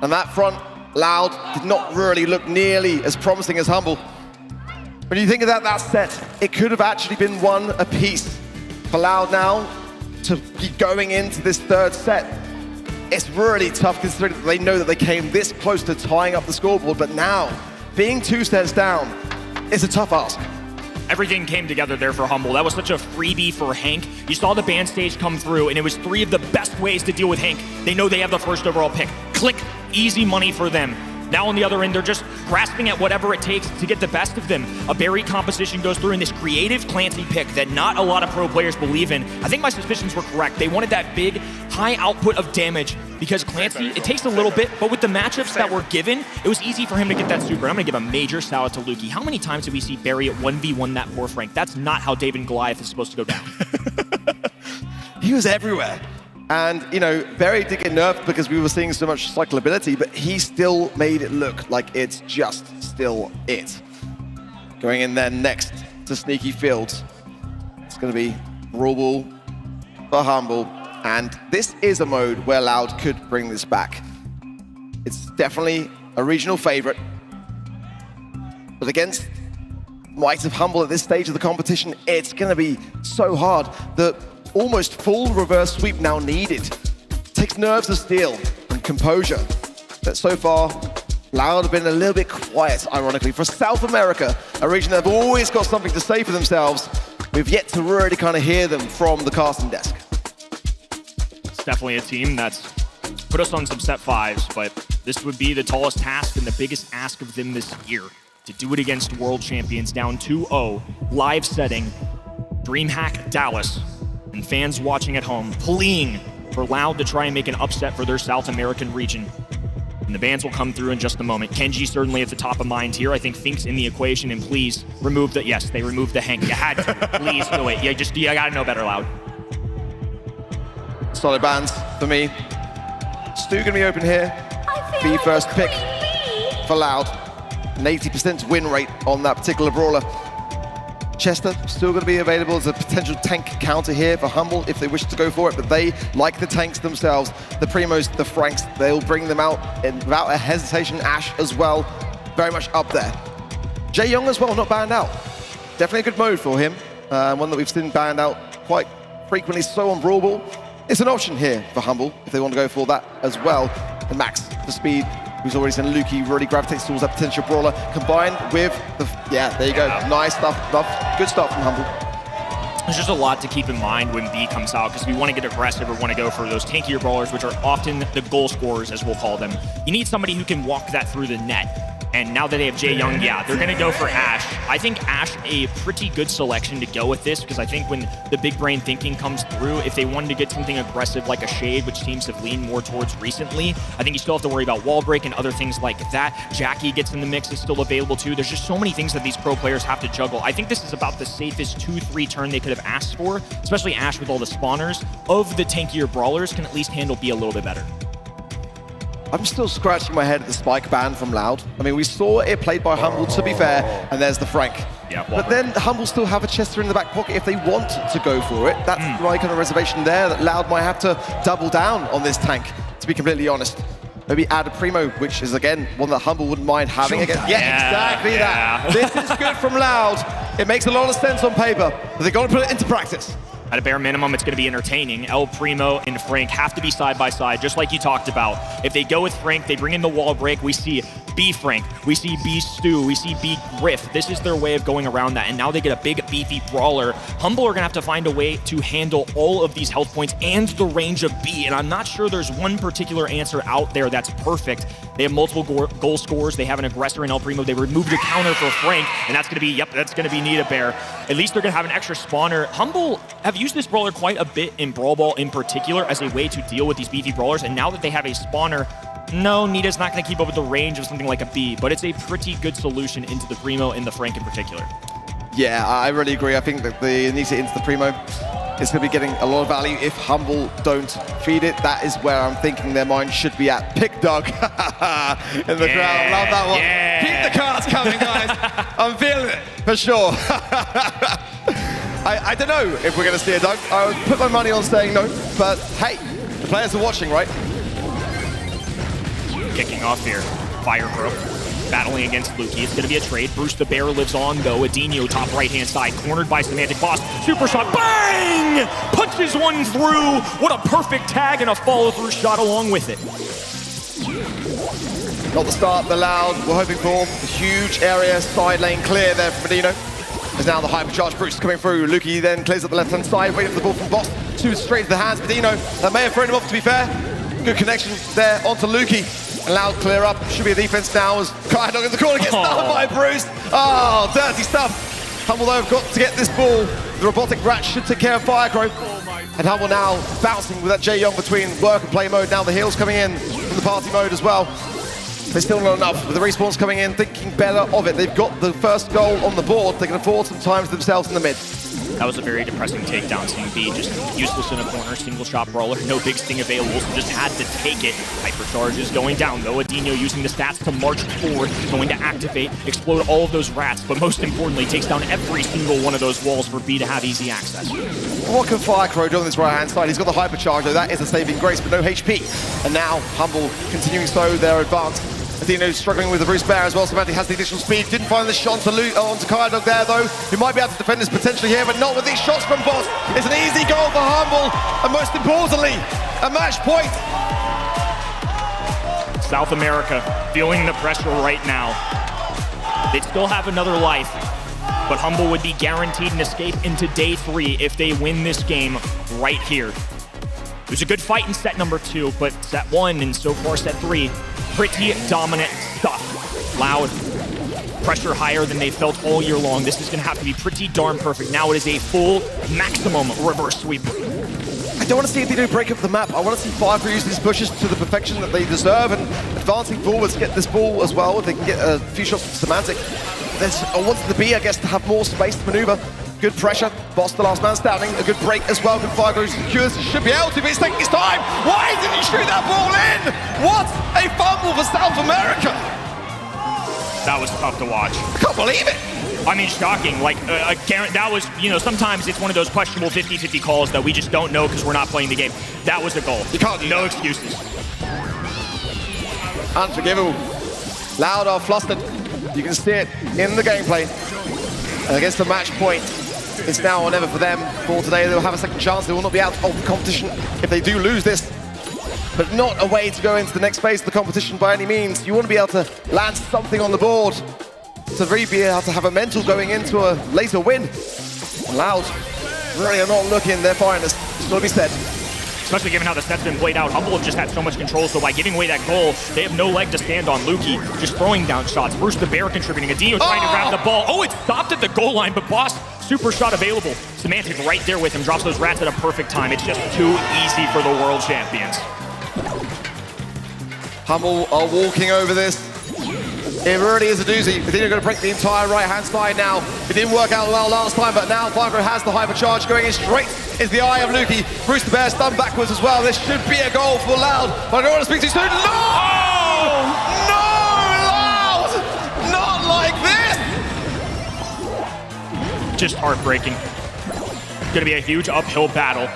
And that front, Loud did not really look nearly as promising as Humble. When you think of that set, it could have actually been one apiece for Loud now to be going into this third set. It's really tough considering that they know that they came this close to tying up the scoreboard, but now, being 2 sets down, it's a tough ask. Everything came together there for Humble. That was such a freebie for Hank. You saw the band stage come through, and it was 3 of the best ways to deal with Hank. They know they have the first overall pick. Click, easy money for them. Now on the other end, they're just grasping at whatever it takes to get the best of them. A Barry composition goes through in this creative Clancy pick that not a lot of pro players believe in. I think my suspicions were correct. They wanted that big, high output of damage because Clancy, it takes a little bit, but with the matchups that were given, it was easy for him to get that super. I'm going to give a major shout out to Lukey. How many times did we see Barry at 1v1 that poor Frank? That's not how David and Goliath is supposed to go down. He was everywhere. And, you know, Barry did get nerfed because we were seeing so much cyclability, but he still made it look like it's just still it. Going in there next to Sneaky Fields. It's going to be Brawl for Humble. And this is a mode where Loud could bring this back. It's definitely a regional favorite. But against Might of Humble at this stage of the competition, it's going to be so hard. The almost full reverse sweep now needed. Takes nerves of steel and composure. But so far, Loud have been a little bit quiet, ironically. For South America, a region that have always got something to say for themselves, we've yet to really kind of hear them from the casting desk. It's definitely a team that's put us on some set 5s, but this would be the tallest task and the biggest ask of them this year. To do it against world champions down 2-0, live setting, DreamHack Dallas. And fans watching at home, pleading for Loud to try and make an upset for their South American region. And the bans will come through in just a moment. Kenji certainly at the top of mind here. I think Fink's in the equation, and please remove the, yes, they removed the Hank. You had to, please do it. You gotta know better, Loud. Solid bans for me. Stu gonna be open here. B first pick for Loud. An 80% win rate on that particular brawler. Chester still going to be available as a potential tank counter here for Humble if they wish to go for it, but they like the tanks themselves. The Primos, the Franks, they'll bring them out and without a hesitation. Ash as well, very much up there. Jae Young as well, not banned out. Definitely a good mode for him. One that we've seen banned out quite frequently, so on Brawl Ball. It's an option here for Humble if they want to go for that as well. And Max for speed. Who's already seen Lukey really gravitates towards that potential brawler, combined with the, yeah, there you go, nice stuff, good stuff from Humble. there's just a lot to keep in mind when B comes out, because we want to get aggressive or want to go for those tankier brawlers, which are often the goal scorers, as we'll call them. You need somebody who can walk that through the net. And now that they have Jaeyoung, yeah, they're going to go for Ashe. I think Ashe a pretty good selection to go with this, because I think when the big brain thinking comes through, if they wanted to get something aggressive like a Shade, which teams have leaned more towards recently, I think you still have to worry about wall break and other things like that. Jackie gets in the mix, is still available too. There's just so many things that these pro players have to juggle. I think this is about the safest 2-3 turn they could have asked for, especially Ashe with all the spawners. Of the tankier brawlers, can at least handle B a little bit better. I'm still scratching my head at the spike ban from Loud. I mean, we saw it played by Humble, to be fair, and there's the Frank. Yeah, but then Humble still have a Chester in the back pocket if they want to go for it. That's my kind of reservation there, that Loud might have to double down on this tank, to be completely honest. Maybe add a Primo, which is, again, one that Humble wouldn't mind having again. Yeah, exactly that. This is good from Loud. It makes a lot of sense on paper, but they've got to put it into practice. At a bare minimum, it's going to be entertaining. El Primo and Frank have to be side by side, just like you talked about. If they go with Frank, they bring in the wall break. We see B Frank, we see B Stu, we see B Griff. This is their way of going around that, and now they get a big, beefy brawler. Humble are going to have to find a way to handle all of these health points and the range of B, and I'm not sure there's one particular answer out there that's perfect. They have multiple goal scorers. They have an aggressor in El Primo. They removed a counter for Frank, and that's going to be, that's going to be Nita Bear. At least they're going to have an extra spawner. Humble have used this brawler quite a bit in Brawl Ball in particular as a way to deal with these beefy brawlers, and now that they have a spawner, no, Nita's not going to keep up with the range of something like a B, but it's a pretty good solution into the Primo and the Frank in particular. Yeah, I really agree. I think that the Nita into the Primo is going to be getting a lot of value if Humble don't feed it. That is where I'm thinking their mind should be at. Pick Doug in the crowd. Love that one. Yeah. Keep the cards coming, guys. I'm feeling it, for sure. I don't know if we're going to see a Doug. I would put my money on saying no, but hey, the players are watching, right? Kicking off here, Fire Crow. Battling against Lukey. It's going to be a trade. Bruce the Bear lives on, though. Adinho, top right-hand side, cornered by Semantic Boss. Super shot, bang! Punches one through. What a perfect tag and a follow-through shot along with it. Not the start, the Loud we're hoping for. The huge area, side lane clear there from Medino. There's now the hypercharged Bruce coming through. Lukey then clears up the left-hand side, waiting for the ball from Boss. Two straight to the hands. Medino, that may have thrown him off, to be fair. Good connection there onto Lukey. And Loud clear up. Should be a defense now as Kaidog in the corner gets stunned by Bruce. Oh, dirty stuff. Humble, though, have got to get this ball. The robotic rat should take care of Firecrow. And Humble now bouncing with that Jaeyoung between work and play mode. Now the heals coming in from the party mode as well. They're still not enough. With the respawns coming in, thinking better of it. They've got the first goal on the board. They can afford some time to themselves in the mid. That was a very depressing takedown. Seeing B just useless in a corner, single shot brawler, no big sting available, so just had to take it. Hypercharge is going down, though. Adinho using the stats to march forward, going to activate, explode all of those rats, but most importantly, takes down every single one of those walls for B to have easy access. What can Firecrow do on this right-hand side? He's got the hypercharge, though. That is a saving grace, but no HP. And now, Humble continuing so their advance. Adino struggling with the Bruce Bear as well. Semantic has the additional speed. Didn't find the shot onto Kaidog there, though. He might be able to defend this potentially here, but not with these shots from Boss. It's an easy goal for Humble, and most importantly, a match point. South America feeling the pressure right now. They'd still have another life, but Humble would be guaranteed an escape into day 3 if they win this game right here. It was a good fight in set number 2, but set 1 and so far set 3, pretty dominant stuff. Loud, pressure higher than they felt all year long. This is going to have to be pretty darn perfect. Now it is a full maximum reverse sweep. I don't want to see if they do break up the map. I want to see Firecrow use these pushes to the perfection that they deserve and advancing forwards, get this ball as well. If they can get a few shots from Semantic. I want the B, I guess, to have more space to maneuver. Good pressure. Boss, the last man standing. A good break as well. Can Firecrow secures? Should be able to, but it's taking his time. Why didn't he shoot that ball in? What a fumble for South America. That was tough to watch. I can't believe it. I mean, shocking. Like, that was, sometimes it's one of those questionable 50-50 calls that we just don't know because we're not playing the game. That was a goal. You can't do no excuses. Unforgivable. Loud are flustered. You can see it in the gameplay. And against the match point, it's now or never for them. For today, they'll have a second chance. They will not be out of the competition if they do lose this. But not a way to go into the next phase of the competition by any means. You want to be able to land something on the board to really be able to have a mental going into a later win. Loud really are not looking their finest. It's got to be said. Especially given how the set's been played out. Humble have just had so much control, so by giving away that goal, they have no leg to stand on. Lukey just throwing down shots. Bruce the Bear contributing. Adino trying to grab the ball. Oh, it stopped at the goal line, but Boss, super shot available. Semantic right there with him, drops those rats at a perfect time. It's just too easy for the world champions. Humble are walking over this. It really is a doozy. Adino going to break the entire right-hand side now. It didn't work out well last time, but now Fargo has the hypercharge going in straight is the eye of Lukey. Bruce the Bear stunned backwards as well. This should be a goal for Loud, but I don't want to speak too soon. No! No, Loud! Not like this! Just heartbreaking. Gonna be a huge uphill battle.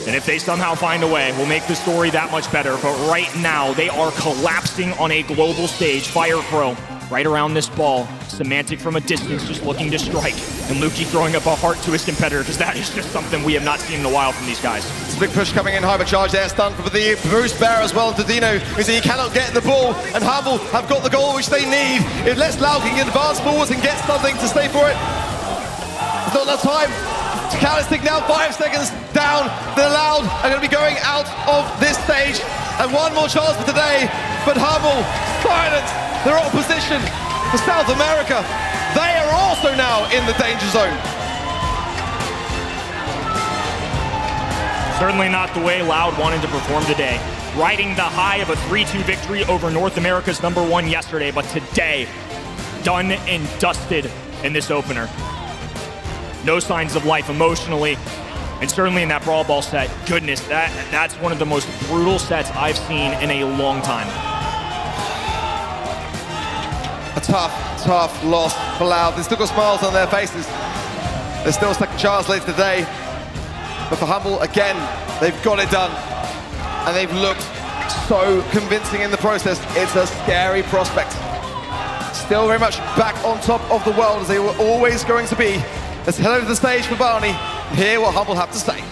And if they somehow find a way, we'll make the story that much better. But right now, they are collapsing on a global stage. Fire Crow right around this ball. Semantic from a distance, just looking to strike. And Lukey throwing up a heart to his competitor, because that is just something we have not seen in a while from these guys. It's a big push coming in, hypercharge there, stunned for the Bruce Bear as well. Dino is he cannot get the ball, and Humble have got the goal which they need. It lets Lau can advance forwards and get something to stay for it. There's not enough time. Calistic now 5 seconds down. The Loud are going to be going out of this stage. And one more chance for today. But Humble silence their opposition for South America. They are also now in the danger zone. Certainly not the way Loud wanted to perform today. Riding the high of a 3-2 victory over North America's #1 yesterday, but today, done and dusted in this opener. No signs of life emotionally, and certainly in that Brawl Ball set, goodness, that's one of the most brutal sets I've seen in a long time. A tough loss for Loud. They've still got smiles on their faces. There's still a second chance later today. But for Humble, again, they've got it done. And they've looked so convincing in the process. It's a scary prospect. Still very much back on top of the world as they were always going to be. Let's head over to the stage for Barney and hear what Humble have to say.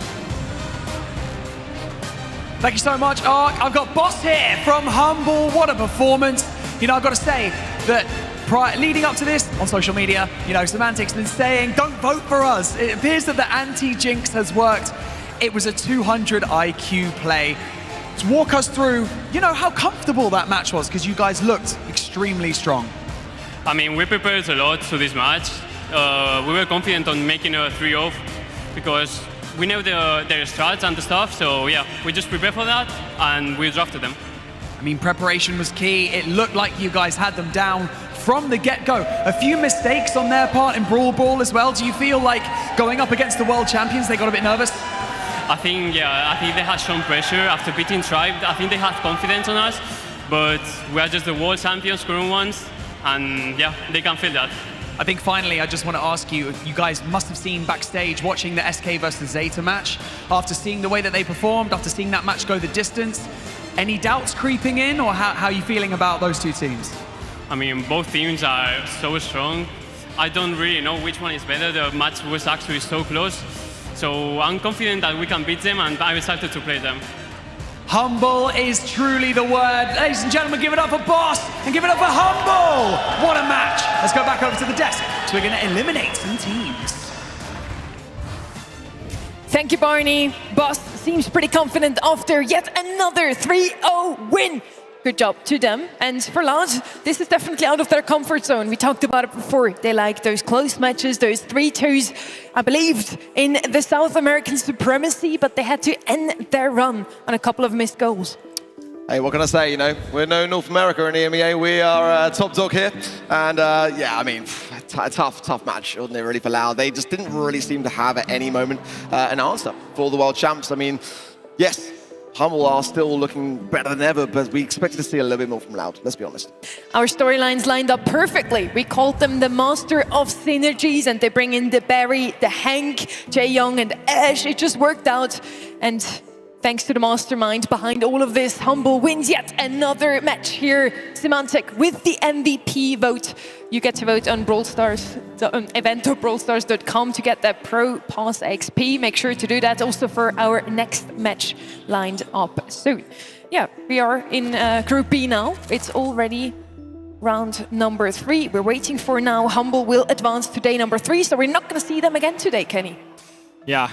Thank you so much, Ark. I've got Boss here from Humble. What a performance. You know, I've got to say that leading up to this on social media, you know, Semantic's been saying, don't vote for us. It appears that the anti-jinx has worked. It was a 200 IQ play. To walk us through, you know, how comfortable that match was, because you guys looked extremely strong. I mean, we prepared a lot to this match. We were confident on making a 3-0 because we know their strats and the stuff, so yeah, we just prepared for that and we drafted them. I mean, preparation was key. It looked like you guys had them down from the get-go. A few mistakes on their part in Brawl Ball as well. Do you feel like going up against the world champions, they got a bit nervous? I think they had shown pressure after beating Tribe. I think they had confidence on us, but we are just the world champions, current ones, and yeah, they can feel that. I think finally, I just want to ask you, you guys must have seen backstage watching the SK versus Zeta match, after seeing the way that they performed, after seeing that match go the distance, any doubts creeping in, or how are you feeling about those two teams? I mean, both teams are so strong. I don't really know which one is better. The match was actually so close. So I'm confident that we can beat them, and I'm excited to play them. Humble is truly the word. Ladies and gentlemen, give it up for Boss and give it up for Humble. What a match. Let's go back over to the desk. So we're going to eliminate some teams. Thank you, Barney. Boss seems pretty confident after yet another 3-0 win. Good job to them. And for Loud, this is definitely out of their comfort zone. We talked about it before. They like those close matches, those 3-2s. I believed in the South American supremacy, but they had to end their run on a couple of missed goals. Hey, what can I say? You know, we're no North America in EMEA. We are top dog here. And yeah, I mean, tough match, wasn't it, really, for Loud? They just didn't really seem to have at any moment an answer for the world champs. I mean, yes, Humble are still looking better than ever, but we expected to see a little bit more from Loud, let's be honest. Our storylines lined up perfectly. We called them the master of synergies, and they bring in the Barry, the Hank, Jae-Young, and Ash. It just worked out. And thanks to the mastermind behind all of this, Humble wins yet another match here. Semantic with the MVP vote. You get to vote on Brawl Stars, event.brawlstars.com to get that Pro Pass XP. Make sure to do that also for our next match lined up soon. Yeah, we are in Group B now. It's already round number 3. We're waiting for now. Humble will advance to day number 3, so we're not going to see them again today, Kenny. Yeah,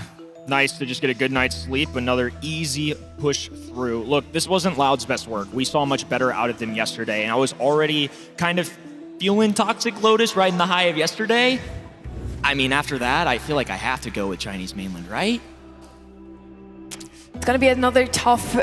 nice to just get a good night's sleep. Another easy push through. Look, this wasn't Loud's best work. We saw much better out of them yesterday, and I was already kind of feeling Toxic Lotus riding the high of yesterday. I mean, after that, I feel like I have to go with Chinese mainland, right? It's going to be another tough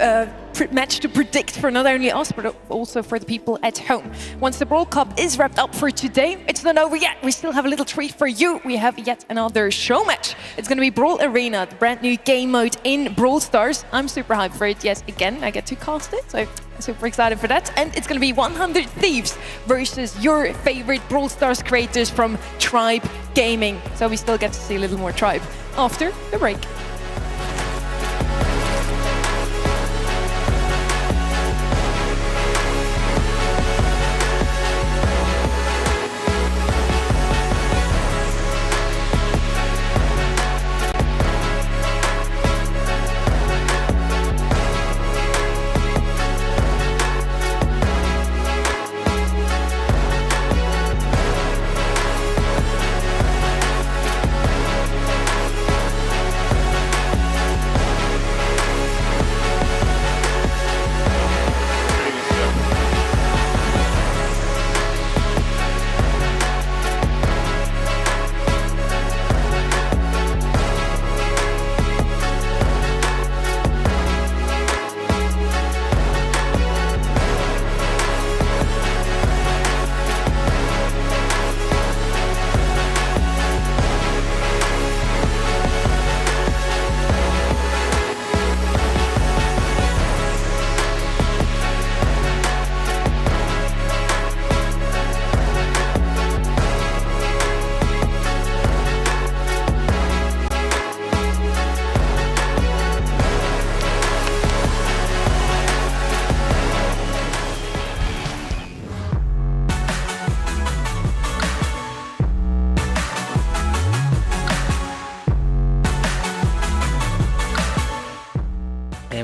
match to predict for not only us, but also for the people at home. Once the Brawl Cup is wrapped up for today, it's not over yet. We still have a little treat for you. We have yet another show match. It's going to be Brawl Arena, the brand new game mode in Brawl Stars. I'm super hyped for it. Yes, again, I get to cast it, so I'm super excited for that. And it's going to be 100 Thieves versus your favorite Brawl Stars creators from Tribe Gaming. So we still get to see a little more Tribe after the break.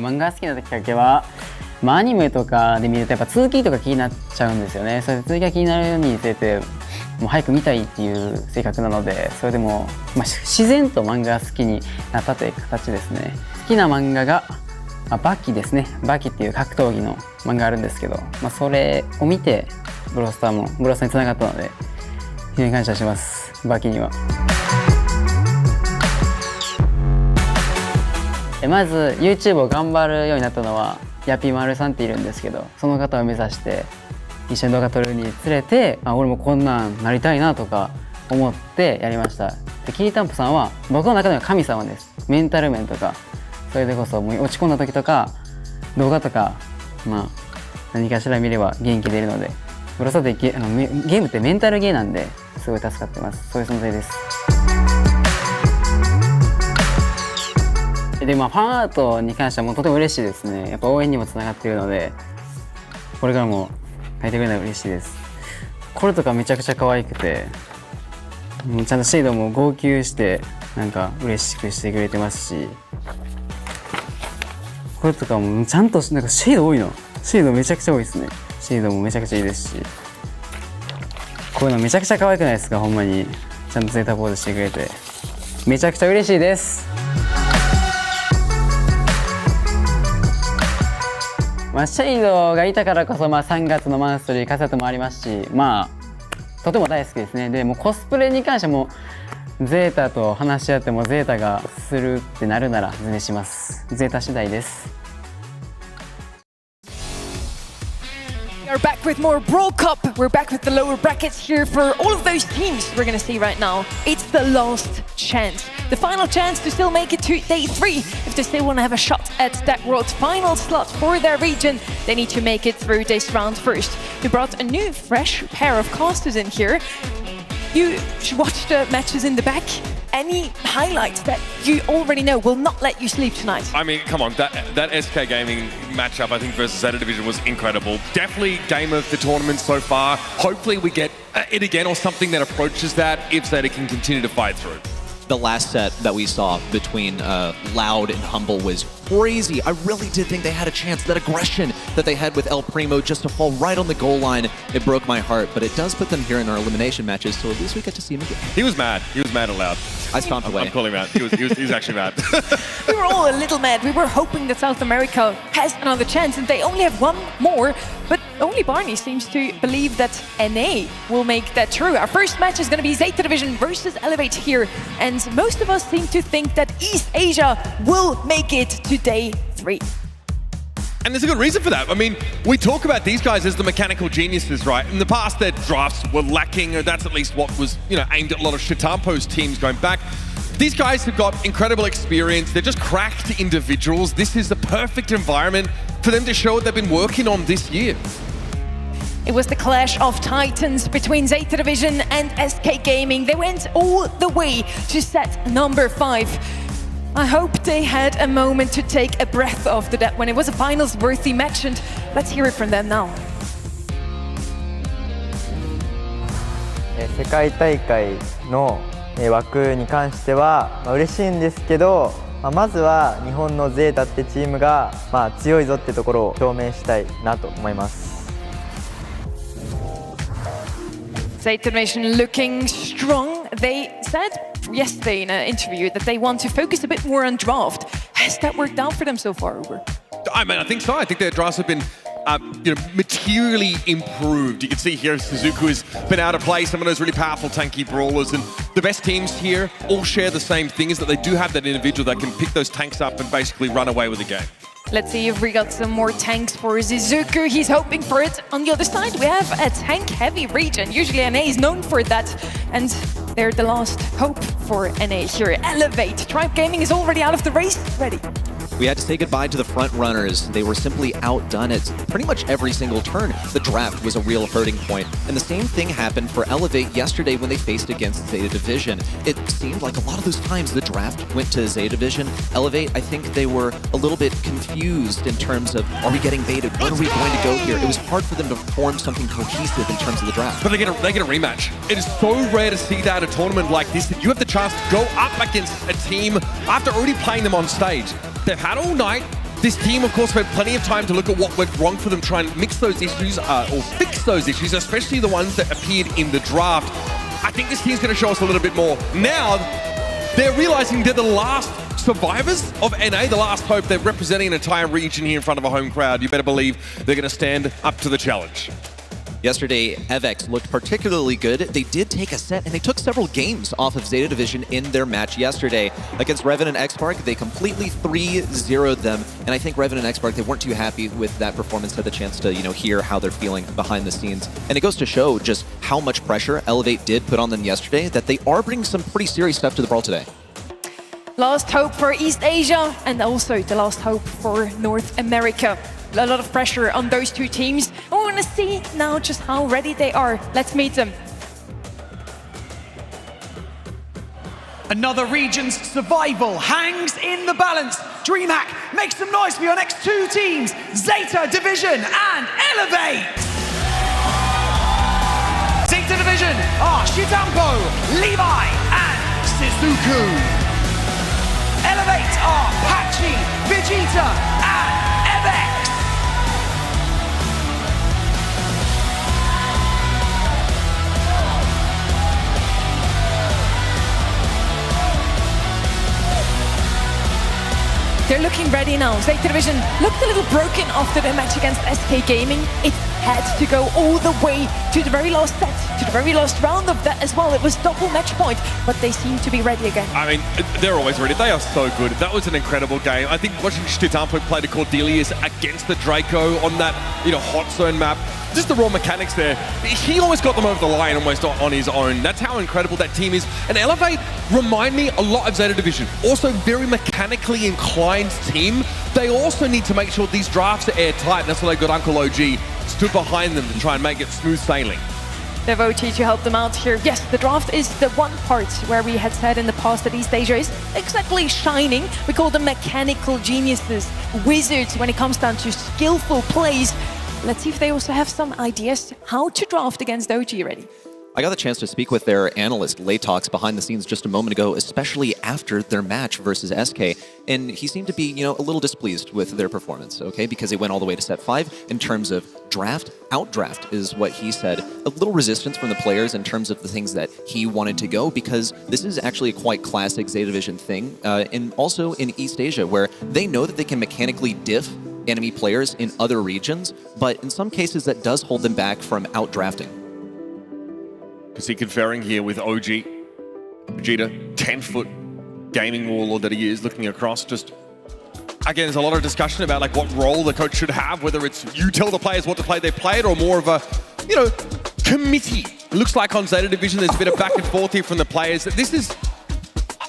漫画が好きなきっかけは、アニメとかで見るとやっぱ続きとか気になっちゃうんですよね。それで続きが気になるようにつれてもう早く見たいっていう性格なので、それでも、自然と漫画が好きになったという形ですね。好きな漫画が、バキですね。バキっていう格闘技の漫画があるんですけど、それを見てブロスターにつながったので非常に感謝します、バキには。まず YouTube を頑張るようになったのはヤピマルさんっているんですけど、その方を目指して一緒に動画撮るにつれて、俺もこんなんなりたいなとか思ってやりました。でキリタンポさんは僕の中では神様です。メンタル面とかそれでこそもう落ち込んだ時とか動画とか、何かしら見れば元気出るので、ブロスターってゲームってメンタルゲーなんですごい助かってます。そういう存在です。でファンアートに関してはもうとても嬉しいですね。やっぱ応援にもつながっているので、これからも書いてくれたら嬉しいです。これとかめちゃくちゃ可愛くて、ちゃんとシェードも号泣してなんか嬉しくしてくれてますし、これとかもちゃんとなんかシェード多いの。シェードめちゃくちゃ多いですね。シェードもめちゃくちゃいいですし、こういうのめちゃくちゃ可愛くないですか。ほんまにちゃんとゼータポーズしてくれてめちゃくちゃ嬉しいです。シェイドがいたからこそ、3月のマンスリーカセットもありますし、とても大好きですね。でもコスプレに関してもゼータと話し合ってもゼータがするってなるなら全然します。ゼータ次第です。We're back with more Brawl Cup. We're back with the lower brackets here for all of those teams we're going to see right now. It's the last chance. The final chance to still make it to day 3. If they still want to have a shot at that world final slot for their region, they need to make it through this round first. We brought a new, fresh pair of casters in here. You should watch the matches in the back. Any highlights that you already know will not let you sleep tonight? I mean, come on, that SK Gaming matchup, I think, versus Zeta Division was incredible. Definitely game of the tournament so far. Hopefully we get it again or something that approaches that if Zeta can continue to fight through. the last set that we saw between Loud and Humble was crazy. I really did think they had a chance. That aggression that they had with El Primo just to fall right on the goal line, it broke my heart. But it does put them here in our elimination matches, so at least we get to see him again. He was mad. He was mad at Loud. I stomped away. I'm calling him out. He was actually mad. We were all a little mad. We were hoping that South America has another chance, and they only have one more. But only Barney seems to believe that NA will make that true. Our first match is going to be Zeta Division versus Elevate here. And most of us seem to think that East Asia will make it to day 3. And there's a good reason for that. I mean, we talk about these guys as the mechanical geniuses, right? In the past, their drafts were lacking, or that's at least what was, aimed at a lot of Shitampo's teams going back. These guys have got incredible experience. They're just cracked individuals. This is the perfect environment for them to show what they've been working on this year. It was the clash of titans between Zeta Division and SK Gaming. They went all the way to set number 5. I hope they had a moment to take a breath after that when it was a finals-worthy match, and let's hear it from them now. 世界大会の枠に関しては嬉しいんですけど、まずは日本のゼータってチームが強いぞってところを証明したいなと思います。 Zeta Division looking strong. They said yesterday in an interview that they want to focus a bit more on draft. Has that worked out for them so far, Uber? I mean, I think so. I think their drafts have been materially improved. You can see here Suzuku has been able to play some of those really powerful tanky brawlers, and the best teams here all share the same thing, is that they do have that individual that can pick those tanks up and basically run away with the game. Let's see if we got some more tanks for Suzuku. He's hoping for it. On the other side, we have a tank-heavy region. Usually NA is known for that, and they're the last hope for NA here. Elevate. Tribe Gaming is already out of the race. Ready. We had to say goodbye to the front runners. They were simply outdone at pretty much every single turn. The draft was a real hurting point. And the same thing happened for Elevate yesterday when they faced against Zeta Division. It seemed like a lot of those times the draft went to Zeta Division. Elevate, I think they were a little bit confused in terms of, are we getting baited? When are we going to go here? It was hard for them to form something cohesive in terms of the draft. But they get a rematch. It is so rare to see that at a tournament like this, that you have the chance to go up against a team after already playing them on stage. They've had all night. This team, of course, had plenty of time to look at what went wrong for them, try and mix those issues or fix those issues, especially the ones that appeared in the draft. I think this team's going to show us a little bit more. Now, they're realizing they're the last survivors of NA, the last hope. They're representing an entire region here in front of a home crowd. You better believe they're going to stand up to the challenge. Yesterday, Evex looked particularly good. They did take a set, and they took several games off of Zeta Division in their match yesterday. Against Revan and X-Park, they completely 3-0'd them, and I think Revan and X-Park, they weren't too happy with that performance, had the chance to, hear how they're feeling behind the scenes. And it goes to show just how much pressure Elevate did put on them yesterday, that they are bringing some pretty serious stuff to the Brawl today. Last hope for East Asia, and also the last hope for North America. A lot of pressure on those two teams. And we're going to see now just how ready they are. Let's meet them. Another region's survival hangs in the balance. DreamHack, make some noise for your next two teams, Zeta Division and Elevate. Zeta Division are Shitampo, Levi, and Suzuku. Elevate are Hachi, Vegeta, and Evex. They're looking ready now. Zeta Division looked a little broken after their match against SK Gaming. It had to go all the way to the very last set, to the very last round of that as well. It was double match point, but they seem to be ready again. I mean, they're always ready. They are so good. That was an incredible game. I think watching Shitampo play the Cordelius against the Draco on that, hot zone map, just the raw mechanics there. He almost got them over the line almost on his own. That's how incredible that team is. And Elevate remind me a lot of Zeta Division. Also very mechanically inclined team. They also need to make sure these drafts are airtight. That's why they got Uncle OG stood behind them to try and make it smooth sailing. They have OT to help them out here. Yes, the draft is the one part where we had said in the past that East Asia is exactly shining. We call them mechanical geniuses, wizards when it comes down to skillful plays. Let's see if they also have some ideas how to draft against OG ready. I got the chance to speak with their analyst, Latox, behind the scenes just a moment ago, especially after their match versus SK. And he seemed to be, a little displeased with their performance, okay? Because they went all the way to set 5 in terms of outdraft is what he said. A little resistance from the players in terms of the things that he wanted to go, because this is actually a quite classic Zeta Division thing. And also in East Asia, where they know that they can mechanically diff enemy players in other regions, but in some cases that does hold them back from outdrafting. Because he conferring here with OG. Vegeta, 10-foot gaming warlord that he is, looking across. Just, again, there's a lot of discussion about like what role the coach should have, whether it's you tell the players what to play, they play it, or more of a, committee. It looks like on Zeta Division, there's a bit of back and forth here from the players.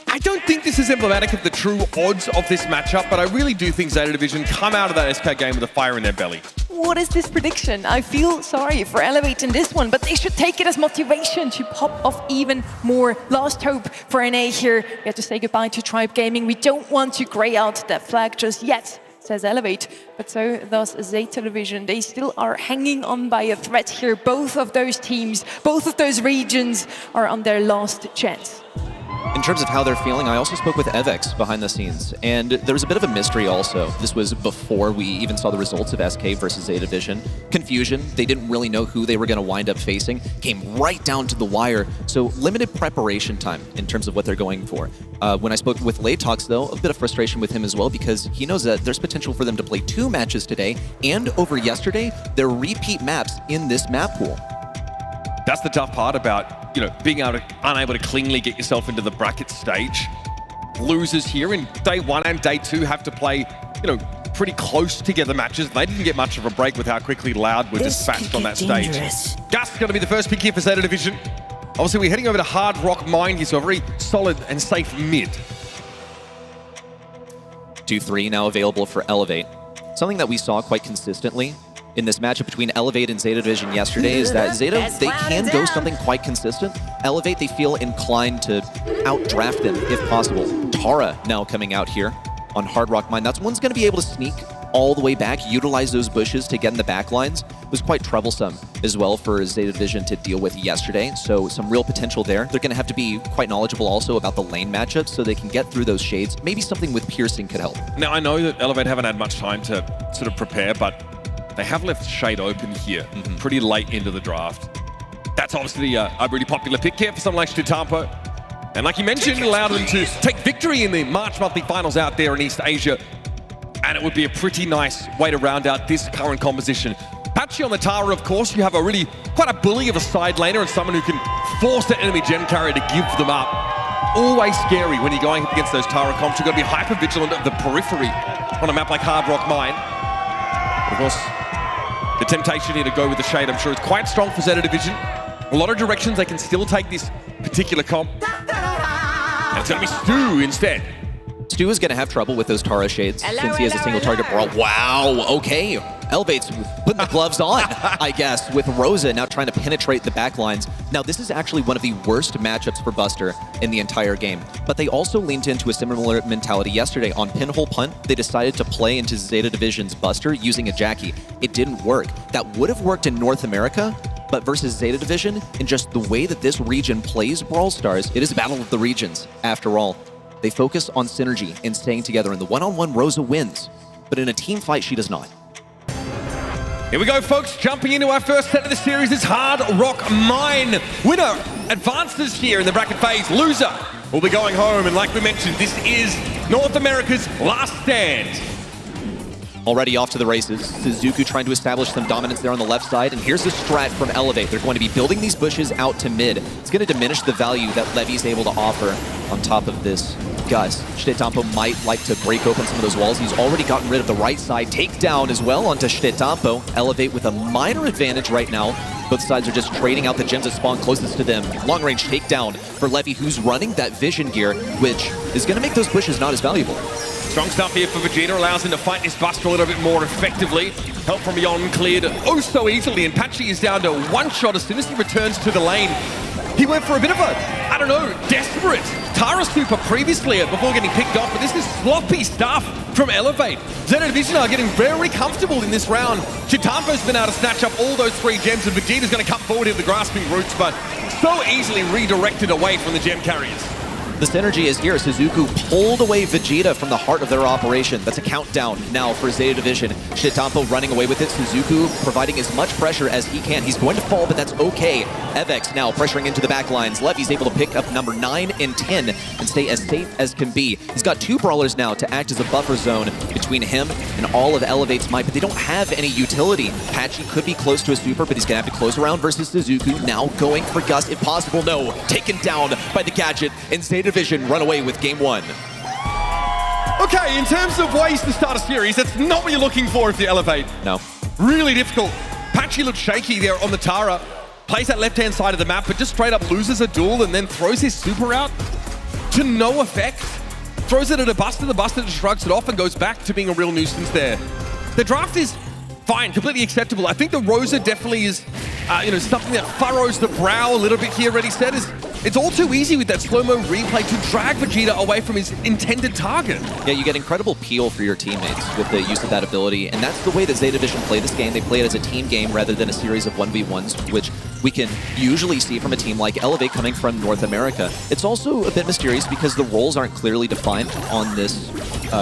I don't think this is emblematic of the true odds of this matchup, but I really do think Zeta Division come out of that SK game with a fire in their belly. What is this prediction? I feel sorry for Elevate in this one, but they should take it as motivation to pop off even more. Last hope for NA here. We have to say goodbye to Tribe Gaming. We don't want to grey out that flag just yet, says Elevate. But so does Zeta Division. They still are hanging on by a thread here. Both of those teams, both of those regions are on their last chance. In terms of how they're feeling, I also spoke with Evex behind the scenes, and there was a bit of a mystery also. This was before we even saw the results of SK versus Zeta Division. Confusion, they didn't really know who they were going to wind up facing, came right down to the wire, so limited preparation time in terms of what they're going for. When I spoke with Latox, though, a bit of frustration with him as well, because he knows that there's potential for them to play 2 matches today, and over yesterday, their repeat maps in this map pool. That's the tough part about, being unable to cleanly get yourself into the bracket stage. Losers here in day 1 and day 2 have to play, pretty close together matches. They didn't get much of a break with how quickly Loud were dispatched on that stage. Gus is going to be the first pick here for Zeta Division. Obviously, we're heading over to Hard Rock Mine here, so a very solid and safe mid. 2-3 now available for Elevate. Something that we saw quite consistently in this matchup between Elevate and Zeta Division yesterday is that Zeta, they can go something quite consistent. Elevate, they feel inclined to outdraft them if possible. Tara now coming out here on Hard Rock Mine. That's one's going to be able to sneak all the way back, utilize those bushes to get in the back lines. It was quite troublesome as well for Zeta Division to deal with yesterday, so some real potential there. They're going to have to be quite knowledgeable also about the lane matchups so they can get through those shades. Maybe something with piercing could help. Now, I know that Elevate haven't had much time to sort of prepare, but they have left Shade open here pretty late into the draft. That's obviously a really popular pick here for someone like Shtitampo. And like you mentioned, it allowed them to take victory in the March monthly finals out there in East Asia. And it would be a pretty nice way to round out this current composition. Patchy on the Tara, of course, you have quite a bully of a side laner and someone who can force the enemy gen carrier to give them up. Always scary when you're going up against those Tara comps. You've got to be hyper vigilant of the periphery on a map like Hard Rock Mine. Of course, the temptation here to go with the Shade, I'm sure, is quite strong for Zeta Division. A lot of directions they can still take this particular comp. And it's going to be Stu instead. Stu is going to have trouble with those Tara Shades since he has a single target brawl. Wow, okay. Elevate's putting the gloves on, I guess, with Rosa now trying to penetrate the backlines. Now, this is actually one of the worst matchups for Buster in the entire game. But they also leaned into a similar mentality yesterday. On Pinhole Punt, they decided to play into Zeta Division's Buster using a Jackie. It didn't work. That would have worked in North America, but versus Zeta Division, and just the way that this region plays Brawl Stars, it is a battle of the regions, after all. They focus on synergy and staying together. In the one-on-one, Rosa wins. But in a team fight, she does not. Here we go, folks. Jumping into our first set of the series is Hard Rock Mine. Winner advances here in the bracket phase. Loser will be going home. And like we mentioned, this is North America's last stand. Already off to the races. Suzuku trying to establish some dominance there on the left side. And here's the strat from Elevate. They're going to be building these bushes out to mid. It's going to diminish the value that Levy's able to offer on top of this. Gus, Shtitampo might like to break open some of those walls. He's already gotten rid of the right side. Takedown as well onto Shtitampo. Elevate with a minor advantage right now. Both sides are just trading out the gems that spawn closest to them. Long range takedown for Levy, who's running that vision gear, which is going to make those bushes not as valuable. Strong stuff here for Vegeta, allows him to fight this Buster a little bit more effectively. Help from beyond cleared oh so easily, and Patchy is down to one shot as soon as he returns to the lane. He went for a bit of a, desperate Tara super previously before getting picked off, but this is sloppy stuff from Elevate. Zeta Division are getting very comfortable in this round. Chitampo's been able to snatch up all those 3 gems, and Vegeta's going to come forward in the grasping roots, but so easily redirected away from the gem carriers. The synergy is here. Suzuku pulled away Vegeta from the heart of their operation. That's a countdown now for Zeta Division. Shitampo running away with it. Suzuku providing as much pressure as he can. He's going to fall, but that's okay. Evex now pressuring into the back lines. Levy's able to pick up number 9 and 10 and stay as safe as can be. He's got 2 brawlers now to act as a buffer zone between him and all of Elevate's might, but they don't have any utility. Patchy could be close to a super, but he's going to have to close around versus Suzuku. Now going for Gus, if possible. No, taken down by the gadget, and Zeta Division run away with game 1. Okay, in terms of ways to start a series, that's not what you're looking for if you Elevate. No. Really difficult. Patchy looked shaky there on the Tara. Plays that left-hand side of the map, but just straight up loses a duel and then throws his super out to no effect. Throws it at a Buster, the Buster just shrugs it off and goes back to being a real nuisance there. The draft is fine, completely acceptable. I think the Rosa definitely is, something that furrows the brow a little bit here. Ready, set is, it's all too easy with that slow-mo replay to drag Vegeta away from his intended target. Yeah, you get incredible peel for your teammates with the use of that ability, and that's the way that Zeta Division play this game. They play it as a team game rather than a series of 1v1s, which we can usually see from a team like Elevate coming from North America. It's also a bit mysterious because the roles aren't clearly defined on this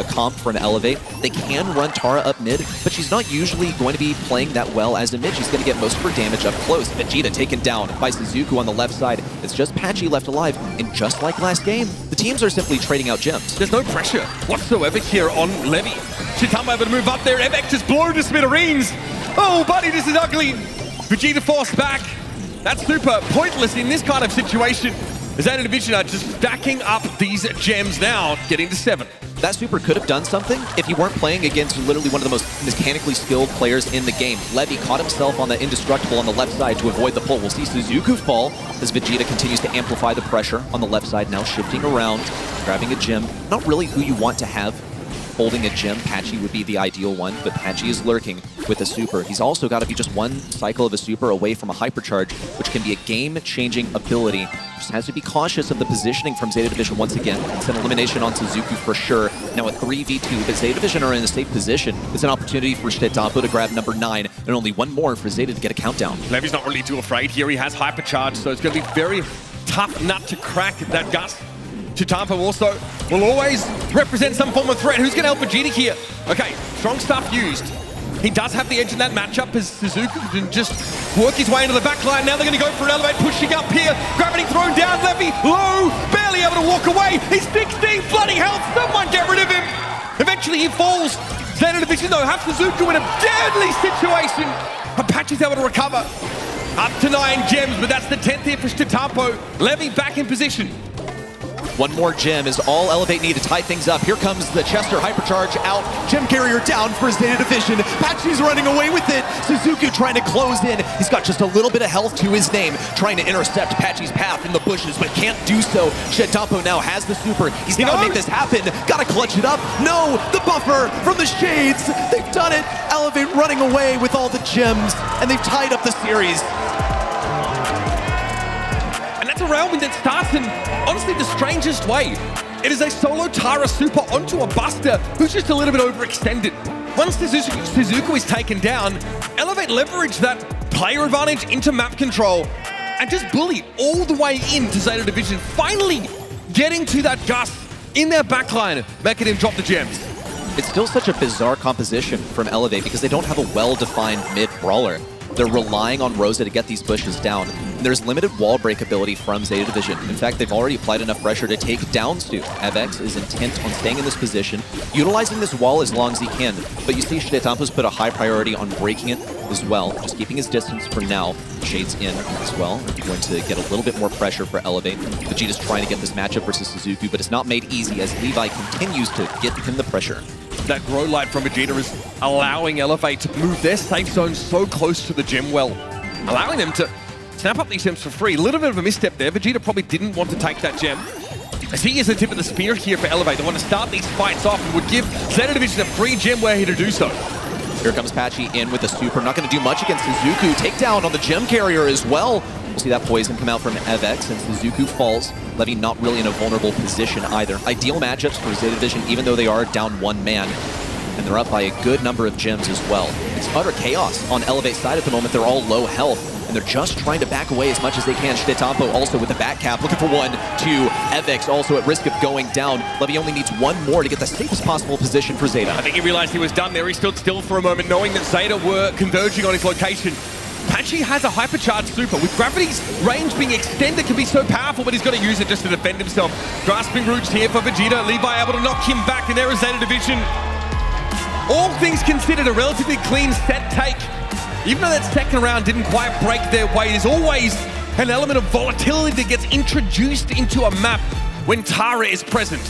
comp from Elevate. They can run Tara up mid, but she's not usually going to be playing that well as a mid. She's going to get most of her damage up close. Vegeta taken down by Suzuku on the left side. It's just Patchy left alive, and just like last game, the teams are simply trading out gems. There's no pressure whatsoever here on Levy. Shitambo able to move up there. Evex just blown to smithereens. Oh, buddy, this is ugly. Vegeta forced back. That's super pointless in this kind of situation. Zeta Division are just stacking up these gems now, getting to 7. That super could have done something if you weren't playing against literally one of the most mechanically skilled players in the game. Levy caught himself on the indestructible on the left side to avoid the pull. We'll see Suzuku fall as Vegeta continues to amplify the pressure on the left side, now shifting around, grabbing a gem. Not really who you want to have holding a gem. Patchy would be the ideal one, but Patchy is lurking with a super. He's also got to be just one cycle of a super away from a hypercharge, which can be a game-changing ability. Just has to be cautious of the positioning from Zeta Division once again. It's an elimination on Suzuku for sure. Now a 3v2, but Zeta Division are in a safe position. It's an opportunity for Shitampo to grab number 9, and only one more for Zeta to get a countdown. Levy's not really too afraid here. He has hypercharge, so it's going to be very tough nut to crack that Gus. Shitampo also will always represent some form of threat. Who's going to help Vegeta here? Okay, strong stuff used. He does have the edge in that matchup as Suzuku can just work his way into the back line. Now they're going to go for an Elevate, pushing up here. Gravity thrown down, Levy low, barely able to walk away. He's 16 bloody health. Someone get rid of him. Eventually he falls. Zeta Division though have Suzuku in a deadly situation. Apache's able to recover. Up to 9 gems, but that's the 10th here for Shitampo. Levy back in position. One more gem is all Elevate need to tie things up. Here comes the Chester Hypercharge out. Gem carrier down for Zeta Division. Patchy's running away with it. Suzuku trying to close in. He's got just a little bit of health to his name, trying to intercept Patchy's path in the bushes, but can't do so. Shitampo now has the super. He's got to make this happen. Got to clutch it up. No, the buffer from the Shades. They've done it. Elevate running away with all the gems, and they've tied up the series. A round that starts in, honestly, the strangest way. It is a solo Tara super onto a Buster who's just a little bit overextended. Once Suzuku is taken down, Elevate leverage that player advantage into map control and just bully all the way into Zeta Division, finally getting to that Gus in their backline, making him drop the gems. It's still such a bizarre composition from Elevate because they don't have a well-defined mid-brawler. They're relying on Rosa to get these bushes down. And there's limited wall break ability from Zeta Division. In fact, they've already applied enough pressure to take down Stu. Evex is intent on staying in this position, utilizing this wall as long as he can. But you see Shitampo's put a high priority on breaking it as well, just keeping his distance for now. Shades in as well. They're going to get a little bit more pressure for Elevate. Vegeta's trying to get this matchup versus Suzuki, but it's not made easy as Levi continues to get him the pressure. That grow light from Vegeta is allowing Elevate to move their safe zone so close to the gem well, allowing them to snap up these gems for free. A little bit of a misstep there. Vegeta probably didn't want to take that gem, as he is the tip of the spear here for Elevate. They want to start these fights off and would give Zeta Division a free gem where he to do so. Here comes Patchy in with the super. Not going to do much against Suzuku. Takedown on the gem carrier as well. We'll see that poison come out from Evex, and Suzuku falls. Levy not really in a vulnerable position either. Ideal matchups for Zeta Division, even though they are down one man. And they're up by a good number of gems as well. It's utter chaos on Elevate side at the moment. They're all low health, and they're just trying to back away as much as they can. Shitetampo also with the back cap, looking for 1, 2. Evex also at risk of going down. Levy only needs one more to get the safest possible position for Zeta. I think he realized he was done there. He stood still for a moment, knowing that Zeta were converging on his location. Patchy has a hypercharged super. With Gravity's range being extended can be so powerful, but he's got to use it just to defend himself. Grasping roots here for Vegeta. Levi able to knock him back, and there is Zeta Division. All things considered, a relatively clean set take. Even though that second round didn't quite break their way, there's always an element of volatility that gets introduced into a map when Tara is present.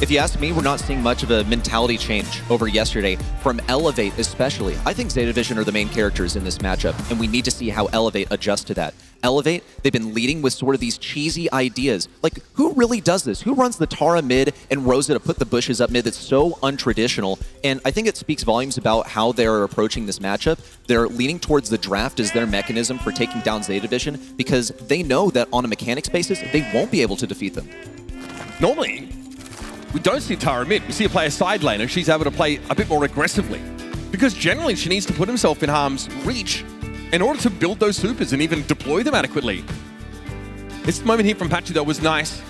If you ask me, we're not seeing much of a mentality change over yesterday, from Elevate especially. I think Zeta Division are the main characters in this matchup, and we need to see how Elevate adjusts to that. Elevate, they've been leading with sort of these cheesy ideas. Like, who really does this? Who runs the Tara mid and Rosa to put the bushes up mid? That's so untraditional. And I think it speaks volumes about how they're approaching this matchup. They're leaning towards the draft as their mechanism for taking down Zeta Division, because they know that on a mechanics basis, they won't be able to defeat them. Normally, we don't see Tara mid. We see her play a side laner. She's able to play a bit more aggressively, because generally she needs to put herself in harm's reach in order to build those supers and even deploy them adequately. This moment here from Patchy, though, was nice.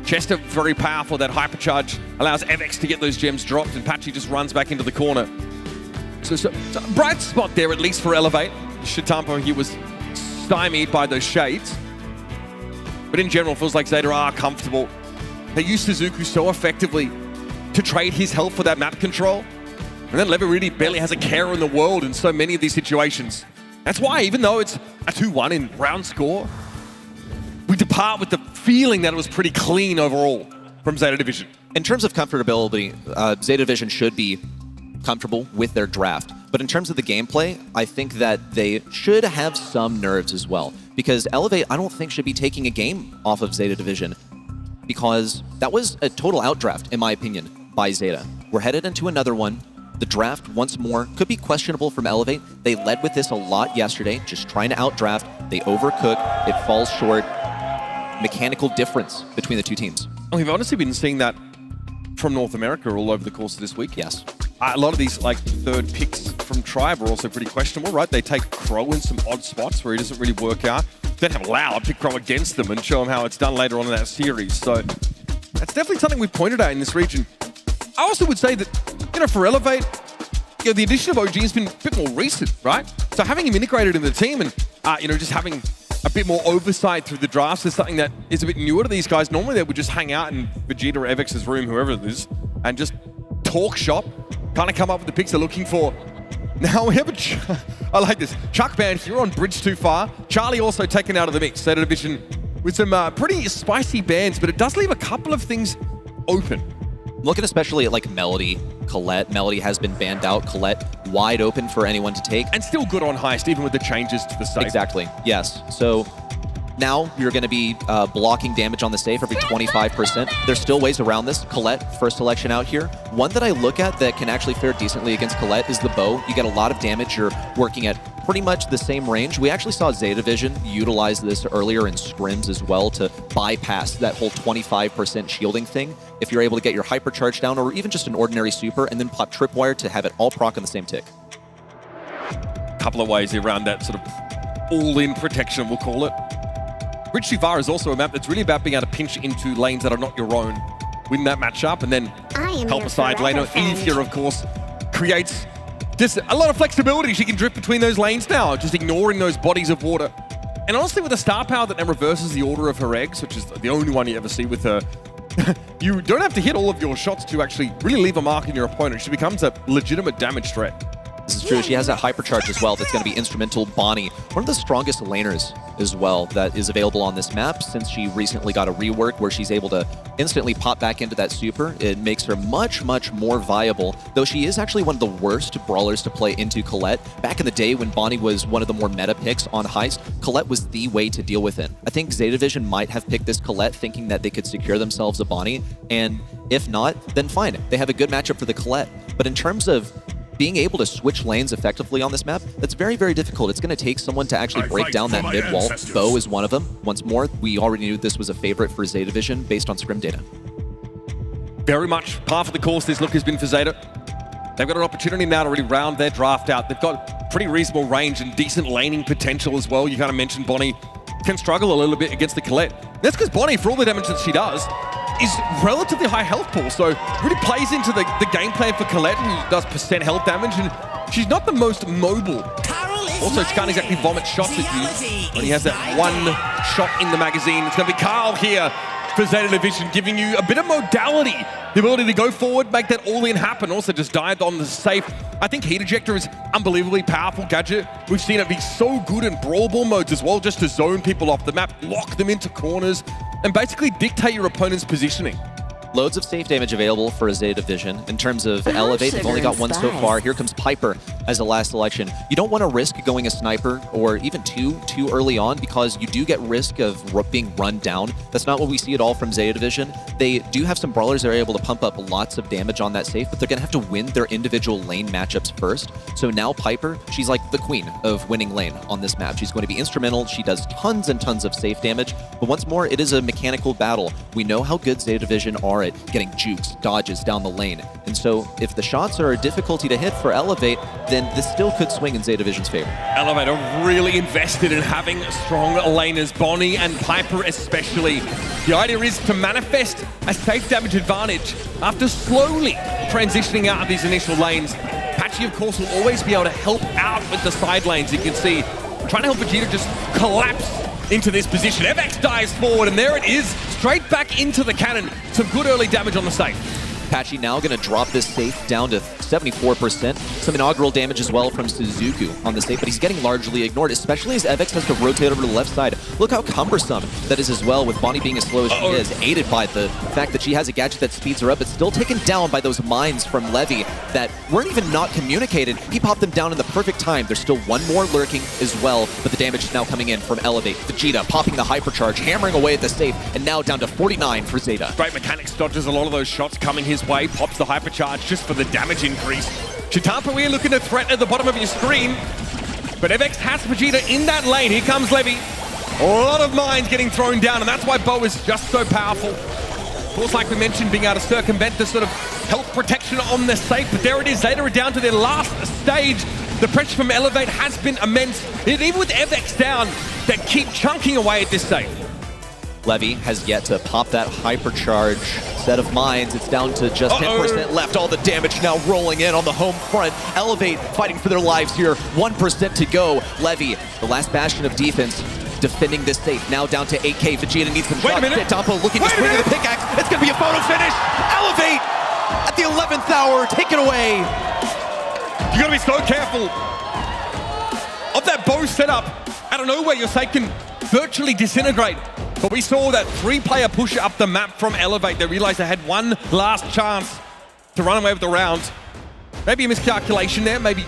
Chester, very powerful. That hypercharge allows Evex to get those gems dropped, and Patchy just runs back into the corner. So a bright spot there, at least for Elevate. Shitampo here was stymied by those shades. But in general, feels like Zeta are comfortable. They use Suzuku so effectively to trade his health for that map control. And then Levy really barely has a care in the world in so many of these situations. That's why, even though it's a 2-1 in round score, we depart with the feeling that it was pretty clean overall from Zeta Division. In terms of comfortability, Zeta Division should be comfortable with their draft. But in terms of the gameplay, I think that they should have some nerves as well. Because Elevate, I don't think, should be taking a game off of Zeta Division, because that was a total outdraft, in my opinion, by Zeta. We're headed into another one. The draft, once more, could be questionable from Elevate. They led with this a lot yesterday, just trying to outdraft. They overcook, it falls short. Mechanical difference between the two teams. We've honestly been seeing that from North America all over the course of this week. Yes. A lot of these like third picks from Tribe are also pretty questionable, right? They take Crow in some odd spots where he doesn't really work out. Then have Loud pick Crow against them and show him how it's done later on in that series. So that's definitely something we've pointed out in this region. I also would say that, for Elevate, the addition of OG has been a bit more recent, right? So having him integrated in the team and, just having a bit more oversight through the drafts is something that is a bit newer to these guys. Normally they would just hang out in Vegeta or Evex's room, whoever it is, and just talk shop, kind of come up with the picks they're looking for. Now we have I like this. Chuck Band here on Bridge Too Far. Charlie also taken out of the mix. Zeta Division with some pretty spicy bands, but it does leave a couple of things open. Looking especially at like Melody, Colette. Melody has been banned out. Colette wide open for anyone to take. And still good on Heist, even with the changes to the safe. Exactly, yes. So now you're going to be blocking damage on the safe every 25%. There's still ways around this. Colette, first selection out here. One that I look at that can actually fare decently against Colette is the bow. You get a lot of damage. You're working at pretty much the same range. We actually saw Zeta Division utilize this earlier in scrims as well to bypass that whole 25% shielding thing. If you're able to get your hypercharge down, or even just an ordinary super, and then pop tripwire to have it all proc on the same tick. Couple of ways around that sort of all-in protection, we'll call it. Bridge Too Far is also a map that's really about being able to pinch into lanes that are not your own, win that matchup, and then help a side laner. Eve here, of course, creates just a lot of flexibility. She can drift between those lanes now, just ignoring those bodies of water. And honestly, with a star power that then reverses the order of her eggs, which is the only one you ever see with her, you don't have to hit all of your shots to actually really leave a mark in your opponent. She becomes a legitimate damage threat. This is true. She has that hypercharge as well that's going to be instrumental. Bonnie, one of the strongest laners as well that is available on this map since she recently got a rework where she's able to instantly pop back into that super. It makes her much, much more viable, though she is actually one of the worst brawlers to play into Colette. Back in the day when Bonnie was one of the more meta picks on Heist, Colette was the way to deal with it. I think Zeta Division might have picked this Colette thinking that they could secure themselves a Bonnie, and if not, then fine. They have a good matchup for the Colette. But in terms of being able to switch lanes effectively on this map, that's very, very difficult. It's going to take someone to actually break down that mid wall. Bo is one of them. Once more, we already knew this was a favorite for Zeta Vision based on scrim data. Very much par for the course this look has been for Zeta. They've got an opportunity now to really round their draft out. They've got pretty reasonable range and decent laning potential as well. You kind of mentioned Bonnie can struggle a little bit against the Colette. That's because Bonnie, for all the damage that she does, is relatively high health pool, so really plays into the game plan for Colette, who does percent health damage, and she's not the most mobile. Also, she can't exactly vomit shots at you, but he has that one shot in the magazine. It's going to be Carl here for Zeta Division, giving you a bit of modality, the ability to go forward, make that all-in happen, also just dive on the safe. I think Heat Ejector is unbelievably powerful gadget. We've seen it be so good in Brawl Ball modes as well, just to zone people off the map, lock them into corners, and basically dictate your opponent's positioning. Loads of safe damage available for a Zeta Division. In terms of Elevate, they've only got one so far. Here comes Piper as the last selection. You don't want to risk going a sniper or even two early on, because you do get risk of being run down. That's not what we see at all from Zeta Division. They do have some brawlers that are able to pump up lots of damage on that safe, but they're going to have to win their individual lane matchups first. So now Piper, she's like the queen of winning lane on this map. She's going to be instrumental. She does tons and tons of safe damage, but once more, it is a mechanical battle. We know how good Zeta Division are at getting jukes, dodges down the lane. And so if the shots are a difficulty to hit for Elevate, then this still could swing in Zeta Vision's favor. Elevate are really invested in having strong laners, Bonnie and Piper especially. The idea is to manifest a safe damage advantage after slowly transitioning out of these initial lanes. Patchy, of course, will always be able to help out with the side lanes. You can see, trying to help Vegeta just collapse into this position. FX dives forward, and there it is, straight back into the cannon. Some good early damage on the safe. Patchy now going to drop this safe down to 74%. Some inaugural damage as well from Suzuku on the safe, but he's getting largely ignored, especially as Evex has to rotate over to the left side. Look how cumbersome that is as well, with Bonnie being as slow as she is, aided by the fact that she has a gadget that speeds her up, but still taken down by those mines from Levy that weren't even not communicated. He popped them down in the perfect time. There's still one more lurking as well, but the damage is now coming in from Elevate. Vegeta popping the hypercharge, hammering away at the safe, and now down to 49 for Zeta. Great mechanics, dodges a lot of those shots coming his way, pops the hypercharge just for the damage increase. Chitampa, we're looking at threat at the bottom of your screen, but Evex has Vegeta in that lane. Here comes Levy. A lot of mines getting thrown down, and that's why Bo is just so powerful. Of course, like we mentioned, being able to circumvent the sort of health protection on the safe, but there it is. Zeta are down to their last stage. The pressure from Elevate has been immense. And even with Evex down, they keep chunking away at this safe. Levy has yet to pop that hypercharge set of mines. It's down to just 10% left. All the damage now rolling in on the home front. Elevate fighting for their lives here. 1% to go. Levy, the last bastion of defense, defending this safe. Now down to 8K. Vegeta needs some shots. Tampo looking to swing with the pickaxe. It's going to be a photo finish. Elevate at the 11th hour. Take it away. You got to be so careful of that bow setup. Out of nowhere, your safe can virtually disintegrate. But we saw that 3-player push up the map from Elevate. They realized they had one last chance to run away with the round. Maybe a miscalculation there. Maybe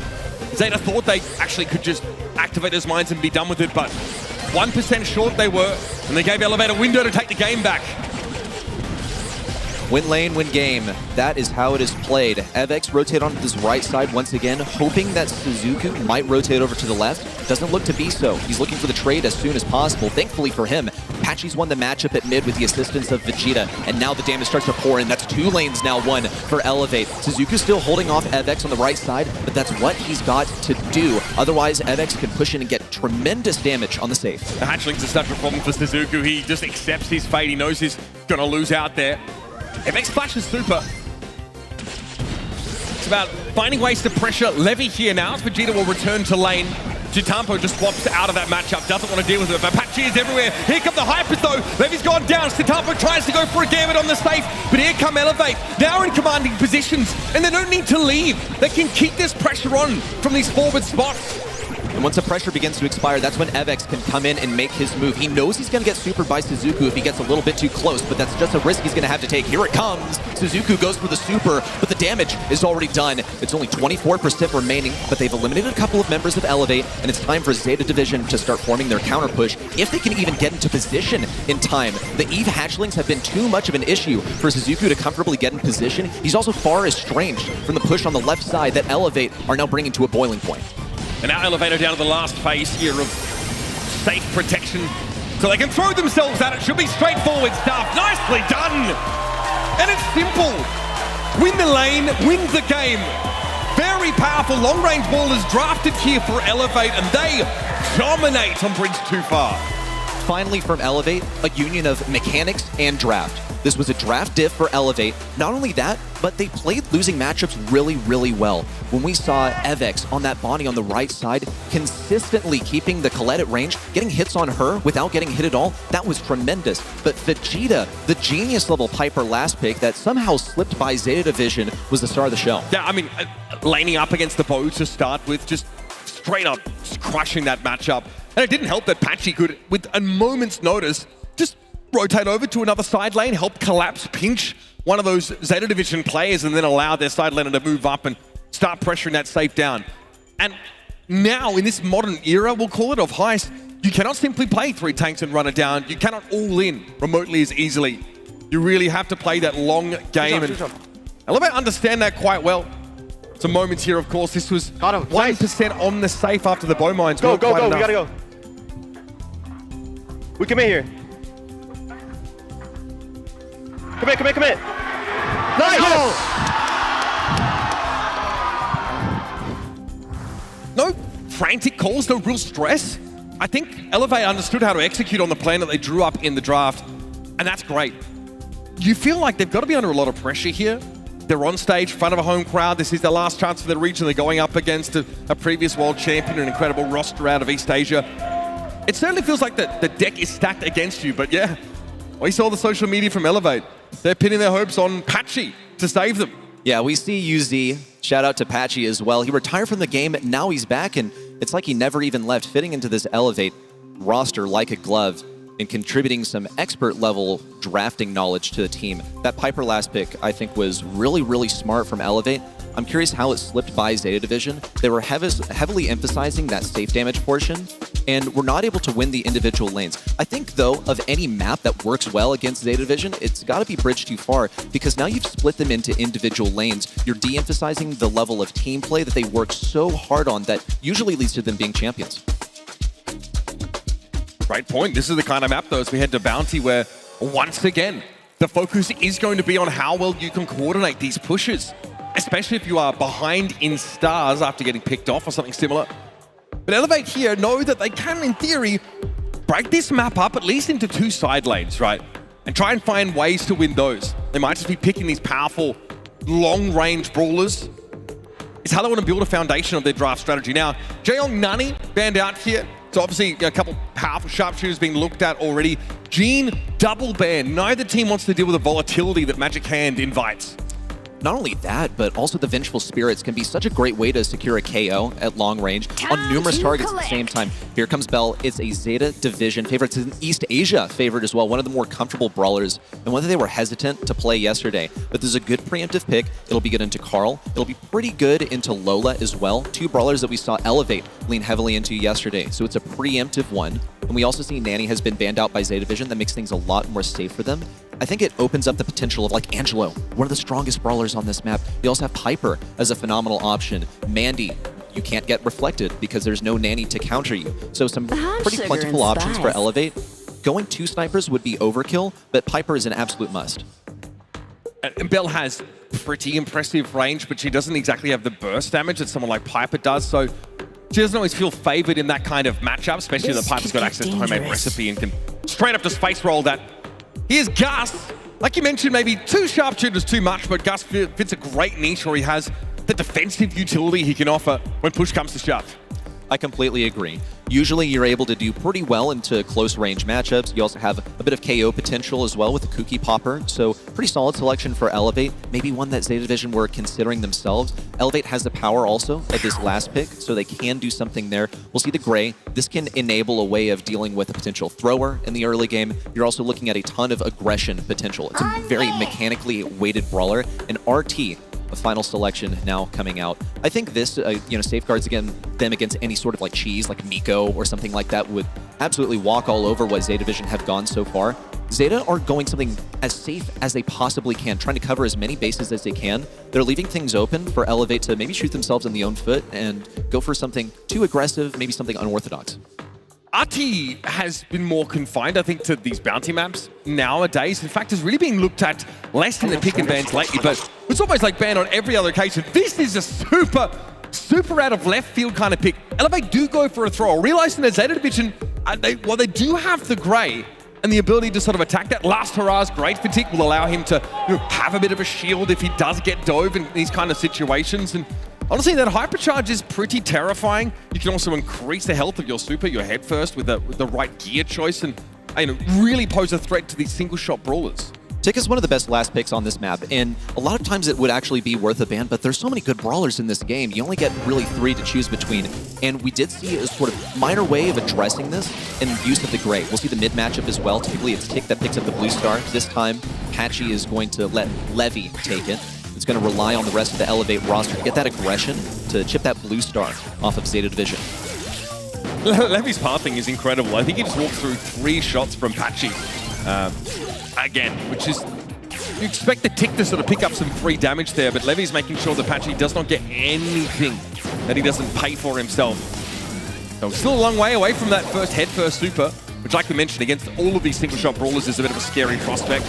Zeta thought they actually could just activate those mines and be done with it, but 1% short they were, and they gave Elevate a window to take the game back. Win lane, win game. That is how it is played. Evex rotate onto this right side once again, hoping that Suzuku might rotate over to the left. Doesn't look to be so. He's looking for the trade as soon as possible. Thankfully for him, Patchy's won the matchup at mid with the assistance of Vegeta, and now the damage starts to pour in. That's 2 lanes now won for Elevate. Suzuku's still holding off Evex on the right side, but that's what he's got to do. Otherwise, Evex can push in and get tremendous damage on the safe. The hatchlings are such a problem for Suzuku. He just accepts his fate. He knows he's going to lose out there. Evex flashes super. It's about finding ways to pressure Levy here now. Vegeta will return to lane. Chitampo just swaps out of that matchup, doesn't want to deal with it, but Patchy is everywhere. Here come the hypers though. Levy's gone down. Chitampo tries to go for a gambit on the safe, but here come Elevate. Now in commanding positions, and they don't need to leave. They can keep this pressure on from these forward spots. And once the pressure begins to expire, that's when Evex can come in and make his move. He knows he's going to get supered by Suzuku if he gets a little bit too close, but that's just a risk he's going to have to take. Here it comes. Suzuku goes for the super, but the damage is already done. It's only 24% remaining, but they've eliminated a couple of members of Elevate, and it's time for Zeta Division to start forming their counter push. If they can even get into position in time, the Eve hatchlings have been too much of an issue for Suzuku to comfortably get in position. He's also far estranged from the push on the left side that Elevate are now bringing to a boiling point. And now Elevator down to the last phase here of safe protection. So they can throw themselves at it. Should be straightforward stuff. Nicely done. And it's simple. Win the lane, win the game. Very powerful long-range ballers drafted here for Elevate, and they dominate on Bridge Too Far. Finally from Elevate, a union of mechanics and draft. This was a draft diff for Elevate. Not only that, but they played losing matchups really, really well. When we saw Evex on that Bonnie on the right side, consistently keeping the Colette at range, getting hits on her without getting hit at all, that was tremendous. But Vegeta, the genius level Piper last pick that somehow slipped by Zeta Division, was the star of the show. Yeah, I mean, laning up against the bow to start with, just straight up just crushing that matchup. And it didn't help that Patchy could, with a moment's notice, just rotate over to another side lane, help collapse, pinch one of those Zeta Division players, and then allow their side laner to move up and start pressuring that safe down. And now, in this modern era, we'll call it, of Heist, you cannot simply play 3 tanks and run it down. You cannot all in remotely as easily. You really have to play that long game. And Elevate understand that quite well. Some moments here, of course. This was 1% on the safe after the bow mines. Go, we gotta go. We commit here. Commit. Nice! No frantic calls, no real stress. I think Elevate understood how to execute on the plan that they drew up in the draft, and that's great. You feel like they've got to be under a lot of pressure here. They're on stage in front of a home crowd. This is their last chance for the region. They're going up against a previous world champion, an incredible roster out of East Asia. It certainly feels like the deck is stacked against you, but yeah, we saw the social media from Elevate. They're pinning their hopes on Patchy to save them. Yeah, we see UZ. Shout out to Patchy as well. He retired from the game, now he's back, and it's like he never even left, fitting into this Elevate roster like a glove and contributing some expert level drafting knowledge to the team. That Piper last pick, I think, was really, really smart from Elevate. I'm curious how it slipped by Zeta Division. They were heavily emphasizing that safe damage portion, and were not able to win the individual lanes. I think, though, of any map that works well against Zeta Division, it's got to be Bridge Too Far, because now you've split them into individual lanes. You're de-emphasizing the level of team play that they work so hard on that usually leads to them being champions. Great point. This is the kind of map, though, as we head to Bounty, where, once again, the focus is going to be on how well you can coordinate these pushes, especially if you are behind in stars after getting picked off or something similar. But Elevate here know that they can, in theory, break this map up at least into 2 side lanes, right? And try and find ways to win those. They might just be picking these powerful, long-range brawlers. It's how they want to build a foundation of their draft strategy. Now, Jaeyoung Nani banned out here. So obviously, a couple powerful sharpshooters being looked at already. Gene, double ban. Neither team wants to deal with the volatility that Magic Hand invites. Not only that, but also the Vengeful Spirits can be such a great way to secure a KO at long range on numerous targets at the same time. Here comes Bell. It's a Zeta Division favorite. It's an East Asia favorite as well. One of the more comfortable brawlers, and one that they were hesitant to play yesterday. But there's a good preemptive pick. It'll be good into Carl. It'll be pretty good into Lola as well. 2 brawlers that we saw Elevate lean heavily into yesterday. So it's a preemptive one. And we also see Nanny has been banned out by Zeta Division. That makes things a lot more safe for them. I think it opens up the potential of like Angelo, one of the strongest brawlers on this map. You also have Piper as a phenomenal option. Mandy, you can't get reflected because there's no Nanny to counter you. So some pretty plentiful options for Elevate. Going 2 snipers would be overkill, but Piper is an absolute must. And Bell has pretty impressive range, but she doesn't exactly have the burst damage that someone like Piper does. So she doesn't always feel favored in that kind of matchup, especially if the Piper's got access to homemade recipe and can straight up just face roll that. Here's Gus. Like you mentioned, maybe 2 sharpshooters too much, but Gus fits a great niche where he has the defensive utility he can offer when push comes to shove. I completely agree. Usually you're able to do pretty well into close range matchups. You also have a bit of KO potential as well with the Cookie Popper. So pretty solid selection for Elevate. Maybe one that Zeta Division were considering themselves. Elevate has the power also at this last pick, so they can do something there. We'll see the Gray. This can enable a way of dealing with a potential thrower in the early game. You're also looking at a ton of aggression potential. It's a very mechanically weighted brawler. And RT, a final selection now coming out. I think this, safeguards them against any sort of like cheese, like Miko or something like that would absolutely walk all over what Zeta Division have gone so far. Zeta are going something as safe as they possibly can, trying to cover as many bases as they can. They're leaving things open for Elevate to maybe shoot themselves in the own foot and go for something too aggressive, maybe something unorthodox. RT has been more confined, I think, to these bounty maps nowadays. In fact, is really being looked at less in the pick and bans lately, but it's almost like banned on every other occasion. This is a super out of left field kind of pick. Elevate do go for a throw. Realizing that Zeta Division, while they do have the Gray and the ability to sort of attack that, Last Hurrah's Great Fatigue will allow him to have a bit of a shield if he does get dove in these kind of situations. And honestly, that hypercharge is pretty terrifying. You can also increase the health of your super, your head first with the right gear choice, and really pose a threat to these single shot brawlers. Tick is one of the best last picks on this map, and a lot of times it would actually be worth a ban, but there's so many good brawlers in this game. You only get really 3 to choose between, and we did see a sort of minor way of addressing this in use of the Gray. We'll see the mid matchup as well. Typically it's Tick that picks up the blue star. This time, Patchy is going to let Levy take it. It's going to rely on the rest of the Elevate roster to get that aggression to chip that blue star off of Zeta Division. Levy's pathing is incredible. I think he just walked through 3 shots from Patchy. Again, which is, you expect the Tick to sort of pick up some free damage there, but Levy's making sure that Patchy does not get anything that he doesn't pay for himself. So still a long way away from that head first super, which, like we mentioned, against all of these single shot brawlers is a bit of a scary prospect.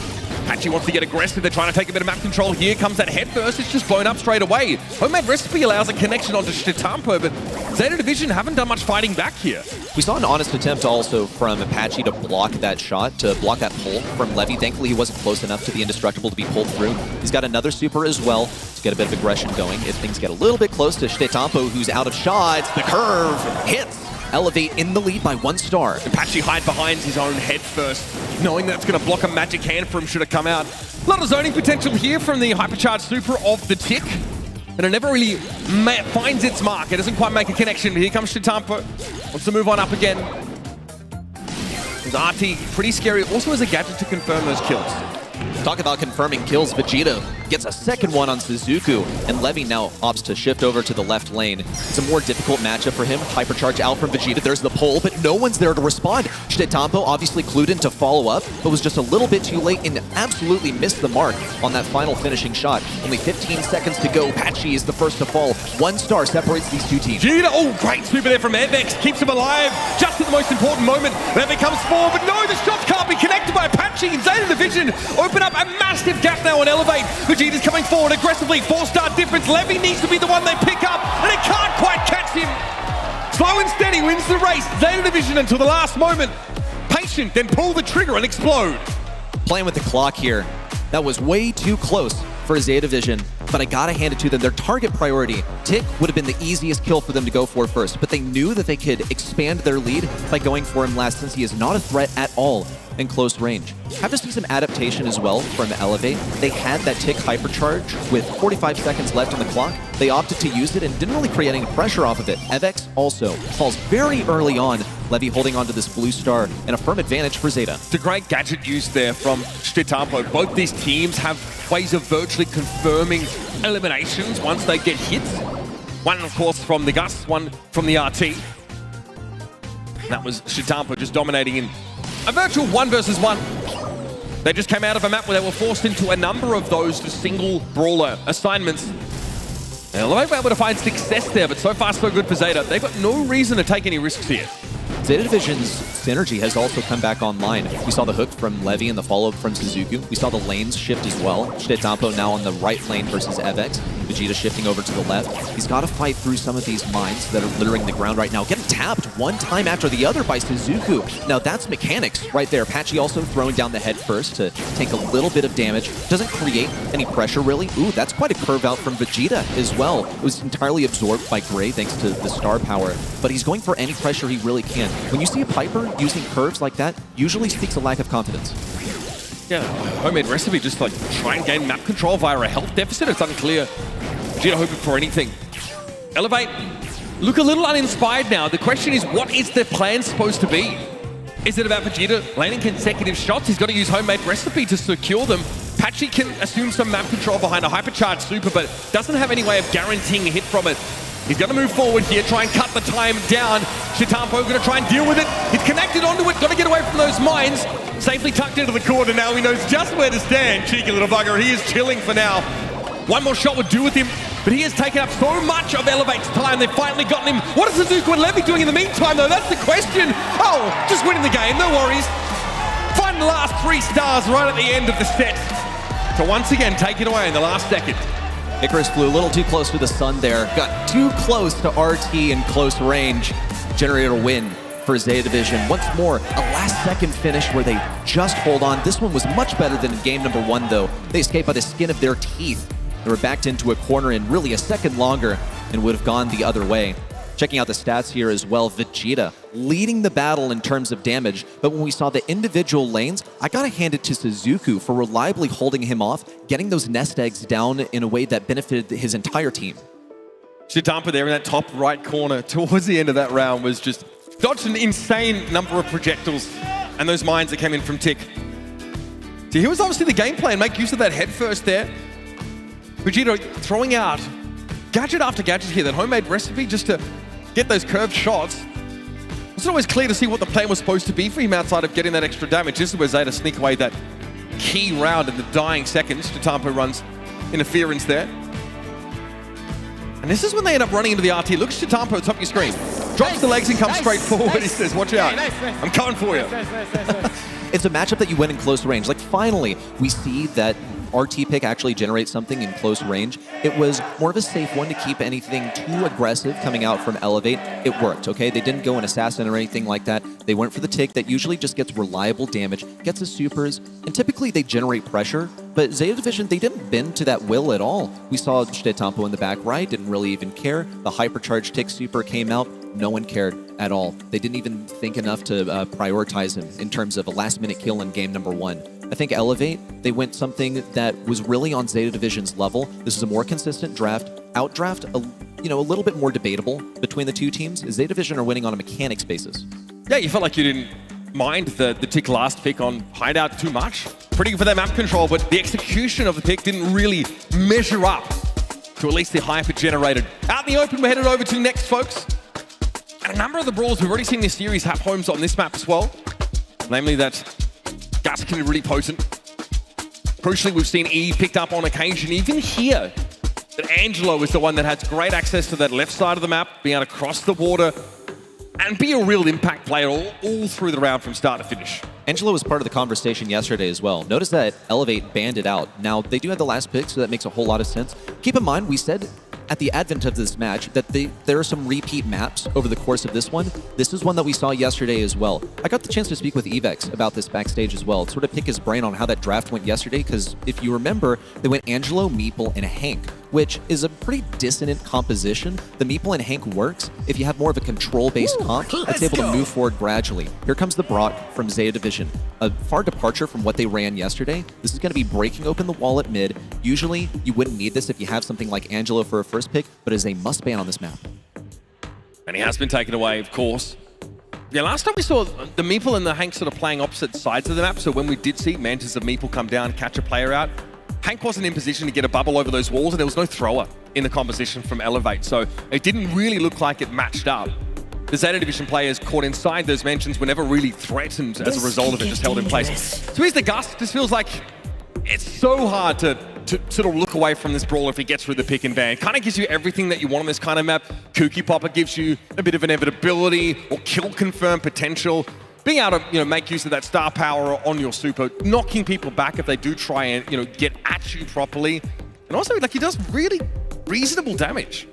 Patchy wants to get aggressive. They're trying to take a bit of map control. Here comes that head first. It's just blown up straight away. Homemade Recipe allows a connection onto Shitampo, but Zeta Division haven't done much fighting back here. We saw an honest attempt also from Apache to block that shot, to block that pull from Levy. Thankfully, he wasn't close enough to the Indestructible to be pulled through. He's got another super as well to get a bit of aggression going. If things get a little bit close to Shitampo, who's out of shots, the curve hits. Elevate in the lead by 1 star. Apache hide behind his own head first, knowing that it's going to block a magic hand for him should it come out. A lot of zoning potential here from the hypercharged super of the Tick, and it never really finds its mark. It doesn't quite make a connection. Here comes Shitampo. Wants to move on up again. His RT, pretty scary. Also has a gadget to confirm those kills. Talk about confirming kills. Vegeta gets a second one on Suzuku, and Levy now opts to shift over to the left lane. It's a more difficult matchup for him. Hypercharge out from Vegeta. There's the pull, but no one's there to respond. Shitampo obviously clued in to follow up, but was just a little bit too late and absolutely missed the mark on that final finishing shot. Only 15 seconds to go. Patchy is the first to fall. 1 star separates these 2 teams. Vegeta, oh, great super there from Evex. Keeps him alive just at the most important moment. Levy comes forward, but no, the shots can't be connected by Apache, and Zeta Division open up a massive gap now on Elevate. Vegeta's coming forward aggressively. 4-star difference. Levy needs to be the one they pick up, and it can't quite catch him. Slow and steady wins the race. Zeta Division until the last moment. Patient, then pull the trigger and explode. Playing with the clock here. That was way too close for Zeta Division, but I gotta hand it to them. Their target priority, Tick, would have been the easiest kill for them to go for first, but they knew that they could expand their lead by going for him last, since he is not a threat at all in close range. Have to see some adaptation as well from Elevate. They had that Tick hypercharge with 45 seconds left on the clock. They opted to use it and didn't really create any pressure off of it. Evex also falls very early on. Levy holding onto this blue star, and a firm advantage for Zeta. It's a great gadget use there from Shitampo. Both these teams have ways of virtually confirming eliminations once they get hits. One, of course, from the Gus, one from the RT. That was Shitampo just dominating in a virtual 1 versus 1. They just came out of a map where they were forced into a number of those single brawler assignments. Now, they were able to find success there, but so far so good for Zeta. They've got no reason to take any risks here. Zeta Division's synergy has also come back online. We saw the hook from Levy and the follow-up from Suzuku. We saw the lanes shift as well. Shitampo now on the right lane versus Evex. Vegeta shifting over to the left. He's got to fight through some of these mines that are littering the ground right now. Getting tapped one time after the other by Suzuku. Now that's mechanics right there. Patchy also throwing down the head first to take a little bit of damage. Doesn't create any pressure really. Ooh, that's quite a curve out from Vegeta as well. It was entirely absorbed by Gray thanks to the star power. But he's going for any pressure he really can. When you see a Piper using curves like that, usually speaks a lack of confidence. Yeah, homemade recipe, just like try and gain map control via a health deficit. It's unclear. Vegeta hoping for anything. Elevate look a little uninspired now. The question is, what is their plan supposed to be? Is it about Vegeta landing consecutive shots? He's got to use homemade recipe to secure them. Patchy can assume some map control behind a hypercharged super, but doesn't have any way of guaranteeing a hit from it. He's going to move forward here, try and cut the time down. Shitampo going to try and deal with it. He's connected onto it, got to get away from those mines. Safely tucked into the corner now. He knows just where to stand. Cheeky little bugger. He is chilling for now. One more shot would do with him, but he has taken up so much of Elevate's time. They've finally gotten him. What is Suzuku and Levy doing in the meantime, though? That's the question. Oh, just winning the game. No worries. Find the last 3 stars right at the end of the set to once again take it away in the last second. Icarus flew a little too close to the sun there. Got too close to RT in close range. Generated a win for Zeta Division. Once more, a last-second finish where they just hold on. This one was much better than in game number 1, though. They escaped by the skin of their teeth. They were backed into a corner in really a second longer and would have gone the other way. Checking out the stats here as well, Vegeta leading the battle in terms of damage, but when we saw the individual lanes, I gotta hand it to Suzuku for reliably holding him off, getting those nest eggs down in a way that benefited his entire team. Shitampa there in that top right corner towards the end of that round was just dodged an insane number of projectiles and those mines that came in from Tick. So here was obviously the game plan, make use of that head first there. Vegeta throwing out gadget after gadget here, that homemade recipe just to get those curved shots. It wasn't always clear to see what the plan was supposed to be for him outside of getting that extra damage. This is where Zeta sneak away that key round in the dying seconds. Shitampo runs interference there. And this is when they end up running into the RT. Look at Shitampo at the top of your screen. Drops the legs and comes straight forward. He says, watch out. I'm coming for you. It's a matchup that you win in close range. Like, finally, we see that RT pick actually generates something in close range. It was more of a safe one to keep anything too aggressive coming out from Elevate. It worked, okay? They didn't go an assassin or anything like that. They went for the tick that usually just gets reliable damage, gets the supers, and typically they generate pressure. But Zeta Division, they didn't bend to that will at all. We saw Shitampo in the back right, didn't really even care. The hypercharged tick super came out. No one cared at all. They didn't even think enough to prioritize him in terms of a last-minute kill in game number 1. I think Elevate, they went something that was really on Zeta Division's level. This is a more consistent draft. Outdraft, a little bit more debatable between the two teams. Zeta Division are winning on a mechanics basis. Yeah, you felt like you didn't mind the tick last pick on Hideout too much. Pretty good for their map control, but the execution of the pick didn't really measure up to at least the hyper generated. Out in the open, we're headed over to next, folks. And a number of the brawls we've already seen this series have homes on this map as well. Namely that Gaskin is really potent. Crucially, we've seen E picked up on occasion. Even here, that Angelo is the one that has great access to that left side of the map, being able to cross the water and be a real impact player all through the round from start to finish. Angelo was part of the conversation yesterday as well. Notice that Elevate banned it out. Now, they do have the last pick, so that makes a whole lot of sense. Keep in mind, we said at the advent of this match that there are some repeat maps over the course of this one. This is one that we saw yesterday as well. I got the chance to speak with Evex about this backstage as well, sort of pick his brain on how that draft went yesterday, because if you remember, they went Angelo, Meeple, and Hank, which is a pretty dissonant composition. The Meeple and Hank works if you have more of a control-based comp that's able to move forward gradually. Here comes the Brock from Zeta Division. A far departure from what they ran yesterday. This is going to be breaking open the wall at mid. Usually, you wouldn't need this if you have something like Angelo for a first pick, but is a must-ban on this map. And he has been taken away, of course. Yeah, last time we saw the Meeple and the Hank sort of playing opposite sides of the map, so when we did see Mantis of Meeple come down, catch a player out, Hank wasn't in position to get a bubble over those walls, and there was no thrower in the composition from Elevate, so it didn't really look like it matched up. The Zeta Division players caught inside those mentions were never really threatened as a result of it just held in place. So here's the Gust. This feels like it's so hard to sort of look away from this brawl if he gets through the pick and ban. Kind of gives you everything that you want on this kind of map. Kooky Popper gives you a bit of inevitability or kill confirm potential. Being able to, make use of that star power on your super, knocking people back if they do try and, get at you properly. And also, like, he does really reasonable damage.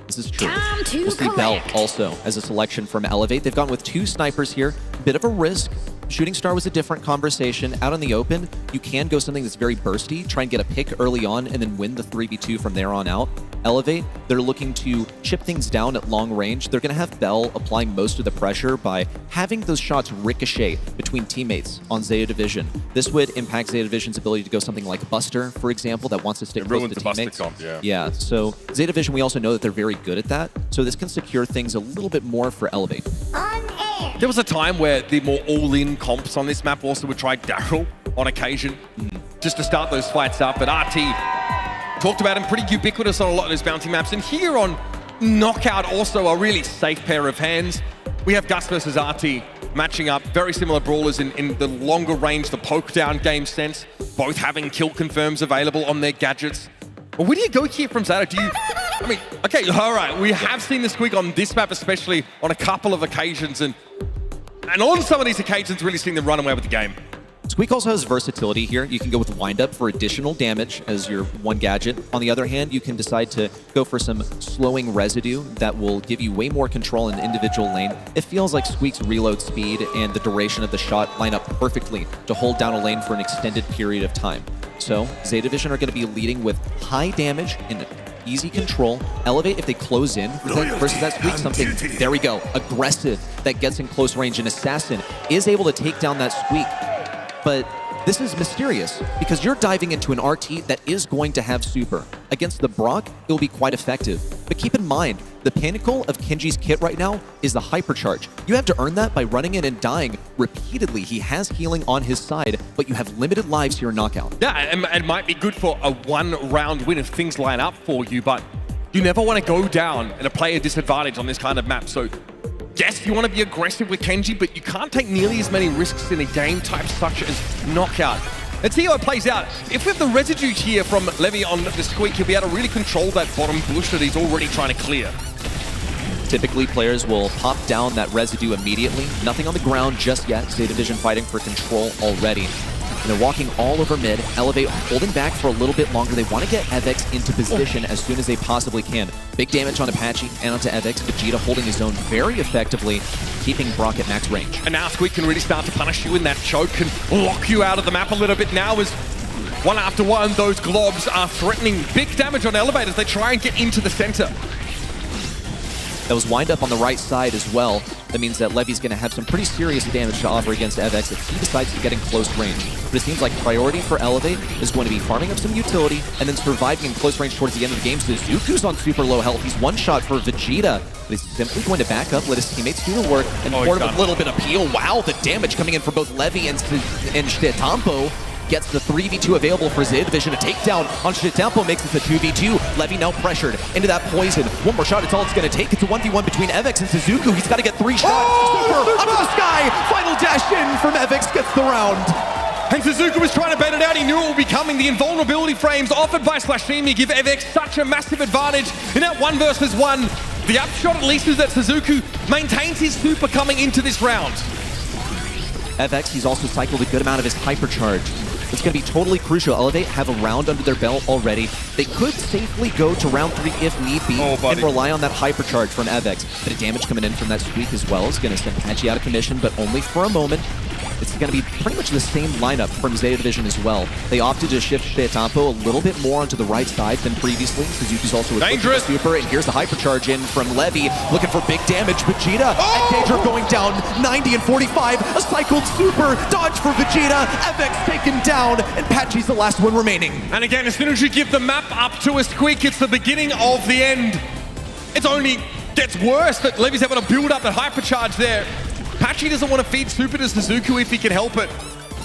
This is true. We'll see Bell also as a selection from Elevate. They've gone with 2 snipers here. Bit of a risk. Shooting Star was a different conversation. Out in the open, you can go something that's very bursty, try and get a pick early on, and then win the 3v2 from there on out. Elevate, they're looking to chip things down at long range. They're going to have Bell applying most of the pressure by having those shots ricochet between teammates on Zeta Division. This would impact Zeta Division's ability to go something like Buster, for example, that wants to stick close to teammates. Comp, yeah, so Zeta Division, we also know that they're very good at that. So this can secure things a little bit more for Elevate. There was a time where the more all-in comps on this map also would try Daryl on occasion, just to start those fights up. But RT talked about him, pretty ubiquitous on a lot of those bounty maps. And here on Knockout, also a really safe pair of hands. We have Gus versus RT matching up, very similar brawlers in the longer range, the poke down game sense, both having kill confirms available on their gadgets. Well, where do you go here from Zeta? Do you, I mean, okay, all right, we have seen the Squeak on this map, especially on a couple of occasions, and on some of these occasions, really seeing them run away with the game. Squeak also has versatility here. You can go with Wind Up for additional damage as your one gadget. On the other hand, you can decide to go for some slowing residue that will give you way more control in an individual lane. It feels like Squeak's reload speed and the duration of the shot line up perfectly to hold down a lane for an extended period of time. So Zeta Division are going to be leading with high damage and easy control. Elevate, if they close in versus that Squeak, something, there we go, aggressive that gets in close range. An Assassin is able to take down that Squeak. But this is mysterious because you're diving into an RT that is going to have super. Against the Brock, it will be quite effective. But keep in mind, the pinnacle of Kenji's kit right now is the Hypercharge. You have to earn that by running in and dying repeatedly. He has healing on his side, but you have limited lives here in Knockout. Yeah, it might be good for a one-round win if things line up for you, but you never want to go down at a player disadvantage on this kind of map. So yes, you want to be aggressive with Kenji, but you can't take nearly as many risks in a game type such as Knockout. Let's see how it plays out. If we have the residue here from Levy on the Squeak, he'll be able to really control that bottom bush that he's already trying to clear. Typically, players will pop down that residue immediately. Nothing on the ground just yet. Zeta Division fighting for control already. And they're walking all over mid. Elevate holding back for a little bit longer. They want to get Evex into position as soon as they possibly can. Big damage on Apache and onto Evex. Vegeta holding his own very effectively, keeping Brock at max range. And now Squeak can really start to punish you, and that choke can lock you out of the map a little bit now as one after one, those globs are threatening big damage on Elevate as they try and get into the center. That was Wind Up on the right side as well. That means that Levy's going to have some pretty serious damage to offer against Evex if he decides to get in close range. But it seems like priority for Elevate is going to be farming up some utility and then surviving in close range towards the end of the game. So Zuku's on super low health. He's one shot for Vegeta. But he's simply going to back up, let his teammates do the work, and afford him a little bit of peel. Wow, the damage coming in for both Levy and Shetampo. Gets the 3v2 available for Zeta Division. A takedown on Shetampo makes it a 2v2. Levy now pressured into that poison. One more shot, it's all it's going to take. It's a 1v1 between Evex and Suzuku. He's got to get 3 shots. Super, up to the sky. Final dash in from Evex, gets the round. And Suzuku was trying to bait it out. He knew it would be coming. The invulnerability frames offered by Slashimi give Evex such a massive advantage in that 1 versus 1. The upshot at least is that Suzuku maintains his super coming into this round. Evex, he's also cycled a good amount of his Hypercharge. It's going to be totally crucial. Elevate have a round under their belt already. They could safely go to round 3 if need be and rely on that Hypercharge from Evex. Bit of damage coming in from that Squeak as well. It's going to send Apache out of commission, but only for a moment. It's going to be pretty much the same lineup from Zeta Division as well. They opted to shift Shetampo a little bit more onto the right side than previously. Suzuki's also a super, and here's the Hypercharge in from Levy, looking for big damage. Vegeta and Danger going down 90 and 45. A cycled super, dodge for Vegeta. Evex taken down, and Patchy's the last one remaining. And again, as soon as you give the map up to a Squeak, it's the beginning of the end. It only gets worse that Levy's able to build up the Hypercharge there. Patchy doesn't want to feed super to Suzuku if he can help it.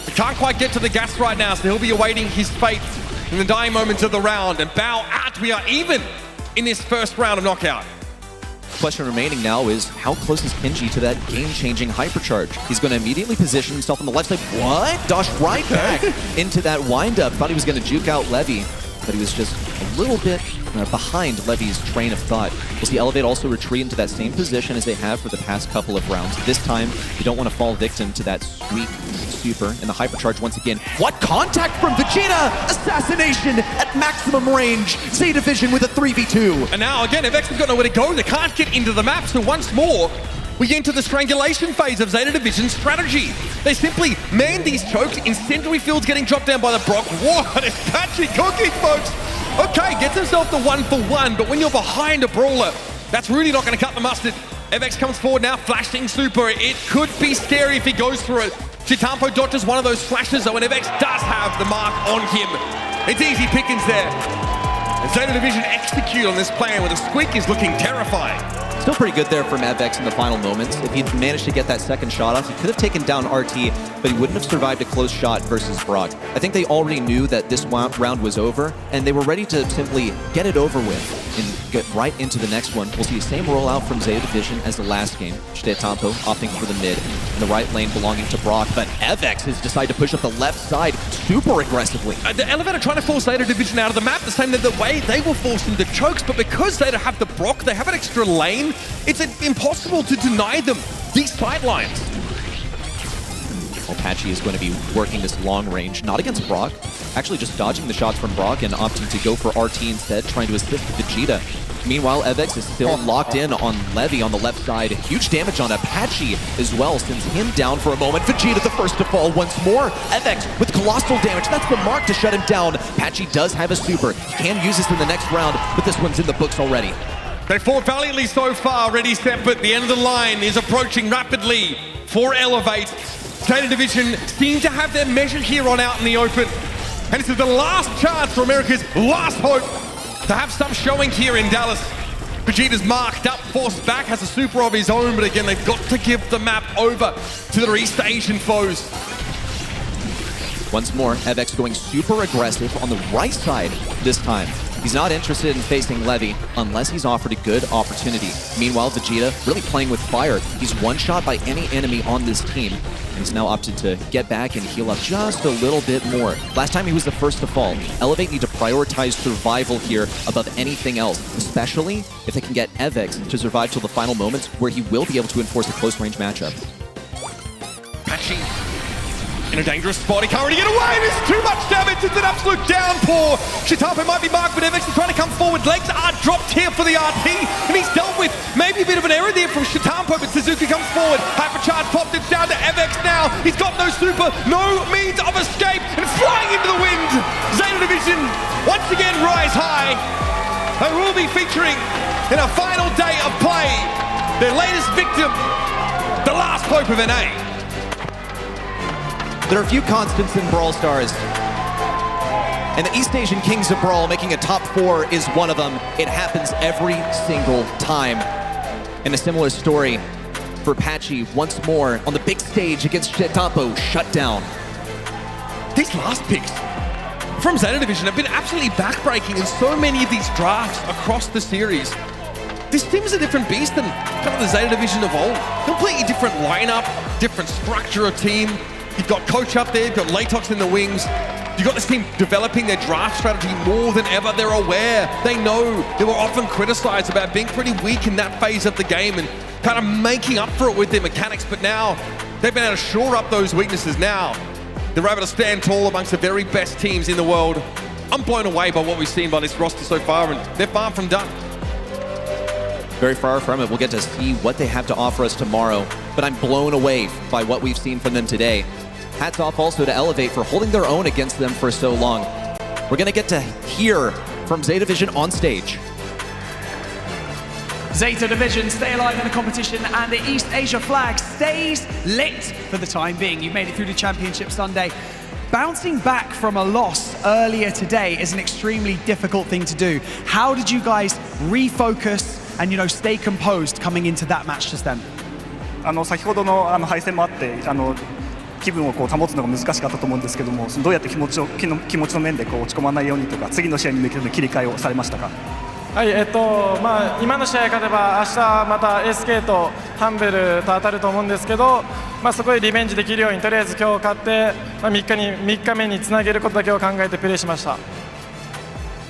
He can't quite get to the gas right now, so he'll be awaiting his fate in the dying moments of the round. And bow out, we are even in this first round of Knockout. The question remaining now is, how close is Kenji to that game-changing Hypercharge? He's going to immediately position himself on the left side. What? Dash right back into that wind-up. Thought he was going to juke out Levy, but he was just a little bit behind Levy's train of thought. We'll see Elevate also retreat into that same position as they have for the past couple of rounds. This time, you don't want to fall victim to that sweet super and the hypercharge once again. What contact from Vegeta? Assassination at maximum range. Zeta Vision with a 3v2. And now again, FX has got nowhere to go. They can't get into the map, so once more, we enter the strangulation phase of Zeta Division's strategy. They simply man these chokes, incendiary fields getting dropped down by the Brock. What is Patchy cooking, folks? Okay, gets himself the 1-for-1, but when you're behind a brawler, that's really not going to cut the mustard. FX comes forward now, flashing super. It could be scary if he goes through it. Chitampo dodges one of those flashes, though, and FX does have the mark on him. It's easy pickings there. And Zeta Division execute on this plan where the squeak is looking terrifying. Still pretty good there from FX in the final moments. If he'd managed to get that second shot off, he could have taken down RT, but he wouldn't have survived a close shot versus Brock. I think they already knew that this round was over, and they were ready to simply get it over with and get right into the next one. We'll see the same rollout from Zeta Division as the last game. Chitampo opting for the mid, and the right lane belonging to Brock, but FX has decided to push up the left side super aggressively. The Elevator trying to force Zeta Division out of the map, the same the way they were forced into chokes, but because Zeta have the Brock, they have an extra lane, it's impossible to deny them these sidelines. Patchy is going to be working this long range, not against Brock, actually just dodging the shots from Brock and opting to go for RT instead, trying to assist Vegeta. Meanwhile, FX is still locked in on Levy on the left side. Huge damage on Apache as well, sends him down for a moment. Vegeta the first to fall once more. FX with colossal damage, that's the mark to shut him down. Apache does have a super, he can use this in the next round, but this one's in the books already. They fought valiantly so far, ready, set, but the end of the line is approaching rapidly for Elevate. Zeta Division seem to have their measure here on out in the open. And this is the last chance for America's last hope to have some showing here in Dallas. Vegeta's marked up, forced back, has a super of his own, but again, they've got to give the map over to their East Asian foes. Once more, FX going super aggressive on the right side this time. He's not interested in facing Levy unless he's offered a good opportunity. Meanwhile, Vegeta really playing with fire. He's one shot by any enemy on this team, and he's now opted to get back and heal up just a little bit more. Last time he was the first to fall. Elevate need to prioritize survival here above anything else, especially if they can get FX to survive till the final moments where he will be able to enforce a close range matchup. Patchy in a dangerous spot, he can't really get away, there's too much damage, it's an absolute downpour. Chitampo might be marked, but FX is trying to come forward, legs are dropped here for the RT, and he's dealt with maybe a bit of an error there from Chitampo, but Suzuki comes forward, hypercharge popped, it's down to FX now, he's got no super, no means of escape, and flying into the wind. Zeta Division once again rise high. They will be featuring in a final day of play their latest victim, the last hope of NA. There are a few constants in Brawl Stars, and the East Asian Kings of Brawl making a top 4 is one of them. It happens every single time. And a similar story for Patchy once more on the big stage against Chitampo, shut down. These last picks from Zeta Division have been absolutely backbreaking in so many of these drafts across the series. This team is a different beast than kind of the Zeta Division of old. Completely different lineup, different structure of team. You've got Coach up there, you've got Latox in the wings. You've got this team developing their draft strategy more than ever. They're aware. They know they were often criticized about being pretty weak in that phase of the game and kind of making up for it with their mechanics. But now they've been able to shore up those weaknesses now. They're able to stand tall amongst the very best teams in the world. I'm blown away by what we've seen by this roster so far, and they're far from done. Very far from it. We'll get to see what they have to offer us tomorrow, but I'm blown away by what we've seen from them today. Hats off also to Elevate for holding their own against them for so long. We're going to get to hear from Zeta Division on stage. Zeta Division stay alive in the competition, and the East Asia flag stays lit for the time being. You've made it through the Championship Sunday. Bouncing back from a loss earlier today is an extremely difficult thing to do. How did you guys refocus and stay composed coming into that match just then? 先ほどの敗戦もあって気分を保つのが難しかったと思うんですけども、どうやって気持ちの面で落ち込まないようにとか、次の試合に向けての切り替えをされましたか？はい、今の試合勝てば明日また SK とハンベルと当たると思うんですけど、そこでリベンジできるようにとりあえず今日勝って、3日目につなげることだけを考えてプレーしました。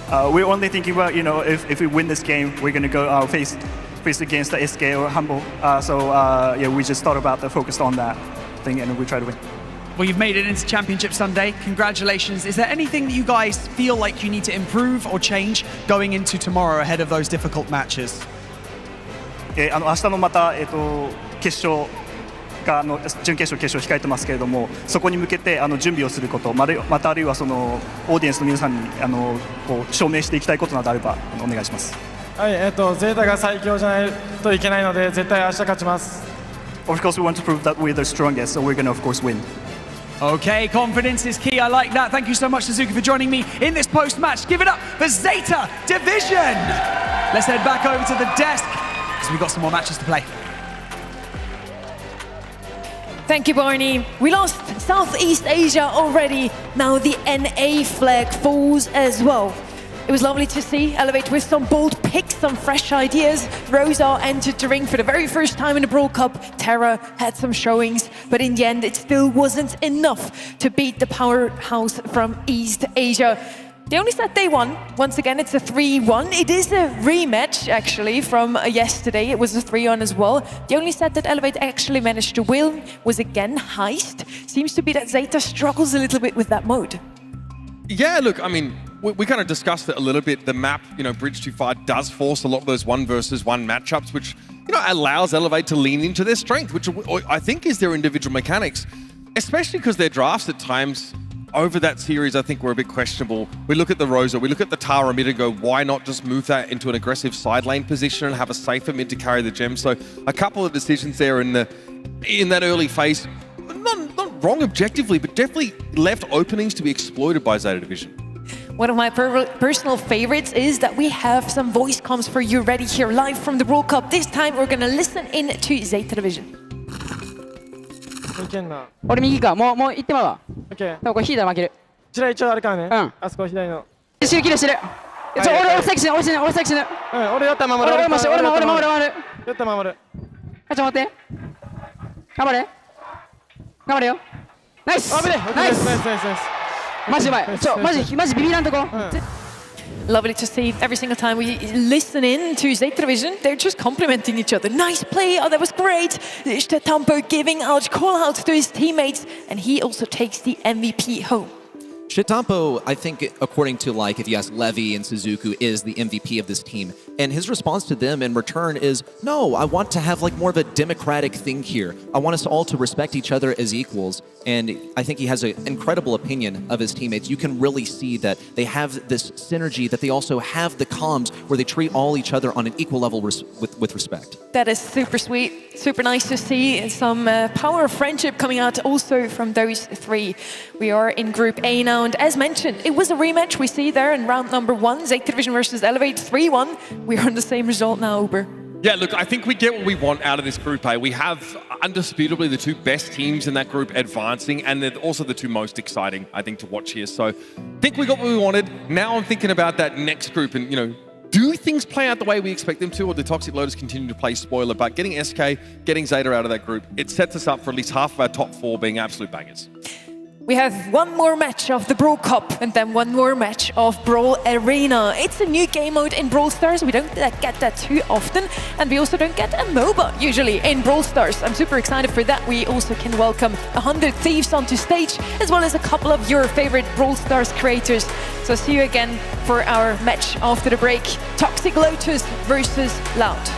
we're only thinking about, if we win this game, we're going to go face against the SK or Humble. We just thought about focused on that thing, and we try to win. Well, you've made it into Championship Sunday. Congratulations. Is there anything that you guys feel like you need to improve or change going into tomorrow ahead of those difficult matches? 明日のまた、決勝が準決勝、決勝控えてますけれども、そこに向けて準備をすること、またあるいはそのオーディエンスの皆さんにこう証明していきたいことなどあればお願いします。はい、ゼータが最強じゃないといけないので、絶対明日勝ちます。Of course, we want to prove that we're the strongest, so we're going to, of course, win. Okay, confidence is key. I like that. Thank you so much, Suzuki, for joining me in this post-match. Give it up for Zeta Division. Let's head back over to the desk because we've got some more matches to play. Thank you, Barney. We lost Southeast Asia already. Now the NA flag falls as well. It was lovely to see Elevate with some bold picks, some fresh ideas. Rosa entered the ring for the very first time in the Brawl Cup. Terra had some showings, but in the end, it still wasn't enough to beat the powerhouse from East Asia. The only set they won, once again, it's a 3-1. It is a rematch, actually, from yesterday. It was a 3-1 as well. The only set that Elevate actually managed to win was, again, Heist. Seems to be that Zeta struggles a little bit with that mode. Yeah, look, I mean, we kind of discussed it a little bit. The map, Bridge Too Far does force a lot of those 1 versus 1 matchups, which, allows Elevate to lean into their strength, which I think is their individual mechanics, especially because their drafts at times over that series, I think, were a bit questionable. We look at the Rosa, we look at the Tara mid and go, why not just move that into an aggressive side lane position and have a safer mid to carry the gem? So a couple of decisions there in that early phase, not wrong objectively, but definitely left openings to be exploited by Zeta Division. One of my personal favorites is that we have some voice comms for you ready here live from the World Cup. This time we're going to listen in to Zeta Division. いけんな。俺右か、もう行ってまうわ。オッケー。多分これ引いたら負ける。一台一応あるからね。うん。あそこ左の。してるキルしてる。俺先死ぬ。俺先死ぬ。うん。俺やったら守る。俺守る。やったら守る。ちょっと待って。頑張れよ。ナイス。ナイス。マジうまい。マジビビらんとこ。Lovely to see every single time we listen in to Zeta Division, they're just complimenting each other. Nice play, oh that was great. Tampo giving out call-outs to his teammates, and he also takes the MVP home. Shitampo, I think, according to, if you ask Levy and Suzuku, is the MVP of this team. And his response to them in return is, no, I want to have, more of a democratic thing here. I want us all to respect each other as equals. And I think he has an incredible opinion of his teammates. You can really see that they have this synergy, that they also have the comms where they treat all each other on an equal level with respect. That is super sweet, super nice to see some power of friendship coming out also from those three. We are in Group A now, and as mentioned, it was a rematch we see there in round number 1, Zeta Division versus Elevate 3-1. We are on the same result now, Uber. Yeah, look, I think we get what we want out of this Group A. We have undisputably the 2 best teams in that group advancing, and they're also the 2 most exciting, I think, to watch here. So I think we got what we wanted. Now I'm thinking about that next group and, do things play out the way we expect them to, or do Toxic Lotus continue to play spoiler? But getting SK, getting Zeta out of that group, it sets us up for at least half of our top 4 being absolute bangers. We have one more match of the Brawl Cup and then one more match of Brawl Arena. It's a new game mode in Brawl Stars. We don't get that too often, and we also don't get a MOBA usually in Brawl Stars. I'm super excited for that. We also can welcome 100 Thieves onto stage, as well as a couple of your favorite Brawl Stars creators. So see you again for our match after the break. Toxic Lotus versus Loud.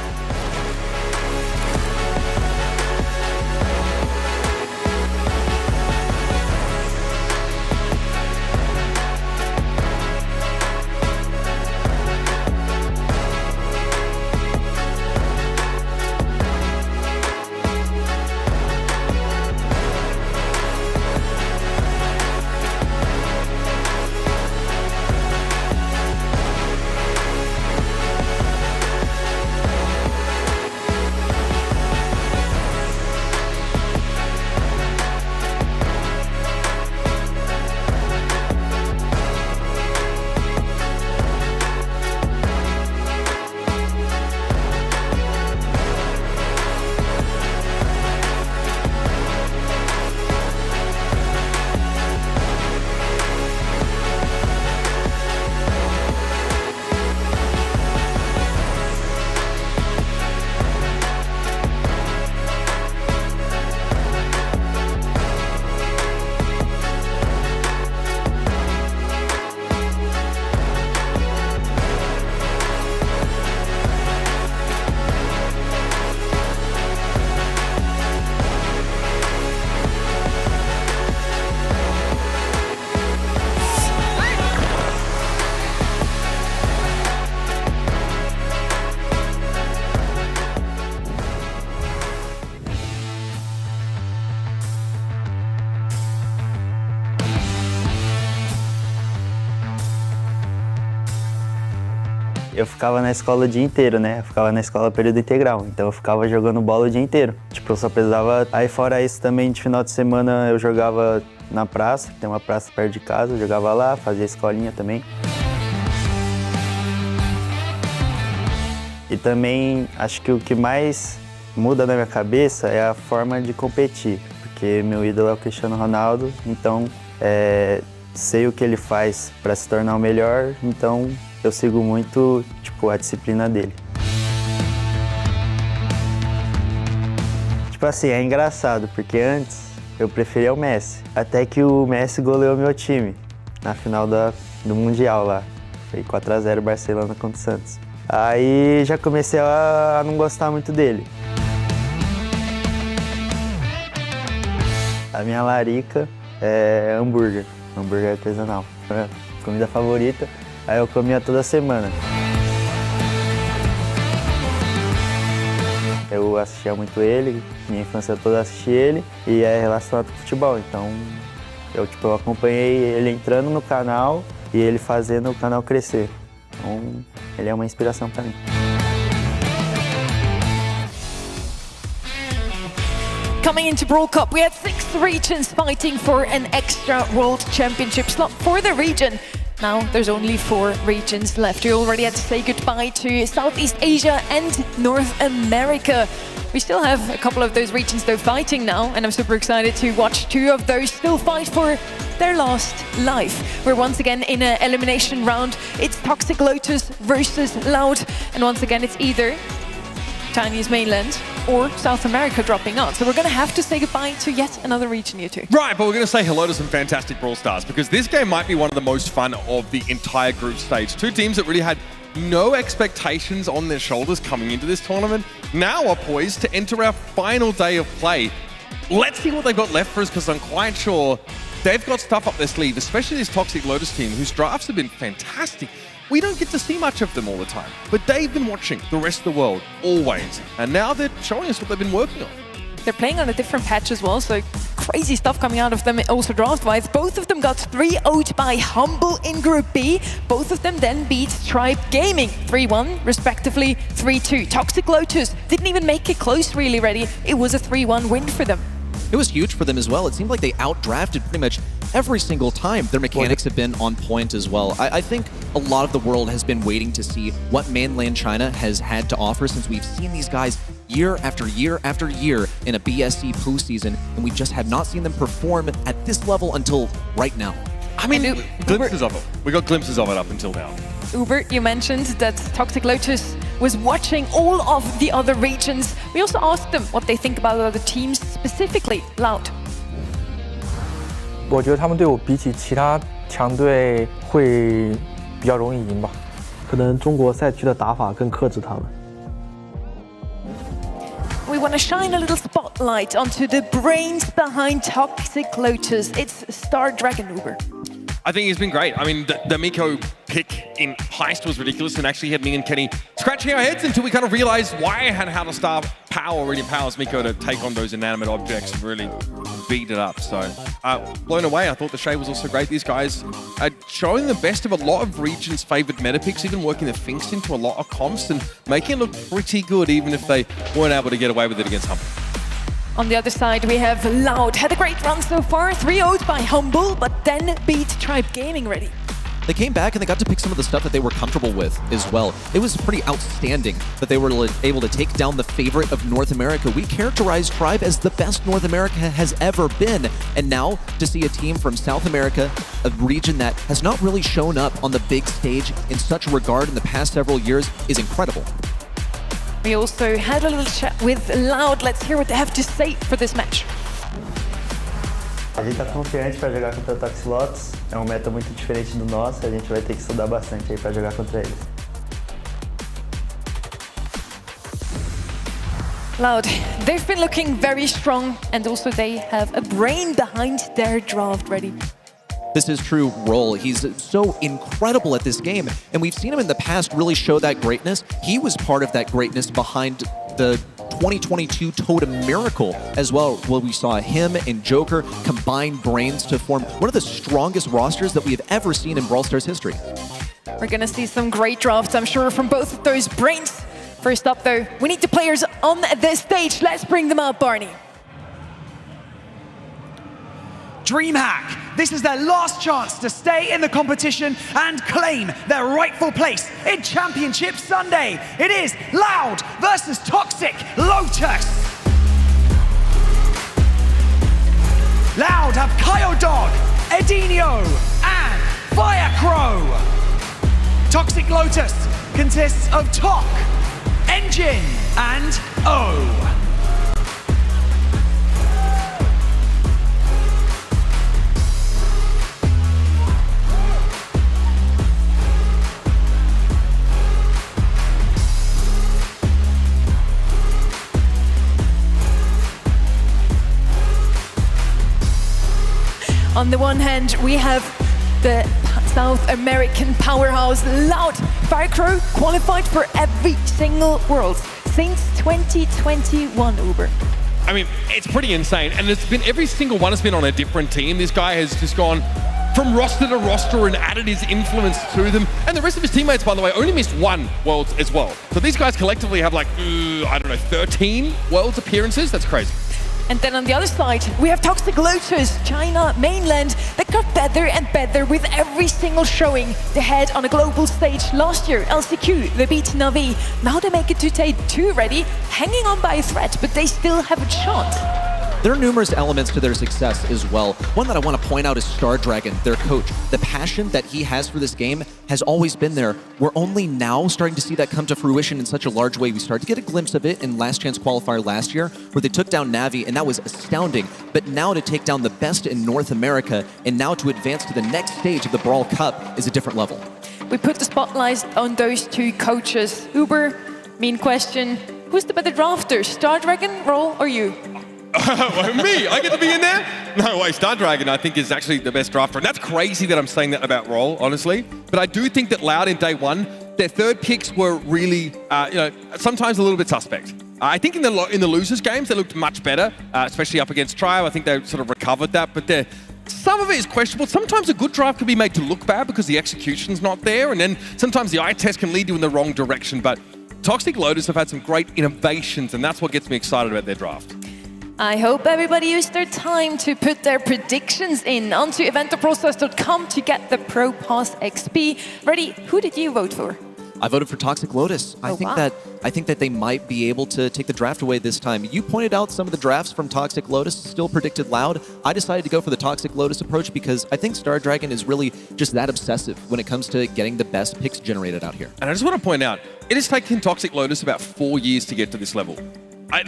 eu ficava na escola o dia inteiro, né? Eu ficava na escola período integral, então eu ficava jogando bola o dia inteiro. Tipo, eu só precisava... Aí fora isso também, de final de semana eu jogava na praça, tem uma praça perto de casa, eu jogava lá, fazia escolinha também. E também, acho que o que mais muda na minha cabeça é a forma de competir, porque meu ídolo é o Cristiano Ronaldo, então sei o que ele faz para se tornar o melhor, então eu sigo muito, tipo, a disciplina dele. Tipo assim, é engraçado, porque antes eu preferia o Messi, até que o Messi goleou meu time na final do Mundial lá, foi 4-0 Barcelona contra o Santos. Aí já comecei a não gostar muito dele. A minha larica é hambúrguer artesanal. Comida favorita, aí eu comia toda semana. Eu assistia muito ele, minha infância toda assisti ele e é relacionado com futebol, então eu acompanhei ele entrando no canal e ele fazendo o canal crescer. Então, ele é uma inspiração para mim. Coming into Brawl Cup, we had 6 regions fighting for an extra World Championship slot for the region. Now there's only 4 regions left. We already had to say goodbye to Southeast Asia and North America. We still have a couple of those regions though fighting now, and I'm super excited to watch 2 of those still fight for their last life. We're once again in an elimination round. It's Toxic Lotus versus Loud, and once again it's either Chinese mainland or South America dropping out. So we're going to have to say goodbye to yet another region, you two. Right, but we're going to say hello to some fantastic Brawl Stars, because this game might be one of the most fun of the entire group stage. 2 teams that really had no expectations on their shoulders coming into this tournament now are poised to enter our final day of play. Let's see what they've got left for us, because I'm quite sure they've got stuff up their sleeve, especially this Toxic Lotus team, whose drafts have been fantastic. We don't get to see much of them all the time, but they've been watching the rest of the world always, and now they're showing us what they've been working on. They're playing on a different patch as well, so crazy stuff coming out of them also draft-wise. Both of them got 3-0'd by Humble in Group B. Both of them then beat Tribe Gaming 3-1, respectively 3-2. Toxic Lotus didn't even make it close really, ready. It was a 3-1 win for them. It was huge for them as well. It seemed like they outdrafted pretty much every single time. Their mechanics have been on point as well. I think a lot of the world has been waiting to see what mainland China has had to offer, since we've seen these guys year after year after year in a BSC Pooh season, and we just have not seen them perform at this level until right now. I mean, glimpses of it. We got glimpses of it up until now. Uber, you mentioned that Toxic Lotus was watching all of the other regions. We also asked them what they think about other teams, specifically Loud. 我觉得他们队伍比起其他强队会比较容易赢吧，可能中国赛区的打法更克制他们。We want to shine a little spotlight onto the brains behind Toxic Lotus. It's Star Dragon Uber. I think he's been great. I mean, the Miko pick in Heist was ridiculous, and actually had me and Kenny scratching our heads until we kind of realized why and how the star power really empowers Miko to take on those inanimate objects and really beat it up. So, blown away. I thought the shade was also great. These guys are showing the best of a lot of regions' favored meta picks, even working the Finks into a lot of comps and making it look pretty good, even if they weren't able to get away with it against Humble. On the other side, we have Loud. Had a great run so far, 3-0'd by Humble, but then beat Tribe Gaming ready. They came back and they got to pick some of the stuff that they were comfortable with as well. It was pretty outstanding that they were able to take down the favorite of North America. We characterize Tribe as the best North America has ever been. And now to see a team from South America, a region that has not really shown up on the big stage in such regard in the past several years, is incredible. We also had a little chat with Loud. Let's hear what they have to say for this match. A gente tá confiante para jogar contra o Toxic Lotus. É um meta muito diferente do nosso. A gente vai ter que estudar bastante aí para jogar contra eles. Loud, they've been looking very strong, and also they have a brain behind their draft ready. This is true Roll. He's so incredible at this game, and we've seen him in the past really show that greatness. He was part of that greatness behind the 2022 Totem Miracle as well, where we saw him and Joker combine brains to form one of the strongest rosters that we have ever seen in Brawl Stars history. We're gonna see some great drafts, I'm sure, from both of those brains. First up, though, we need the players on this stage. Let's bring them up, Barney. DreamHack, this is their last chance to stay in the competition and claim their rightful place in Championship Sunday. It is Loud versus Toxic Lotus. Loud have Kyodog, Edinho, and Firecrow. Toxic Lotus consists of Tok, Engine, and O. On the one hand, we have the South American powerhouse Loud. Firecrow qualified for every single Worlds since 2021, Uber. I mean, it's pretty insane. And it's been every single one has been on a different team. This guy has just gone from roster to roster and added his influence to them. And the rest of his teammates, by the way, only missed one Worlds as well. So these guys collectively have like, I don't know, 13 Worlds appearances. That's crazy. And then on the other side, we have Toxic Lotus, China mainland, that got better and better with every single showing they had on a global stage last year. LCQ, they beat Na'Vi. Now they make it to Tay 2 ready, hanging on by a thread, but they still have a chance. There are numerous elements to their success as well. One that I want to point out is Star Dragon, their coach. The passion that he has for this game has always been there. We're only now starting to see that come to fruition in such a large way. We started to get a glimpse of it in Last Chance Qualifier last year, where they took down Na'Vi, and that was astounding. But now to take down the best in North America, and now to advance to the next stage of the Brawl Cup is a different level. We put the spotlight on those two coaches. Uber, mean question, who's the better drafter, Star Dragon, Roll, or you? Me? I get to be in there? No way, Star Dragon I think is actually the best drafter. And that's crazy that I'm saying that about Roll, honestly. But I do think that Loud in day one, their third picks were really, sometimes a little bit suspect. I think in the losers games, they looked much better, especially up against Trio. I think they sort of recovered that. But some of it is questionable. Sometimes a good draft can be made to look bad because the execution's not there. And then sometimes the eye test can lead you in the wrong direction. But Toxic Lotus have had some great innovations, and that's what gets me excited about their draft. I hope everybody used their time to put their predictions in onto eventoprocess.com to get the Pro Pass XP. Ready, who did you vote for? I voted for Toxic Lotus. I think that they might be able to take the draft away this time. You pointed out some of the drafts from Toxic Lotus, still predicted Loud. I decided to go for the Toxic Lotus approach because I think Star Dragon is really just that obsessive when it comes to getting the best picks generated out here. And I just want to point out, it has taken Toxic Lotus about 4 years to get to this level.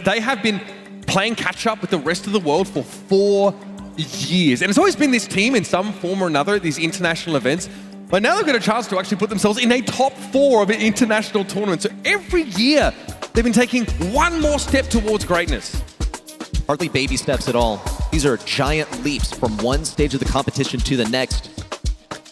They have been playing catch-up with the rest of the world for 4 years. And it's always been this team in some form or another at these international events. But now they've got a chance to actually put themselves in a top 4 of an international tournament. So every year, they've been taking one more step towards greatness. Hardly baby steps at all. These are giant leaps from one stage of the competition to the next.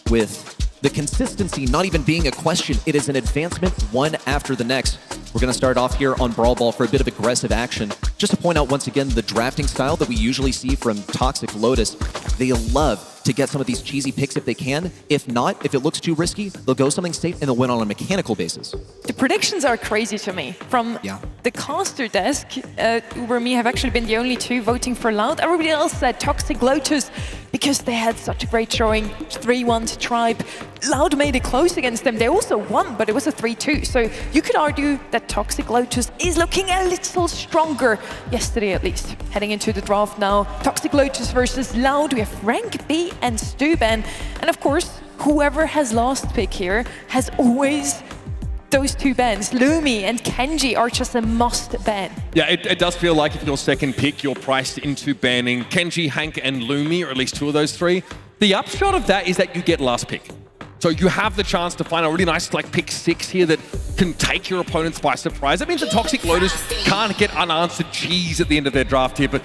With the consistency not even being a question, it is an advancement one after the next. We're going to start off here on Brawl Ball for a bit of aggressive action. Just to point out once again the drafting style that we usually see from Toxic Lotus. They love to get some of these cheesy picks if they can. If not, if it looks too risky, they'll go something safe and they'll win on a mechanical basis. The predictions are crazy to me. From the caster desk, Uber and me have actually been the only two voting for Loud. Everybody else said Toxic Lotus because they had such a great showing, 3-1 to Tribe. Loud made it close against them. They also won, but it was a 3-2. So you could argue that Toxic Lotus is looking a little stronger, yesterday at least. Heading into the draft now, Toxic Lotus versus Loud. We have Rank B and Stuban. And of course, whoever has last pick here has always those two bans. Lumi and Kenji are just a must ban. Yeah, it does feel like if you're second pick, you're priced into banning Kenji, Hank, and Lumi, or at least 2 of those 3. The upshot of that is that you get last pick. So you have the chance to find a really nice like pick 6 here that can take your opponents by surprise. That means the Toxic Lotus can't get unanswered G's at the end of their draft here. But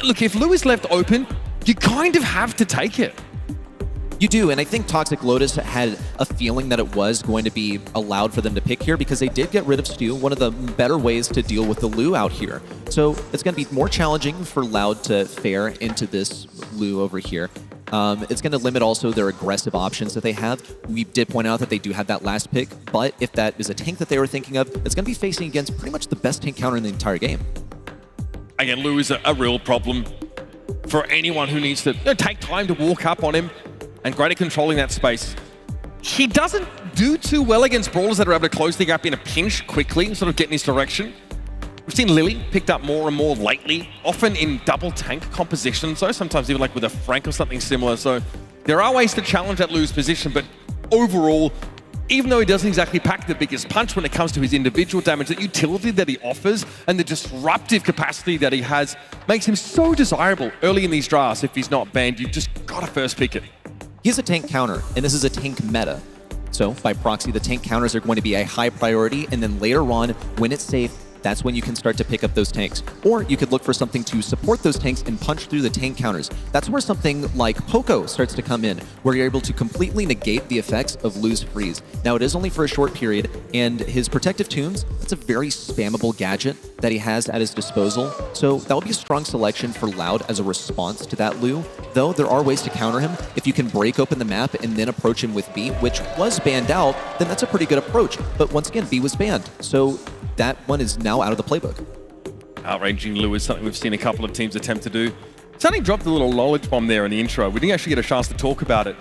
look, if Lou is left open, you kind of have to take it. You do, and I think Toxic Lotus had a feeling that it was going to be allowed for them to pick here because they did get rid of Stu, one of the better ways to deal with the Lu out here. So it's going to be more challenging for Loud to fare into this Lu over here. It's going to limit also their aggressive options that they have. We did point out that they do have that last pick, but if that is a tank that they were thinking of, it's going to be facing against pretty much the best tank counter in the entire game. Again, Lou is a real problem for anyone who needs to take time to walk up on him and great at controlling that space. He doesn't do too well against brawlers that are able to close the gap in a pinch quickly and sort of get in his direction. We've seen Lily picked up more and more lately, often in double tank compositions, so sometimes even like with a Frank or something similar. So there are ways to challenge that Lou's position, but overall, even though he doesn't exactly pack the biggest punch when it comes to his individual damage, the utility that he offers and the disruptive capacity that he has makes him so desirable early in these drafts. If he's not banned, you've just got to first pick it. He's a tank counter, and this is a tank meta. So by proxy, the tank counters are going to be a high priority, and then later on, when it's safe, that's when you can start to pick up those tanks. Or you could look for something to support those tanks and punch through the tank counters. That's where something like Poco starts to come in, where you're able to completely negate the effects of Lou's freeze. Now, it is only for a short period, and his protective tunes, that's a very spammable gadget that he has at his disposal. So that would be a strong selection for Loud as a response to that Lou. Though there are ways to counter him. If you can break open the map and then approach him with B, which was banned out, then that's a pretty good approach. But once again, B was banned. So that one is now out of the playbook. Outraging Lou is something we've seen a couple of teams attempt to do. Sunny dropped a little knowledge bomb there in the intro. We didn't actually get a chance to talk about it.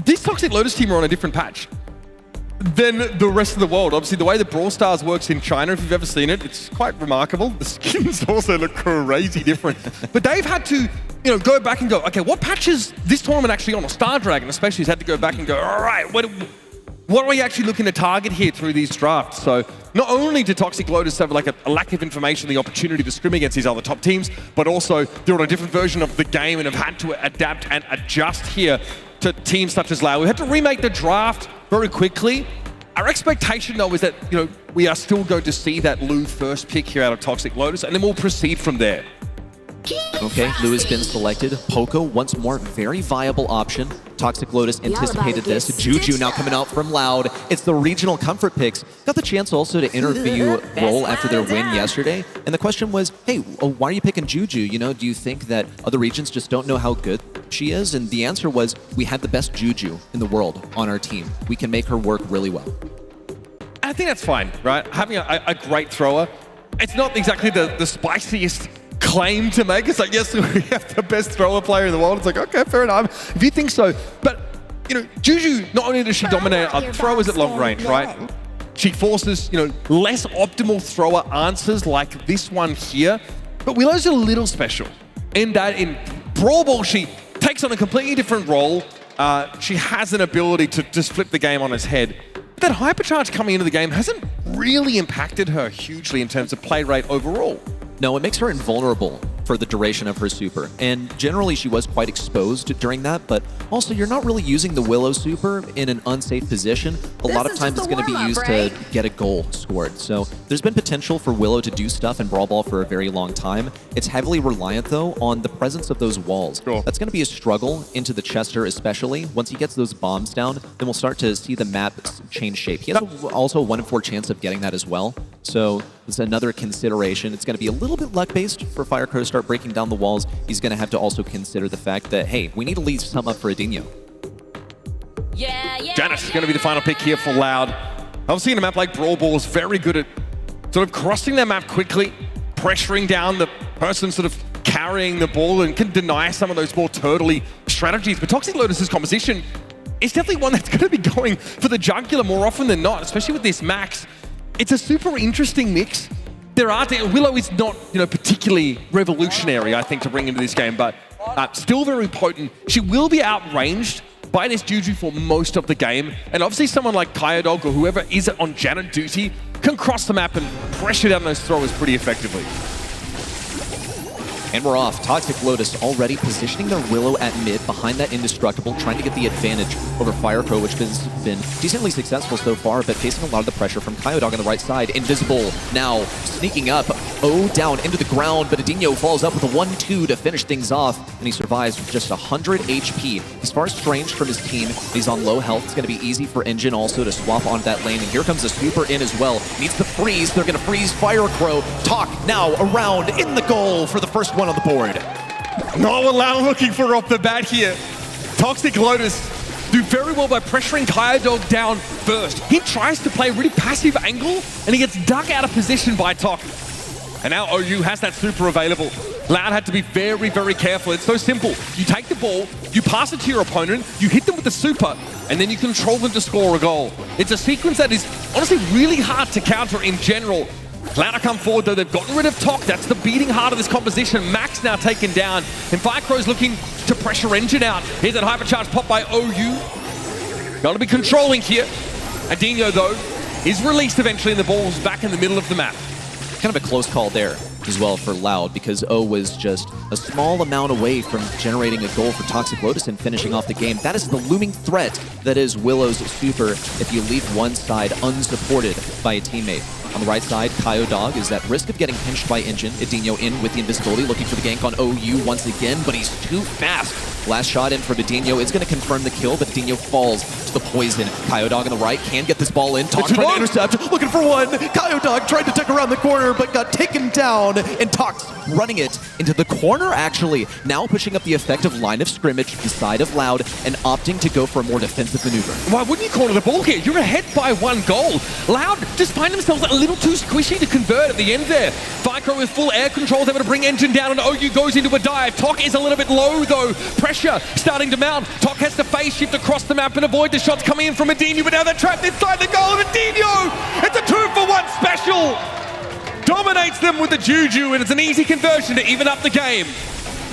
This Toxic Lotus team are on a different patch than the rest of the world. Obviously, the way the Brawl Stars works in China, if you've ever seen it, it's quite remarkable. The skins also look crazy different. But they've had to, go back and go, okay, what patch is this tournament actually on? Or Star Dragon especially has had to go back and go, all right, what are we actually looking to target here through these drafts? So not only do Toxic Lotus have like a lack of information, the opportunity to scrim against these other top teams, but also they're on a different version of the game and have had to adapt and adjust here to teams such as Lao. We had to remake the draft very quickly. Our expectation though is that we are still going to see that Lou first pick here out of Toxic Lotus, and then we'll proceed from there. Okay, Lou has been selected. Poco, once more, very viable option. Toxic Lotus anticipated this. Juju now coming out from Loud. It's the regional comfort picks. Got the chance also to interview Roll after their win yesterday. And the question was, hey, why are you picking Juju? Do you think that other regions just don't know how good she is? And the answer was, we had the best Juju in the world on our team. We can make her work really well. I think that's fine, right? Having a great thrower, it's not exactly the spiciest claim to make. It's like, yes, we have the best thrower player in the world. It's like, okay, fair enough, if you think so. But, Juju, not only does she dominate throwers at long range, right? She forces, less optimal thrower answers like this one here. But Willow's a little special in that in Brawl Ball, she takes on a completely different role. She has an ability to just flip the game on its head. But that hypercharge coming into the game hasn't really impacted her hugely in terms of play rate overall. No, it makes her invulnerable for the duration of her super. And generally she was quite exposed during that, but also you're not really using the Willow super in an unsafe position. A lot of times it's going to be used to get a goal scored. So there's been potential for Willow to do stuff in Brawl Ball for a very long time. It's heavily reliant though on the presence of those walls. Cool. That's going to be a struggle into the Chester especially. Once he gets those bombs down, then we'll start to see the map change shape. He has also a 1 in 4 chance of getting that as well. So it's another consideration. It's going to be a little bit luck-based for Firecrow to start breaking down the walls. He's going to have to also consider the fact that, hey, we need to leave some up for Adinho. Janice is going to be the final pick here for Loud. Obviously in a map like Brawl Ball is very good at sort of crossing their map quickly, pressuring down the person sort of carrying the ball, and can deny some of those more turtley strategies. But Toxic Lotus's composition is definitely one that's going to be going for the jugular more often than not, especially with this Max. It's a super interesting mix. Willow is not, particularly revolutionary, I think, to bring into this game, but still very potent. She will be outranged by this Juju for most of the game, and obviously someone like Kyodog or whoever is on Janet duty can cross the map and pressure down those throwers pretty effectively. And we're off. Toxic Lotus already positioning their Willow at mid behind that Indestructible, trying to get the advantage over Firecrow, which has been decently successful so far, but facing a lot of the pressure from Kyodog on the right side. Invisible now sneaking up. Down into the ground, but Adinho falls up with a 1-2 to finish things off, and he survives with just 100 HP. He's far estranged from his team. He's on low health. It's going to be easy for Engine also to swap onto that lane, and here comes a super in as well. Needs to freeze. They're going to freeze Firecrow. Talk now around in the goal for the first one on the board. No Loud looking for off the bat here. Toxic Lotus do very well by pressuring Kyodog down first. He tries to play a really passive angle, and he gets dug out of position by Tok. And now OU has that super available. Loud had to be very, very careful. It's so simple. You take the ball, you pass it to your opponent, you hit them with the super, and then you control them to score a goal. It's a sequence that is honestly really hard to counter in general. Loud come forward though, they've gotten rid of Tok. That's the beating heart of this composition. Max now taken down, and Firecrow's looking to pressure Engine out. Here's that hypercharge pop by OU. Gotta be controlling here. Adinho though is released eventually, and the ball's back in the middle of the map. Kind of a close call there as well for Loud, because O was just a small amount away from generating a goal for Toxic Lotus and finishing off the game. That is the looming threat that is Willow's super if you leave one side unsupported by a teammate. On the right side, Kyodog is at risk of getting pinched by Engine. Adinho in with the invisibility, looking for the gank on OU once again, but he's too fast. Last shot in from Adinho. It's going to confirm the kill, but Adinho falls to the poison. Kyodog on the right can get this ball in. Tok trying to intercept, looking for one. Kyodog tried to tuck around the corner, but got taken down. And Tok's running it into the corner, actually. Now pushing up the effective line of scrimmage to the side of Loud and opting to go for a more defensive maneuver. Why wouldn't you corner the ball here? You're ahead by one goal. Loud just find themselves a little too squishy to convert at the end there. Firecrow with full air control, able to bring Engine down, and OU goes into a dive. Tok is a little bit low though. Pressure starting to mount. Tok has to phase shift across the map and avoid the shots coming in from Adinho, but now they're trapped inside the goal of Adinho. It's a 2-for-1 special. Dominates them with the Juju, and it's an easy conversion to even up the game.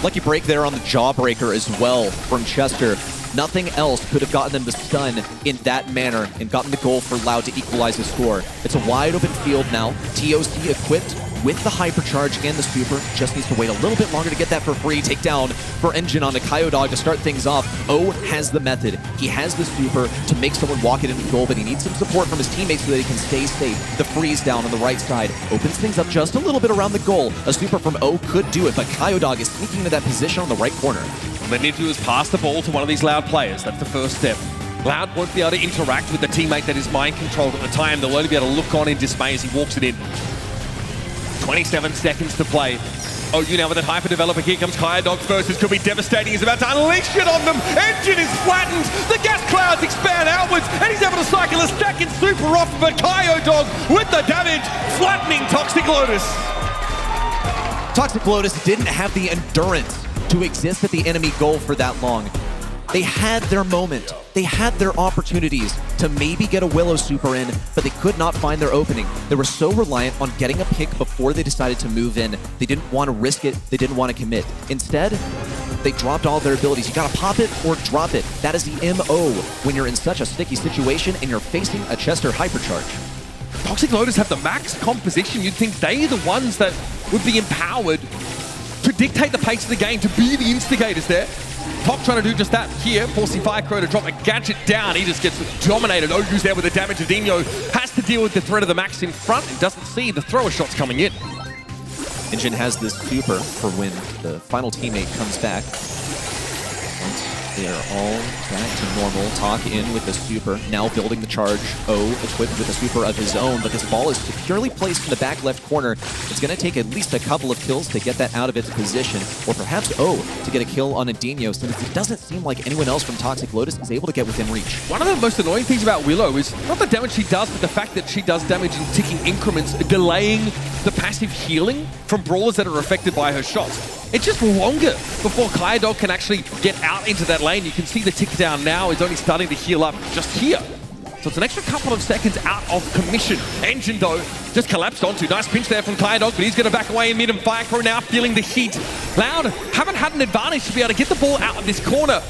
Lucky break there on the Jawbreaker as well from Chester. Nothing else could have gotten them the stun in that manner and gotten the goal for Loud to equalize the score. It's a wide open field now. TOC equipped with the hypercharge and the super. Just needs to wait a little bit longer to get that for free. Takedown for Engine on the Kyodog to start things off. O has the method. He has the super to make someone walk it into the goal, but he needs some support from his teammates so that he can stay safe. The freeze down on the right side opens things up just a little bit around the goal. A super from O could do it, but Kyodog is sneaking into that position on the right corner. All they need to do is pass the ball to one of these Loud players. That's the first step. Loud won't be able to interact with the teammate that is mind controlled at the time. They'll only be able to look on in dismay as he walks it in. 27 seconds to play. OU now with that hyper developer. Here comes Kyodog first. This could be devastating. He's about to unleash it on them. Engine is flattened. The gas clouds expand outwards, and he's able to cycle a second super off of a Kyodog with the damage, flattening Toxic Lotus. Toxic Lotus didn't have the endurance to exist at the enemy goal for that long. They had their moment. They had their opportunities to maybe get a Willow super in, but they could not find their opening. They were so reliant on getting a pick before they decided to move in. They didn't want to risk it. They didn't want to commit. Instead, they dropped all their abilities. You gotta pop it or drop it. That is the MO when you're in such a sticky situation and you're facing a Chester hypercharge. Toxic Lotus have the max composition. You'd think they're the ones that would be empowered to dictate the pace of the game, to be the instigators there. Tok trying to do just that here, forcing Firecrow to drop a gadget down. He just gets dominated. OU's there with the damage. Adinho has to deal with the threat of the max in front and doesn't see the thrower shots coming in. Engine has this super for when the final teammate comes back. They are all back to normal. Tok in with the super, now building the charge. O equipped with a super of his own, but this ball is securely placed in the back left corner. It's going to take at least a couple of kills to get that out of its position, or perhaps O to get a kill on Adinho, since it doesn't seem like anyone else from Toxic Lotus is able to get within reach. One of the most annoying things about Willow is not the damage she does, but the fact that she does damage in ticking increments, delaying the passive healing from brawlers that are affected by her shots. It's just longer before Kyodog can actually get out into that lane. You can see the tick down now is only starting to heal up just here. So it's an extra couple of seconds out of commission. Engine, though, just collapsed onto. Nice pinch there from Kyodog, but he's going to back away in mid, and Firecrow now feeling the heat. Loud haven't had an advantage to be able to get the ball out of this corner.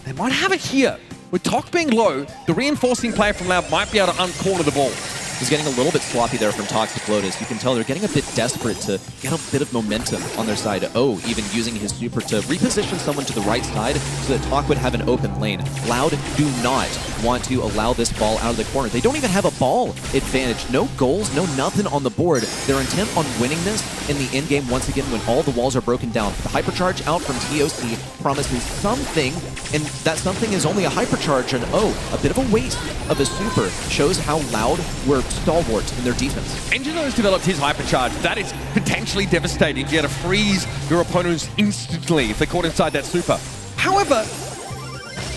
They might have it here. With Tok being low, the reinforcing player from Loud might be able to uncorner the ball. He's getting a little bit sloppy there from Toxic Lotus. You can tell they're getting a bit desperate to get a bit of momentum on their side. O even using his super to reposition someone to the right side so that Tok would have an open lane. Loud do not want to allow this ball out of the corner. They don't even have a ball advantage. No goals, no nothing on the board. They're intent on winning this in the end game once again when all the walls are broken down. The hypercharge out from TOC promises something, and that something is only a hypercharge, and a bit of a waste of a super. Shows how Loud were stalwart in their defense. Engine has developed his hypercharge. That is potentially devastating. You get to freeze your opponents instantly if they're caught inside that super. However,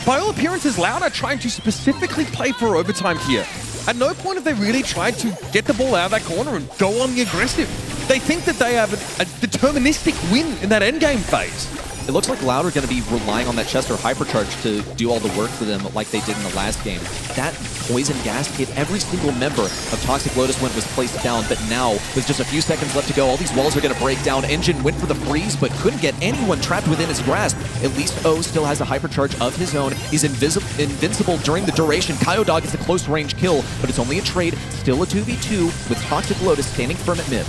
by all appearances, Loud are trying to specifically play for overtime here. At no point have they really tried to get the ball out of that corner and go on the aggressive. They think that they have a deterministic win in that endgame phase. It looks like Loud are going to be relying on that Chester hypercharge to do all the work for them like they did in the last game. That poison gas hit every single member of Toxic Lotus when it was placed down, but now, with just a few seconds left to go, all these walls are going to break down. Engine went for the freeze, but couldn't get anyone trapped within his grasp. At least O still has a hypercharge of his own. He's invincible during the duration. Kyodog is a close-range kill, but it's only a trade. Still a 2v2 with Toxic Lotus standing firm at mid.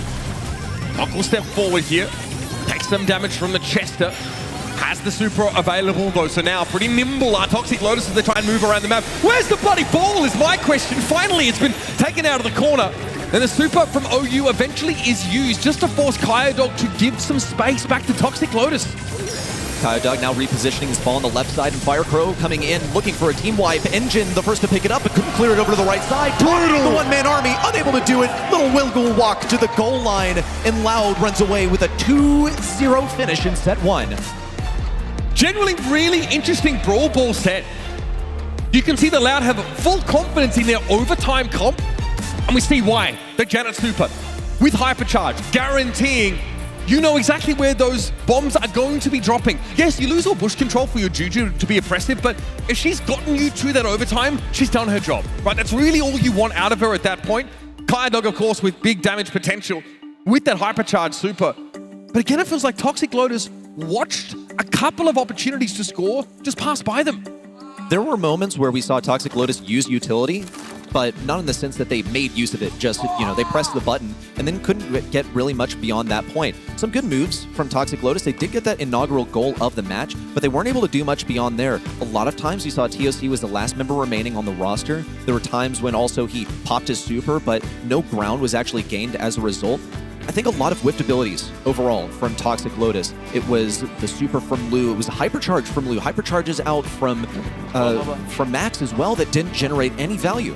Doc will step forward here. Takes some damage from the Chester. Has the super available though, so now pretty nimble are Toxic Lotus as they try and move around the map. Where's the bloody ball is my question. Finally, it's been taken out of the corner. And the super from OU eventually is used just to force Kyodog to give some space back to Toxic Lotus. Kyodog now repositioning his ball on the left side, and Firecrow coming in, looking for a team wipe. Engine, the first to pick it up, but couldn't clear it over to the right side. Brutal! The one-man army, unable to do it. Little wiggle walk to the goal line, and Loud runs away with a 2-0 finish in set 1. Generally, really interesting Brawl Ball set. You can see the Loud have full confidence in their overtime comp, and we see why. The Janet Super with hypercharge, guaranteeing you know exactly where those bombs are going to be dropping. Yes, you lose all bush control for your Juju to be oppressive, but if she's gotten you to that overtime, she's done her job, right? That's really all you want out of her at that point. Kyodog, of course, with big damage potential with that hypercharge super. But again, it feels like Toxic Lotus watched a couple of opportunities to score just pass by them. There were moments where we saw Toxic Lotus use utility, but not in the sense that they made use of it. Just, they pressed the button and then couldn't get really much beyond that point. Some good moves from Toxic Lotus. They did get that inaugural goal of the match, but they weren't able to do much beyond there. A lot of times we saw TOC was the last member remaining on the roster. There were times when also he popped his super, but no ground was actually gained as a result. I think a lot of whipped abilities overall from Toxic Lotus. It was the super from Lu. It was a hypercharge from Lu. Hypercharges out from Max as well that didn't generate any value.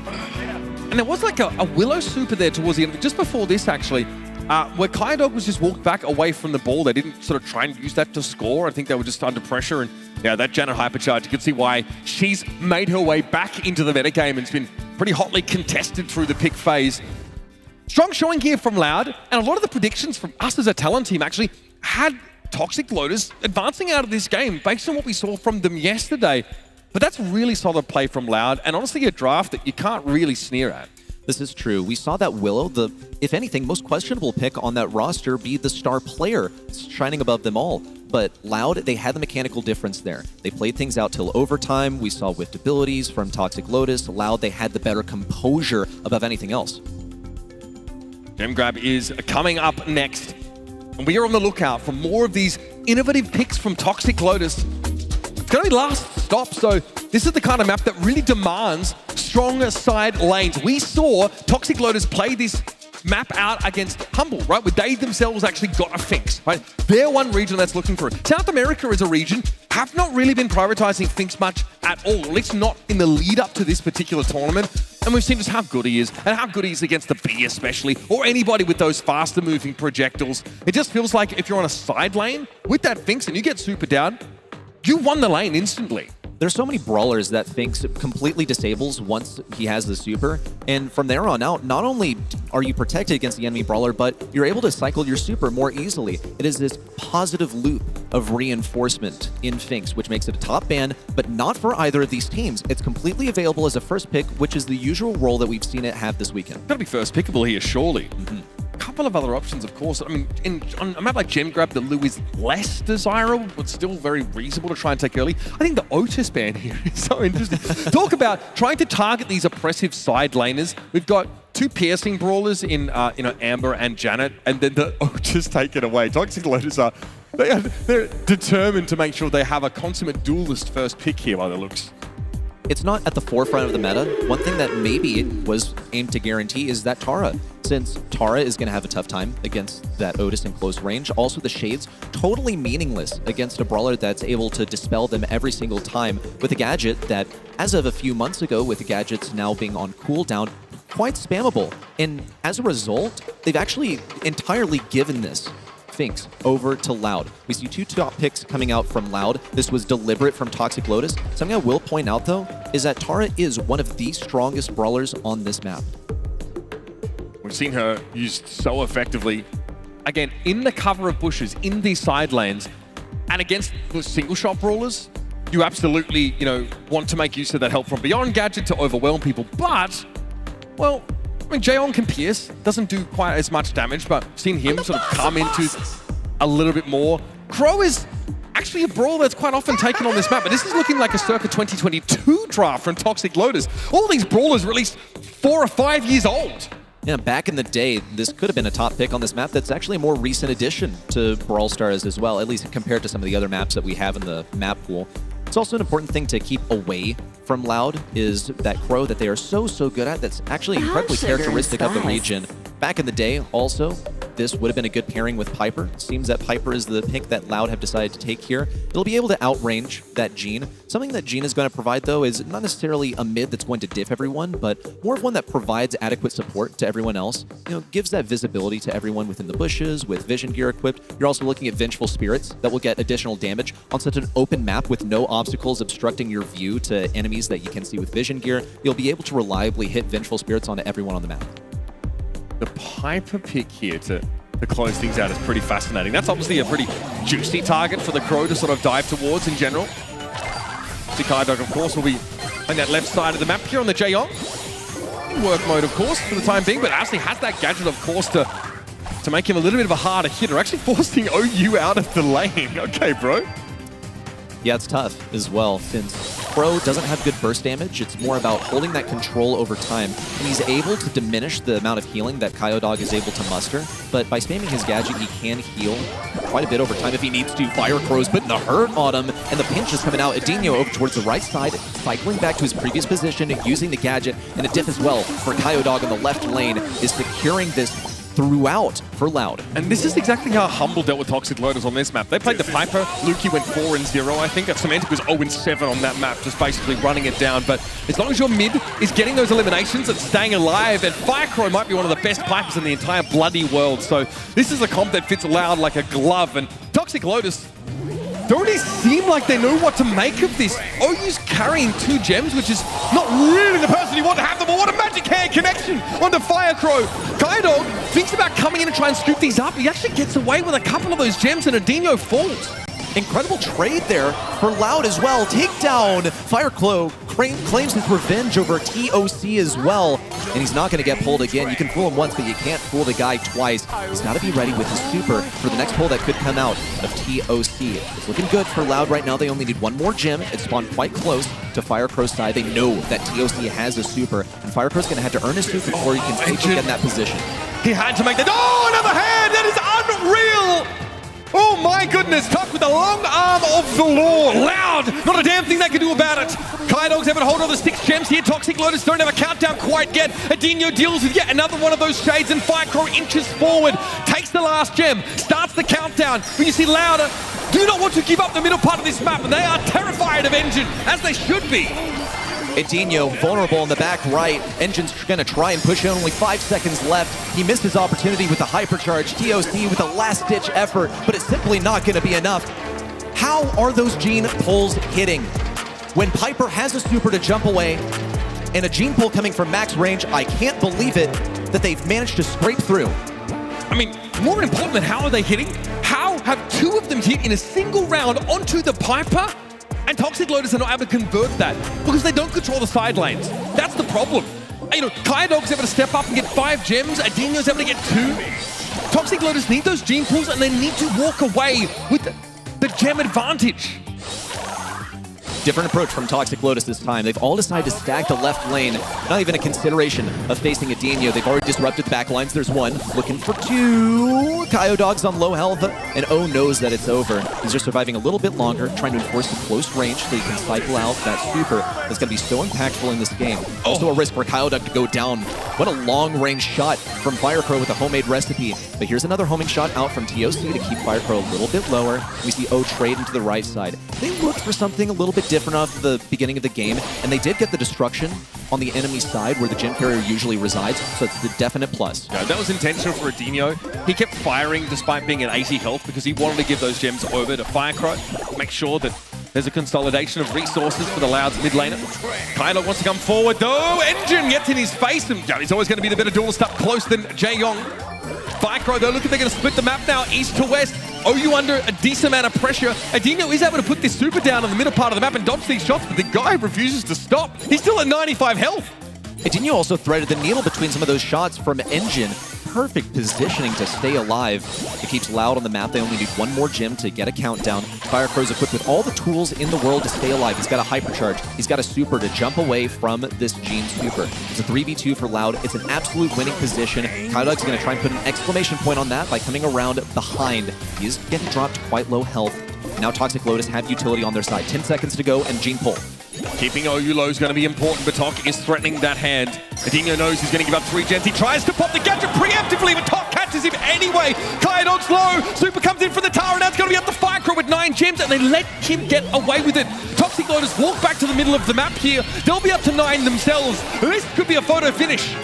And there was like a Willow super there towards the end, just before this actually, where Kyodog was just walked back away from the ball. They didn't sort of try and use that to score. I think they were just under pressure. And yeah, that Janet hypercharge, you can see why she's made her way back into the metagame and it's been pretty hotly contested through the pick phase. Strong showing here from Loud, and a lot of the predictions from us as a talent team actually had Toxic Lotus advancing out of this game based on what we saw from them yesterday. But that's really solid play from Loud, and honestly a draft that you can't really sneer at. This is true. We saw that Willow, the, if anything, most questionable pick on that roster, be the star player, shining above them all. But Loud, they had the mechanical difference there. They played things out till overtime. We saw whiffed abilities from Toxic Lotus. Loud, they had the better composure above anything else. Gem Grab is coming up next. And we are on the lookout for more of these innovative picks from Toxic Lotus. It's going to be last stop, so this is the kind of map that really demands stronger side lanes. We saw Toxic Lotus play this map out against Humble, right? Where they themselves actually got a fix, right? They're one region that's looking for it. South America as a region have not really been prioritizing Finks much at all, at least not in the lead up to this particular tournament. And we've seen just how good he is, and how good he is against the B especially, or anybody with those faster moving projectiles. It just feels like if you're on a side lane with that Finks and you get super down, you won the lane instantly. There's so many brawlers that Finks completely disables once he has the super, and from there on out, not only are you protected against the enemy brawler, but you're able to cycle your super more easily. It is this positive loop of reinforcement in Finks, which makes it a top ban, but not for either of these teams. It's completely available as a first pick, which is the usual role that we've seen it have this weekend. Gotta be first pickable here, surely. A couple of other options, of course. I mean, on a map like Gem Grab, the Lu is less desirable, but still very reasonable to try and take early. I think the Otis ban here is so interesting. Talk about trying to target these oppressive side laners. We've got two piercing brawlers in Amber and Janet, and then the Otis take it away. Toxic Lotus they're determined to make sure they have a consummate duelist first pick here by the looks. It's not at the forefront of the meta. One thing that maybe it was aimed to guarantee is that Tara, since Tara is going to have a tough time against that Otis in close range. Also, the Shades, totally meaningless against a brawler that's able to dispel them every single time with a gadget that, as of a few months ago, with the gadgets now being on cooldown, quite spammable. And as a result, they've actually entirely given this Finks over to Loud. We see 2 top picks coming out from Loud. This was deliberate from Toxic Lotus. Something I will point out, though, is that Tara is one of the strongest brawlers on this map. We've seen her used so effectively, again, in the cover of bushes, in these side lanes, and against the single shot brawlers, you absolutely, want to make use of that help from beyond gadget to overwhelm people. But, well, I mean, Jaeon can pierce, doesn't do quite as much damage, but seen him sort of come into a little bit more. Crow is actually a brawl that's quite often taken on this map, but this is looking like a circa 2022 draft from Toxic Lotus. All these brawlers released 4 or 5 years old. Yeah, back in the day, this could have been a top pick on this map. That's actually a more recent addition to Brawl Stars as well, at least compared to some of the other maps that we have in the map pool. It's also an important thing to keep away from Loud is that Crow that they are so good at that's actually incredibly characteristic of the region. Back in the day, also, this would have been a good pairing with Piper. It seems that Piper is the pick that Loud have decided to take here. It'll be able to outrange that Jean. Something that Jean is going to provide, though, is not necessarily a mid that's going to diff everyone, but more of one that provides adequate support to everyone else. Gives that visibility to everyone within the bushes, with vision gear equipped. You're also looking at Vengeful Spirits that will get additional damage on such an open map with no obstacles obstructing your view to enemies that you can see with vision gear. You'll be able to reliably hit Vengeful Spirits onto everyone on the map. The Piper pick here to close things out is pretty fascinating. That's obviously a pretty juicy target for the Crow to sort of dive towards in general. Dog, of course, will be on that left side of the map here on the Jaeon. In work mode, of course, for the time being, but Ashley has that gadget, of course, to make him a little bit of a harder hitter, actually forcing OU out of the lane. Okay, bro. Yeah, it's tough as well, since Crow doesn't have good burst damage. It's more about holding that control over time. And he's able to diminish the amount of healing that Dog is able to muster. But by spamming his gadget, he can heal quite a bit over time if he needs to. Fire Crow's putting the hurt on him, and the pinch is coming out. Adinho over towards the right side, cycling back to his previous position, using the gadget, and a diff as well for Dog in the left lane is securing this throughout for Loud. And this is exactly how Humble dealt with Toxic Lotus on this map. They played the Piper. Lukey went 4-0, I think. Semantic was 0-7 on that map, just basically running it down. But as long as your mid is getting those eliminations and staying alive, and Firecrow might be one of the best Pipers in the entire bloody world. So this is a comp that fits Loud like a glove. And Toxic Lotus don't really seem like they know what to make of this. OU's carrying 2 gems, which is not really the person you want to have them, but what a magic hand connection onto Firecrow. Dog thinks about coming in and try and scoop these up. He actually gets away with a couple of those gems, and Adinho falls. Incredible trade there for Loud as well. Takedown. Firecrow claims his revenge over TOC as well. And he's not going to get pulled again. You can fool him once, but you can't fool the guy twice. He's got to be ready with his super for the next pull that could come out of TOC. It's looking good for Loud right now. They only need 1 more gem. It spawned quite close to Firecrow's side. They know that TOC has a super, and Firecrow's going to have to earn his super before he can safely get in that position. He had to make that. Oh, another hand! That is unreal! Oh my goodness, Tuck with the long arm of the law. Loud, not a damn thing they can do about it. Dog's able to hold on the 6 gems here. Toxic Lotus don't have a countdown quite yet. Adinho deals with yet another one of those shades, and Firecrow inches forward, takes the last gem, starts the countdown. When you see Louder, do not want to give up the middle part of this map, and they are terrified of Engine, as they should be. Adinho vulnerable in the back right. Engine's going to try and push in, only 5 seconds left. He missed his opportunity with the hypercharge. TOC with a last-ditch effort, but it's simply not going to be enough. How are those Jean pulls hitting? When Piper has a super to jump away and a Jean pull coming from max range, I can't believe it that they've managed to scrape through. I mean, more important than how are they hitting? How have 2 of them hit in a single round onto the Piper? And Toxic Lotus are not able to convert that because they don't control the side lanes. That's the problem. Dog's able to step up and get 5 gems. Adinho's able to get 2. Toxic Lotus need those gem pulls, and they need to walk away with the gem advantage. Different approach from Toxic Lotus this time. They've all decided to stack the left lane. Not even a consideration of facing Adinho. They've already disrupted the back lines. There's 1. Looking for 2. Dog's on low health. And O knows that it's over. He's just surviving a little bit longer, trying to enforce the close range so he can cycle out that super that's going to be so impactful in this game. Also a risk for Dog to go down. What a long-range shot from Firecrow with a homemade recipe. But here's another homing shot out from TOC to keep Firecrow a little bit lower. We see O trade into the right side. They looked for something a little bit different off the beginning of the game, and they did get the destruction on the enemy side where the gem carrier usually resides, so it's the definite plus. Yeah, that was intentional for Adinho. He kept firing despite being at 80 health because he wanted to give those gems over to Firecrow, make sure that there's a consolidation of resources for the Loud's mid laner. Kaidog wants to come forward though. Engine gets in his face, and he's always going to be the better duelist up close than Jaeyong. Firecrow though, look at they're going to split the map now, east to west. OU under a decent amount of pressure. Adinho is able to put this super down in the middle part of the map and dodge these shots, but the guy refuses to stop. He's still at 95 health. Adinho also threaded the needle between some of those shots from Engine. Perfect positioning to stay alive. It keeps Loud on the map. They only need one more gem to get a countdown. Firecrow's equipped with all the tools in the world to stay alive. He's got a hypercharge. He's got a super to jump away from this Gene super. It's a 3v2 for Loud. It's an absolute winning position. Kaidog's going to try and put an exclamation point on that by coming around behind. He is getting dropped quite low health. Now Toxic Lotus have utility on their side. 10 seconds to go and Gene pull. Keeping OU low is going to be important, but Tok is threatening that hand. Adinho knows he's going to give up 3 gens. He tries to pop the gadget preemptively, but Tok catches him anyway. Kaidog's low. Super comes in for the tower, and now it's going to be up to Firecrow with 9 gems, and they let him get away with it. Toxic Lotus walk back to the middle of the map here. They'll be up to 9 themselves. This could be a photo finish.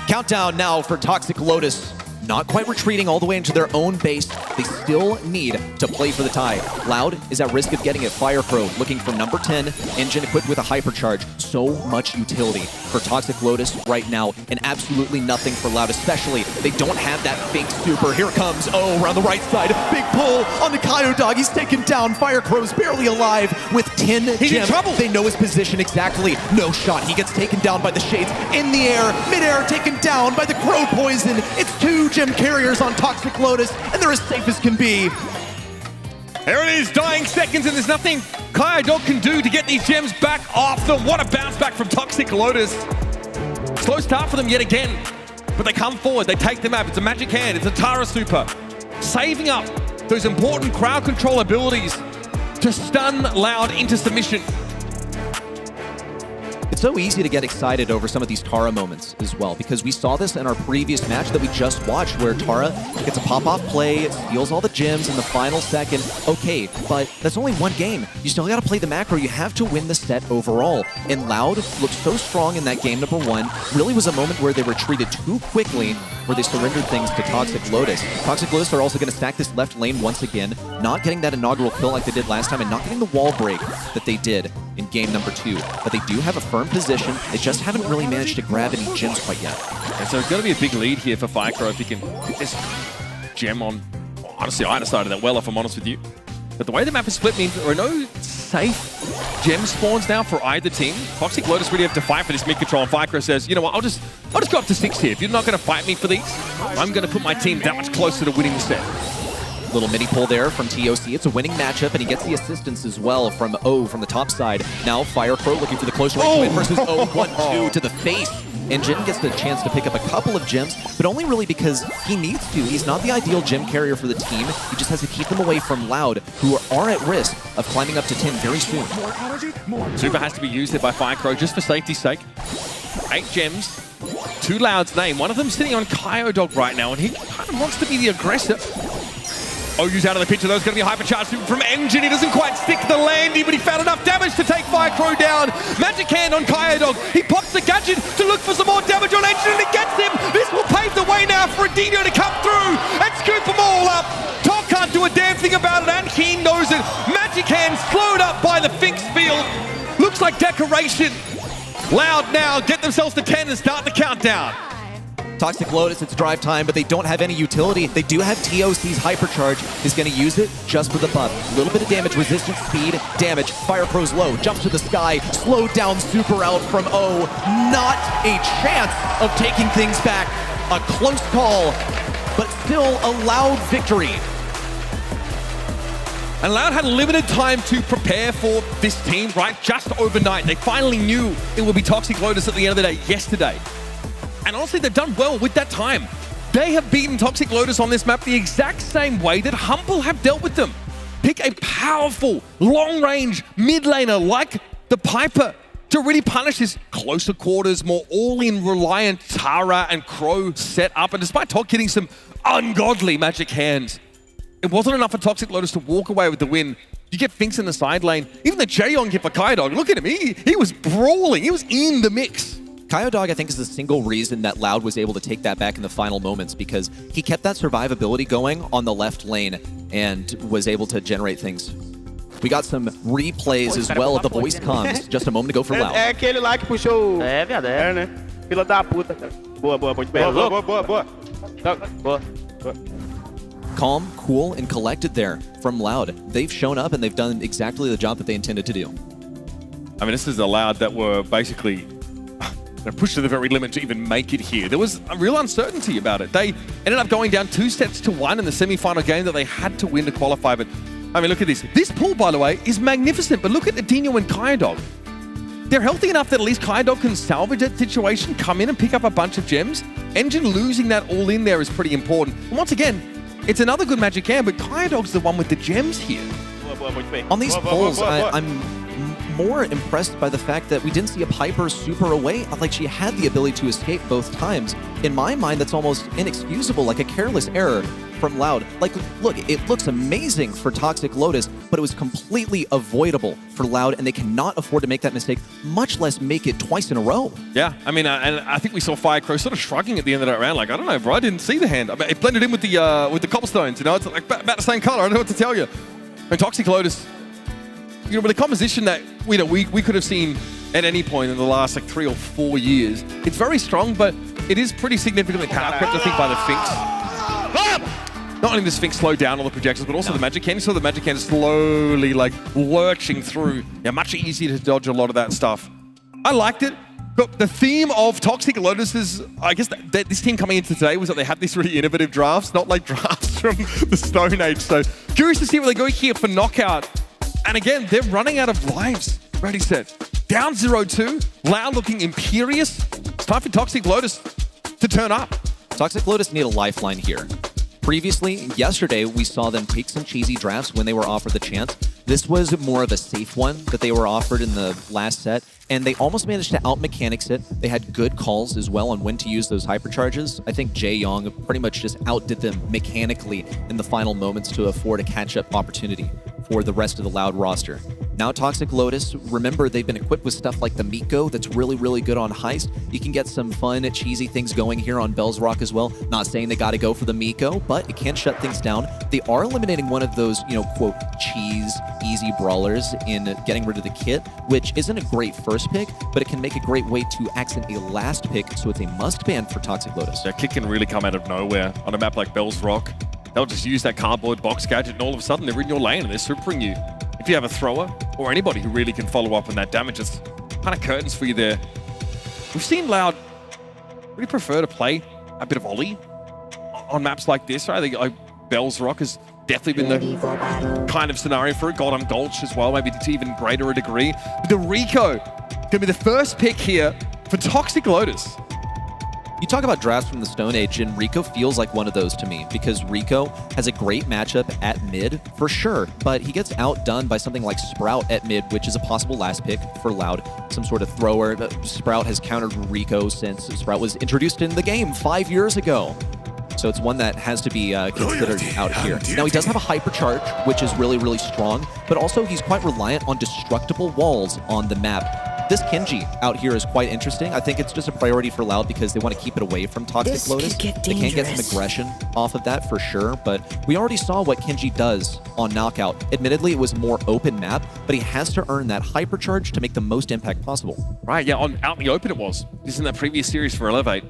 Countdown now for Toxic Lotus. Not quite retreating all the way into their own base. They still need to play for the tie. Loud is at risk of getting it. Firecrow looking for number 10. Engine equipped with a hypercharge. So much utility for Toxic Lotus right now, and absolutely nothing for Loud, especially they don't have that fake super. Here it comes. Oh, around the right side. Big pull on the Kaidog. He's taken down. Firecrow's barely alive with 10 gems. He's in trouble. They know his position exactly. No shot. He gets taken down by the Shades in the air. Mid-air taken down by the Crow Poison. It's 2 gem carriers on Toxic Lotus, and they're as safe as can be. There it is, dying seconds, and there's nothing Kaidog can do to get these gems back off them. What a bounce back from Toxic Lotus. Slow start for them yet again, but they come forward, they take the map. It's a magic hand, it's a Tara super. Saving up those important crowd control abilities to stun Loud into submission. It's so easy to get excited over some of these Tara moments as well, because we saw this in our previous match that we just watched where Tara gets a pop-off play, steals all the gems in the final second. Okay, but that's only one game. You still gotta play the macro. You have to win the set overall. And Loud looked so strong in that game number 1. Really was a moment where they retreated too quickly, where they surrendered things to Toxic Lotus. Toxic Lotus are also gonna stack this left lane once again, not getting that inaugural kill like they did last time, and not getting the wall break that they did in game number 2. But they do have a firm position. They just haven't really managed to grab any gems quite yet. And so it's going to be a big lead here for Firecrow if he can get this gem on. Honestly, I decided that well, if I'm honest with you. But the way the map is split means there are no safe gem spawns now for either team. Toxic Lotus really have to fight for this mid control, and Firecrow says, you know what, I'll just go up to 6 here. If you're not going to fight me for these, I'm going to put my team that much closer to winning the set. Little mini pull there from TOC. It's a winning matchup, and he gets the assistance as well from O from the top side. Now Firecrow looking for the close range win versus O. 1-2 to the face. Engine gets the chance to pick up a couple of gems, but only really because he needs to. He's not the ideal gem carrier for the team. He just has to keep them away from Loud, who are at risk of climbing up to 10 very soon. Super has to be used here by Firecrow just for safety's sake. 8 gems, 2 Loud's name. One of them sitting on Kaidog right now, and he kind of wants to be the aggressor. OU's out of the picture. There's going to be a hypercharge from Engine. He doesn't quite stick the landing, but he found enough damage to take Firecrow down. Magic hand on Kaidog. He pops the gadget to look for some more damage on Engine, and he gets him. This will pave the way now for Adinho to come through and scoop them all up. Tok can't do a damn thing about it, and he knows it. Magic hand slowed up by the Finks field. Looks like decoration. Loud now get themselves to 10 and start the countdown. Toxic Lotus, it's drive time, but they don't have any utility. They do have TOC's hypercharge. He's going to use it just for the buff. A little bit of damage, resistance, speed, damage. Firecrow's low, jumps to the sky, slowed down super out from O. Not a chance of taking things back. A close call, but still a Loud victory. And Loud had limited time to prepare for this team, right? Just overnight. They finally knew it would be Toxic Lotus at the end of the day yesterday. And honestly, they've done well with that time. They have beaten Toxic Lotus on this map the exact same way that Humble have dealt with them. Pick a powerful, long-range mid laner like the Piper to really punish this closer quarters, more all-in reliant Tara and Crow set up. And despite Tok hitting some ungodly magic hands, it wasn't enough for Toxic Lotus to walk away with the win. You get Finks in the side lane. Even the Jaeyoung hit for Kyodog. Look at him. He was brawling. He was in the mix. Kyodog, I think, is the single reason that Loud was able to take that back in the final moments, because he kept that survivability going on the left lane and was able to generate things. We got some replays as well of the voice comms just a moment ago for Loud. É aquele lá que puxou. É, viado, é, né? Fila da puta, cara. Boa, muito bem. Boa. Calm, cool, and collected there from Loud. They've shown up and they've done exactly the job that they intended to do. I mean, this is a Loud that were basically pushed to the very limit to even make it here. There was a real uncertainty about it. They ended up going down 2-1 in the semi-final game that they had to win to qualify. But I mean, look at this. This pool, by the way, is magnificent. But look at Adinho and Kyodog. They're healthy enough that at least Kyodog can salvage that situation, come in and pick up a bunch of gems. Engine losing that all in there is pretty important. And once again, it's another good Magic Cam, but Kyodog's the one with the gems here. On these pulls, I'm more impressed by the fact that we didn't see a Piper super away. Like, she had the ability to escape both times. In my mind, that's almost inexcusable, like a careless error from Loud. Like, look, it looks amazing for Toxic Lotus, but it was completely avoidable for Loud, and they cannot afford to make that mistake, much less make it twice in a row. Yeah, I mean, and I think we saw Firecrow sort of shrugging at the end of that round, like, I don't know, bro, I didn't see the hand. I mean, it blended in with the cobblestones, you know, it's like about the same color. I don't know what to tell you. And Toxic Lotus, you know, with a composition that we could have seen at any point in the last like 3 or 4 years, it's very strong, but it is pretty significantly power crept, I think, by the Finks. Not only does Finks slow down all the projectiles, but also the Magic Cannon. So the Magic Cannon slowly like lurching through. Yeah, much easier to dodge a lot of that stuff. I liked it. But the theme of Toxic Lotus is, I guess, that this team coming into today was that they had these really innovative drafts, not like drafts from the Stone Age. So curious to see where they go here for knockout. And again, they're running out of lives. Ready, set. Down 0-2. Loud looking imperious. It's time for Toxic Lotus to turn up. Toxic Lotus need a lifeline here. Previously, yesterday, we saw them take some cheesy drafts when they were offered the chance. This was more of a safe one that they were offered in the last set, and they almost managed to out-mechanics it. They had good calls as well on when to use those hypercharges. I think Jaeyoung pretty much just outdid them mechanically in the final moments to afford a catch-up opportunity for the rest of the Loud roster. Now Toxic Lotus, remember they've been equipped with stuff like the Miko that's really, really good on Heist. You can get some fun, cheesy things going here on Bell's Rock as well. Not saying they got to go for the Miko, but it can shut things down. They are eliminating one of those, you know, quote, cheese, easy brawlers in getting rid of the Kit, which isn't a great first pick, but it can make a great way to accent a last pick, so it's a must-ban for Toxic Lotus. Yeah, Kit can really come out of nowhere on a map like Bell's Rock. They'll just use that cardboard box gadget, and all of a sudden they're in your lane and they're supering you. If you have a thrower or anybody who really can follow up on that damage, it's kind of curtains for you there. We've seen Loud really prefer to play a bit of Ollie on maps like this. Right? I think like Bell's Rock has definitely been the kind of scenario for it. Goldham Gulch as well, maybe to even greater a degree. But the Rico going to be the first pick here for Toxic Lotus. You talk about drafts from the Stone Age, and Rico feels like one of those to me, because Rico has a great matchup at mid, for sure, but he gets outdone by something like Sprout at mid, which is a possible last pick for Loud, some sort of thrower. Sprout has countered Rico since Sprout was introduced in the game 5 years ago. So it's one that has to be considered out here. Now, he does have a hypercharge, which is really, really strong, but also he's quite reliant on destructible walls on the map. This Kenji out here is quite interesting. I think it's just a priority for Loud because they want to keep it away from Toxic Lotus. They can get some aggression off of that for sure, but we already saw what Kenji does on Knockout. Admittedly, it was more open map, but he has to earn that hypercharge to make the most impact possible. Right, yeah, out in the open it was. This is in that previous series for Elevate.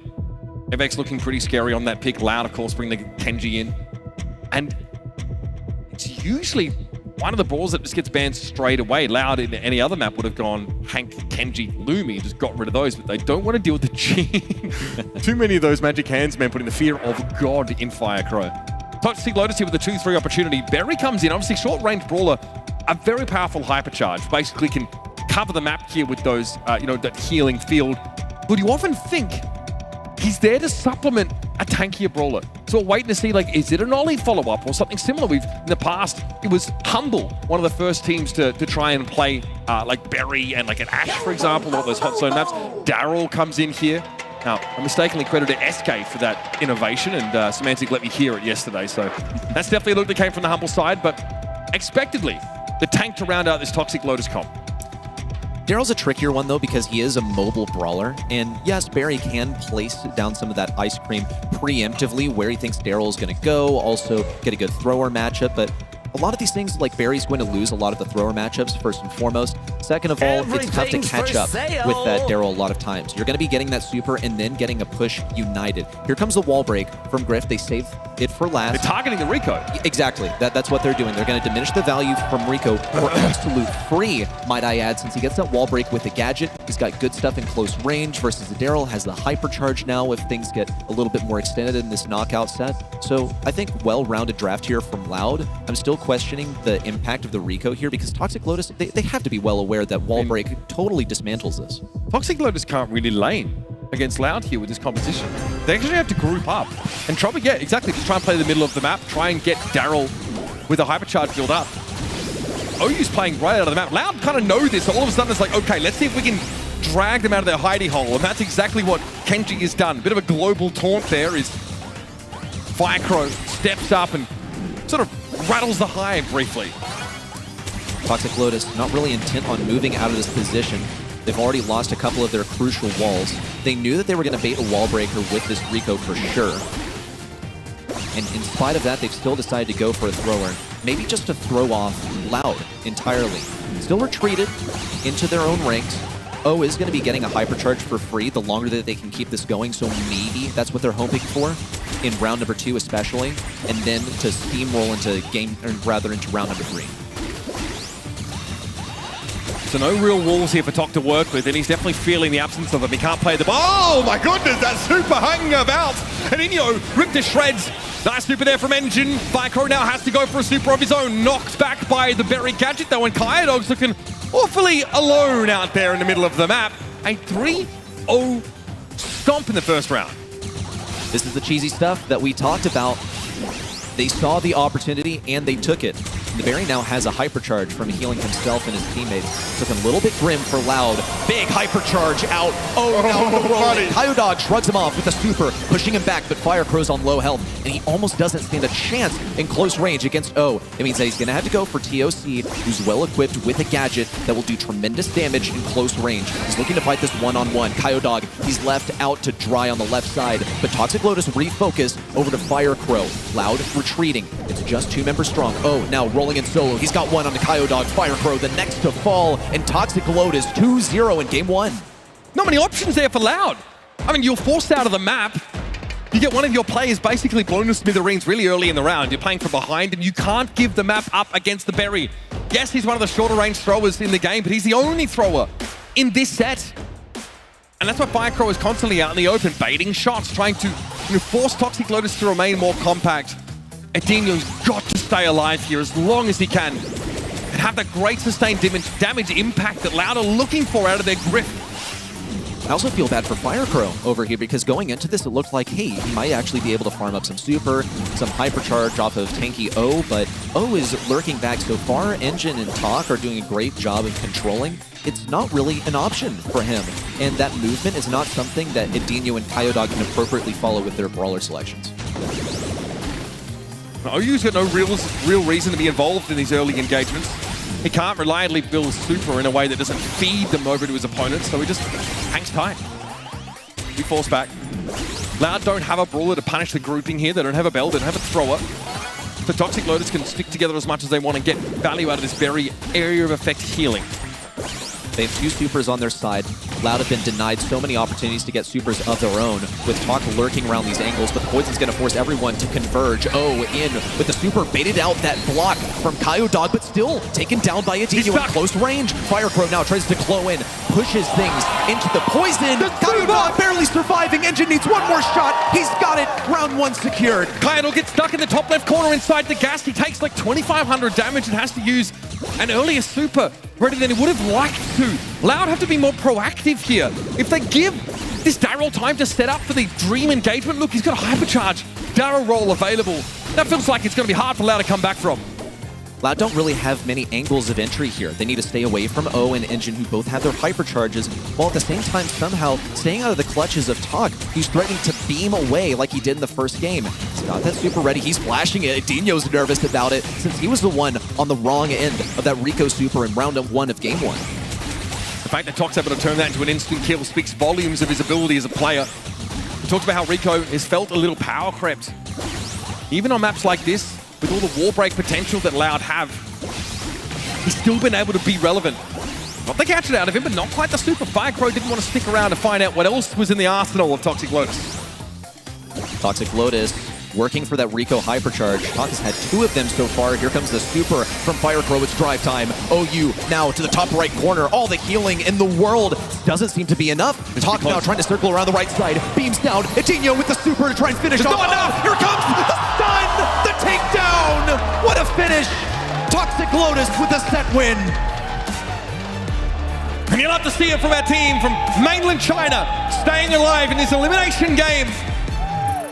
Evex looking pretty scary on that pick. Loud, of course, bring the Kenji in. And it's usually one of the brawls that just gets banned straight away. Loud in any other map would have gone Hank, Kenji, Lumi, just got rid of those, but they don't want to deal with the G. Too many of those Magic Hands, man, putting the fear of God in Firecrow. Toxic Lotus here with the 2-3 opportunity. Berry comes in, obviously short-range brawler, a very powerful hypercharge. Basically can cover the map here with those, that healing field. But you often think he's there to supplement a tankier brawler. So we're waiting to see, like, is it an Ollie follow-up or something similar? In the past, it was Humble, one of the first teams to try and play like Berry and like an Ash, for example, all those hot zone maps. Daryl comes in here. Now, I mistakenly credited SK for that innovation, and Semantic let me hear it yesterday. So that's definitely a look that came from the Humble side, but expectedly, the tank to round out this Toxic Lotus comp. Daryl's a trickier one, though, because he is a mobile brawler. And yes, Barry can place down some of that ice cream preemptively where he thinks Daryl is going to go, also get a good thrower matchup. But a lot of these things, like Barry's going to lose a lot of the thrower matchups, first and foremost. Second of all, it's tough to catch up with that Daryl a lot of times. You're going to be getting that super and then getting a push united. Here comes the wall break from Griff. They save it for last. They're targeting the Rico. Exactly. That's what they're doing. They're going to diminish the value from Rico for absolute free, might I add, since he gets that wall break with the gadget. He's got good stuff in close range versus the Daryl has the hypercharge now if things get a little bit more extended in this knockout set. So I think well-rounded draft here from Loud. I'm still questioning the impact of the Rico here because Toxic Lotus, they have to be well aware that wall break totally dismantles this. Toxic Lotus can't really lane against Loud here with this composition. They actually have to group up and try to get, exactly, just try and play the middle of the map, try and get Daryl with a hypercharge build up. OU's playing right out of the map. Loud kind of know this, so all of a sudden it's like, okay, let's see if we can drag them out of their hidey hole, and that's exactly what Kenji has done. A bit of a global taunt there is Firecrow steps up and sort of rattles the hive briefly. Toxic Lotus not really intent on moving out of this position. They've already lost a couple of their crucial walls. They knew that they were going to bait a wall breaker with this Rico for sure. And in spite of that, they've still decided to go for a thrower. Maybe just to throw off Loud entirely. Still retreated into their own ranks. O is going to be getting a hypercharge for free the longer that they can keep this going, so maybe that's what they're hoping for in round number 2 especially, and then to steamroll into round number 3. So no real walls here for Tok to work with, and he's definitely feeling the absence of them. He can't play the ball. Oh my goodness, that super hanging about. And Inyo ripped to shreds. Nice super there from Engine. Firecrow now has to go for a super of his own. Knocked back by the Berry Gadget though, and Kyodog's looking awfully alone out there in the middle of the map. A 3-0 stomp in the first round. This is the cheesy stuff that we talked about. They saw the opportunity and they took it. The Berry now has a hypercharge from healing himself and his teammates. Looking a little bit grim for Loud. Big hypercharge out. Oh, now the rolling. Kyodog shrugs him off with a super, pushing him back, but Firecrow's on low health, and he almost doesn't stand a chance in close range against O. It means that he's going to have to go for TOC, who's well equipped with a gadget that will do tremendous damage in close range. He's looking to fight this one-on-one. Kyodog, he's left out to dry on the left side, but Toxic Lotus refocus over to Firecrow. Loud retreating. It's just 2 members strong. O now rolling in solo. He's got one on the Kyodog. Firecrow, the next to fall, and Toxic Lotus 2-0 in game 1. Not many options there for Loud. I mean, you're forced out of the map. You get one of your players basically blown to smithereens really early in the round. You're playing from behind, and you can't give the map up against the Berry. Yes, he's one of the shorter range throwers in the game, but he's the only thrower in this set. And that's why Firecrow is constantly out in the open, baiting shots, trying to force Toxic Lotus to remain more compact. Edinho's got to stay alive here as long as he can and have that great sustained damage impact that Loud are looking for out of their grip. I also feel bad for Firecrow over here because going into this, it looked like, hey, he might actually be able to farm up some super, some hypercharge off of tanky O, but O is lurking back so far. Engine and Tok are doing a great job of controlling. It's not really an option for him, and that movement is not something that Edinho and Kyodog can appropriately follow with their brawler selections. OU's got no real reason to be involved in these early engagements. He can't reliably build super in a way that doesn't feed them over to his opponents, so he just hangs tight. He falls back. Loud don't have a brawler to punish the grouping here. They don't have a bell, they don't have a thrower. So Toxic Lotus can stick together as much as they want and get value out of this very area of effect healing. They have 2 supers on their side. Loud have been denied so many opportunities to get supers of their own, with Tok lurking around these angles, but the Poison's going to force everyone to converge. Oh, in with the super, baited out that block from Kyodog, but still taken down by Edinho in close range. Firecrow now tries to glow in, pushes things into the Poison. Kyodog barely surviving. Engine needs one more shot. He's got it. Round 1 secured. Kyodog gets stuck in the top left corner inside the gas. He takes like 2,500 damage and has to use an earlier super ready than he would have liked to. Loud have to be more proactive here. If they give this Daryl time to set up for the Dream engagement, look, he's got a hypercharge Daryl roll available. That feels like it's going to be hard for Loud to come back from. Loud don't really have many angles of entry here. They need to stay away from O and Engine, who both have their hypercharges, while at the same time somehow staying out of the clutches of Talk, who's threatening to beam away like he did in the first game. He's got that super ready. He's flashing it. Dino's nervous about it since he was the one on the wrong end of that Rico super in round 1 of game 1. The fact that Talk's able to turn that into an instant kill speaks volumes of his ability as a player. We talked about how Rico has felt a little power crept. Even on maps like this, with all the wall break potential that Loud have, he's still been able to be relevant. Got the catch it out of him, but not quite the super. Firecrow didn't want to stick around to find out what else was in the arsenal of Toxic Lotus. Toxic Lotus working for that Rico hypercharge. Talk has had 2 of them so far. Here comes the super from Firecrow. It's drive time. OU now to the top right corner. All the healing in the world. Doesn't seem to be enough. Talk now trying to circle around the right side. Beams down. Dino with the super to try and finish off. Not enough. Here comes the stun. The takedown. What a finish. Toxic Lotus with a set win. And you'll have to see it from our team from mainland China, staying alive in this elimination game.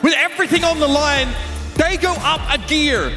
With everything on the line, they go up a gear.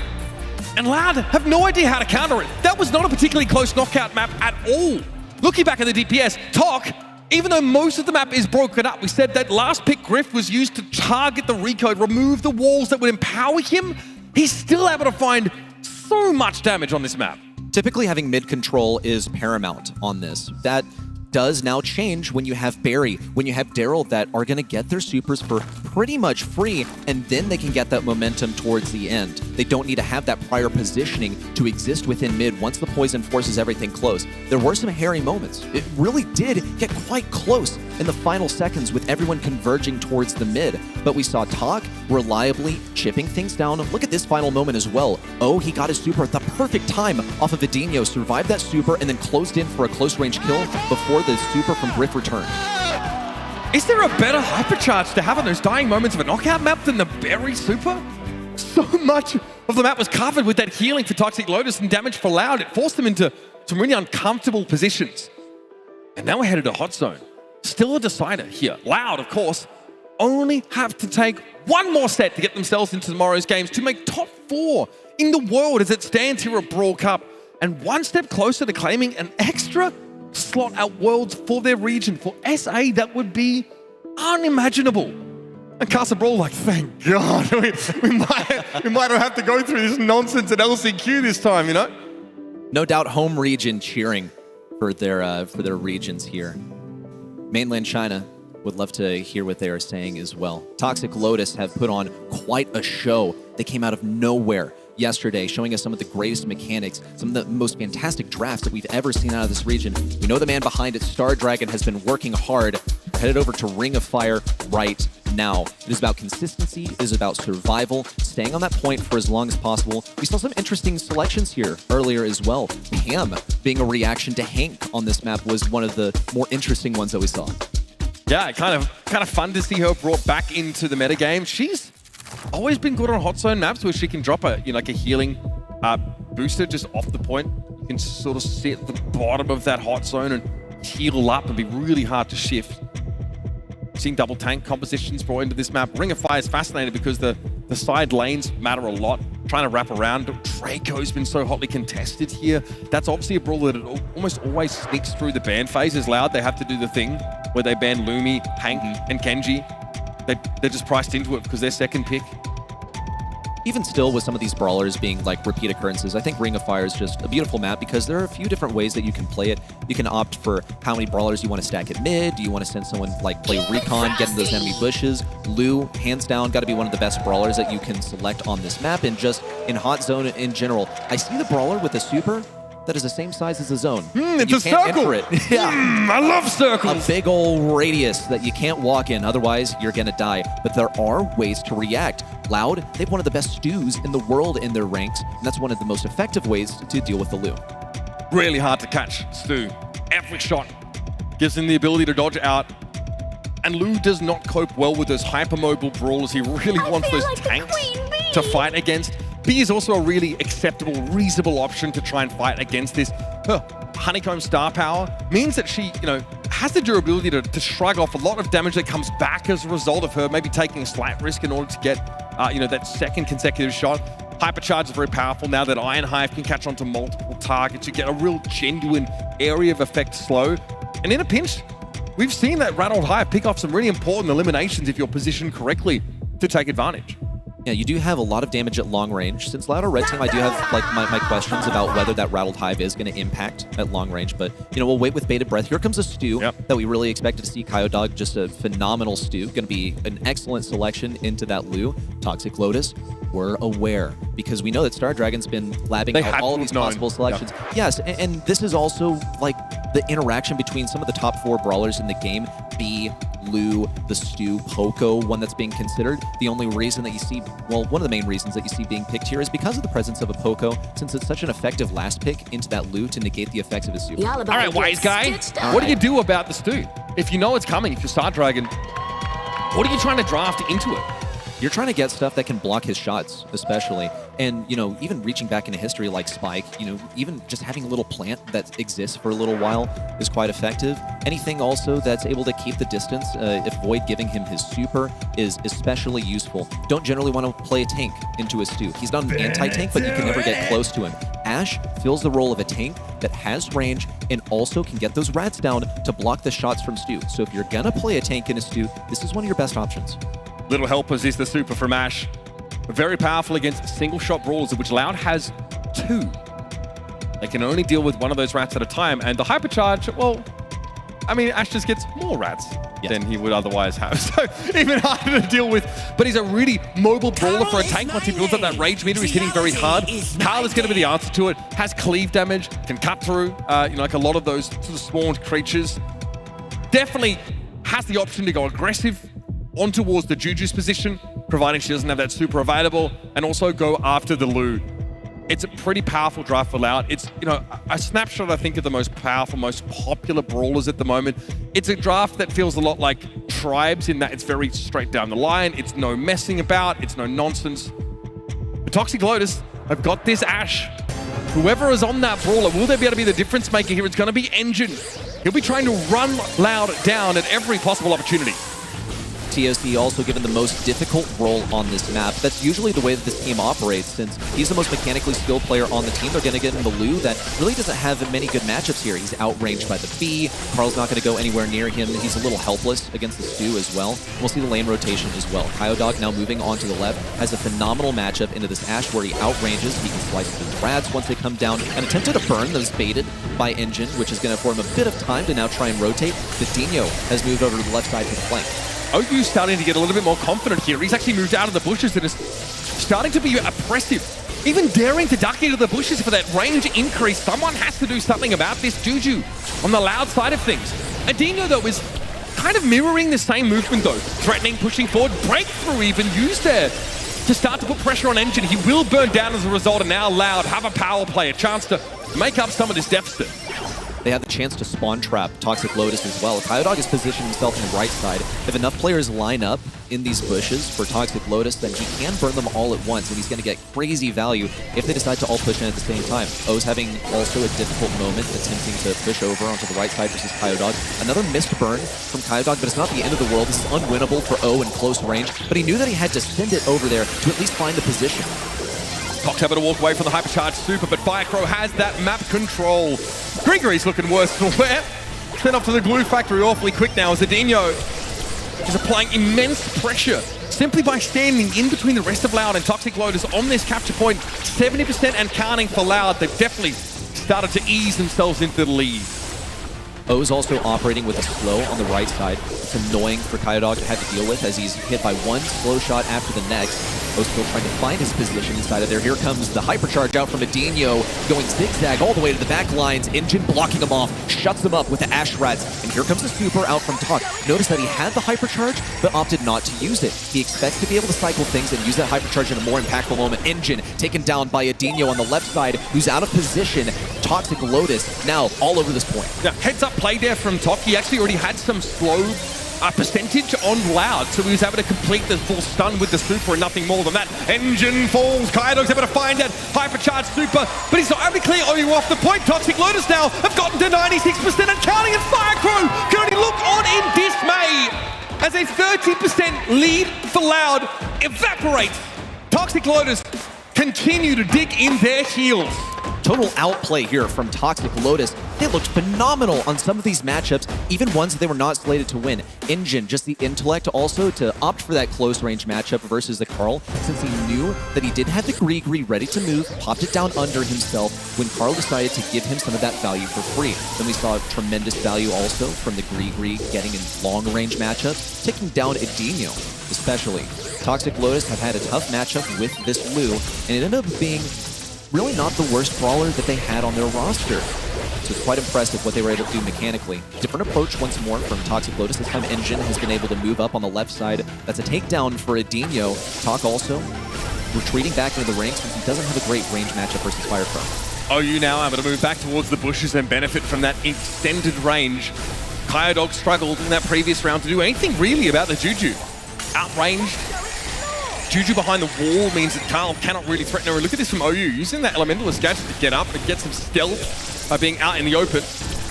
And Loud have no idea how to counter it. That was not a particularly close knockout map at all. Looking back at the DPS, Talk, even though most of the map is broken up, we said that last pick Griff was used to target the Rico, remove the walls that would empower him. He's still able to find so much damage on this map. Typically having mid control is paramount on this. That does now change when you have Barry, when you have Daryl that are going to get their supers for pretty much free, and then they can get that momentum towards the end. They don't need to have that prior positioning to exist within mid once the poison forces everything close. There were some hairy moments. It really did get quite close in the final seconds with everyone converging towards the mid, but we saw Talk reliably chipping things down. Look at this final moment as well. Oh, he got his super at the perfect time off of Vidinho, survived that super, and then closed in for a close range kill before the super from Griff returned. Is there a better hypercharge to have on those dying moments of a knockout map than the Berry super? So much of the map was covered with that healing for Toxic Lotus and damage for Loud. It forced them into some really uncomfortable positions. And now we're headed to Hot Zone. Still a decider here. Loud, of course, only have to take one more set to get themselves into tomorrow's games to make top 4 in the world as it stands here at Brawl Cup, and one step closer to claiming an extra slot at Worlds for their region. For SA, that would be unimaginable. And Casa Brawl like, thank God, we might have to go through this nonsense at LCQ this time, you know? No doubt home region cheering for their regions here. Mainland China would love to hear what they are saying as well. Toxic Lotus have put on quite a show. They came out of nowhere yesterday, showing us some of the greatest mechanics, some of the most fantastic drafts that we've ever seen out of this region. We know the man behind it, Star Dragon, has been working hard. We're headed over to Ring of Fire right now. It is about consistency, it is about survival, staying on that point for as long as possible. We saw some interesting selections here earlier as well. Pam being a reaction to Hank on this map was one of the more interesting ones that we saw. Yeah, kind of fun to see her brought back into the metagame. She's always been good on hot zone maps where she can drop a like a healing booster just off the point. You can sort of sit at the bottom of that hot zone and heal up and be really hard to shift. Seeing double tank compositions brought into this map. Ring of Fire is fascinating because the side lanes matter a lot. Trying to wrap around. Draco's been so hotly contested here. That's obviously a brawl that it almost always sneaks through the ban phases. Loud, they have to do the thing where they ban Lumi, Hank, and Kenji. They're just priced into it because they're second pick. Even still, with some of these brawlers being like repeat occurrences, I think Ring of Fire is just a beautiful map because there are a few different ways that you can play it. You can opt for how many brawlers you want to stack at mid. Do you want to send someone like play Recon, get in those enemy bushes? Lou, hands down, got to be one of the best brawlers that you can select on this map. And just in Hot Zone in general, I see the brawler with a super that is the same size as the zone. It's you a can't circle. enter it. Yeah. I love circles. A big old radius that you can't walk in, otherwise you're gonna die. But there are ways to react. Loud, they have one of the best stews in the world in their ranks, and that's one of the most effective ways to deal with the Lou. Really hard to catch Stu. Every shot gives him the ability to dodge out. And Lou does not cope well with those hypermobile brawlers. He really wants those tanks to fight against. B is also a really acceptable, reasonable option to try and fight against this. Her honeycomb star power means that she, has the durability to shrug off a lot of damage that comes back as a result of her maybe taking a slight risk in order to get, that second consecutive shot. Hypercharge is very powerful now that Iron Hive can catch onto multiple targets. You get a real genuine area of effect slow. And in a pinch, we've seen that Rattled Hive pick off some really important eliminations if you're positioned correctly to take advantage. Yeah, you do have a lot of damage at long range. Since Louder Red Team, I do have like my questions about whether that Rattled Hive is going to impact at long range. But, you know, we'll wait with bated breath. Here comes a Stu that we really expected to see. Kyodog, just a phenomenal Stu. Going to be an excellent selection into that Lu. Toxic Lotus, we're aware because we know that Star Dragon's been labbing out all of these possible selections. Yes, and this is also like the interaction between some of the top 4 brawlers in the game. B, Lu, the Stu, Poco, one that's being considered. The only reason that you see, well, one of the main reasons that you see being picked here is because of the presence of a Poco, since it's such an effective last pick into that Lu to negate the effects of his super. All right, wise guy, what do you do about the Stu? If you know it's coming, if you're Star Dragon, what are you trying to draft into it? You're trying to get stuff that can block his shots, especially. And, you know, even reaching back into history like Spike, you know, even just having a little plant that exists for a little while is quite effective. Anything also that's able to keep the distance, avoid giving him his super, is especially useful. Don't generally want to play a tank into a Stu. He's not an anti-tank, but you can never get close to him. Ash fills the role of a tank that has range and also can get those rats down to block the shots from Stu. So if you're gonna play a tank in a Stu, this is one of your best options. Little helpers is the super from Ash. Very powerful against single shot brawlers, of which Loud has 2. They can only deal with one of those rats at a time, and the hypercharge, well, I mean, Ash just gets more rats than he would otherwise have. So even harder to deal with, but he's a really mobile brawler for a tank. Once he builds up that rage meter, he's hitting very hard. Carl is going to be the answer to it. Has cleave damage, can cut through, you know, like a lot of those sort of spawned creatures. Definitely has the option to go aggressive on towards the Juju's position, providing she doesn't have that super available, and also go after the Lu. It's a pretty powerful draft for Loud. It's, you know, a snapshot, I think, of the most powerful, most popular brawlers at the moment. It's a draft that feels a lot like Tribes in that it's very straight down the line. It's no messing about. It's no nonsense. The Toxic Lotus have got this Ash. Whoever is on that brawler, will they be able to be the difference maker here? It's going to be Engine. He'll be trying to run Loud down at every possible opportunity. TOC also given the most difficult role on this map. That's usually the way that this team operates. Since he's the most mechanically skilled player on the team, they're going to get him the Lu that really doesn't have many good matchups here. He's outranged by the B. Carl's not going to go anywhere near him. He's a little helpless against the Stu as well. We'll see the lane rotation as well. Kyodog now moving on to the left has a phenomenal matchup into this Ash where he outranges. He can slice the rats once they come down and attempted a burn that was baited by Engine, which is going to form a bit of time to now try and rotate. The Dino has moved over to the left side for the flank. OU's starting to get a little bit more confident here. He's actually moved out of the bushes and is starting to be oppressive. Even daring to duck into the bushes for that range increase. Someone has to do something about this Juju on the Loud side of things. Adino, though, is kind of mirroring the same movement, though. Threatening, pushing forward, breakthrough even used there to start to put pressure on Engine. He will burn down as a result, and now Loud have a power play, a chance to make up some of this deficit. They have the chance to spawn trap Toxic Lotus as well. Kyodog has positioned himself on the right side. If enough players line up in these bushes for Toxic Lotus, then he can burn them all at once, and he's going to get crazy value if they decide to all push in at the same time. O's having also a difficult moment attempting to push over onto the right side versus Kyodog. Another missed burn from Kyodog, but it's not the end of the world. This is unwinnable for O in close range, but he knew that he had to send it over there to at least find the position. Cox able to walk away from the hypercharged super, but Firecrow has that map control. Gregory's looking worse than aware. Sent off to the glue factory awfully quick now as Adino is applying immense pressure simply by standing in between the rest of Loud and Toxic Lotus on this capture point. 70% and counting for Loud. They've definitely started to ease themselves into the lead. O's also operating with a slow on the right side. It's annoying for Kyodog to have to deal with as he's hit by one slow shot after the next. O's still trying to find his position inside of there. Here comes the hypercharge out from Adino, going zigzag all the way to the back lines. Engine blocking him off, shuts him up with the Ash Rats. And here comes the super out from top. Notice that he had the hypercharge, but opted not to use it. He expects to be able to cycle things and use that hypercharge in a more impactful moment. Engine taken down by Adino on the left side, who's out of position. Toxic Lotus now all over this point. Now, heads up play there from Tok. He actually already had some slow percentage on Loud, so he was able to complete the full stun with the super and nothing more than that. Engine falls. Kyodog's able to find that hypercharged super, but he's not able to clear OU off the point. Toxic Lotus now have gotten to 96% and counting, and Firecrow can only look on in dismay as a 30% lead for Loud evaporates. Toxic Lotus continue to dig in their heels. Total outplay here from Toxic Lotus. They looked phenomenal on some of these matchups, even ones that they were not slated to win. Engine, just the intellect also to opt for that close range matchup versus the Carl, since he knew that he did have the Gree ready to move, popped it down under himself when Carl decided to give him some of that value for free. Then we saw tremendous value also from the Gree getting in long range matchups, taking down Edinho especially. Toxic Lotus have had a tough matchup with this Lu, and it ended up being really not the worst brawler that they had on their roster. So it's quite impressive what they were able to do mechanically. Different approach once more from Toxic Lotus. This time Engine has been able to move up on the left side. That's a takedown for Edinho. Talk also retreating back into the ranks since he doesn't have a great range matchup versus Firecrow. OU now able to move back towards the bushes and benefit from that extended range. Kyodog struggled in that previous round to do anything really about the Juju. Outranged. Juju behind the wall means that Carl cannot really threaten her. Look at this from OU, using that Elementalist gadget to get up and get some stealth by being out in the open.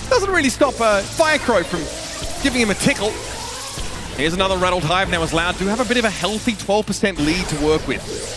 Doesn't really stop Firecrow from giving him a tickle. Here's another Rattled Hive now as Loud do have a bit of a healthy 12% lead to work with.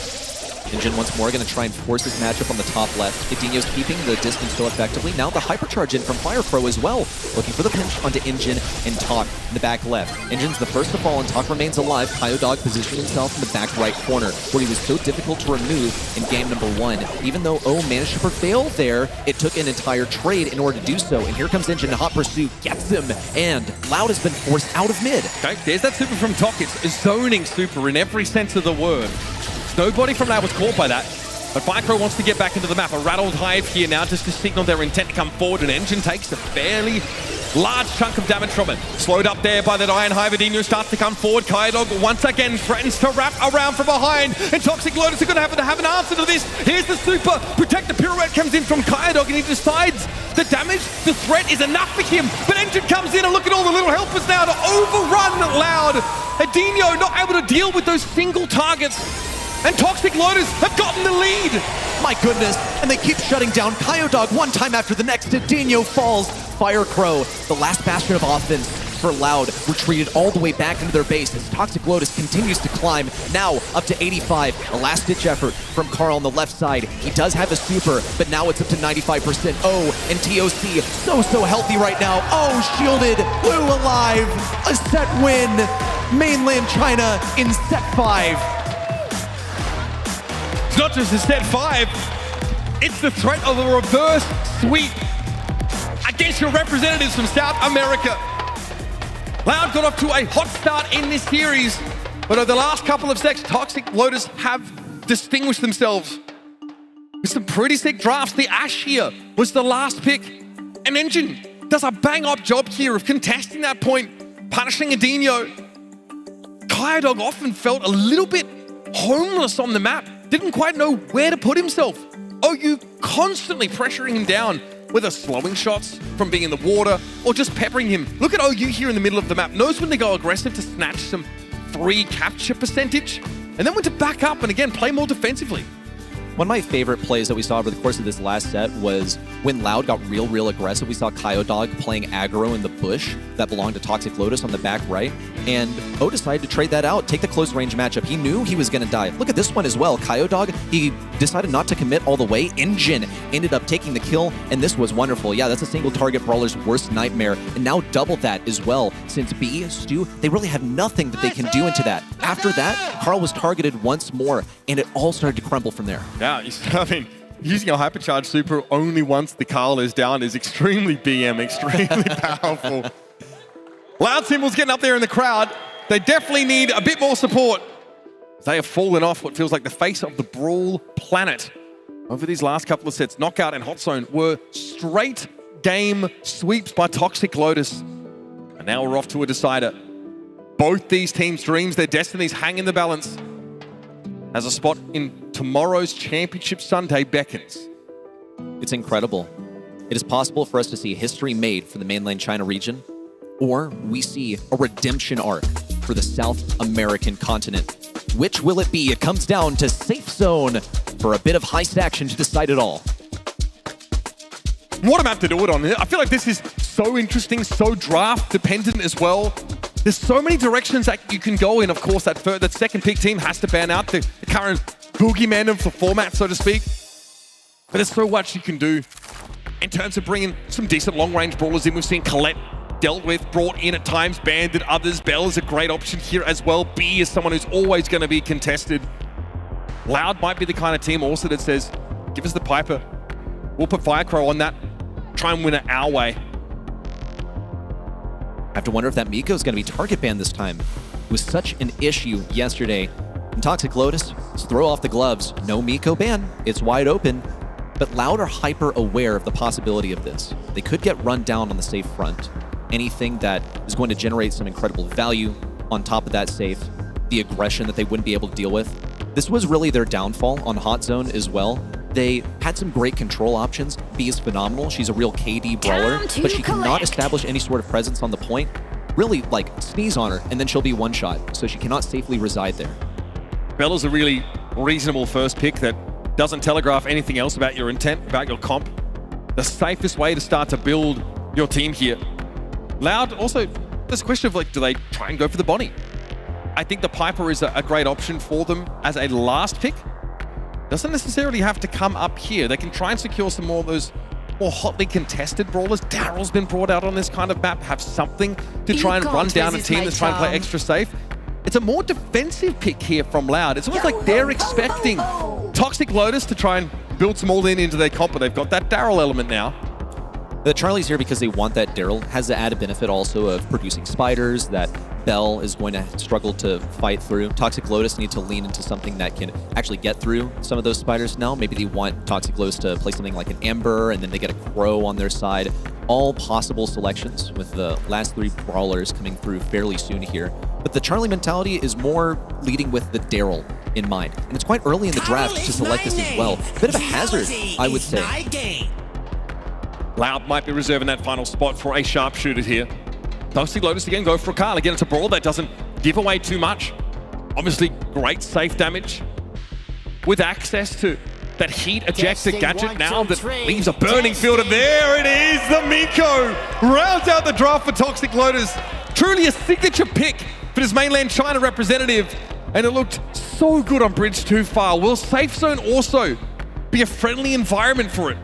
Engine once more going to try and force this matchup on the top left. Edinho's keeping the distance so effectively. Now the Hypercharge in from Firecrow as well. Looking for the pinch onto Engine and Talk in the back left. Engine's the first to fall and Talk remains alive. Kyodog positioning himself in the back right corner where he was so difficult to remove in game number 1. Even though O managed to prevail there, it took an entire trade in order to do so. And here comes Engine, hot pursuit, gets him, and Loud has been forced out of mid. Okay, there's that super from Talk. It's a zoning super in every sense of the word. Nobody from Loud was caught by that, but Firecrow wants to get back into the map. A Rattled Hive here now just to signal their intent to come forward, and Engine takes a fairly large chunk of damage from it. Slowed up there by that Iron Hive. Edinho starts to come forward. Kyodog once again threatens to wrap around from behind, and Toxic Lotus are going to have an answer to this. Here's the super. Protect the pirouette comes in from Kyodog, and he decides the damage, the threat is enough for him. But Engine comes in, and look at all the little helpers now to overrun Loud. Edinho not able to deal with those single targets. And Toxic Lotus have gotten the lead. My goodness, and they keep shutting down Kyodog one time after the next. Edinho falls. Firecrow, the last bastion of offense for Loud, retreated all the way back into their base as Toxic Lotus continues to climb, now up to 85. A last-ditch effort from Carl on the left side. He does have a super, but now it's up to 95%. Oh, and TOC, so healthy right now. Oh, shielded, Blue alive. A set win. Mainland China in set 5. It's not just a set 5, it's the threat of a reverse sweep against your representatives from South America. Loud got off to a hot start in this series, but over the last couple of sets, Toxic Lotus have distinguished themselves with some pretty sick drafts. The Ash here was the last pick, and Engine does a bang-up job here of contesting that point, punishing Edinho. Kyodog often felt a little bit homeless on the map. Didn't quite know where to put himself. OU constantly pressuring him down, whether slowing shots from being in the water or just peppering him. Look at OU here in the middle of the map. Knows when to go aggressive to snatch some free capture percentage, and then when to back up and again play more defensively. One of my favorite plays that we saw over the course of this last set was when Loud got real aggressive. We saw Kyodog playing aggro in the bush that belonged to Toxic Lotus on the back right, and O decided to trade that out, take the close range matchup. He knew he was going to die. Look at this one as well. Kyodog, he decided not to commit all the way. Engine ended up taking the kill, and this was wonderful. Yeah, that's a single target brawler's worst nightmare, and now double that as well. Since B, Stu, they really have nothing that they can do into that. After that, Carl was targeted once more, and it all started to crumble from there. Yeah, I mean, using a Hypercharge super only once the Carl is down is extremely BM, extremely powerful. Loud Symbols getting up there in the crowd. They definitely need a bit more support. They have fallen off what feels like the face of the Brawl planet. Over these last couple of sets, Knockout and Hot Zone were straight game sweeps by Toxic Lotus. And now we're off to a decider. Both these teams' dreams, their destinies hang in the balance as a spot in tomorrow's Championship Sunday beckons. It's incredible. It is possible for us to see history made for the mainland China region, or we see a redemption arc for the South American continent. Which will it be? It comes down to Safe Zone for a bit of heist action to decide it all. What a map to do it on. I feel like this is so interesting, so draft dependent as well. There's so many directions that you can go in. Of course, that second pick team has to ban out the current boogeyman of the format, so to speak. But there's so much you can do in terms of bringing some decent long-range brawlers in. We've seen Colette dealt with, brought in at times, banned at others. Bell is a great option here as well. B is someone who's always going to be contested. Loud might be the kind of team also that says, give us the Piper. We'll put Firecrow on that. Try and win it our way. I have to wonder if that Miko is going to be target banned this time. It was such an issue yesterday. And Toxic Lotus, let's throw off the gloves. No Miko ban. It's wide open. But Loud are hyper aware of the possibility of this. They could get run down on the safe front. Anything that is going to generate some incredible value on top of that safe, the aggression that they wouldn't be able to deal with. This was really their downfall on Hot Zone as well. They had some great control options. B is phenomenal. She's a real KD brawler, but she cannot establish any sort of presence on the point. Really, like, sneeze on her, and then she'll be one shot, so she cannot safely reside there. Bella's a really reasonable first pick that doesn't telegraph anything else about your intent, about your comp. The safest way to start to build your team here. Loud, also, there's a question of, like, do they try and go for the Bonnie? I think the Piper is a great option for them as a last pick. Doesn't necessarily have to come up here. They can try and secure some more of those more hotly contested brawlers. Daryl's been brought out on this kind of map, have something to try and run down a team that's trying to play extra safe. It's a more defensive pick here from Loud. It's almost like they're expecting Toxic Lotus to try and build some all-in into their comp, but they've got that Daryl element now. The Charlie's here because they want that Daryl. Has the added benefit also of producing spiders that Bell is going to struggle to fight through. Toxic Lotus need to lean into something that can actually get through some of those spiders now. Maybe they want Toxic Lotus to play something like an Ember, and then they get a Crow on their side. All possible selections with the last three brawlers coming through fairly soon here. But the Charlie mentality is more leading with the Daryl in mind. And it's quite early in the draft to select this as well. A bit of a hazard, I would say. Loud might be reserving that final spot for a sharpshooter here. Toxic Lotus again go for a Carl. Again, it's a brawl that doesn't give away too much. Obviously, great safe damage with access to that heat ejector gadget now that leaves a burning field. And there it is, the Miko rounds out the draft for Toxic Lotus. Truly a signature pick for this mainland China representative. And it looked so good on Bridge 2 file. Will Safe Zone also be a friendly environment for it?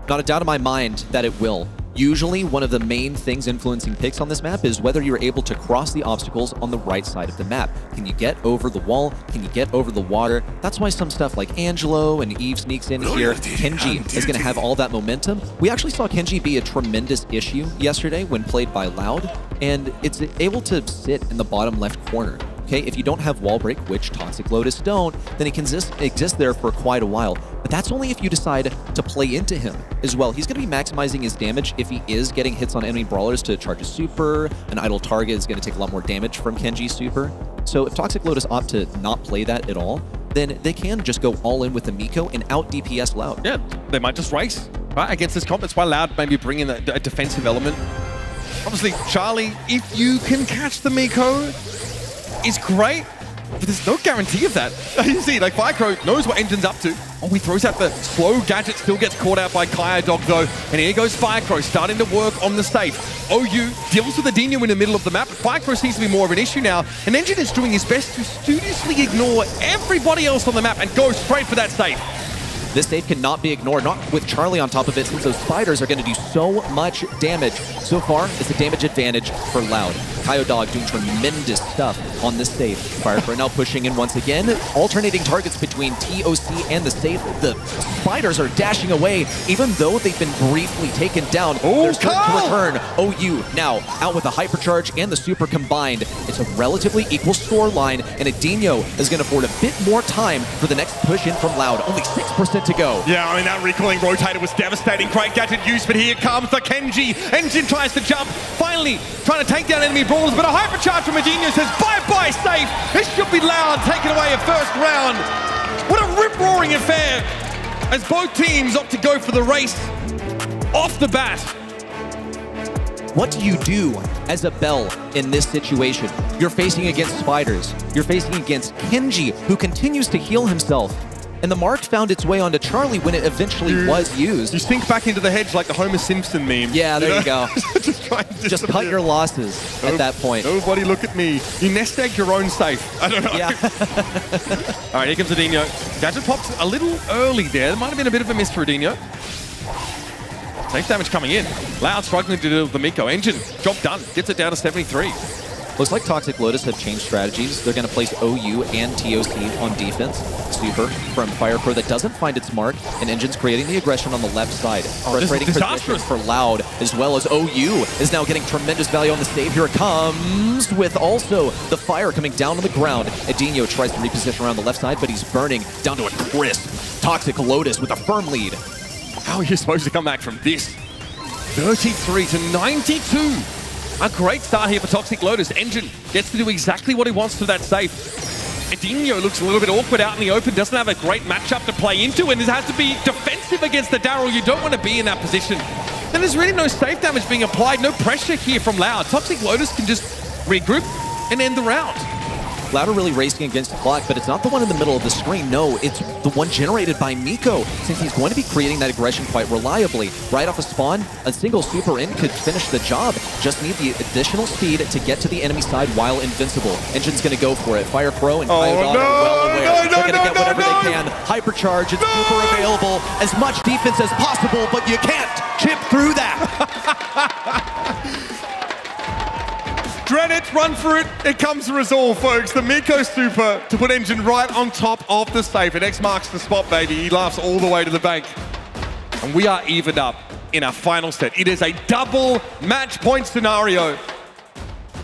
Not a doubt in my mind that it will. Usually, one of the main things influencing picks on this map is whether you're able to cross the obstacles on the right side of the map. Can you get over the wall? Can you get over the water? That's why some stuff like Angelo and Eve sneaks in here. Kenji is going to have all that momentum. We actually saw Kenji be a tremendous issue yesterday when played by Loud, and it's able to sit in the bottom left corner. Okay, if you don't have wall break, which Toxic Lotus don't, then he can exist there for quite a while. But that's only if you decide to play into him as well. He's going to be maximizing his damage if he is getting hits on enemy brawlers to charge a super. An idle target is going to take a lot more damage from Kenji's super. So if Toxic Lotus opt to not play that at all, then they can just go all in with the Miko and out DPS Loud. Yeah, they might just race right against this comp. That's why Loud maybe bring in a defensive element. Obviously, Charlie, if you can catch the Miko, is great, but there's no guarantee of that. You see, like, Firecrow knows what Engine's up to. Oh, he throws out the slow gadget, still gets caught out by Kaya Dog though. And here goes Firecrow, starting to work on the safe. OU deals with the Dino in the middle of the map, but Firecrow seems to be more of an issue now. And Engine is doing his best to studiously ignore everybody else on the map and go straight for that safe. This safe cannot be ignored, not with Charlie on top of it, since those spiders are going to do so much damage. So far, it's a damage advantage for Loud. Kaio Dog doing tremendous stuff on this safe. Firecrow now pushing in once again, alternating targets between TOC and the safe. The spiders are dashing away, even though they've been briefly taken down. They're starting to return. OU now out with the hypercharge and the super combined. It's a relatively equal score line, and Adinho is going to afford a bit more time for the next push in from Loud. Only 6% to go. Yeah, I mean, that recoiling rotator was devastating. Great gadget use, but here comes the Kenji. Engine tries to jump, finally trying to take down enemy brawlers, but a hypercharge from Adinho says bye-bye safe. This should be Loud, taking away a first round. What a rip-roaring affair as both teams opt to go for the race off the bat. What do you do as a Bell in this situation? You're facing against spiders. You're facing against Kenji, who continues to heal himself. and the mark found its way onto Charlie when it eventually was used. You sink back into the hedge like the Homer Simpson meme. Yeah, there you go. Just cut your losses at that point. Nobody look at me. You nest egg your own safe. I don't know. Yeah. All right, here comes Adinho. Gadget pops a little early there. There might have been a bit of a miss for Adinho. Safe damage coming in. Loud struggling to deal with the Miko. Engine, job done. Gets it down to 73. Looks like Toxic Lotus have changed strategies. They're going to place OU and TOC on defense. Super from Firepro that doesn't find its mark, and Engine's creating the aggression on the left side. Frustrating position for Loud, as well as OU is now getting tremendous value on the save. Here it comes with also the fire coming down on the ground. Adinho tries to reposition around the left side, but he's burning down to a crisp. Toxic Lotus with a firm lead. How are you supposed to come back from this? 33 to 92. A great start here for Toxic Lotus. Engine gets to do exactly what he wants to that safe. Adinho looks a little bit awkward out in the open, doesn't have a great matchup to play into, and has to be defensive against the Daryl. You don't want to be in that position. And there's really no safe damage being applied, no pressure here from Loud. Toxic Lotus can just regroup and end the round. Loud are really racing against the clock, but it's not the one in the middle of the screen. No, it's the one generated by Miko, since he's going to be creating that aggression quite reliably. Right off a spawn, a single super in could finish the job. Just need the additional speed to get to the enemy side while invincible. Engine's going to go for it. Firepro and Kyodon are well aware. They're going to get whatever they can. Hypercharge, it's super available. As much defense as possible, but you can't chip through that. Dread it, run for it, it comes to resolve, folks. The Miko super to put Engine right on top of the safe. And X marks the spot, baby. He laughs all the way to the bank. And we are evened up in our final set. It is a double match point scenario.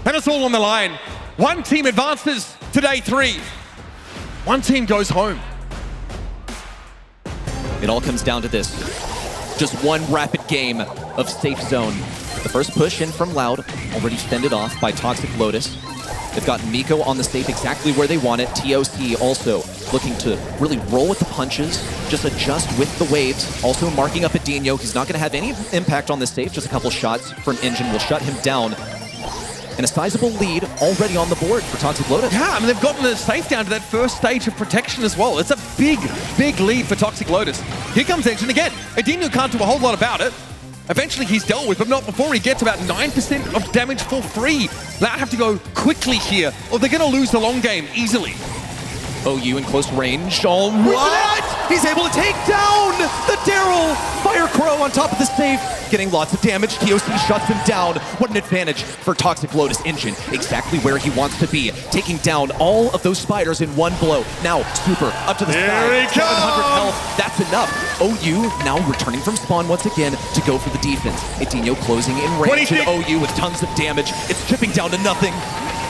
And it's all on the line. One team advances to day 3. One team goes home. It all comes down to this. Just one rapid game of Safe Zone. The first push in from Loud, already fended off by Toxic Lotus. They've got Miko on the safe exactly where they want it. TOC also looking to really roll with the punches, just adjust with the waves. Also marking up Adinho. He's not going to have any impact on the safe. Just a couple shots from Engine will shut him down. And a sizable lead already on the board for Toxic Lotus. Yeah, I mean, they've gotten the safe down to that first stage of protection as well. It's a big, big lead for Toxic Lotus. Here comes Engine again. Adinho can't do a whole lot about it. Eventually he's dealt with, but not before he gets about 9% of damage for free. Loud have to go quickly here, or they're going to lose the long game easily. OU in close range. All right! He's able to take down the Daryl. Fire Crow on top of the safe, getting lots of damage. TOC shuts him down. What an advantage for Toxic Lotus. Engine exactly where he wants to be, taking down all of those spiders in one blow. Now Super up to the sky, 700 health. That's enough. OU now returning from spawn once again to go for the defense. Adinho closing in range, and OU with tons of damage. It's chipping down to nothing.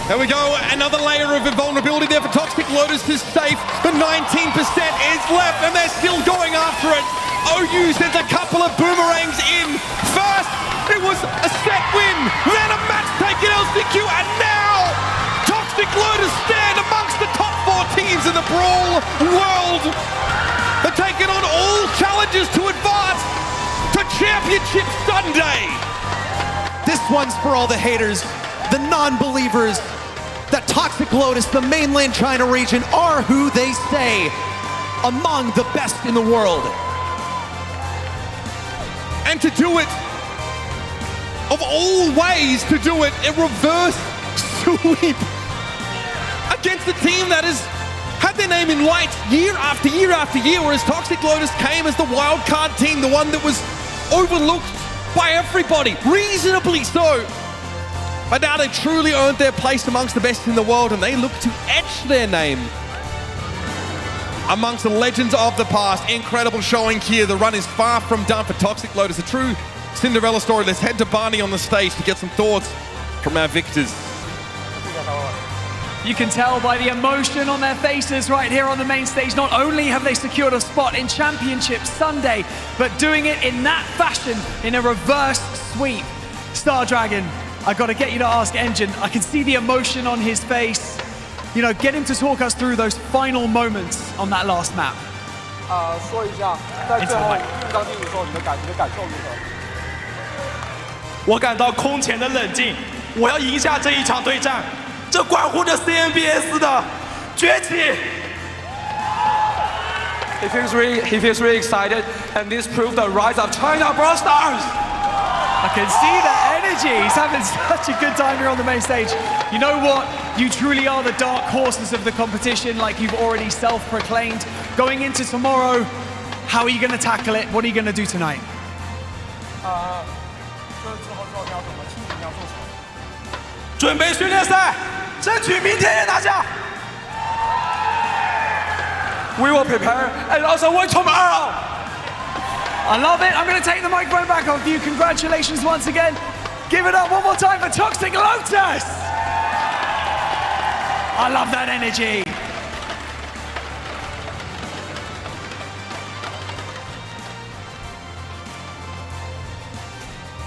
There we go, another layer of invulnerability there for Toxic Lotus is safe. The 19% is left and they're still going after it. OU sends a couple of boomerangs in. First, it was a set win, then a match taken LCQ, and now Toxic Lotus stand amongst the top 4 teams in the Brawl world. They're taking on all challenges to advance to Championship Sunday. This one's for all the haters, the non-believers, that Toxic Lotus, the mainland China region, are who they say, among the best in the world. And to do it, of all ways to do it, a reverse sweep against a team that has had their name in lights year after year after year, whereas Toxic Lotus came as the wild card team, the one that was overlooked by everybody, reasonably so. But now they've truly earned their place amongst the best in the world, and they look to etch their name amongst the legends of the past. Incredible showing here. The run is far from done for Toxic Lotus. A true Cinderella story. Let's head to Barney on the stage to get some thoughts from our victors. You can tell by the emotion on their faces right here on the main stage. Not only have they secured a spot in Championship Sunday, but doing it in that fashion, in a reverse sweep. Star Dragon, I got to get you to ask Engine. I can see the emotion on his face. You know, get him to talk us through those final moments on that last map. 说一下，在最后进到第5时候，你的感受如何？我感到空前的冷静，我要赢下这一场对战，这关乎着 CNBS 的崛起。He feels really excited, and this proved the rise of China Brawl Stars. I can see the energy. He's having such a good time here on the main stage. You know what? You truly are the dark horses of the competition, like you've already self-proclaimed. Going into tomorrow, how are you going to tackle it? What are you going to do tonight? We will prepare and also win tomorrow. I love it. I'm going to take the microphone back off you. Congratulations once again. Give it up one more time for Toxic Lotus. I love that energy.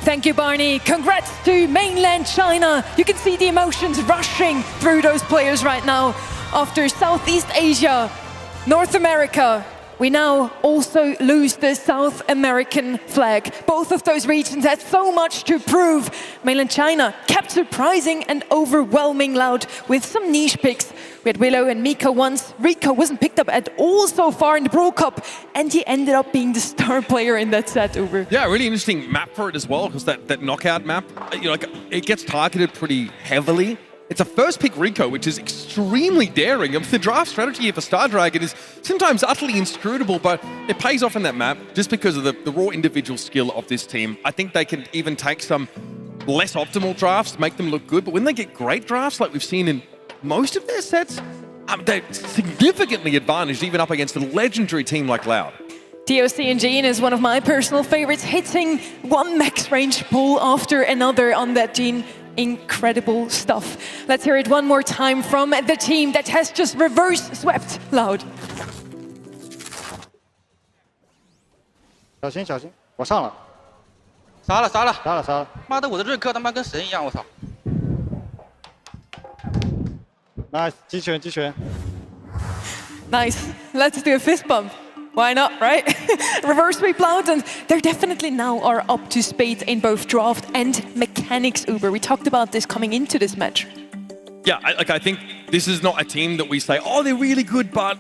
Thank you, Barney. Congrats to mainland China. You can see the emotions rushing through those players right now. After Southeast Asia, North America, we now also lose the South American flag. Both of those regions had so much to prove. Mainland China kept surprising and overwhelming Loud with some niche picks. We had Willow and Miko once. Rico wasn't picked up at all so far in the Brawl Cup, and he ended up being the star player in that set, Uber. Yeah, really interesting map for it as well, because that knockout map, it gets targeted pretty heavily. It's a first pick Rico, which is extremely daring. The draft strategy here for Star Dragon is sometimes utterly inscrutable, but it pays off in that map just because of the raw individual skill of this team. I think they can even take some less optimal drafts, make them look good, but when they get great drafts like we've seen in most of their sets, they're significantly advantaged even up against a legendary team like Loud. DOC and Jean is one of my personal favorites, hitting one max range pull after another on that Jean. Incredible stuff. Let's hear it one more time from the team that has just reverse swept Loud. 小心小心，我上了，杀了！杀了！妈的，我的刃克他妈跟神一样，我操 ！Nice， 击拳。Nice. Let's do a fist bump. Why not, right? Reverse sweep Loud, and they definitely now are up to speed in both draft and mechanics, Uber. We talked about this coming into this match. Yeah, I think this is not a team that we say, oh, they're really good, but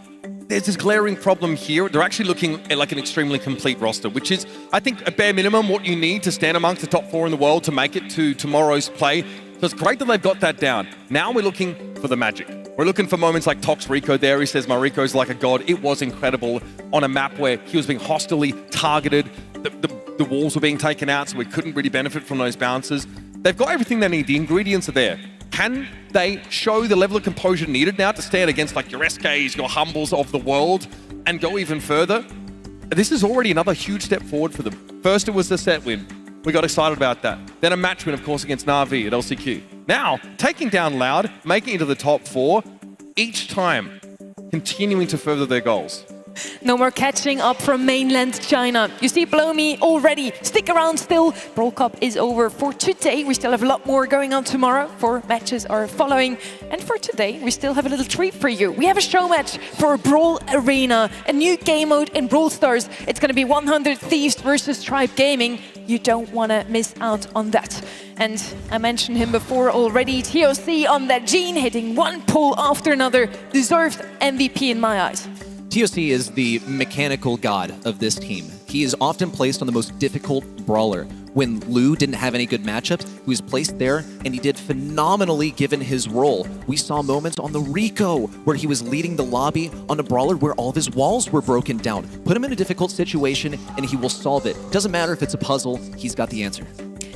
there's this glaring problem here. They're actually looking at like an extremely complete roster, which is, I think, a bare minimum what you need to stand amongst the top 4 in the world to make it to tomorrow's play. So it's great that they've got that down. Now we're looking for the magic. We're looking for moments like Tox Rico there. He says Mariko's like a god. It was incredible on a map where he was being hostilely targeted. The walls were being taken out, so we couldn't really benefit from those bounces. They've got everything they need. The ingredients are there. Can they show the level of composure needed now to stand against like your SKs, your Humbles of the world, and go even further? This is already another huge step forward for them. First, it was the set win. We got excited about that. Then a match win, of course, against Na'Vi at LCQ. Now, taking down Loud, making it into the top 4, each time continuing to further their goals. No more catching up from mainland China. You see Blow Me already. Stick around still. Brawl Cup is over for today. We still have a lot more going on tomorrow. 4 matches are following. And for today, we still have a little treat for you. We have a show match for Brawl Arena, a new game mode in Brawl Stars. It's going to be 100 Thieves versus Tribe Gaming. You don't want to miss out on that. And I mentioned him before already. TOC on that Jean, hitting one pull after another. Deserved MVP in my eyes. TOC is the mechanical god of this team. He is often placed on the most difficult brawler. When Lu didn't have any good matchups, he was placed there, and he did phenomenally given his role. We saw moments on the Rico where he was leading the lobby on a brawler where all of his walls were broken down. Put him in a difficult situation, and he will solve it. Doesn't matter if it's a puzzle, he's got the answer.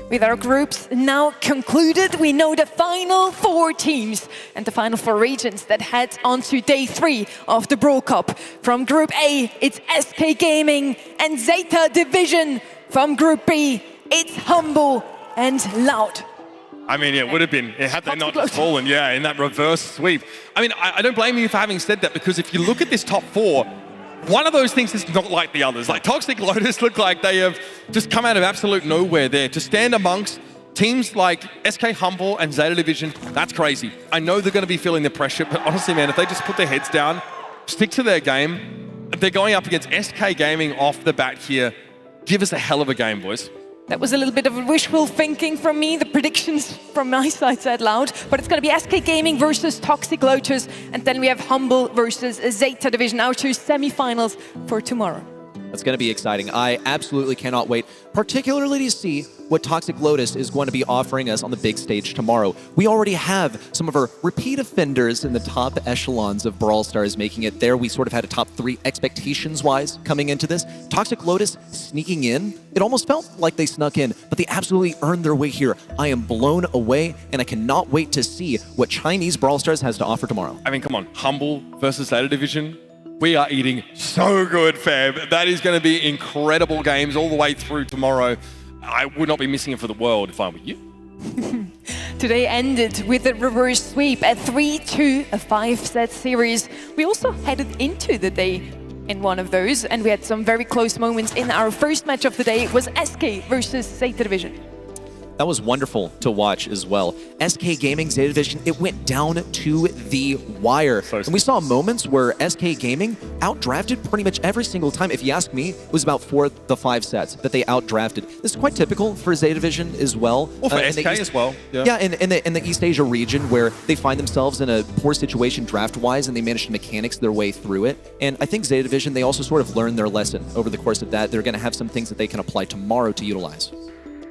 With our groups now concluded, we know the final 4 teams and the final 4 regions that head on to day 3 of the Brawl Cup. From Group A, it's SK Gaming and Zeta Division. From Group B, it's Humble and Loud. I mean, it would have been, had they not just fallen, in that reverse sweep. I mean, I don't blame you for having said that, because if you look at this top 4, one of those things is not like the others. Like Toxic Lotus look like they have just come out of absolute nowhere there. To stand amongst teams like SK Humble and Zeta Division, that's crazy. I know they're going to be feeling the pressure, but honestly, man, if they just put their heads down, stick to their game, if they're going up against SK Gaming off the bat here, give us a hell of a game, boys. That was a little bit of wishful thinking from me. The predictions from my side said loud. But it's going to be SK Gaming versus Toxic Lotus. And then we have Humble versus Zeta Division, our two semi-finals for tomorrow. That's going to be exciting. I absolutely cannot wait, particularly to see what Toxic Lotus is going to be offering us on the big stage tomorrow. We already have some of our repeat offenders in the top echelons of Brawl Stars making it there. We sort of had a top 3 expectations-wise coming into this. Toxic Lotus sneaking in. It almost felt like they snuck in, but they absolutely earned their way here. I am blown away, and I cannot wait to see what Chinese Brawl Stars has to offer tomorrow. I mean, come on. Humble versus Zeta Division. We are eating so good, fam. That is going to be incredible games all the way through tomorrow. I would not be missing it for the world if I were you. Today ended with a reverse sweep at 3-2, a 5-set series. We also headed into the day in one of those, and we had some very close moments in our first match of the day. It was SK versus Zeta Division. That was wonderful to watch as well. SK Gaming, Zeta Division, it went down to the wire. And we saw moments where SK Gaming outdrafted pretty much every single time. If you ask me, it was about 4 of the 5 sets that they outdrafted. This is quite typical for Zeta Division as well. Or for SK as well. Yeah, in the East Asia region where they find themselves in a poor situation draft-wise and they manage to mechanics their way through it. And I think Zeta Division, they also sort of learned their lesson over the course of that. They're going to have some things that they can apply tomorrow to utilize.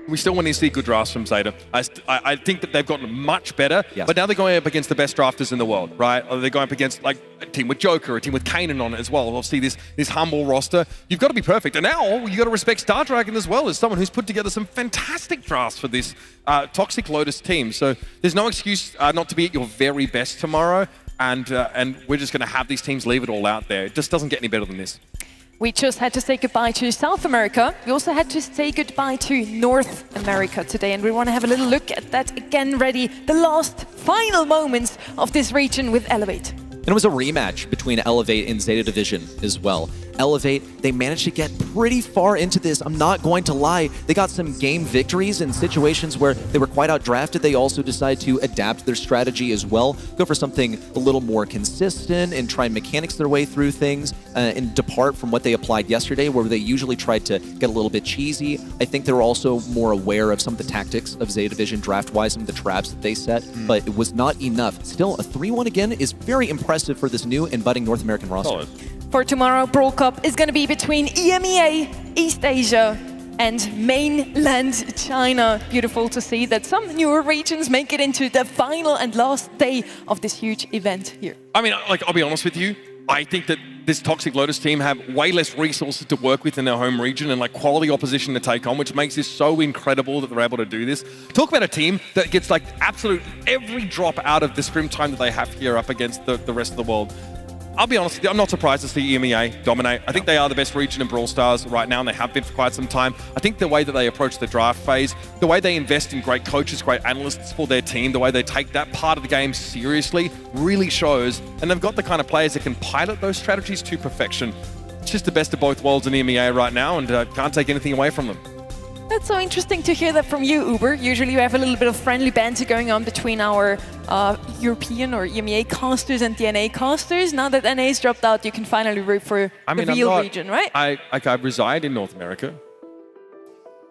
We still want to see good drafts from Zeta. I think that they've gotten much better, but now they're going up against the best drafters in the world, right? Or they're going up against like a team with Joker, a team with Kanan on it as well. Obviously, this Humble roster. You've got to be perfect. And now you've got to respect Star Dragon as well as someone who's put together some fantastic drafts for this Toxic Lotus team. So there's no excuse not to be at your very best tomorrow. And we're just going to have these teams leave it all out there. It just doesn't get any better than this. We just had to say goodbye to South America. We also had to say goodbye to North America today, and we want to have a little look at that again, ready the last final moments of this region with Elevate. And it was a rematch between Elevate and Zeta Division as well. Elevate, they managed to get pretty far into this. I'm not going to lie. They got some game victories in situations where they were quite outdrafted. They also decided to adapt their strategy as well, go for something a little more consistent and try and mechanics their way through things and depart from what they applied yesterday, where they usually tried to get a little bit cheesy. I think they were also more aware of some of the tactics of Zeta Division draft-wise, some of the traps that they set, but it was not enough. Still, a 3-1 again is very impressive for this new and budding North American roster. For tomorrow, Brawl Cup is going to be between EMEA, East Asia, and mainland China. Beautiful to see that some newer regions make it into the final and last day of this huge event here. I mean, like, I'll be honest with you. I think that this Toxic Lotus team have way less resources to work with in their home region and like quality opposition to take on, which makes this so incredible that they're able to do this. Talk about a team that gets like absolute every drop out of the scrim time that they have here up against the rest of the world. I'll be honest with you, I'm not surprised to see EMEA dominate. I think they are the best region in Brawl Stars right now, and they have been for quite some time. I think the way that they approach the draft phase, the way they invest in great coaches, great analysts for their team, the way they take that part of the game seriously really shows. And they've got the kind of players that can pilot those strategies to perfection. It's just the best of both worlds in EMEA right now, and can't take anything away from them. That's so interesting to hear that from you, Uber. Usually you have a little bit of friendly banter going on between our European or EMEA casters and the NA casters. Now that NA's dropped out, you can finally root for the real region, right? I reside in North America.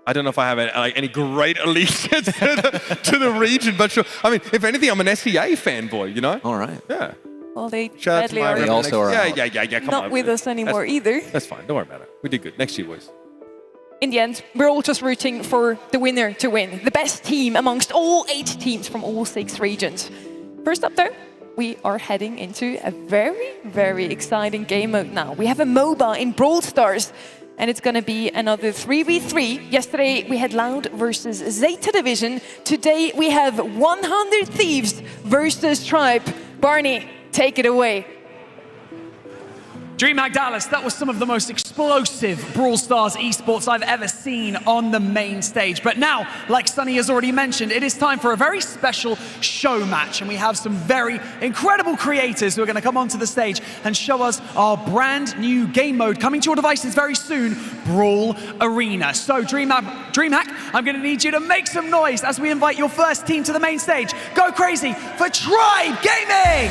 I don't know if I have any great allegiance to the region, but sure. I mean, if anything, I'm an SEA fanboy, you know? All right. Yeah. Well, they sadly are They also are Yeah, come on. not with us anymore either. That's fine. Don't worry about it. We did good. Next year, boys. In the end, we're all just rooting for the winner to win. The best team amongst all 8 teams from all 6 regions. First up though, we are heading into a very, very exciting game mode now. We have a MOBA in Brawl Stars, and it's going to be another 3v3. Yesterday we had Loud versus Zeta Division. Today we have 100 Thieves versus Tribe. Barney, take it away. DreamHack Dallas, that was some of the most explosive Brawl Stars esports I've ever seen on the main stage. But now, like Sunny has already mentioned, it is time for a very special show match. And we have some very incredible creators who are going to come onto the stage and show us our brand new game mode coming to your devices very soon, Brawl Arena. So DreamHack, I'm going to need you to make some noise as we invite your first team to the main stage. Go crazy for Tribe Gaming!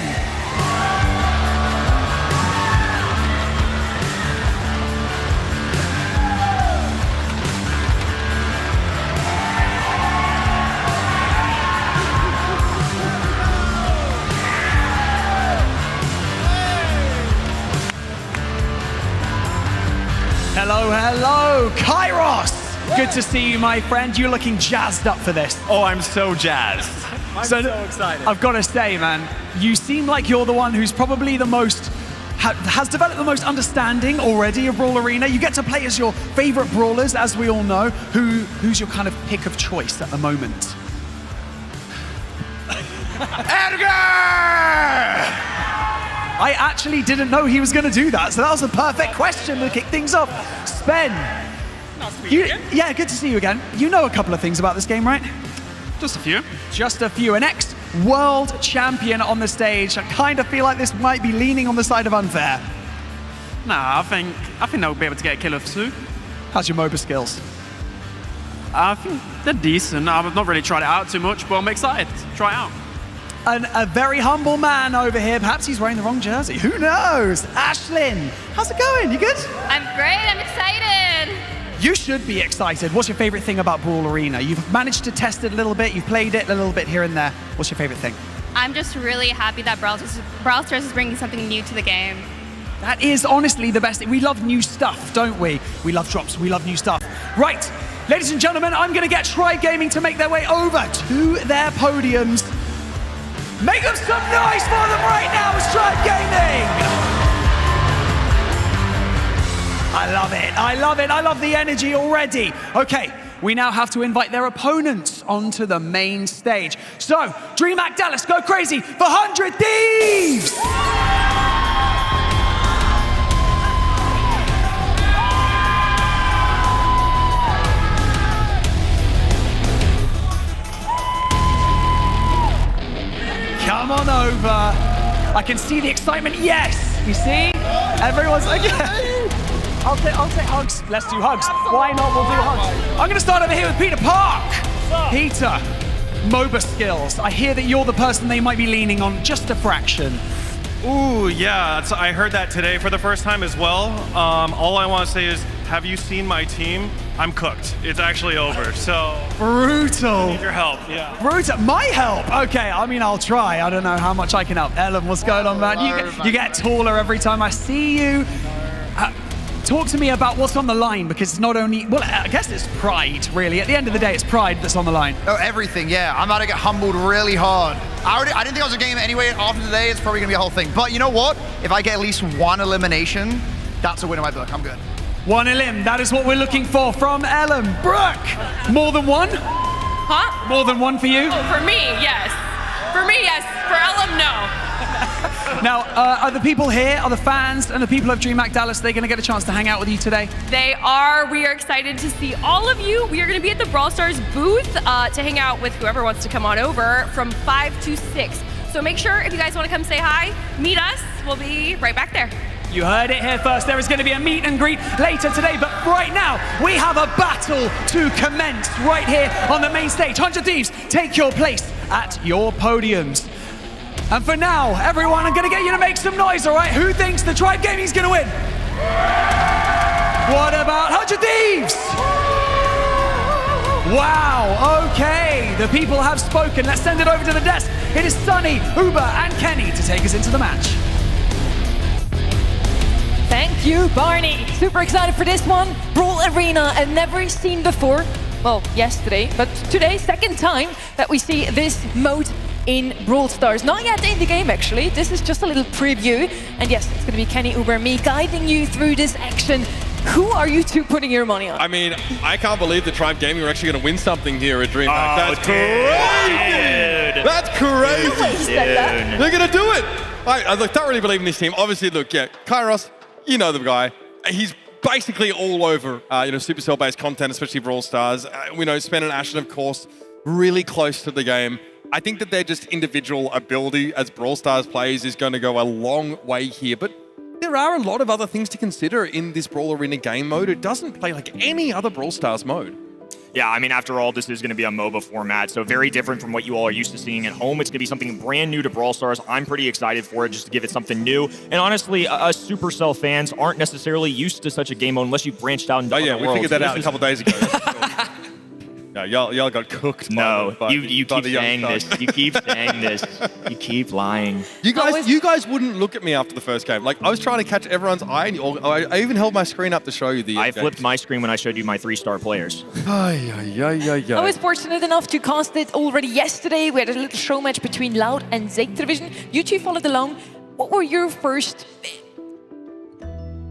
good to see you, my friend. You're looking jazzed up for this. Oh, I'm so jazzed. I'm so excited. I've got to say, man, you seem like you're the one who's probably the most, has developed the most understanding already of Brawl Arena. You get to play as your favorite brawlers, as we all know. Who's your kind of pick of choice at the moment? Edgar! I actually didn't know he was going to do that, so that was a perfect question to kick things off. Spen. Yeah, good to see you again. You know a couple of things about this game, right? Just a few. Just a few. An ex-world champion on the stage. I kind of feel like this might be leaning on the side of unfair. Nah, I think they'll be able to get a kill or two. How's your MOBA skills? I think they're decent. I've not really tried it out too much, but I'm excited to try it out. A very humble man over here. Perhaps he's wearing the wrong jersey. Who knows? Ashlyn, how's it going? You good? I'm great. I'm excited. You should be excited. What's your favorite thing about Brawl Arena? You've managed to test it a little bit. You've played it a little bit here and there. What's your favorite thing? I'm just really happy that Brawl Stars is bringing something new to the game. That is honestly the best thing. We love new stuff, don't we? We love drops. We love new stuff. Right, ladies and gentlemen, I'm going to get Tribe Gaming to make their way over to their podiums. Make them some noise for them right now as Tribe Gaming! I love it, I love it, I love the energy already. Okay, we now have to invite their opponents onto the main stage. So, DreamHack Dallas, go crazy for 100 Thieves! Come on over. I can see the excitement. Yes, you see? Everyone's like, I'll take hugs. Let's do hugs. Why not? We'll do hugs. I'm going to start over here with Peter Park. Peter, MOBA skills. I hear that you're the person they might be leaning on just a fraction. Ooh, yeah. I heard that today for the first time as well. All I want to say is, have you seen my team? I'm cooked. It's actually over, so... Brutal. I need your help, yeah. Brutal. My help? Okay, I mean, I'll try. I don't know how much I can help. Ellen, what's going on, man? You get taller every time I see you. Talk to me about what's on the line, because it's not only... Well, I guess it's pride, really. At the end of the day, it's pride that's on the line. Oh, everything, yeah. I'm about to get humbled really hard. I didn't think I was a game anyway. After today, it's probably going to be a whole thing. But you know what? If I get at least one elimination, that's a win in my book. I'm good. One elim, that is what we're looking for from Ellen. Brooke, more than one? Huh? More than one for you? Oh, for me, yes. For me, yes. For Ellen, no. Now, are the people here, are the fans and the people of DreamHack Dallas, they're going to get a chance to hang out with you today? They are. We are excited to see all of you. We are going to be at the Brawl Stars booth to hang out with whoever wants to come on over from 5 to 6. So make sure if you guys want to come say hi, meet us. We'll be right back there. You heard it here first. There is going to be a meet and greet later today, but right now we have a battle to commence right here on the main stage. 100 Thieves, take your place at your podiums. And for now, everyone, I'm going to get you to make some noise, all right? Who thinks the Tribe Gaming is going to win? What about 100 Thieves? Wow, okay. The people have spoken. Let's send it over to the desk. It is Sunny, Uber, and Kenny to take us into the match. Thank you, Barney. Super excited for this one. Brawl Arena, I've never seen before. Well, yesterday, but today, second time that we see this mode in Brawl Stars. Not yet in the game, actually. This is just a little preview. And yes, it's going to be Kenny, Uber, and me guiding you through this action. Who are you two putting your money on? I mean, I can't believe the Tribe Gaming are actually going to win something here at DreamHack. That's crazy! That's crazy! They're going to do it! I don't really believe in this team. Obviously, look, yeah, Kairos, you know the guy. He's basically all over, Supercell-based content, especially Brawl Stars. We know Spen and Ashlyn, of course, really close to the game. I think that their just individual ability as Brawl Stars players is going to go a long way here, but there are a lot of other things to consider in this Brawl Arena game mode. It doesn't play like any other Brawl Stars mode. Yeah, I mean, after all, this is going to be a MOBA format, so very different from what you all are used to seeing at home. It's going to be something brand new to Brawl Stars. I'm pretty excited for it, just to give it something new. And honestly, us Supercell fans aren't necessarily used to such a game mode unless you've branched out into other worlds. We figured that out a couple days ago. No, y'all got cooked. No, by you keep saying this. You keep saying this. You keep lying. You guys wouldn't look at me after the first game. Like, I was trying to catch everyone's eye, and I even held my screen up to show you the. I flipped my screen when I showed you my 3-star players. I was fortunate enough to cast it already yesterday. We had a little show match between Loud and Zeta division. You two followed along. What were your first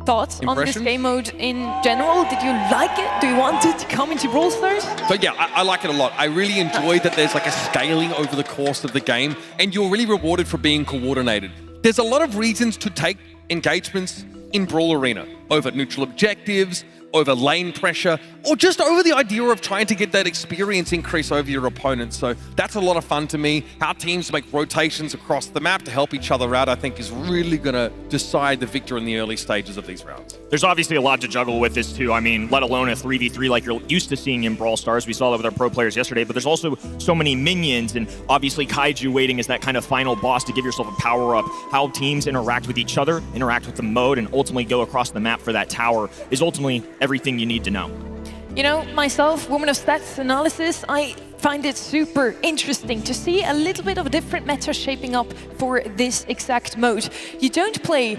thoughts on this game mode in general? Did you like it? Do you want it to come into Brawl Stars? So yeah, I like it a lot. I really enjoy that there's like a scaling over the course of the game, and you're really rewarded for being coordinated. There's a lot of reasons to take engagements in Brawl Arena over neutral objectives, over lane pressure, or just over the idea of trying to get that experience increase over your opponent. So that's a lot of fun to me. How teams make rotations across the map to help each other out, I think, is really going to decide the victor in the early stages of these rounds. There's obviously a lot to juggle with this too. I mean, let alone a 3v3 like you're used to seeing in Brawl Stars. We saw that with our pro players yesterday, but there's also so many minions, and obviously Kaiju waiting as that kind of final boss to give yourself a power up. How teams interact with each other, interact with the mode, and ultimately go across the map for that tower is ultimately everything you need to know. You know, myself, woman of stats analysis, I find it super interesting to see a little bit of a different meta shaping up for this exact mode. You don't play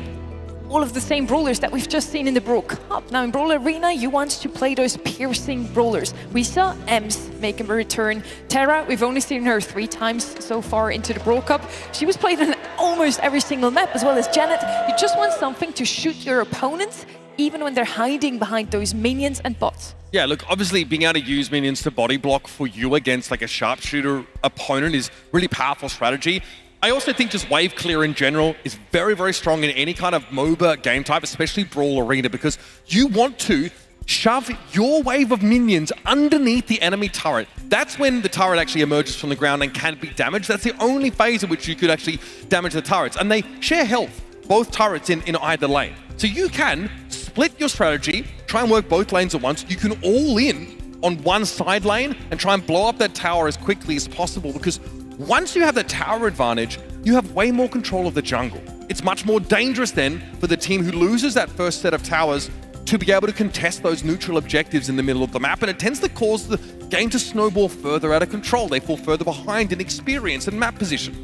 all of the same brawlers that we've just seen in the Brawl Cup. Now in Brawl Arena, you want to play those piercing brawlers. We saw Ems make a return. Terra, we've only seen her 3 times so far into the Brawl Cup. She was played on almost every single map, as well as Janet. You just want something to shoot your opponents, even when they're hiding behind those minions and bots. Yeah, look, obviously being able to use minions to body block for you against like a sharpshooter opponent is really powerful strategy. I also think just wave clear in general is very, very strong in any kind of MOBA game type, especially Brawl Arena, because you want to shove your wave of minions underneath the enemy turret. That's when the turret actually emerges from the ground and can be damaged. That's the only phase in which you could actually damage the turrets. And they share health, both turrets in either lane. So you can split your strategy, try and work both lanes at once. You can all in on one side lane and try and blow up that tower as quickly as possible, because once you have the tower advantage, you have way more control of the jungle. It's much more dangerous then for the team who loses that first set of towers to be able to contest those neutral objectives in the middle of the map, and it tends to cause the game to snowball further out of control. They fall further behind in experience and map position.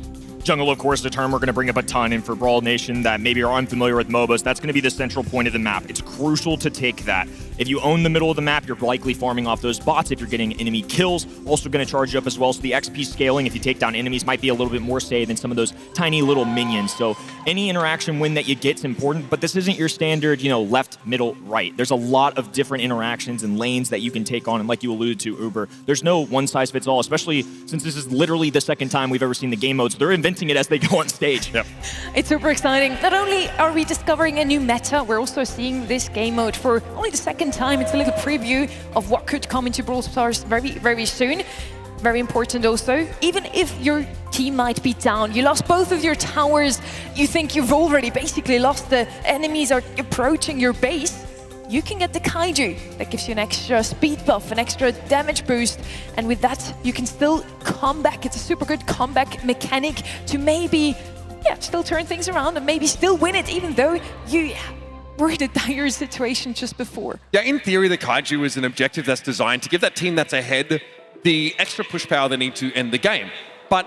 Jungle, of course, is a term we're going to bring up a ton in for Brawl Nation that maybe are unfamiliar with MOBAs. That's going to be the central point of the map. It's crucial to take that. If you own the middle of the map, you're likely farming off those bots. If you're getting enemy kills, also going to charge you up as well. So the XP scaling, if you take down enemies, might be a little bit more say than some of those tiny little minions. So any interaction win that you get is important, but this isn't your standard, left, middle, right. There's a lot of different interactions and lanes that you can take on, and like you alluded to, Uber, there's no one-size-fits-all, especially since this is literally the second time we've ever seen the game modes. They're inventing it as they go on stage. Yep. It's super exciting. Not only are we discovering a new meta, we're also seeing this game mode for only the second time. It's a little preview of what could come into Brawl Stars very, very soon. Very important also, even if your team might be down, you lost both of your towers, you think you've already basically lost, the enemies are approaching your base, you can get the Kaiju. That gives you an extra speed buff, an extra damage boost, and with that, you can still come back. It's a super good comeback mechanic to maybe, still turn things around and maybe still win it, even though you were in a dire situation just before. Yeah, in theory, the Kaiju is an objective that's designed to give that team that's ahead the extra push power they need to end the game. But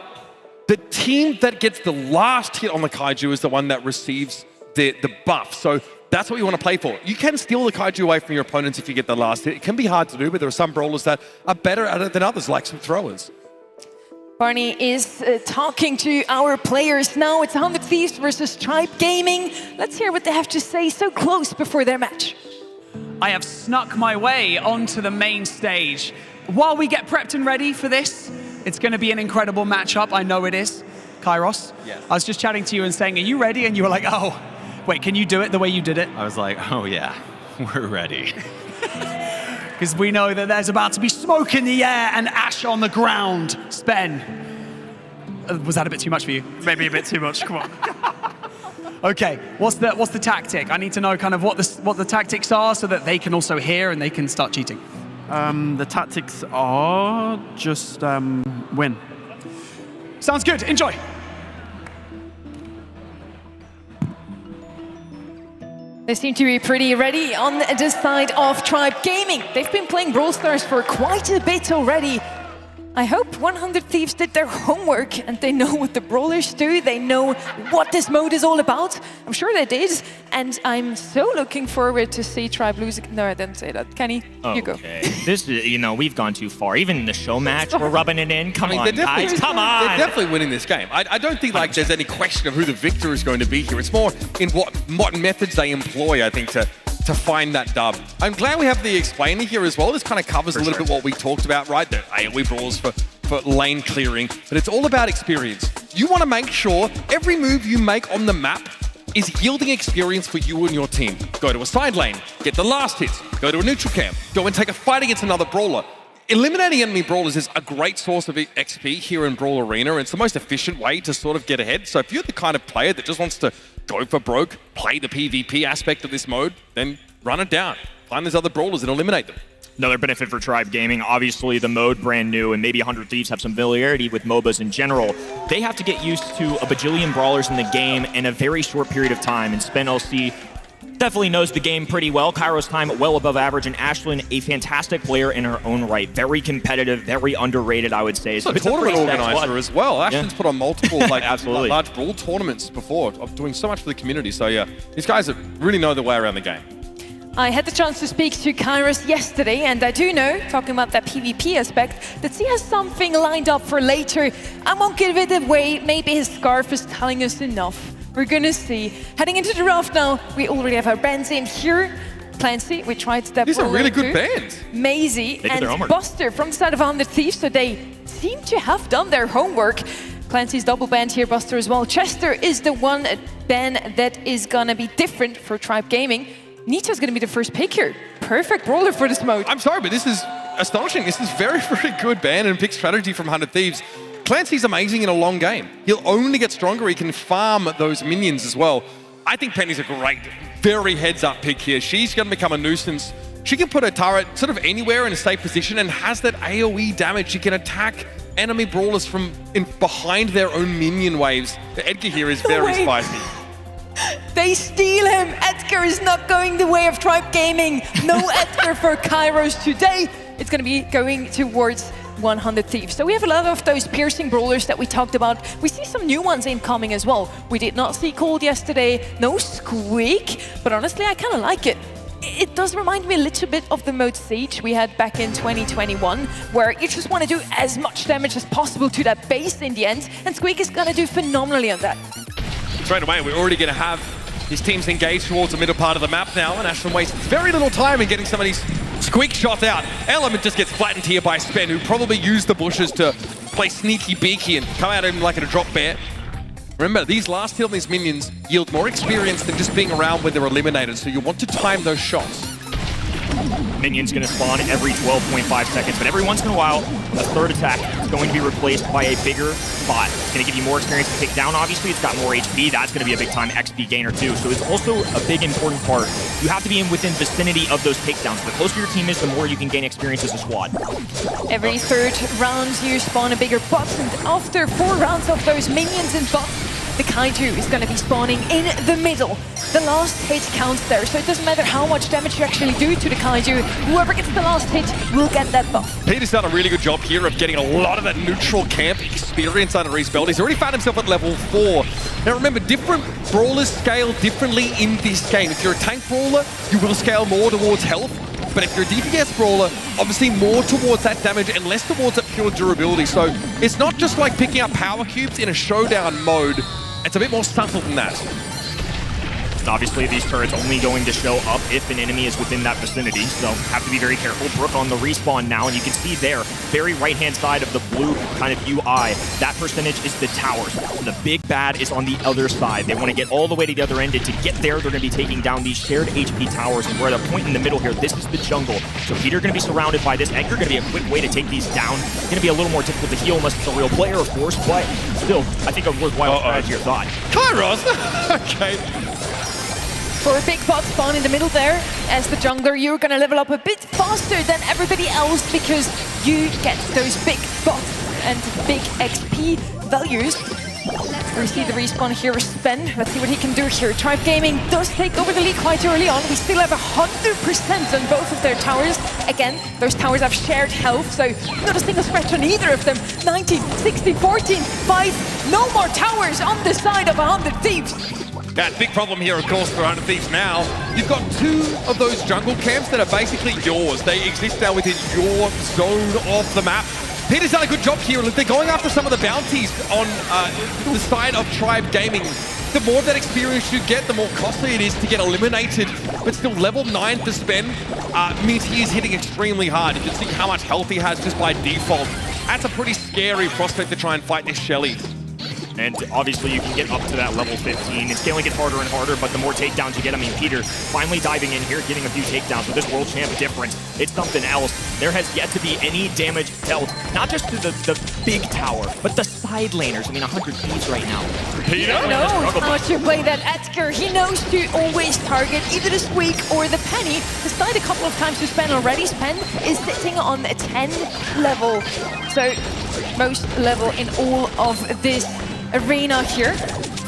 the team that gets the last hit on the Kaiju is the one that receives the buff. So that's what you want to play for. You can steal the Kaiju away from your opponents if you get the last hit. It can be hard to do, but there are some brawlers that are better at it than others, like some throwers. Barney is talking to our players now. It's 100 Thieves versus Tribe Gaming. Let's hear what they have to say so close before their match. I have snuck my way onto the main stage. While we get prepped and ready for this, it's going to be an incredible matchup. I know it is. Kairos, yeah. I was just chatting to you and saying, are you ready? And you were like, oh, wait, can you do it the way you did it? I was like, oh yeah, we're ready. Because we know that there's about to be smoke in the air and ash on the ground. Spen, was that a bit too much for you? Maybe a bit too much, come on. Okay, what's the tactic? I need to know kind of what the tactics are so that they can also hear and they can start cheating. The tactics are just win. Sounds good, enjoy. They seem to be pretty ready on the side of Tribe Gaming. They've been playing Brawl Stars for quite a bit already. I hope 100 Thieves did their homework and they know what the Brawlers do. They know what this mode is all about. I'm sure they did. And I'm so looking forward to see Tribe lose. No, I didn't say that. Kenny, you go. This is, we've gone too far. Even in the show match, we're rubbing it in. Come on, guys, come on. They're definitely winning this game. I don't think there's any question of who the victor is going to be here. It's more in what methods they employ, I think, to find that dub. I'm glad we have the explainer here as well. This kind of covers a little bit what we talked about, right? The AoE brawls for lane clearing, but it's all about experience. You want to make sure every move you make on the map is yielding experience for you and your team. Go to a side lane, get the last hit, go to a neutral camp, go and take a fight against another brawler. Eliminating enemy brawlers is a great source of XP here in Brawl Arena, and it's the most efficient way to sort of get ahead. So if you're the kind of player that just wants to go for broke, play the PvP aspect of this mode, then run it down. Find those other brawlers and eliminate them. Another benefit for Tribe Gaming, obviously the mode brand new, and maybe 100 Thieves have some familiarity with MOBAs in general. They have to get used to a bajillion brawlers in the game in a very short period of time, and Spen LC definitely knows the game pretty well. Kairo's time well above average, and Ashlyn, a fantastic player in her own right. Very competitive, very underrated, I would say. So it's a tournament organizer as well. Ashlyn's put on multiple Absolutely. large Brawl tournaments before, of doing so much for the community. So yeah, these guys really know their way around the game. I had the chance to speak to Kairos yesterday, and I do know, talking about that PvP aspect, that he has something lined up for later. I won't give it away. Maybe his scarf is telling us enough. We're gonna see. Heading into the draft now, we already have our bands in here. Clancy, we tried that. These are really good bands. Maisie and Buster from the side of 100 Thieves, so they seem to have done their homework. Clancy's double band here, Buster as well. Chester is the one band that is gonna be different for Tribe Gaming. Nita's gonna be the first pick here. Perfect brawler for this mode. I'm sorry, but this is astonishing. This is very, very good ban and pick strategy from 100 Thieves. Clancy's amazing in a long game. He'll only get stronger. He can farm those minions as well. I think Penny's a great, very heads-up pick here. She's going to become a nuisance. She can put her turret sort of anywhere in a safe position and has that AoE damage. She can attack enemy brawlers from behind their own minion waves. The Edgar here is very spicy. They steal him. Edgar is not going the way of Tribe Gaming. No Edgar for Kairos today. It's going to be going towards 100 Thieves. So we have a lot of those piercing brawlers that we talked about. We see some new ones incoming as well. We did not see Cold yesterday. No Squeak. But honestly, I kind of like it. It does remind me a little bit of the mode Siege we had back in 2021, where you just want to do as much damage as possible to that base in the end. And Squeak is going to do phenomenally on that. Straight away, we're already going to have his teams engaged towards the middle part of the map now, and Ashlyn wastes very little time in getting some of these Squeak shots out. Element just gets flattened here by Spen, who probably used the bushes to play sneaky beaky and come at him like a drop bear. Remember, these last hill, these minions yield more experience than just being around when they're eliminated, so you want to time those shots. Minion's going to spawn every 12.5 seconds, but every once in a while, a third attack is going to be replaced by a bigger bot. It's going to give you more experience to take down, obviously. It's got more HP. That's going to be a big-time XP gainer, too. So it's also a big, important part. You have to be within vicinity of those takedowns. The closer your team is, the more you can gain experience as a squad. Every third round, you spawn a bigger bot, and after 4 rounds of those minions and bots, the Kaiju is going to be spawning in the middle. The last hit counts there, so it doesn't matter how much damage you actually do to the Kaiju. Whoever gets the last hit will get that buff. Peter's done a really good job here of getting a lot of that neutral camp experience under his belt. He's already found himself at level 4. Now remember, different brawlers scale differently in this game. If you're a tank brawler, you will scale more towards health. But if you're a DPS brawler, obviously more towards that damage and less towards that pure durability. So it's not just like picking up power cubes in a showdown mode. It's a bit more subtle than that. Obviously, these turrets only going to show up if an enemy is within that vicinity, so have to be very careful. Brook on the respawn now, and you can see there, very right-hand side of the blue kind of UI, that percentage is the towers. So the big bad is on the other side. They want to get all the way to the other end, and to get there, they're going to be taking down these shared HP towers, and we're at a point in the middle here. This is the jungle. So Peter going to be surrounded by this. Edgar going to be a quick way to take these down. It's going to be a little more difficult to heal unless it's a real player, of course, but still, I think a worthwhile strategy or thought. Kairos! Okay. For a big bot spawn in the middle there, as the jungler, you're gonna level up a bit faster than everybody else because you get those big bots and big XP values. We see the respawn here, Spen. Let's see what he can do here. Tribe Gaming does take over the lead quite early on. We still have 100% on both of their towers. Again, those towers have shared health, so not a single scratch on either of them. 19, 16, 14, 5. No more towers on the side of 100 Thieves. That big problem here, of course, for 100 Thieves now. You've got 2 of those jungle camps that are basically yours. They exist now within your zone of the map. Peter's done a good job here. Look, they're going after some of the bounties on the side of Tribe Gaming. The more that experience you get, the more costly it is to get eliminated. But still, level 9 to spend means he is hitting extremely hard. You can see how much health he has just by default. That's a pretty scary prospect to try and fight this Shelly. And obviously you can get up to that level 15. It's going to get harder and harder, but the more takedowns you get, I mean, Peter finally diving in here, getting a few takedowns with this world champ difference. It's something else. There has yet to be any damage dealt, not just to the big tower, but the side laners. I mean, 100 Thieves right now. He knows how to play that Edgar. He knows to always target either the Squeak or the Penny. Despite a couple of times to Spen already, Spen is sitting on a 10 level. So most level in all of this arena here.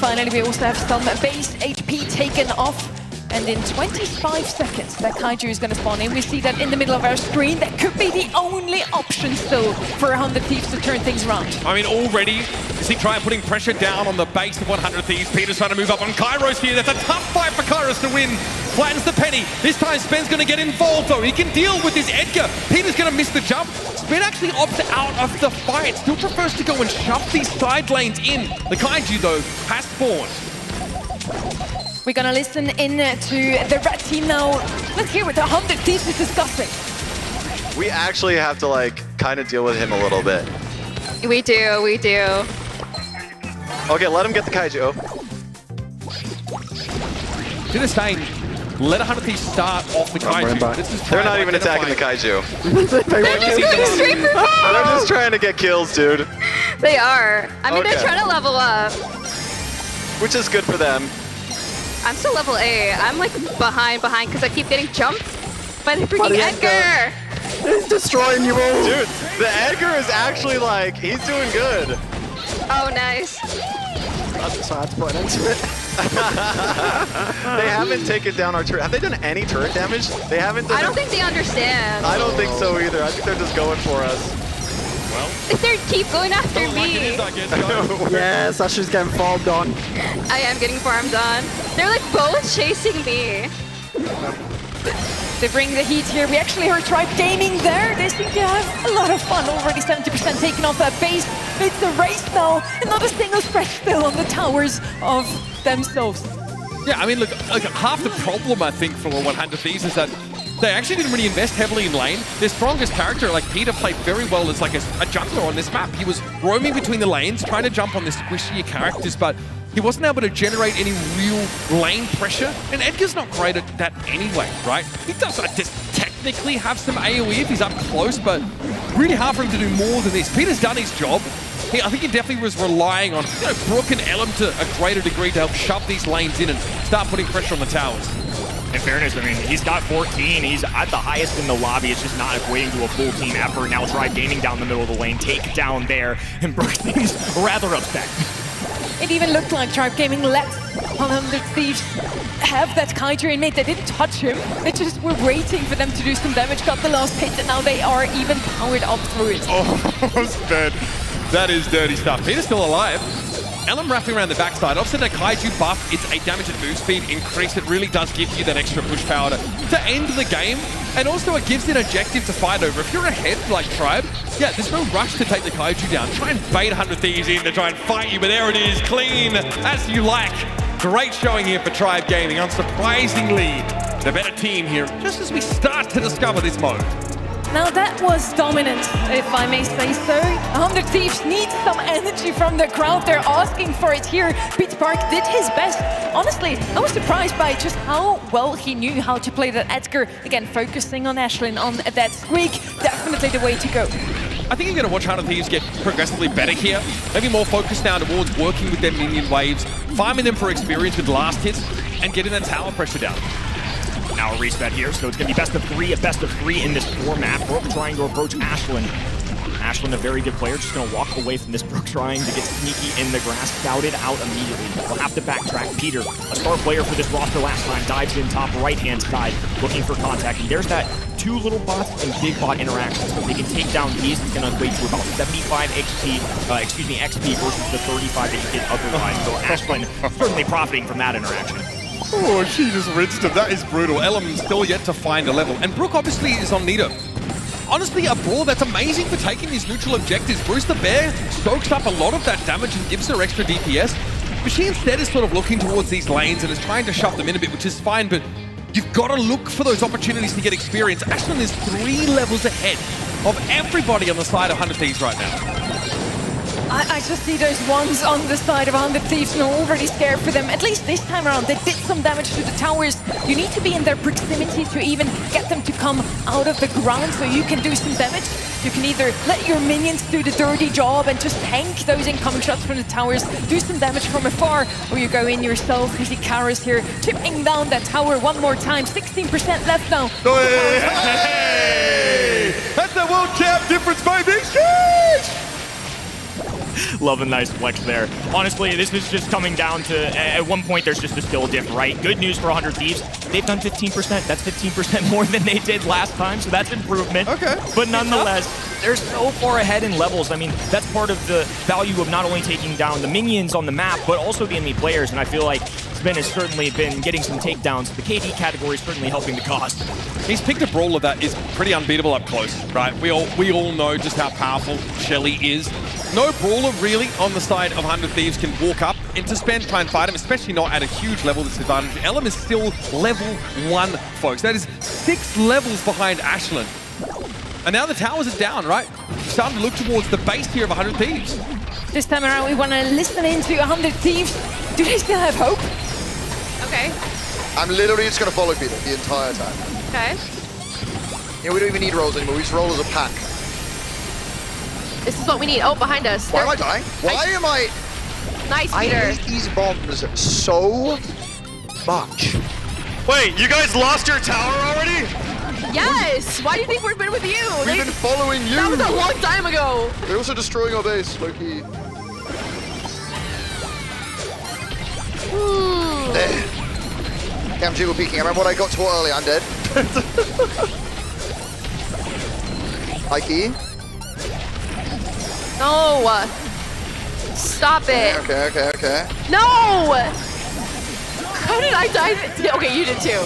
Finally, we also have some base HP taken off. And in 25 seconds, that Kaiju is going to spawn in. We see that in the middle of our screen. That could be the only option still for 100 Thieves to turn things around. I mean, already, you see Tribe putting pressure down on the base of 100 Thieves. Peter's trying to move up on Kairos here. That's a tough fight for Kairos to win. Flattens the Penny. This time, Spen's going to get involved, though. He can deal with this Edgar. Peter's going to miss the jump. Spen actually opts out of the fight. Still prefers to go and shove these side lanes in. The Kaiju, though, has spawned. We're gonna listen in to the red team now. Let's hear what the 100 Thieves is discussing. We actually have to like kind of deal with him a little bit. We do, we do. Okay, let him get the Kaiju. To the same, let 100 Thieves start off the Kaiju. They're not even attacking the Kaiju. They're just trying to get kills, dude. They are. I mean, they're trying to level up. Which is good for them. I'm still level 8. I'm like behind because I keep getting jumped by the freaking Edgar. He's destroying you all. Dude, the Edgar is actually like, he's doing good. Oh, nice. So I have to put an end to it. They haven't taken down our turret. Have they done any turret damage? They haven't done I don't think they understand. I don't think so either. I think they're just going for us. Well, if they keep going after me. Yes, Asher's getting farmed on. I am getting farmed on. They're like both chasing me. They bring the heat here. We actually heard Tribe Gaming there. They seem to have a lot of fun. Already 70% taken off that base. It's a race now. And not a single scratch still on the towers of themselves. Yeah, I mean, look, half the problem, I think, for 100 Thieves is that they actually didn't really invest heavily in lane. Their strongest character, like Peter, played very well as like a jungler on this map. He was roaming between the lanes, trying to jump on the squishier characters, but he wasn't able to generate any real lane pressure. And Edgar's not great at that anyway, right? He does just technically have some AoE if he's up close, but really hard for him to do more than this. Peter's done his job. I think he definitely was relying on Brook and Ellum to a greater degree to help shove these lanes in and start putting pressure on the towers. In fairness, I mean, he's got 14. He's at the highest in the lobby. It's just not equating to a full team effort. Now Tribe Gaming down the middle of the lane, take down there, and Brook seems rather upset. It even looked like Tribe Gaming let 100 Thieves have that Kaiju in mid. They didn't touch him. They just were waiting for them to do some damage, got the last hit, and now they are even powered up through it. Oh, Spen. That is dirty stuff. Peter's still alive. Ellum wrapping around the backside. Offset a Kaiju buff, its 8 damage and move speed increase. It really does give you that extra push power to end the game. And also it gives an objective to fight over. If you're ahead like Tribe, yeah, there's no rush to take the Kaiju down. Try and bait 100 Thieves in to try and fight you, but there it is, clean as you like. Great showing here for Tribe Gaming. Unsurprisingly, the better team here, just as we start to discover this mode. Now that was dominant, if I may say so. 100 Thieves need some energy from the crowd. They're asking for it here. Peter Park did his best. Honestly, I was surprised by just how well he knew how to play that Edgar. Again, focusing on Ashlyn, on that Squeak. Definitely the way to go. I think you're going to watch 100 Thieves get progressively better here. Maybe more focused now towards working with their minion waves, farming them for experience with last hits, and getting that tower pressure down. Now a reset here, so it's going to be best of 3 in this format. Brook trying to approach Ashlyn. Ashlyn, a very good player, just going to walk away from this Brook, trying to get sneaky in the grass, scouted out immediately. We'll have to backtrack. Peter, a star player for this roster last time, dives in top right-hand side, looking for contact. And there's that two little bots and big bot interactions. So if they can take down these, it's going to equate to about 75 XP versus the 35 that you get otherwise. So Ashlyn certainly profiting from that interaction. Oh, she just rinsed him. That is brutal. Element still yet to find a level. And Brook obviously is on Nita. Honestly, a Brawl that's amazing for taking these neutral objectives. Bruce the Bear soaks up a lot of that damage and gives her extra DPS. But she instead is sort of looking towards these lanes and is trying to shove them in a bit, which is fine, but you've got to look for those opportunities to get experience. Ashlyn is 3 levels ahead of everybody on the side of 100 Thieves right now. I just see those ones on the side of 100 Thieves and I'm already scared for them. At least this time around, they did some damage to the towers. You need to be in their proximity to even get them to come out of the ground so you can do some damage. You can either let your minions do the dirty job and just tank those incoming shots from the towers, do some damage from afar, or you go in yourself. You see Karis here chipping down that tower one more time. 16% left now. Hey! That's the world champ difference, baby! Sheesh! Love a nice flex there. Honestly, this is just coming down to, at one point, there's just a skill diff, right? Good news for 100 Thieves. They've done 15%. That's 15% more than they did last time, so that's improvement. Okay. But nonetheless, they're so far ahead in levels. I mean, that's part of the value of not only taking down the minions on the map, but also the enemy players. And I feel like Spin has certainly been getting some takedowns. The KD category is certainly helping the cause. He's picked a brawler that is pretty unbeatable up close, right? We all know just how powerful Shelly is. No brawler really on the side of 100 Thieves can walk up into Spen, try and fight him, especially not at a huge level disadvantage. Elam is still level 1, folks. That is 6 levels behind Ashlyn. And now the towers are down, right? Starting to look towards the base here of 100 Thieves. This time around, we want to listen into 100 Thieves. Do they still have hope? Okay. I'm literally just going to follow Peter the entire time. Okay. You know, we don't even need rolls anymore. We just roll as a pack. This is what we need. Oh, behind us. Why am I dying? Why am I... Nice, I Peter. hate these bombs so much. Wait, you guys lost your tower already? Yes! Why do you think we've been with you? We've been following you! That was a long time ago! They're also destroying our base, low-key. There. Okay, I'm jiggle peeking. I remember what I got to earlier. I'm dead. High key. No! Stop it! Okay. No! How did I die? Okay, you did too.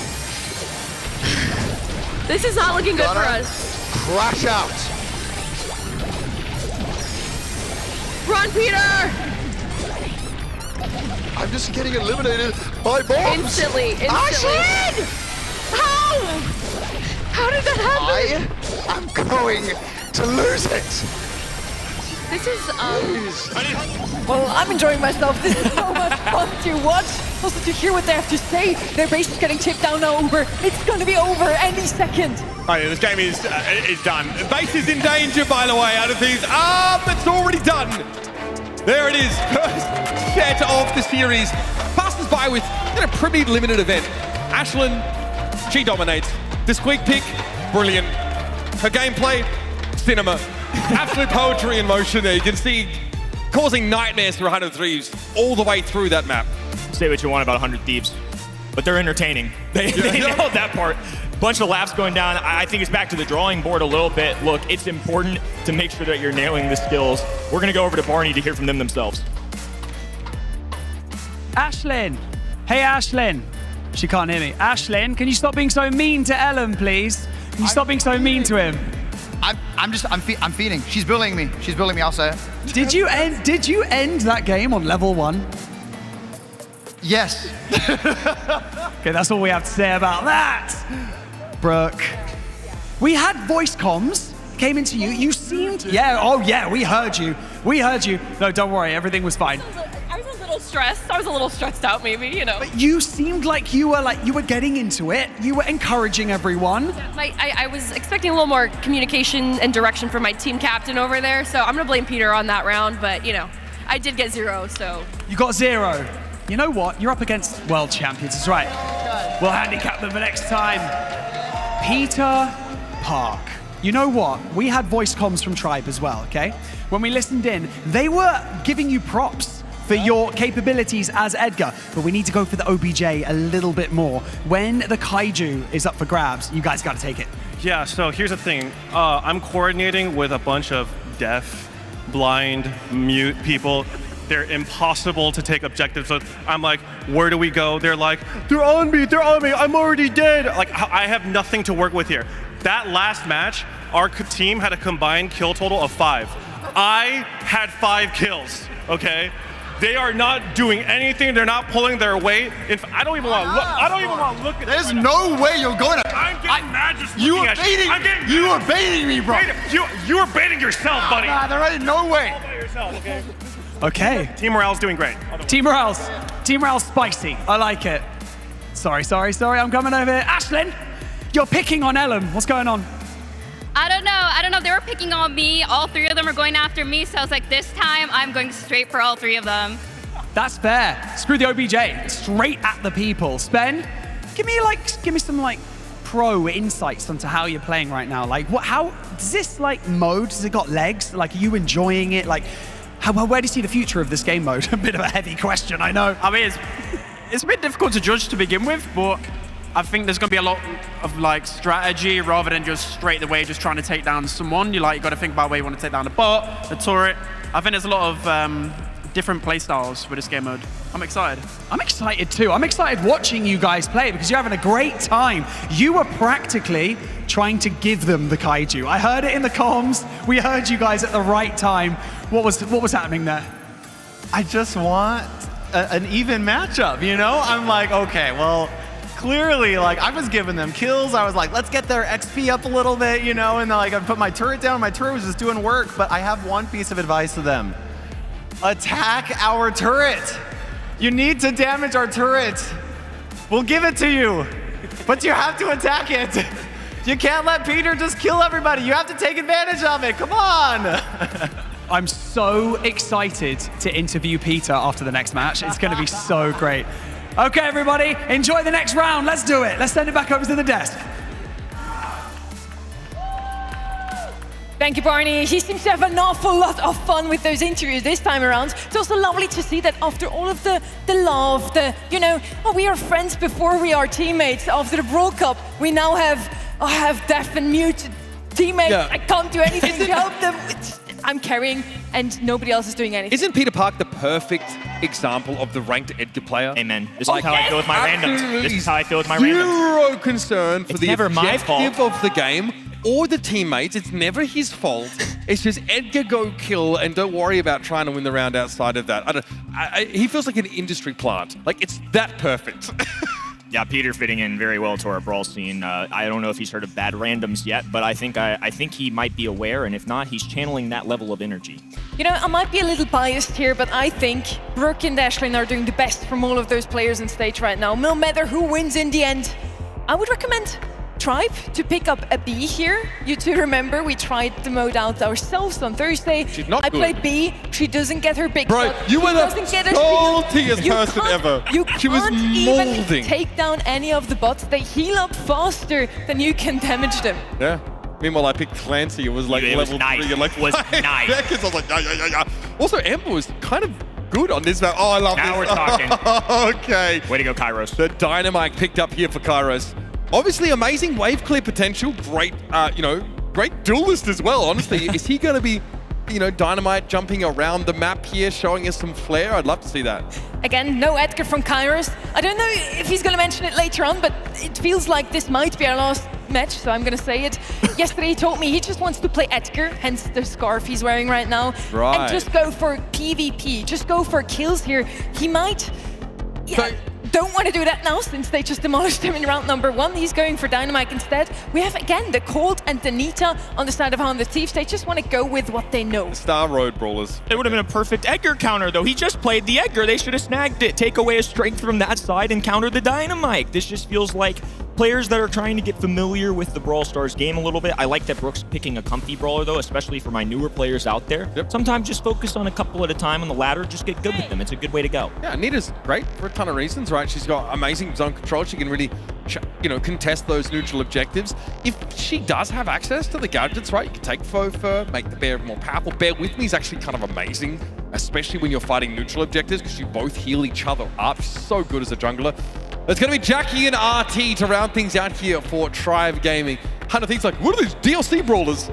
This is not looking good for us. Crash out. Run, Peter! I'm just getting eliminated by bombs. Instantly. Ashlyn! How did that happen? I am going to lose it. This is, Well, I'm enjoying myself. This is so much fun to watch. Also to hear what they have to say. Their base is getting chipped down now over. It's going to be over any second. Oh yeah, this game is done. Base is in danger, by the way, out of these. It's already done. There it is. First set of the series. Passes by with a pretty limited event. Ashlyn, she dominates. The squeak pick, brilliant. Her gameplay, cinema. Absolute poetry in motion there. You can see causing nightmares for 100 Thieves all the way through that map. Say what you want about 100 Thieves, but they're entertaining. They nailed that part. Bunch of laps going down. I think it's back to the drawing board a little bit. Look, it's important to make sure that you're nailing the skills. We're going to go over to Barney to hear from them themselves. Ashlyn. Hey, Ashlyn. She can't hear me. Ashlyn, can you stop being so mean to Ellen, please? Can you stop being so mean to him? I'm feeding. She's bullying me. I'll say it. Did you end that game on level 1? Yes. Okay, that's all we have to say about that. Brooke. We had voice comms, came into you. You seemed, we heard you. No, don't worry, everything was fine. I was a little stressed. I was a little stressed out, maybe, you know. But you seemed like you were getting into it. You were encouraging everyone. I was expecting a little more communication and direction from my team captain over there, so I'm gonna blame Peter on that round, but you know, I did get 0, so. You got 0. You know what? You're up against world champions, that's right. We'll handicap them for next time. Peter Park. you know what? We had voice comms from Tribe as well, okay? When we listened in, they were giving you props for your capabilities as Edgar, but we need to go for the OBJ a little bit more. When the Kaiju is up for grabs, you guys got to take it. Yeah, so here's the thing. I'm coordinating with a bunch of deaf, blind, mute people. They're impossible to take objectives. So I'm like, where do we go? They're like, they're on me, I'm already dead. Like, I have nothing to work with here. That last match, our team had a combined kill total of 5. I had 5 kills, okay? They are not doing anything. They're not pulling their weight. I don't even want to look. I don't even want to look at it. There's no way you're going to. I'm getting mad just You looking are at baiting. You are baiting me, bro. You are baiting yourself, buddy. Nah, there ain't no way. All by yourself, okay? Okay. Team morale's doing great. Team morale's spicy. I like it. Sorry. I'm coming over here. Ashlyn, you're picking on Ellen. What's going on? I don't know. They were picking on me. All 3 of them are going after me. So I was like, this time I'm going straight for all 3 of them. That's fair. Screw the OBJ. Straight at the people. Spen, give me some pro insights onto how you're playing right now. Like, how does this mode? Has it got legs? Like, are you enjoying it? Like, where do you see the future of this game mode? A bit of a heavy question, I know. I mean, it's a bit difficult to judge to begin with, but I think there's going to be a lot of strategy rather than just straight away just trying to take down someone. You got to think about where you want to take down the bot, the turret. I think there's a lot of different play styles with this game mode. I'm excited. I'm excited too. I'm excited watching you guys play because you're having a great time. You were practically trying to give them the Kaiju. I heard it in the comms. We heard you guys at the right time. What was happening there? I just want an even matchup, you know? I'm like, okay, well, clearly, I was giving them kills. I was like, let's get their XP up a little bit, you know? And I put my turret down. My turret was just doing work. But I have one piece of advice to them. Attack our turret. You need to damage our turret. We'll give it to you, but you have to attack it. You can't let Peter just kill everybody. You have to take advantage of it. Come on. I'm so excited to interview Peter after the next match. It's going to be so great. Okay, everybody, enjoy the next round. Let's do it. Let's send it back over to the desk. Thank you, Barney. He seems to have an awful lot of fun with those interviews this time around. It's also lovely to see that after all of the love, we are friends before we are teammates. After the Brawl Cup, we now have deaf and mute teammates. Yeah. I can't do anything to help them. I'm carrying, and nobody else is doing anything. Isn't Peter Park the perfect example of the ranked Edgar player? Amen. This is how I feel with my randoms. This is how I feel with my randoms. Zero concern for the objective of the game or the teammates. It's never his fault. It's just Edgar go kill and don't worry about trying to win the round outside of that. He feels like an industry plant. It's that perfect. Yeah, Peter fitting in very well to our Brawl scene. I don't know if he's heard of bad randoms yet, but I think he might be aware, and if not, he's channeling that level of energy. I might be a little biased here, but I think Brooke and Ashlyn are doing the best from all of those players on stage right now. No matter who wins in the end, I would recommend Tribe to pick up a B here. You two remember we tried the mode out ourselves on Thursday. She's not I good. played B. She doesn't get her big Bro, shot. you were the saltiest person ever. She was even molding. take down any of the bots. They heal up faster than you can damage them. Yeah. Meanwhile, I picked Clancy. It was level 3. It was nice. Seconds. I was like, yeah. Also, Ember was kind of good on this map. Oh, I love this. Now we're talking. Okay. Way to go, Kairos. The Dynamite picked up here for Kairos. Obviously, amazing wave clear potential. Great, great duelist as well, honestly. Is he going to be, Dynamite jumping around the map here, showing us some flair? I'd love to see that. Again, no Edgar from Kairos. I don't know if he's going to mention it later on, but it feels like this might be our last match, so I'm going to say it. Yesterday he told me he just wants to play Edgar, hence the scarf he's wearing right now. Right. And just go for PvP, just go for kills here. He might... don't want to do that now since they just demolished him in round number 1. He's going for Dynamite instead. We have, again, the Colt and the Nita on the side of Hound the Thieves. They just want to go with what they know. Star Road Brawlers. It would have been a perfect Edgar counter, though. He just played the Edgar. They should have snagged it. Take away his strength from that side and counter the Dynamite. This just feels like players that are trying to get familiar with the Brawl Stars game a little bit. I like that Brooks picking a comfy brawler, though, especially for my newer players out there. Yep. Sometimes just focus on a couple at a time on the ladder. Just get good with them. It's a good way to go. Yeah, Nita's great for a ton of reasons, right? She's got amazing zone control. She can really contest those neutral objectives. If she does have access to the gadgets, right, you can take faux fur, make the bear more powerful. Bear with me is actually kind of amazing, especially when you're fighting neutral objectives because you both heal each other up. So good as a jungler. It's going to be Jackie and RT to round things out here for Tribe Gaming. Hunter thinks like, what are these DLC brawlers?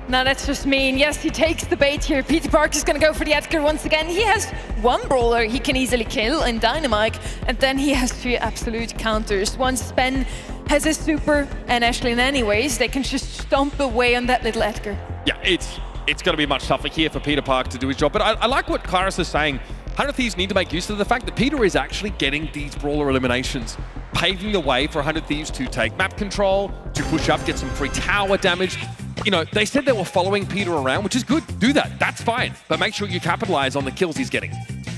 Now that's just mean. Yes, he takes the bait here. Peter Park is going to go for the Edgar once again. He has one brawler he can easily kill in Dynamite, and then he has 2 absolute counters. Once Spen has a super, and Ashlyn anyways, they can just stomp away on that little Edgar. Yeah, it's going to be much tougher here for Peter Park to do his job. But I like what Kairos is saying. 100 Thieves need to make use of the fact that Peter is actually getting these brawler eliminations, paving the way for 100 Thieves to take map control, to push up, get some free tower damage. They said they were following Peter around, which is good. Do that. That's fine. But make sure you capitalize on the kills he's getting.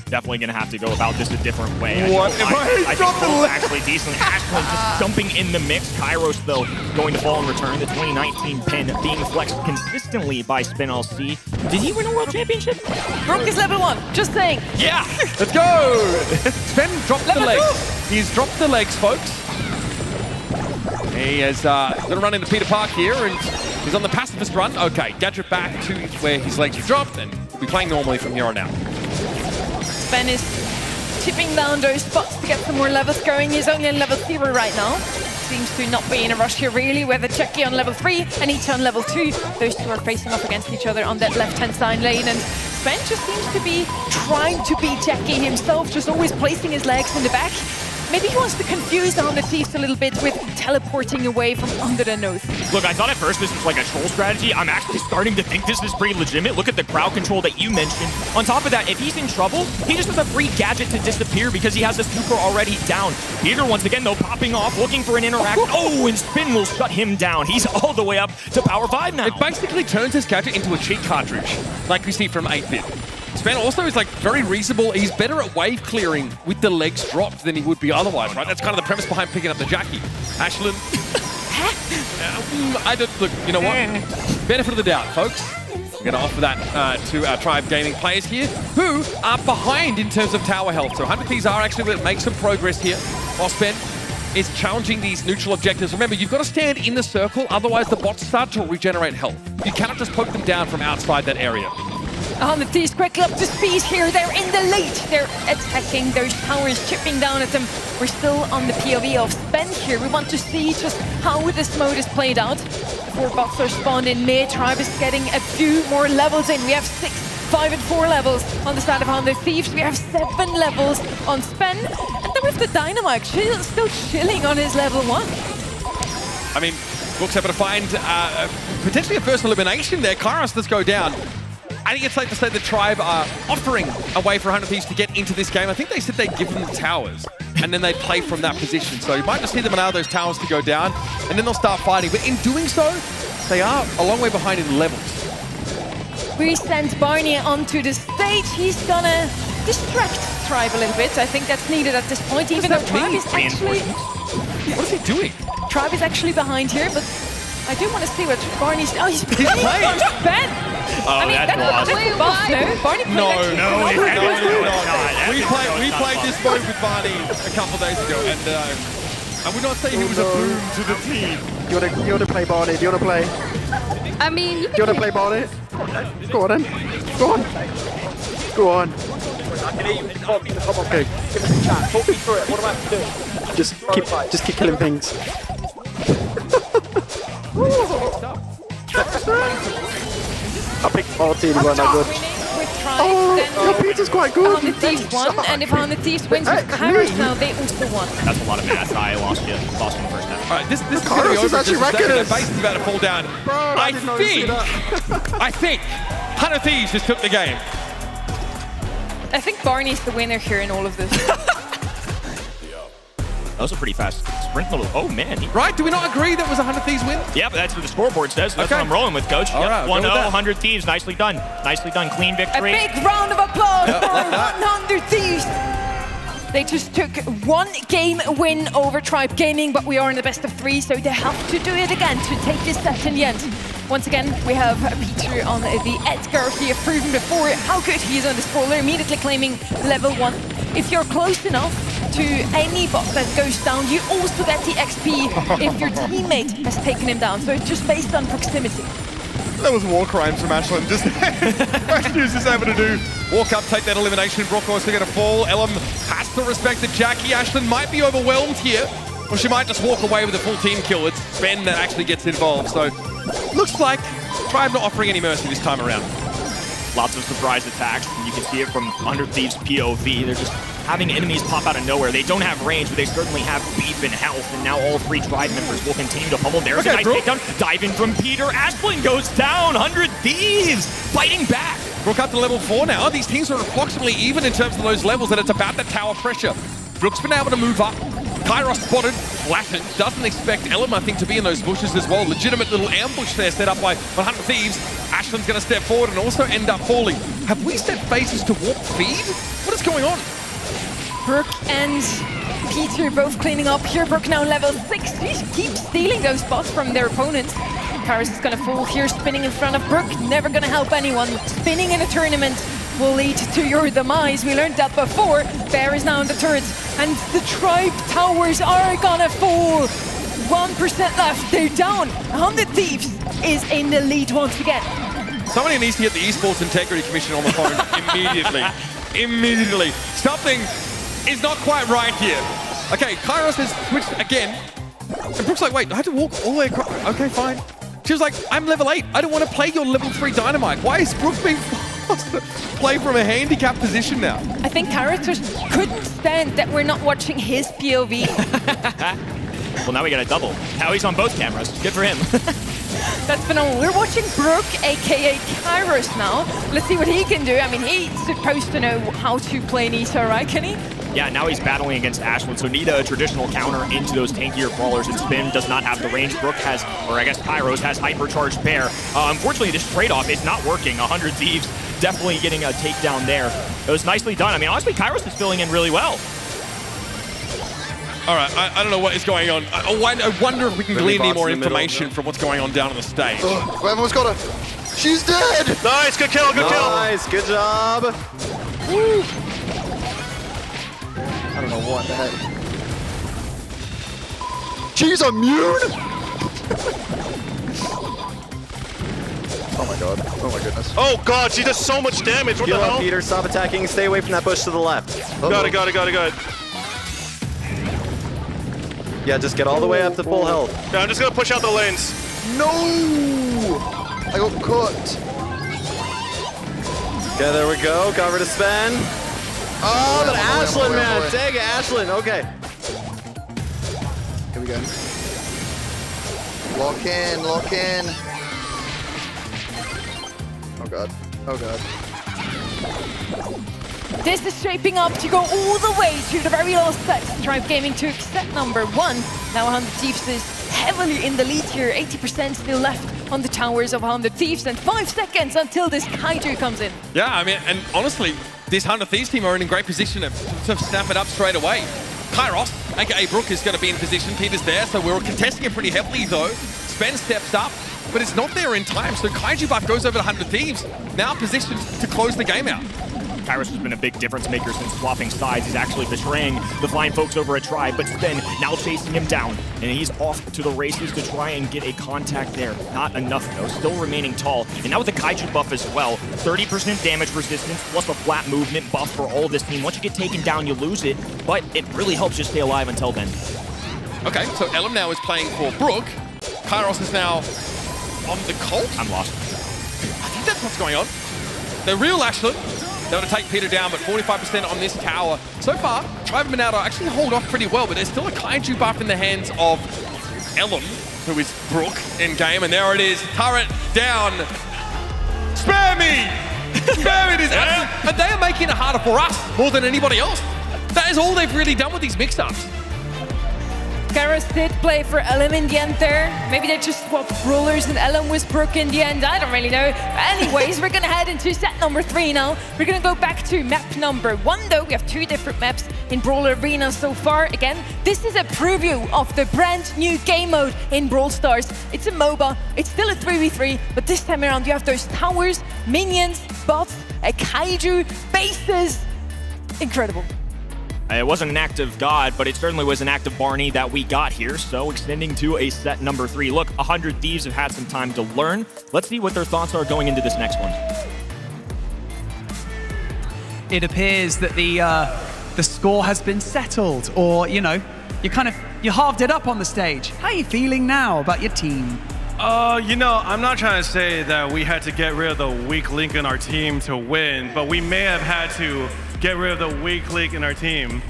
Definitely going to have to go about this a different way. What? I think both actually decent. Ashlyn just jumping in the mix. Kairos, though, going to fall in return. The 2019 pin being flexed consistently by Spin LC. Did he win a world championship? Brook is level 1. Just saying. Yeah. Let's go. Spen dropped the legs. He's dropped the legs, folks. He is going to run into Peter Park here, and he's on the pacifist run. Okay, gadget back to where his legs are dropped, and we'll be playing normally from here on out. Spen is chipping down those spots to get some more levels going. He's only on level 0 right now. Seems to not be in a rush here really, with a Chucky on level 3 and Icha on level 2. Those two are facing off against each other on that left-hand side lane, and Spen just seems to be trying to beat Jackie himself, just always placing his legs in the back. Maybe he wants to confuse the 100 Thieves a little bit with teleporting away from under the nose. Look, I thought at first this was like a troll strategy. I'm actually starting to think this is pretty legitimate. Look at the crowd control that you mentioned. On top of that, if he's in trouble, he just has a free gadget to disappear because he has a super already down. Peter, once again, though, popping off, looking for an interaction. Oh, and Spin will shut him down. He's all the way up to power 5 now. It basically turns his gadget into a cheat cartridge, like we see from 8-Bit. Spen also is like very reasonable. He's better at wave clearing with the legs dropped than he would be otherwise, right? That's kind of the premise behind picking up the Jackie. Ashlyn. I don't look. You know what? Benefit of the doubt, folks. We're going to offer that to our Tribe Gaming players here, who are behind in terms of tower health. So 100 Thieves are actually going to make some progress here, while Spen is challenging these neutral objectives. Remember, you've got to stand in the circle, otherwise the bots start to regenerate health. You cannot just poke them down from outside that area. 100 Thieves quickly up to speed here. They're in the lead. They're attacking those towers, chipping down at them. We're still on the POV of Spen here. We want to see just how this mode is played out. 4 bots are spawned in mid. Tribe is getting a few more levels in. We have 6, 5, and 4 levels on the side of 100 Thieves. We have 7 levels on Spen. And then with the Dynamite, still chilling on his level 1. I mean, Book's able to find potentially a first elimination there. Kairos does go down. I think it's safe to say the Tribe are offering a way for 100 Thieves to get into this game. I think they said they'd give them the towers, and then they'd play from that position. So you might just see them allow those towers to go down, and then they'll start fighting. But in doing so, they are a long way behind in levels. We send Barney onto the stage. He's gonna distract Tribe a little bit. I think that's needed at this point, even though Tribe is actually... What is he doing? Tribe is actually behind here, but I do want to see what Barney's... Oh, he's playing on Spen! Oh, I mean, that's lost. buff, no? Barney played No, actually we played this mode with Barney a couple days ago, and I would not say he was a boom to the team. You wanna play Barney? Do you wanna play? I mean, Do you wanna play Barney? Go on then. Go on. Go on. I can hear you. Come on, okay. Give us a chat. Talk me through it. What do I have to do? Just keep killing things. I picked RT, he weren't that good. Oh, your pizza's quite good. 100 Thieves won, and if 100 Thieves wins with Kairos now, they also won. That's a lot of math. I lost you. Lost in the first half. All right, this is going to be over. Actually They're basically about to fall down. Bro, I think 100 Thieves just took the game. I think Barney's the winner here in all of this. That was a pretty fast sprint little. Oh, man. Right? Do we not agree that was a 100 Thieves win? Yeah, but that's what the scoreboard says. That's okay. what I'm rolling with, Coach. All right, 1-0, 100 Thieves. Nicely done. Nicely done. Clean victory. A big round of applause for 100 Thieves. They just took 1 game win over Tribe Gaming, but we are in the best of 3, so they have to do it again to take this set in the end. Once again, we have Peter on the Edgar. He has proven before how good he is on this brawler, immediately claiming level 1. If you're close enough, to any bot that goes down, you also get the XP if your teammate has taken him down. So it's just based on proximity. That was war crimes from Ashlyn. Just Fresh News is able to do. Walk up, take that elimination. Brook also going to fall. Elam has to respect the Jackie. Ashlyn might be overwhelmed here, or she might just walk away with a full team kill. It's Ben that actually gets involved. So looks like Tribe not offering any mercy this time around. Lots of surprise attacks. And you can see it from 100 Thieves POV. They're just having enemies pop out of nowhere. They don't have range, but they certainly have beef and health. And now all 3 Tribe members will continue to pummel. There's a nice takedown. Dive in from Peter. Asplin goes down. 100 Thieves fighting back. Brook up to level 4 now. These teams are approximately even in terms of those levels, and it's about the tower pressure. Brook's been able to move up. Kairos spotted, flattened, doesn't expect Elam, I think, to be in those bushes as well. Legitimate little ambush there set up by 100 Thieves. Ashlyn's going to step forward and also end up falling. Have we set phases to warp feed? What is going on? Brook and Peter both cleaning up here. Brook now level 6. He keeps stealing those spots from their opponents. Kairos is going to fall here, spinning in front of Brook. Never going to help anyone. Spinning in a tournament will lead to your demise. We learned that before. Bear is now in the turret, and the Tribe towers are gonna fall. 1% left. They're down. 100 Thieves is in the lead once again. Somebody needs to get the Esports Integrity Commission on the phone immediately. Immediately. Something is not quite right here. Okay, Kairos has switched again. And Brook's like, wait, I had to walk all the way across. Okay, fine. She was like, I'm level 8. I don't want to play your level 3 Dynamite. Why is Brook being forced to play from a handicapped position now? I think characters couldn't stand that we're not watching his POV. Well, now we got a double. Now he's on both cameras. Good for him. That's phenomenal. We're watching Brook, aka Kairos now. Let's see what he can do. I mean, he's supposed to know how to play Nita, right, Kenny? Yeah, now he's battling against Ashlyn. So Nita, a traditional counter into those tankier brawlers, and Spin does not have the range. Brook has, or I guess Kairos has hypercharged Bear. Unfortunately, this trade-off is not working. 100 Thieves definitely getting a takedown there. It was nicely done. I mean, honestly, Kairos is filling in really well. All right, I don't know what is going on. I wonder if we can glean any more information from what's going on down on the stage. Oh, everyone's got her. She's dead! Nice, good kill, good kill. Nice, good job. Woo. I don't know what the heck. She's immune? Oh my god. Oh my goodness. Oh god, she does so much damage. What the hell? Peter, stop attacking. Stay away from that bush to the left. Got it. Yeah, just get all the way up to full health. Yeah, I'm just gonna push out the lanes. No! I got caught. Okay, there we go. Cover to Sven. Oh, but Ashlyn, man. Dang it, Ashlyn. Okay. Here we go. Lock in, lock in. Oh god. Oh god. This is shaping up to go all the way to the very last set. Tribe Gaming took set number 1. Now 100 Thieves is heavily in the lead here. 80% still left on the towers of 100 Thieves, and 5 seconds until this Kaiju comes in. Yeah, I mean, and honestly, this 100 Thieves team are in a great position to snap it up straight away. Kairos, aka Brook, is going to be in position. Peter's there, so we're contesting it pretty heavily though. Sven steps up, but it's not there in time, so Kaiju buff goes over to 100 Thieves, now positioned to close the game out. Kairos has been a big difference maker since swapping sides. He's actually betraying the flying folks over at Tribe, but Sven now chasing him down, and he's off to the races to try and get a contact there. Not enough though, still remaining tall. And now with the Kaiju buff as well, 30% damage resistance plus a flat movement buff for all this team. Once you get taken down, you lose it, but it really helps you stay alive until then. Okay, so Elam now is playing for Brook. Kairos is now on the Colt. I'm lost. I think that's what's going on. The real Ashlyn. They're going to take Peter down, but 45% on this tower. So far, Tribe have been able to actually hold off pretty well, but there's still a Kaiju buff in the hands of Elam, who is Brook in game, and there it is. Turret down. Spare me! Spare me! It is absolute, and they are making it harder for us more than anybody else. That is all they've really done with these mix-ups. Kairos did play for Elam in the end there. Maybe they just swapped rulers and Elam was Brook in the end. I don't really know. Anyways, we're going to head into set number 3 now. We're going to go back to map number 1 though. We have 2 different maps in Brawl Arena so far. Again, this is a preview of the brand new game mode in Brawl Stars. It's a MOBA. It's still a 3v3, but this time around you have those towers, minions, bots, a Kaiju, bases. Incredible. It wasn't an act of God, but it certainly was an act of Barney that we got here. So extending to a set number 3. Look, 100 Thieves have had some time to learn. Let's see what their thoughts are going into this next one. It appears that the score has been settled, or, you know, you halved it up on the stage. How are you feeling now about your team? You know, I'm not trying to say that we had to get rid of the weak link in our team to win, but we may have had to get rid of the weak link in our team.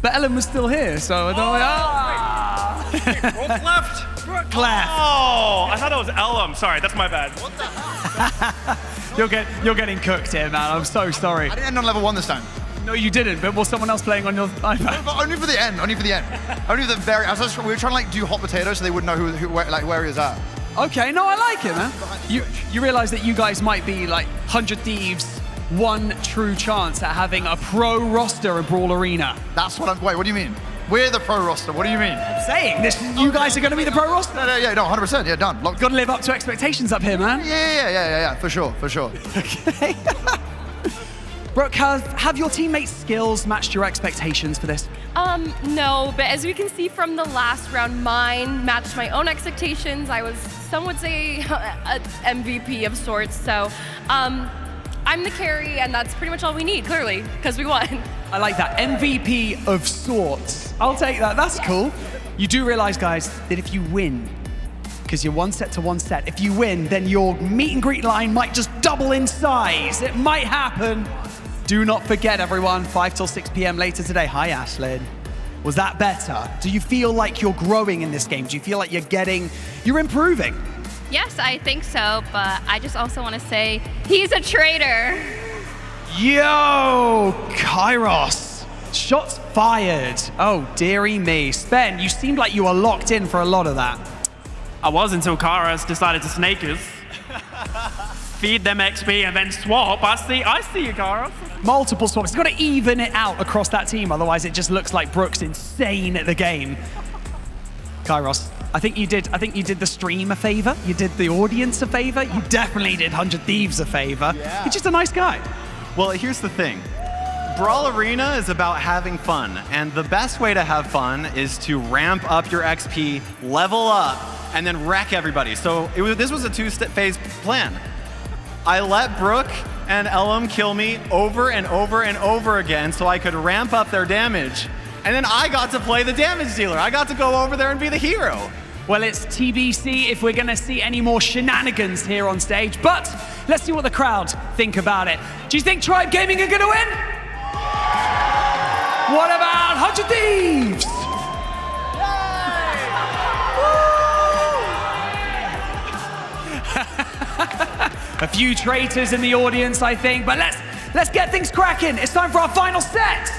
But Ellen was still here, so I don't know. Brooke left? Brooke left. Oh, I thought that was Ellum. Sorry, that's my bad. What the You're getting cooked here, man. I'm so sorry. I didn't end on level 1 this time. No, you didn't, but was someone else playing on your iPad? No, only for the end, only for the end. Only for the very, we were trying to like do hot potato so they wouldn't know where he was at. Okay, no, I like it, man. You realize that you guys might be like 100 Thieves, one true chance at having a pro roster in Brawl Arena. That's what wait, what do you mean? We're the pro roster, what do you mean? I'm saying, you guys are going to be the pro roster? No, 100%, yeah, done. Got to live up to expectations up here, man. Yeah, for sure. Okay. Brooke, have your teammates' skills matched your expectations for this? No, but as we can see from the last round, mine matched my own expectations. I was, some would say, an MVP of sorts. So I'm the carry, and that's pretty much all we need, clearly, because we won. I like that. MVP of sorts. I'll take that. That's cool. You do realize, guys, that if you win, because you're 1 set to 1 set, if you win, then your meet and greet line might just double in size. It might happen. Do not forget, everyone, 5 till 6 p.m. later today. Hi, Ashlyn. Was that better? Do you feel like you're growing in this game? Do you feel like you're improving? Yes, I think so, but I just also want to say he's a traitor. Yo, Kairos. Shots fired. Oh, dearie me. Spen, you seemed like you were locked in for a lot of that. I was until Kairos decided to snake us. Feed them XP and then swap. I see you, Kairos. Multiple swaps. It's got to even it out across that team, otherwise it just looks like Brooke's insane at the game. Kairos, I think you did the stream a favor. You did the audience a favor. You definitely did 100 Thieves a favor. Yeah. You're just a nice guy. Well, here's the thing. Brawl Arena is about having fun, and the best way to have fun is to ramp up your XP, level up, and then wreck everybody. So this was a 2-phase plan. I let Brooke and Ellum kill me over and over and over again so I could ramp up their damage. And then I got to play the damage dealer. I got to go over there and be the hero. Well, it's TBC if we're going to see any more shenanigans here on stage, but let's see what the crowd think about it. Do you think Tribe Gaming are going to win? What about 100 Thieves? A few traitors in the audience, I think, but let's get things cracking. It's time for our final set.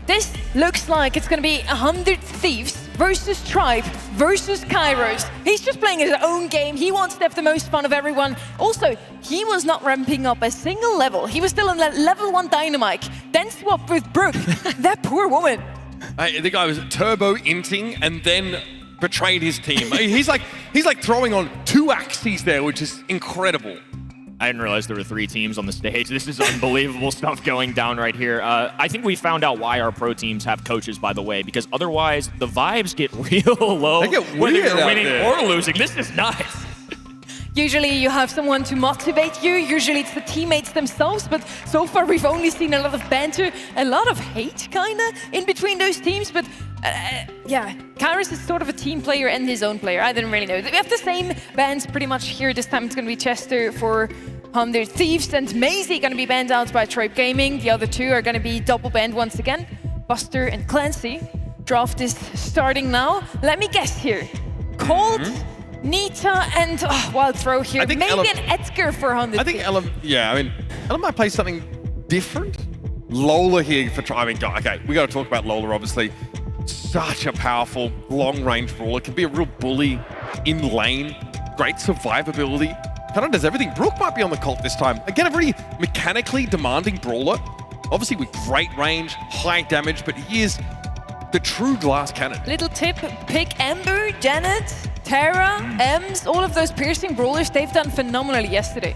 This looks like it's going to be 100 Thieves versus Tribe versus Kairos. He's just playing his own game. He wants to have the most fun of everyone. Also, he was not ramping up a single level. He was still on level 1 Dynamite, then swapped with Brooke. That poor woman. The guy was turbo-inting and then betrayed his team. He's like throwing on 2 axes there, which is incredible. I didn't realize there were 3 teams on the stage. This is unbelievable stuff going down right here. I think we found out why our pro teams have coaches, by the way, because otherwise the vibes get real low. They get whether weird you're winning out or losing. This is nice. Usually you have someone to motivate you. Usually it's the teammates themselves, but so far we've only seen a lot of banter, a lot of hate, kinda, in between those teams. But yeah, Kairos is sort of a team player and his own player. I didn't really know. We have the same bans pretty much here. This time it's going to be Chester for 100 Thieves and Maisie going to be banned out by Tribe Gaming. The other 2 are going to be double banned once again. Buster and Clancy. Draft is starting now. Let me guess here. Cold, Nita, and wild throw here. Maybe an Edgar for 100. I think Ellum, yeah, I mean, Ellum might play something different. Lola here for Tribe. I mean, okay, we got to talk about Lola, obviously. Such a powerful, long-range brawler. Can be a real bully in lane. Great survivability. Kind of does everything. Brooke might be on the cult this time. Again, a very mechanically demanding brawler. Obviously with great range, high damage, but he is the true glass cannon. Little tip, pick Ember, Janet, Tara, Ems, all of those piercing brawlers, they've done phenomenally yesterday.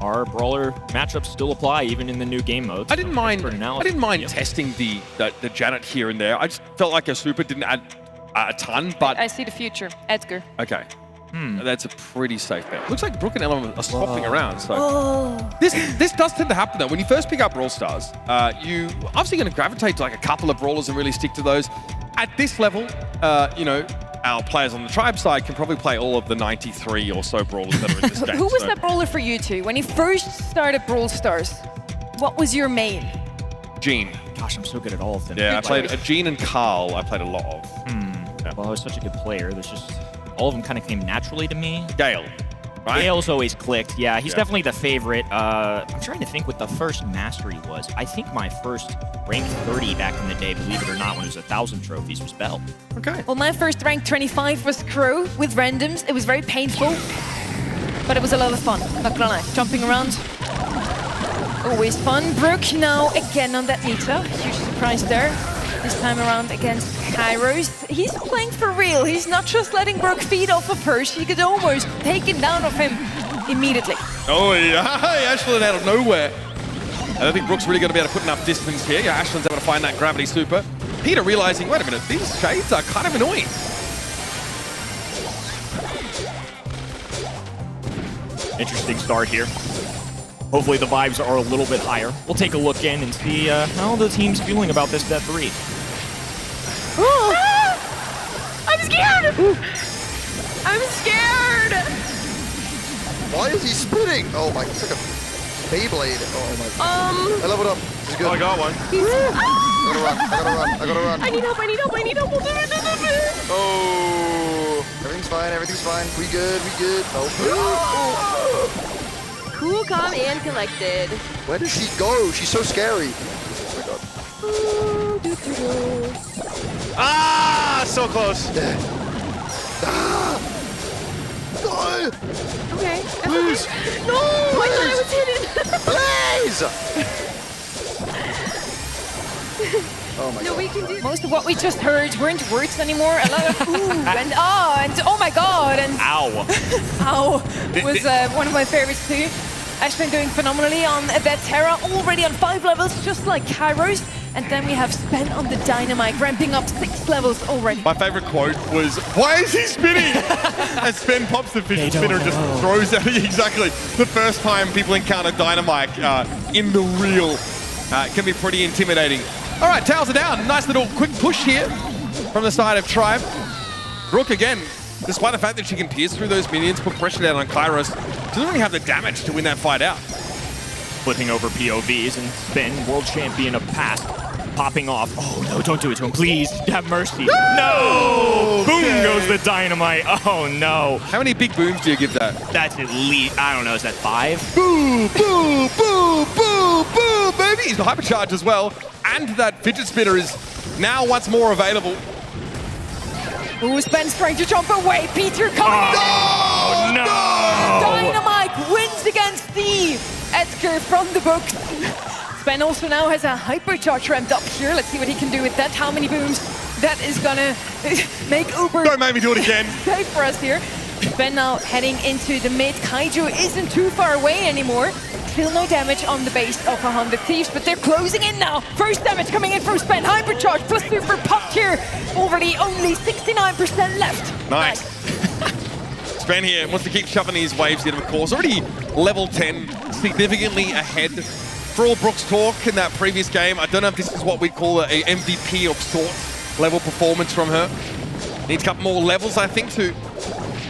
our brawler matchups still apply even in the new game modes. I didn't mind testing the Janet here and there. I just felt like a super didn't add a ton, but I see the future. Edgar. okay. That's a pretty safe bet. Looks like Brooke and Ellen are swapping around. So this does tend to happen though. When you first pick up Brawl Stars, you obviously going to gravitate to like a couple of brawlers and really stick to those. At this level, you know, our players on the tribe side can probably play all of the 93 or so brawlers that are in this game. Who was that brawler for you two? When you first started Brawl Stars, what was your main? Gene. Gosh, I'm so good at all of them. Yeah, I played Gene and Carl. I played a lot of. Yeah. Well, I was such a good player. There's just all of them kind of came naturally to me. Gale. Right? Gale's always clicked. Yeah, he's definitely the favorite. I'm trying to think what the first mastery was. I think my first rank 30 back in the day, believe it or not, when it was 1,000 trophies, was Bell. Okay. Well, my first rank 25 was Crow with randoms. It was very painful, but it was a lot of fun. Not gonna lie. Jumping around, always fun. Brooke now again on that Nita. Huge surprise there. This time around against Kairos. He's playing for real. He's not just letting Brooke feed off of her. She could almost take it down of him immediately. Oh yeah, Ashlyn out of nowhere. I don't think Brooke's really going to be able to put enough distance here. Yeah, Ashlyn's able to find that gravity super. Peter realizing, wait a minute, these shades are kind of annoying. Interesting start here. Hopefully the vibes are a little bit higher. We'll take a look in and see how the team's feeling about this bet 3. I'm scared! I'm scared! Why is he spinning? Oh my, it's like a Beyblade. Oh my god. I leveled up. It's good. Oh, I got one. I gotta run. I need help. Oh. Everything's fine. We good. Oh. Cool, calm, and collected. Where does she go? She's so scary. Oh my god. Ah, so close. No. Okay. Please. No! I thought I was hidden! Please! Oh my No, god. we can do. Most of what we just heard weren't words anymore. A lot of ooh and ah and oh my god and ow. Ow was one of my favorites too. Ashlyn doing phenomenally on that Terra, already on 5 levels, just like Kairos. And then we have Spen on the Dynamite, ramping up 6 levels already. My favorite quote was, "Why is he spinning?" As Spen pops the fidget spinner and just throws out. Exactly. The first time people encounter Dynamite in the real, it can be pretty intimidating. All right, towers are down. Nice little quick push here from the side of Tribe. Brooke again, despite the fact that she can pierce through those minions, put pressure down on Kairos, doesn't really have the damage to win that fight out. Flipping over POVs and Spen, world champion of past, popping off. Oh no, don't do it to him, please. Have mercy. No! Boom goes the Dynamite. Oh no. How many big booms do you give that? That's at least, I don't know, is that 5? Boo, boo, boo, boo, boo, baby. He's hypercharged as well. And that fidget spinner is now once more available. Ooh, Spen's trying to jump away. Peter coming in. Oh, no! Dynamite wins against the Edgar from the books. Spen also now has a hypercharge ramped up here. Let's see what he can do with that. How many booms that is gonna make Uber. Don't make me do it again. Safe for us here. Spen now heading into the mid. Kaiju isn't too far away anymore. Still no damage on the base of 100 Thieves, but they're closing in now. First damage coming in from Spen. Hypercharge plus super popped here. Already only 69% left. Nice. Spen here wants to keep shoving these waves in, of course. Already level 10, significantly ahead. For all Brooke's talk in that previous game, I don't know if this is what we'd call a MVP of sorts. Level performance from her. Needs a couple more levels, I think, to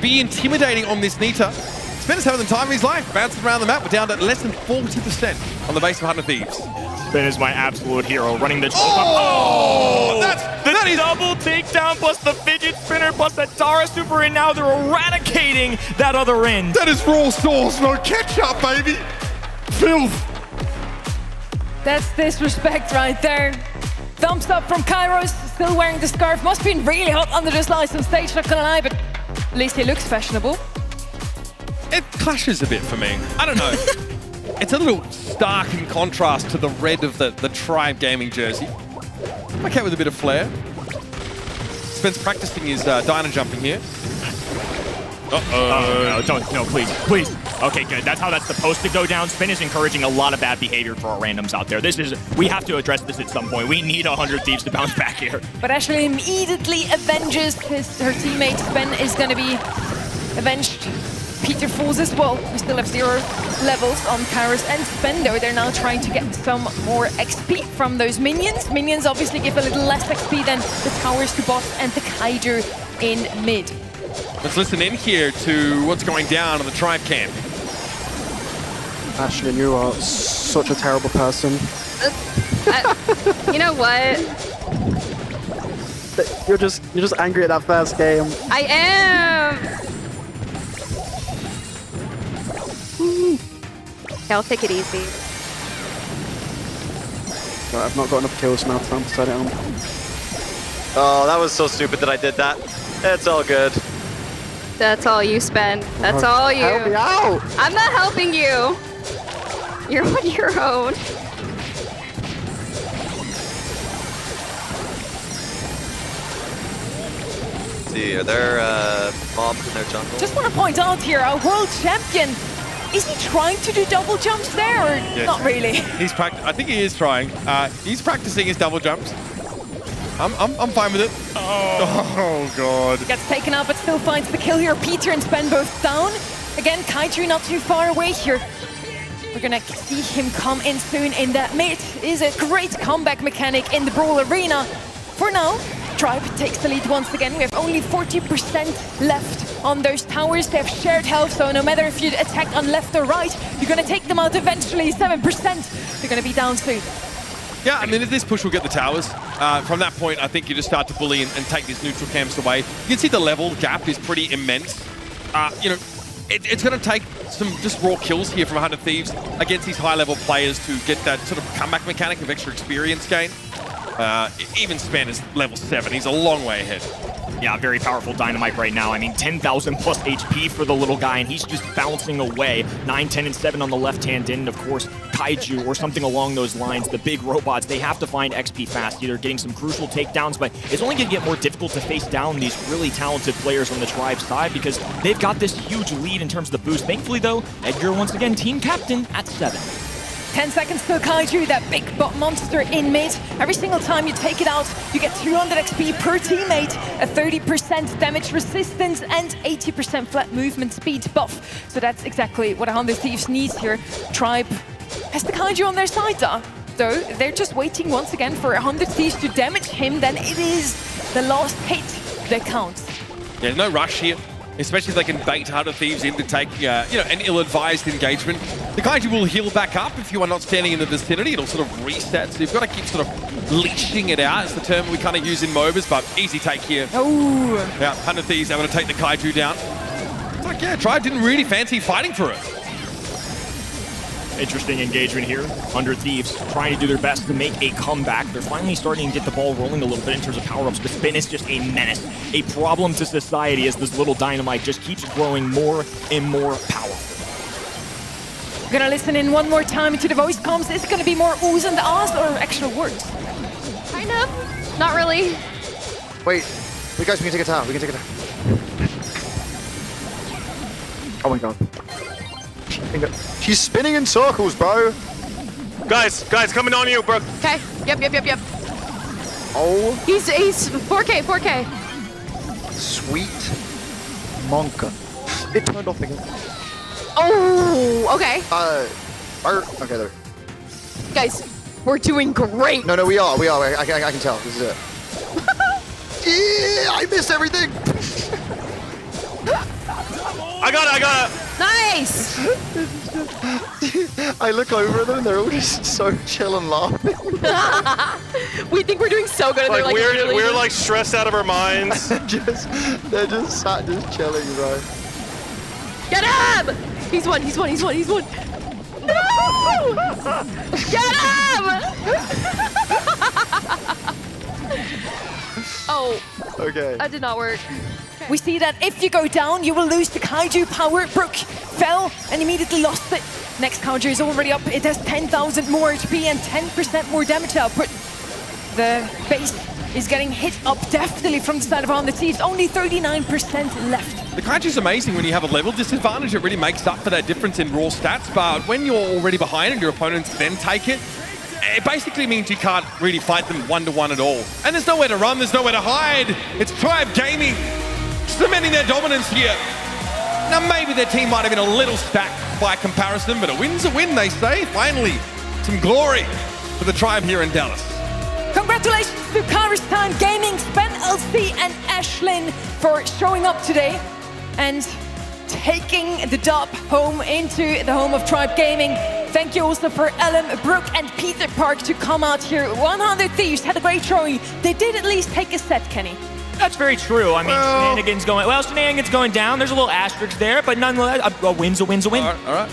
be intimidating on this Nita. Spen is having the time of his life, bouncing around the map. We're down to less than 40% on the base of 100 Thieves. Spen is my absolute hero, running the... Oh! That is double takedown plus the fidget spinner plus the Tara super, and now they're eradicating that other end. That is raw sauce, no ketchup, baby! Filth! That's disrespect right there. Thumbs up from Kairos, still wearing the scarf. Must have been really hot under the slice on stage, not gonna lie, but at least he looks fashionable. It clashes a bit for me. I don't know. It's a little stark in contrast to the red of the Tribe Gaming jersey. Okay with a bit of flair. Spen's practicing his Dyna jumping here. Oh, no, please. Okay, good. That's how that's supposed to go down. Spin is encouraging a lot of bad behavior for our randoms out there. We have to address this at some point. We need 100 Thieves to bounce back here. But Ashley immediately avenges her teammate. Sven is going to be avenged. Peter falls as well. We still have 0 levels on Karis and Sven, though. They're now trying to get some more XP from those minions. Minions obviously give a little less XP than the towers to boss and the Kaiju in mid. Let's listen in here to what's going down on the tribe camp. Ashley, you are such a terrible person. You know what? You're just angry at that first game. I am. Okay, I'll take it easy. Right, I've not got enough kills now to set it on. Oh, that was so stupid that I did that. It's all good. That's all you, Sven. That's all you. Help me out! I'm not helping you. You're on your own. See, are there mobs in their jungle? Just want to point out here, our world champion, is he trying to do double jumps there or not really? I think he is trying. He's practicing his double jumps. I'm fine with it. Oh God. Gets taken out but still finds the kill here. Peter and Sven both down. Again, Kaiju not too far away here. We're gonna see him come in soon in that mid. Is a great comeback mechanic in the Brawl Arena. For now, Tribe takes the lead once again. We have only 40% left on those towers. They have shared health, so no matter if you attack on left or right, you're gonna take them out eventually. 7%. They're gonna be down soon. Yeah, I mean, if this push will get the towers. From that point, I think you just start to bully and take these neutral camps away. You can see the level gap is pretty immense. You know, it's going to take some just raw kills here from 100 Thieves against these high-level players to get that sort of comeback mechanic of extra experience gain. Even Span is level 7. He's a long way ahead. Yeah, very powerful Dynamite right now. I mean, 10,000 plus HP for the little guy, and he's just bouncing away. 9, 10, and 7 on the left-hand end. Of course, Kaiju or something along those lines. The big robots, they have to find XP fast. Either getting some crucial takedowns, but it's only going to get more difficult to face down these really talented players on the Tribe side because they've got this huge lead in terms of the boost. Thankfully, though, Edgar, once again, team captain at 7. 10 seconds till Kaiju, that big bot monster in mid. Every single time you take it out, you get 200 XP per teammate, a 30% damage resistance, and 80% flat movement speed buff. So that's exactly what 100 Thieves needs here. Tribe has the Kaiju on their side, though. They're just waiting once again for 100 Thieves to damage him. Then it is the last hit that counts. Yeah, no rush here. Especially if they can bait 100 Thieves in to take, an ill-advised engagement. The Kaiju will heal back up if you are not standing in the vicinity. It'll sort of reset, so you've got to keep sort of leashing it out. It's the term we kind of use in MOBAs, but easy take here. Oh. Yeah, 100 Thieves able to take the Kaiju down. It's like, yeah, Tribe didn't really fancy fighting for it. Interesting engagement here. 100 Thieves trying to do their best to make a comeback. They're finally starting to get the ball rolling a little bit in terms of power-ups, but Spin is just a menace, a problem to society as this little Dynamite just keeps growing more and more powerful. We're gonna listen in one more time to the voice comms. Is it gonna be more oohs and ahs or actual words? Kind of. Not really. Wait, guys, we can take a tower. We can take a tower. Oh my God. She's spinning in circles, bro. Guys, coming on you, bro. Okay. Yep. Oh. He's 4K. Sweet Monka. It turned off again. Oh, okay. Okay, there. Guys, we're doing great. No, we are. I can tell. This is it. Yeah, I missed everything. I got it. Nice. I look over at them and they're all just so chill and laughing. We think we're doing so good. And Like they're we're like stressed out of our minds. they're just sat, just chilling, bro. Get him! He's one. No! Get him! Oh. Okay. That did not work. We see that if you go down, you will lose the Kaiju power. Brook fell and immediately lost it. Next Kaiju is already up. It has 10,000 more HP and 10% more damage output. The base is getting hit up deftly from the side of On the Thieves. Only 39% left. The Kaiju is amazing when you have a level disadvantage. It really makes up for that difference in raw stats. But when you're already behind and your opponents then take it, it basically means you can't really fight them one-to-one at all. And there's nowhere to run, there's nowhere to hide. It's Tribe Gaming cementing their dominance here. Now maybe their team might have been a little stacked by comparison, but a win's a win, they say. Finally, some glory for the Tribe here in Dallas. Congratulations to Kazakhstan Gaming, Spen, LC, and Ashlyn for showing up today and taking the dub home into the home of Tribe Gaming. Thank you also for Ellen, Brooke, and Peter Park to come out here. 100 Thieves had a great showing. They did at least take a set, Kenny. That's very true. I mean, shenanigans going down. There's a little asterisk there, but nonetheless, a win's a win. All right.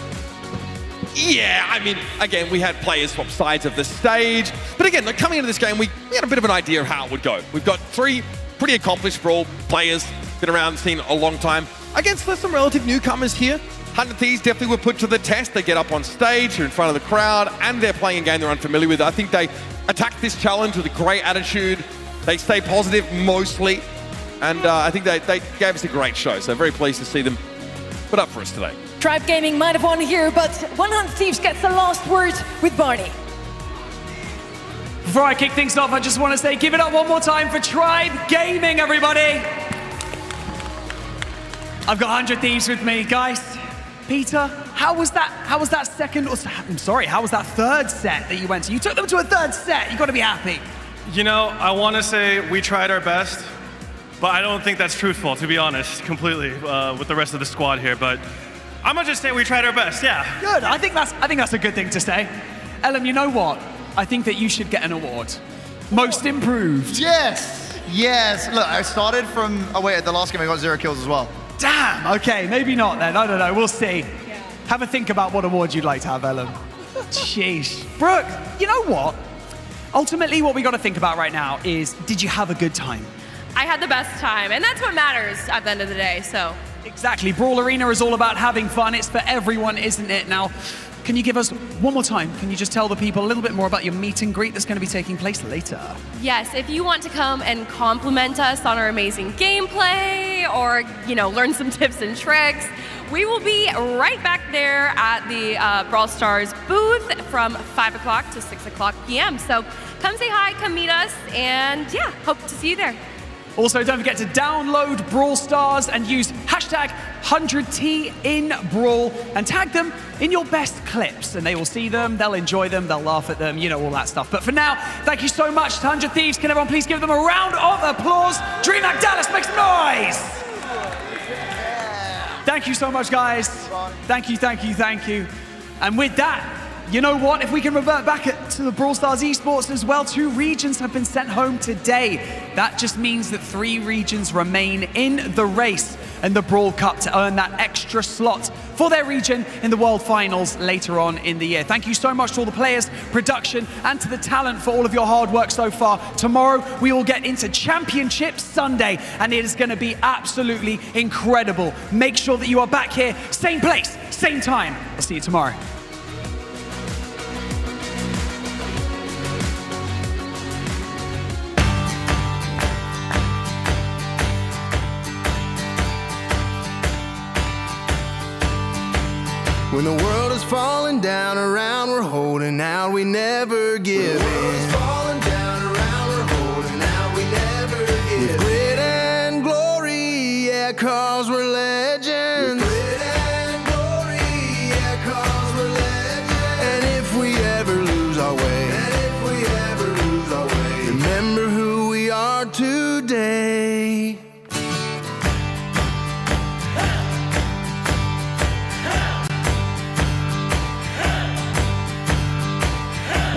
Yeah, I mean, again, we had players swap sides of the stage. But again, like, coming into this game, we had a bit of an idea of how it would go. We've got 3 pretty accomplished Brawl players, been around the scene a long time. Against some relative newcomers here. 100 Thieves definitely were put to the test. They get up on stage, they're in front of the crowd, and they're playing a game they're unfamiliar with. I think they attacked this challenge with a great attitude. They stay positive mostly. And I think they gave us a great show. So very pleased to see them put up for us today. Tribe Gaming might have won here, but 100 Thieves gets the last word with Barney. Before I kick things off, I just want to say, give it up one more time for Tribe Gaming, everybody. I've got 100 Thieves with me, guys. Peter, how was that second, or I'm sorry, how was that third set that you went to? You took them to a third set. You got to be happy. You know, I want to say we tried our best, but I don't think that's truthful, to be honest, completely, with the rest of the squad here. But I'm gonna just say we tried our best, yeah. Good, I think that's a good thing to say. Ellen, you know what? I think that you should get an award. Most improved. Yes. Look, I started from, oh wait, at the last game I got 0 kills as well. Damn, okay, maybe not then. I don't know, we'll see. Have a think about what award you'd like to have, Ellen. Sheesh. Brooke, you know what? Ultimately, what we got to think about right now is, did you have a good time? I had the best time, and that's what matters at the end of the day, so. Exactly. Brawl Arena is all about having fun. It's for everyone, isn't it? Now, can you give us one more time? Can you just tell the people a little bit more about your meet and greet that's going to be taking place later? Yes, if you want to come and compliment us on our amazing gameplay or, learn some tips and tricks, we will be right back there at the Brawl Stars booth from 5 o'clock to 6 o'clock p.m. So come say hi, come meet us, and hope to see you there. Also, don't forget to download Brawl Stars and use hashtag 100T in Brawl and tag them in your best clips. And they will see them, they'll enjoy them, they'll laugh at them, all that stuff. But for now, thank you so much to 100 Thieves. Can everyone please give them a round of applause? DreamHack Dallas, make some noise! Thank you so much, guys. Thank you. And with that, you know what? If we can revert back to the Brawl Stars Esports as well, 2 regions have been sent home today. That just means that 3 regions remain in the race and the Brawl Cup to earn that extra slot for their region in the World Finals later on in the year. Thank you so much to all the players, production, and to the talent for all of your hard work so far. Tomorrow, we will get into Championship Sunday, and it is going to be absolutely incredible. Make sure that you are back here, same place, same time. I'll see you tomorrow. When the world is falling down around, we're holding out, we never give in. The world is falling down around, we're holding out, we never give in. With grit and glory, yeah, cause we're legends. With grit and glory, yeah, cause we're legends. And if we ever lose our way, remember who we are today.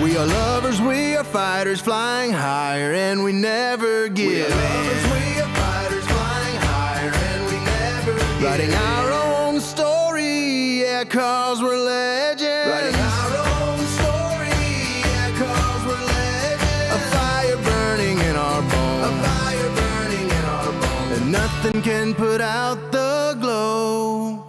We are lovers, we are fighters, flying higher, and we never give in. We are lovers, we are fighters, flying higher, and we never give in. Writing our own story, yeah, cause we're legends. Writing our own story, yeah, cause we're legends. A fire burning in our bones. A fire burning in our bones. And nothing can put out the glow.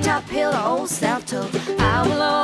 blacktop hill or old South Toe. I will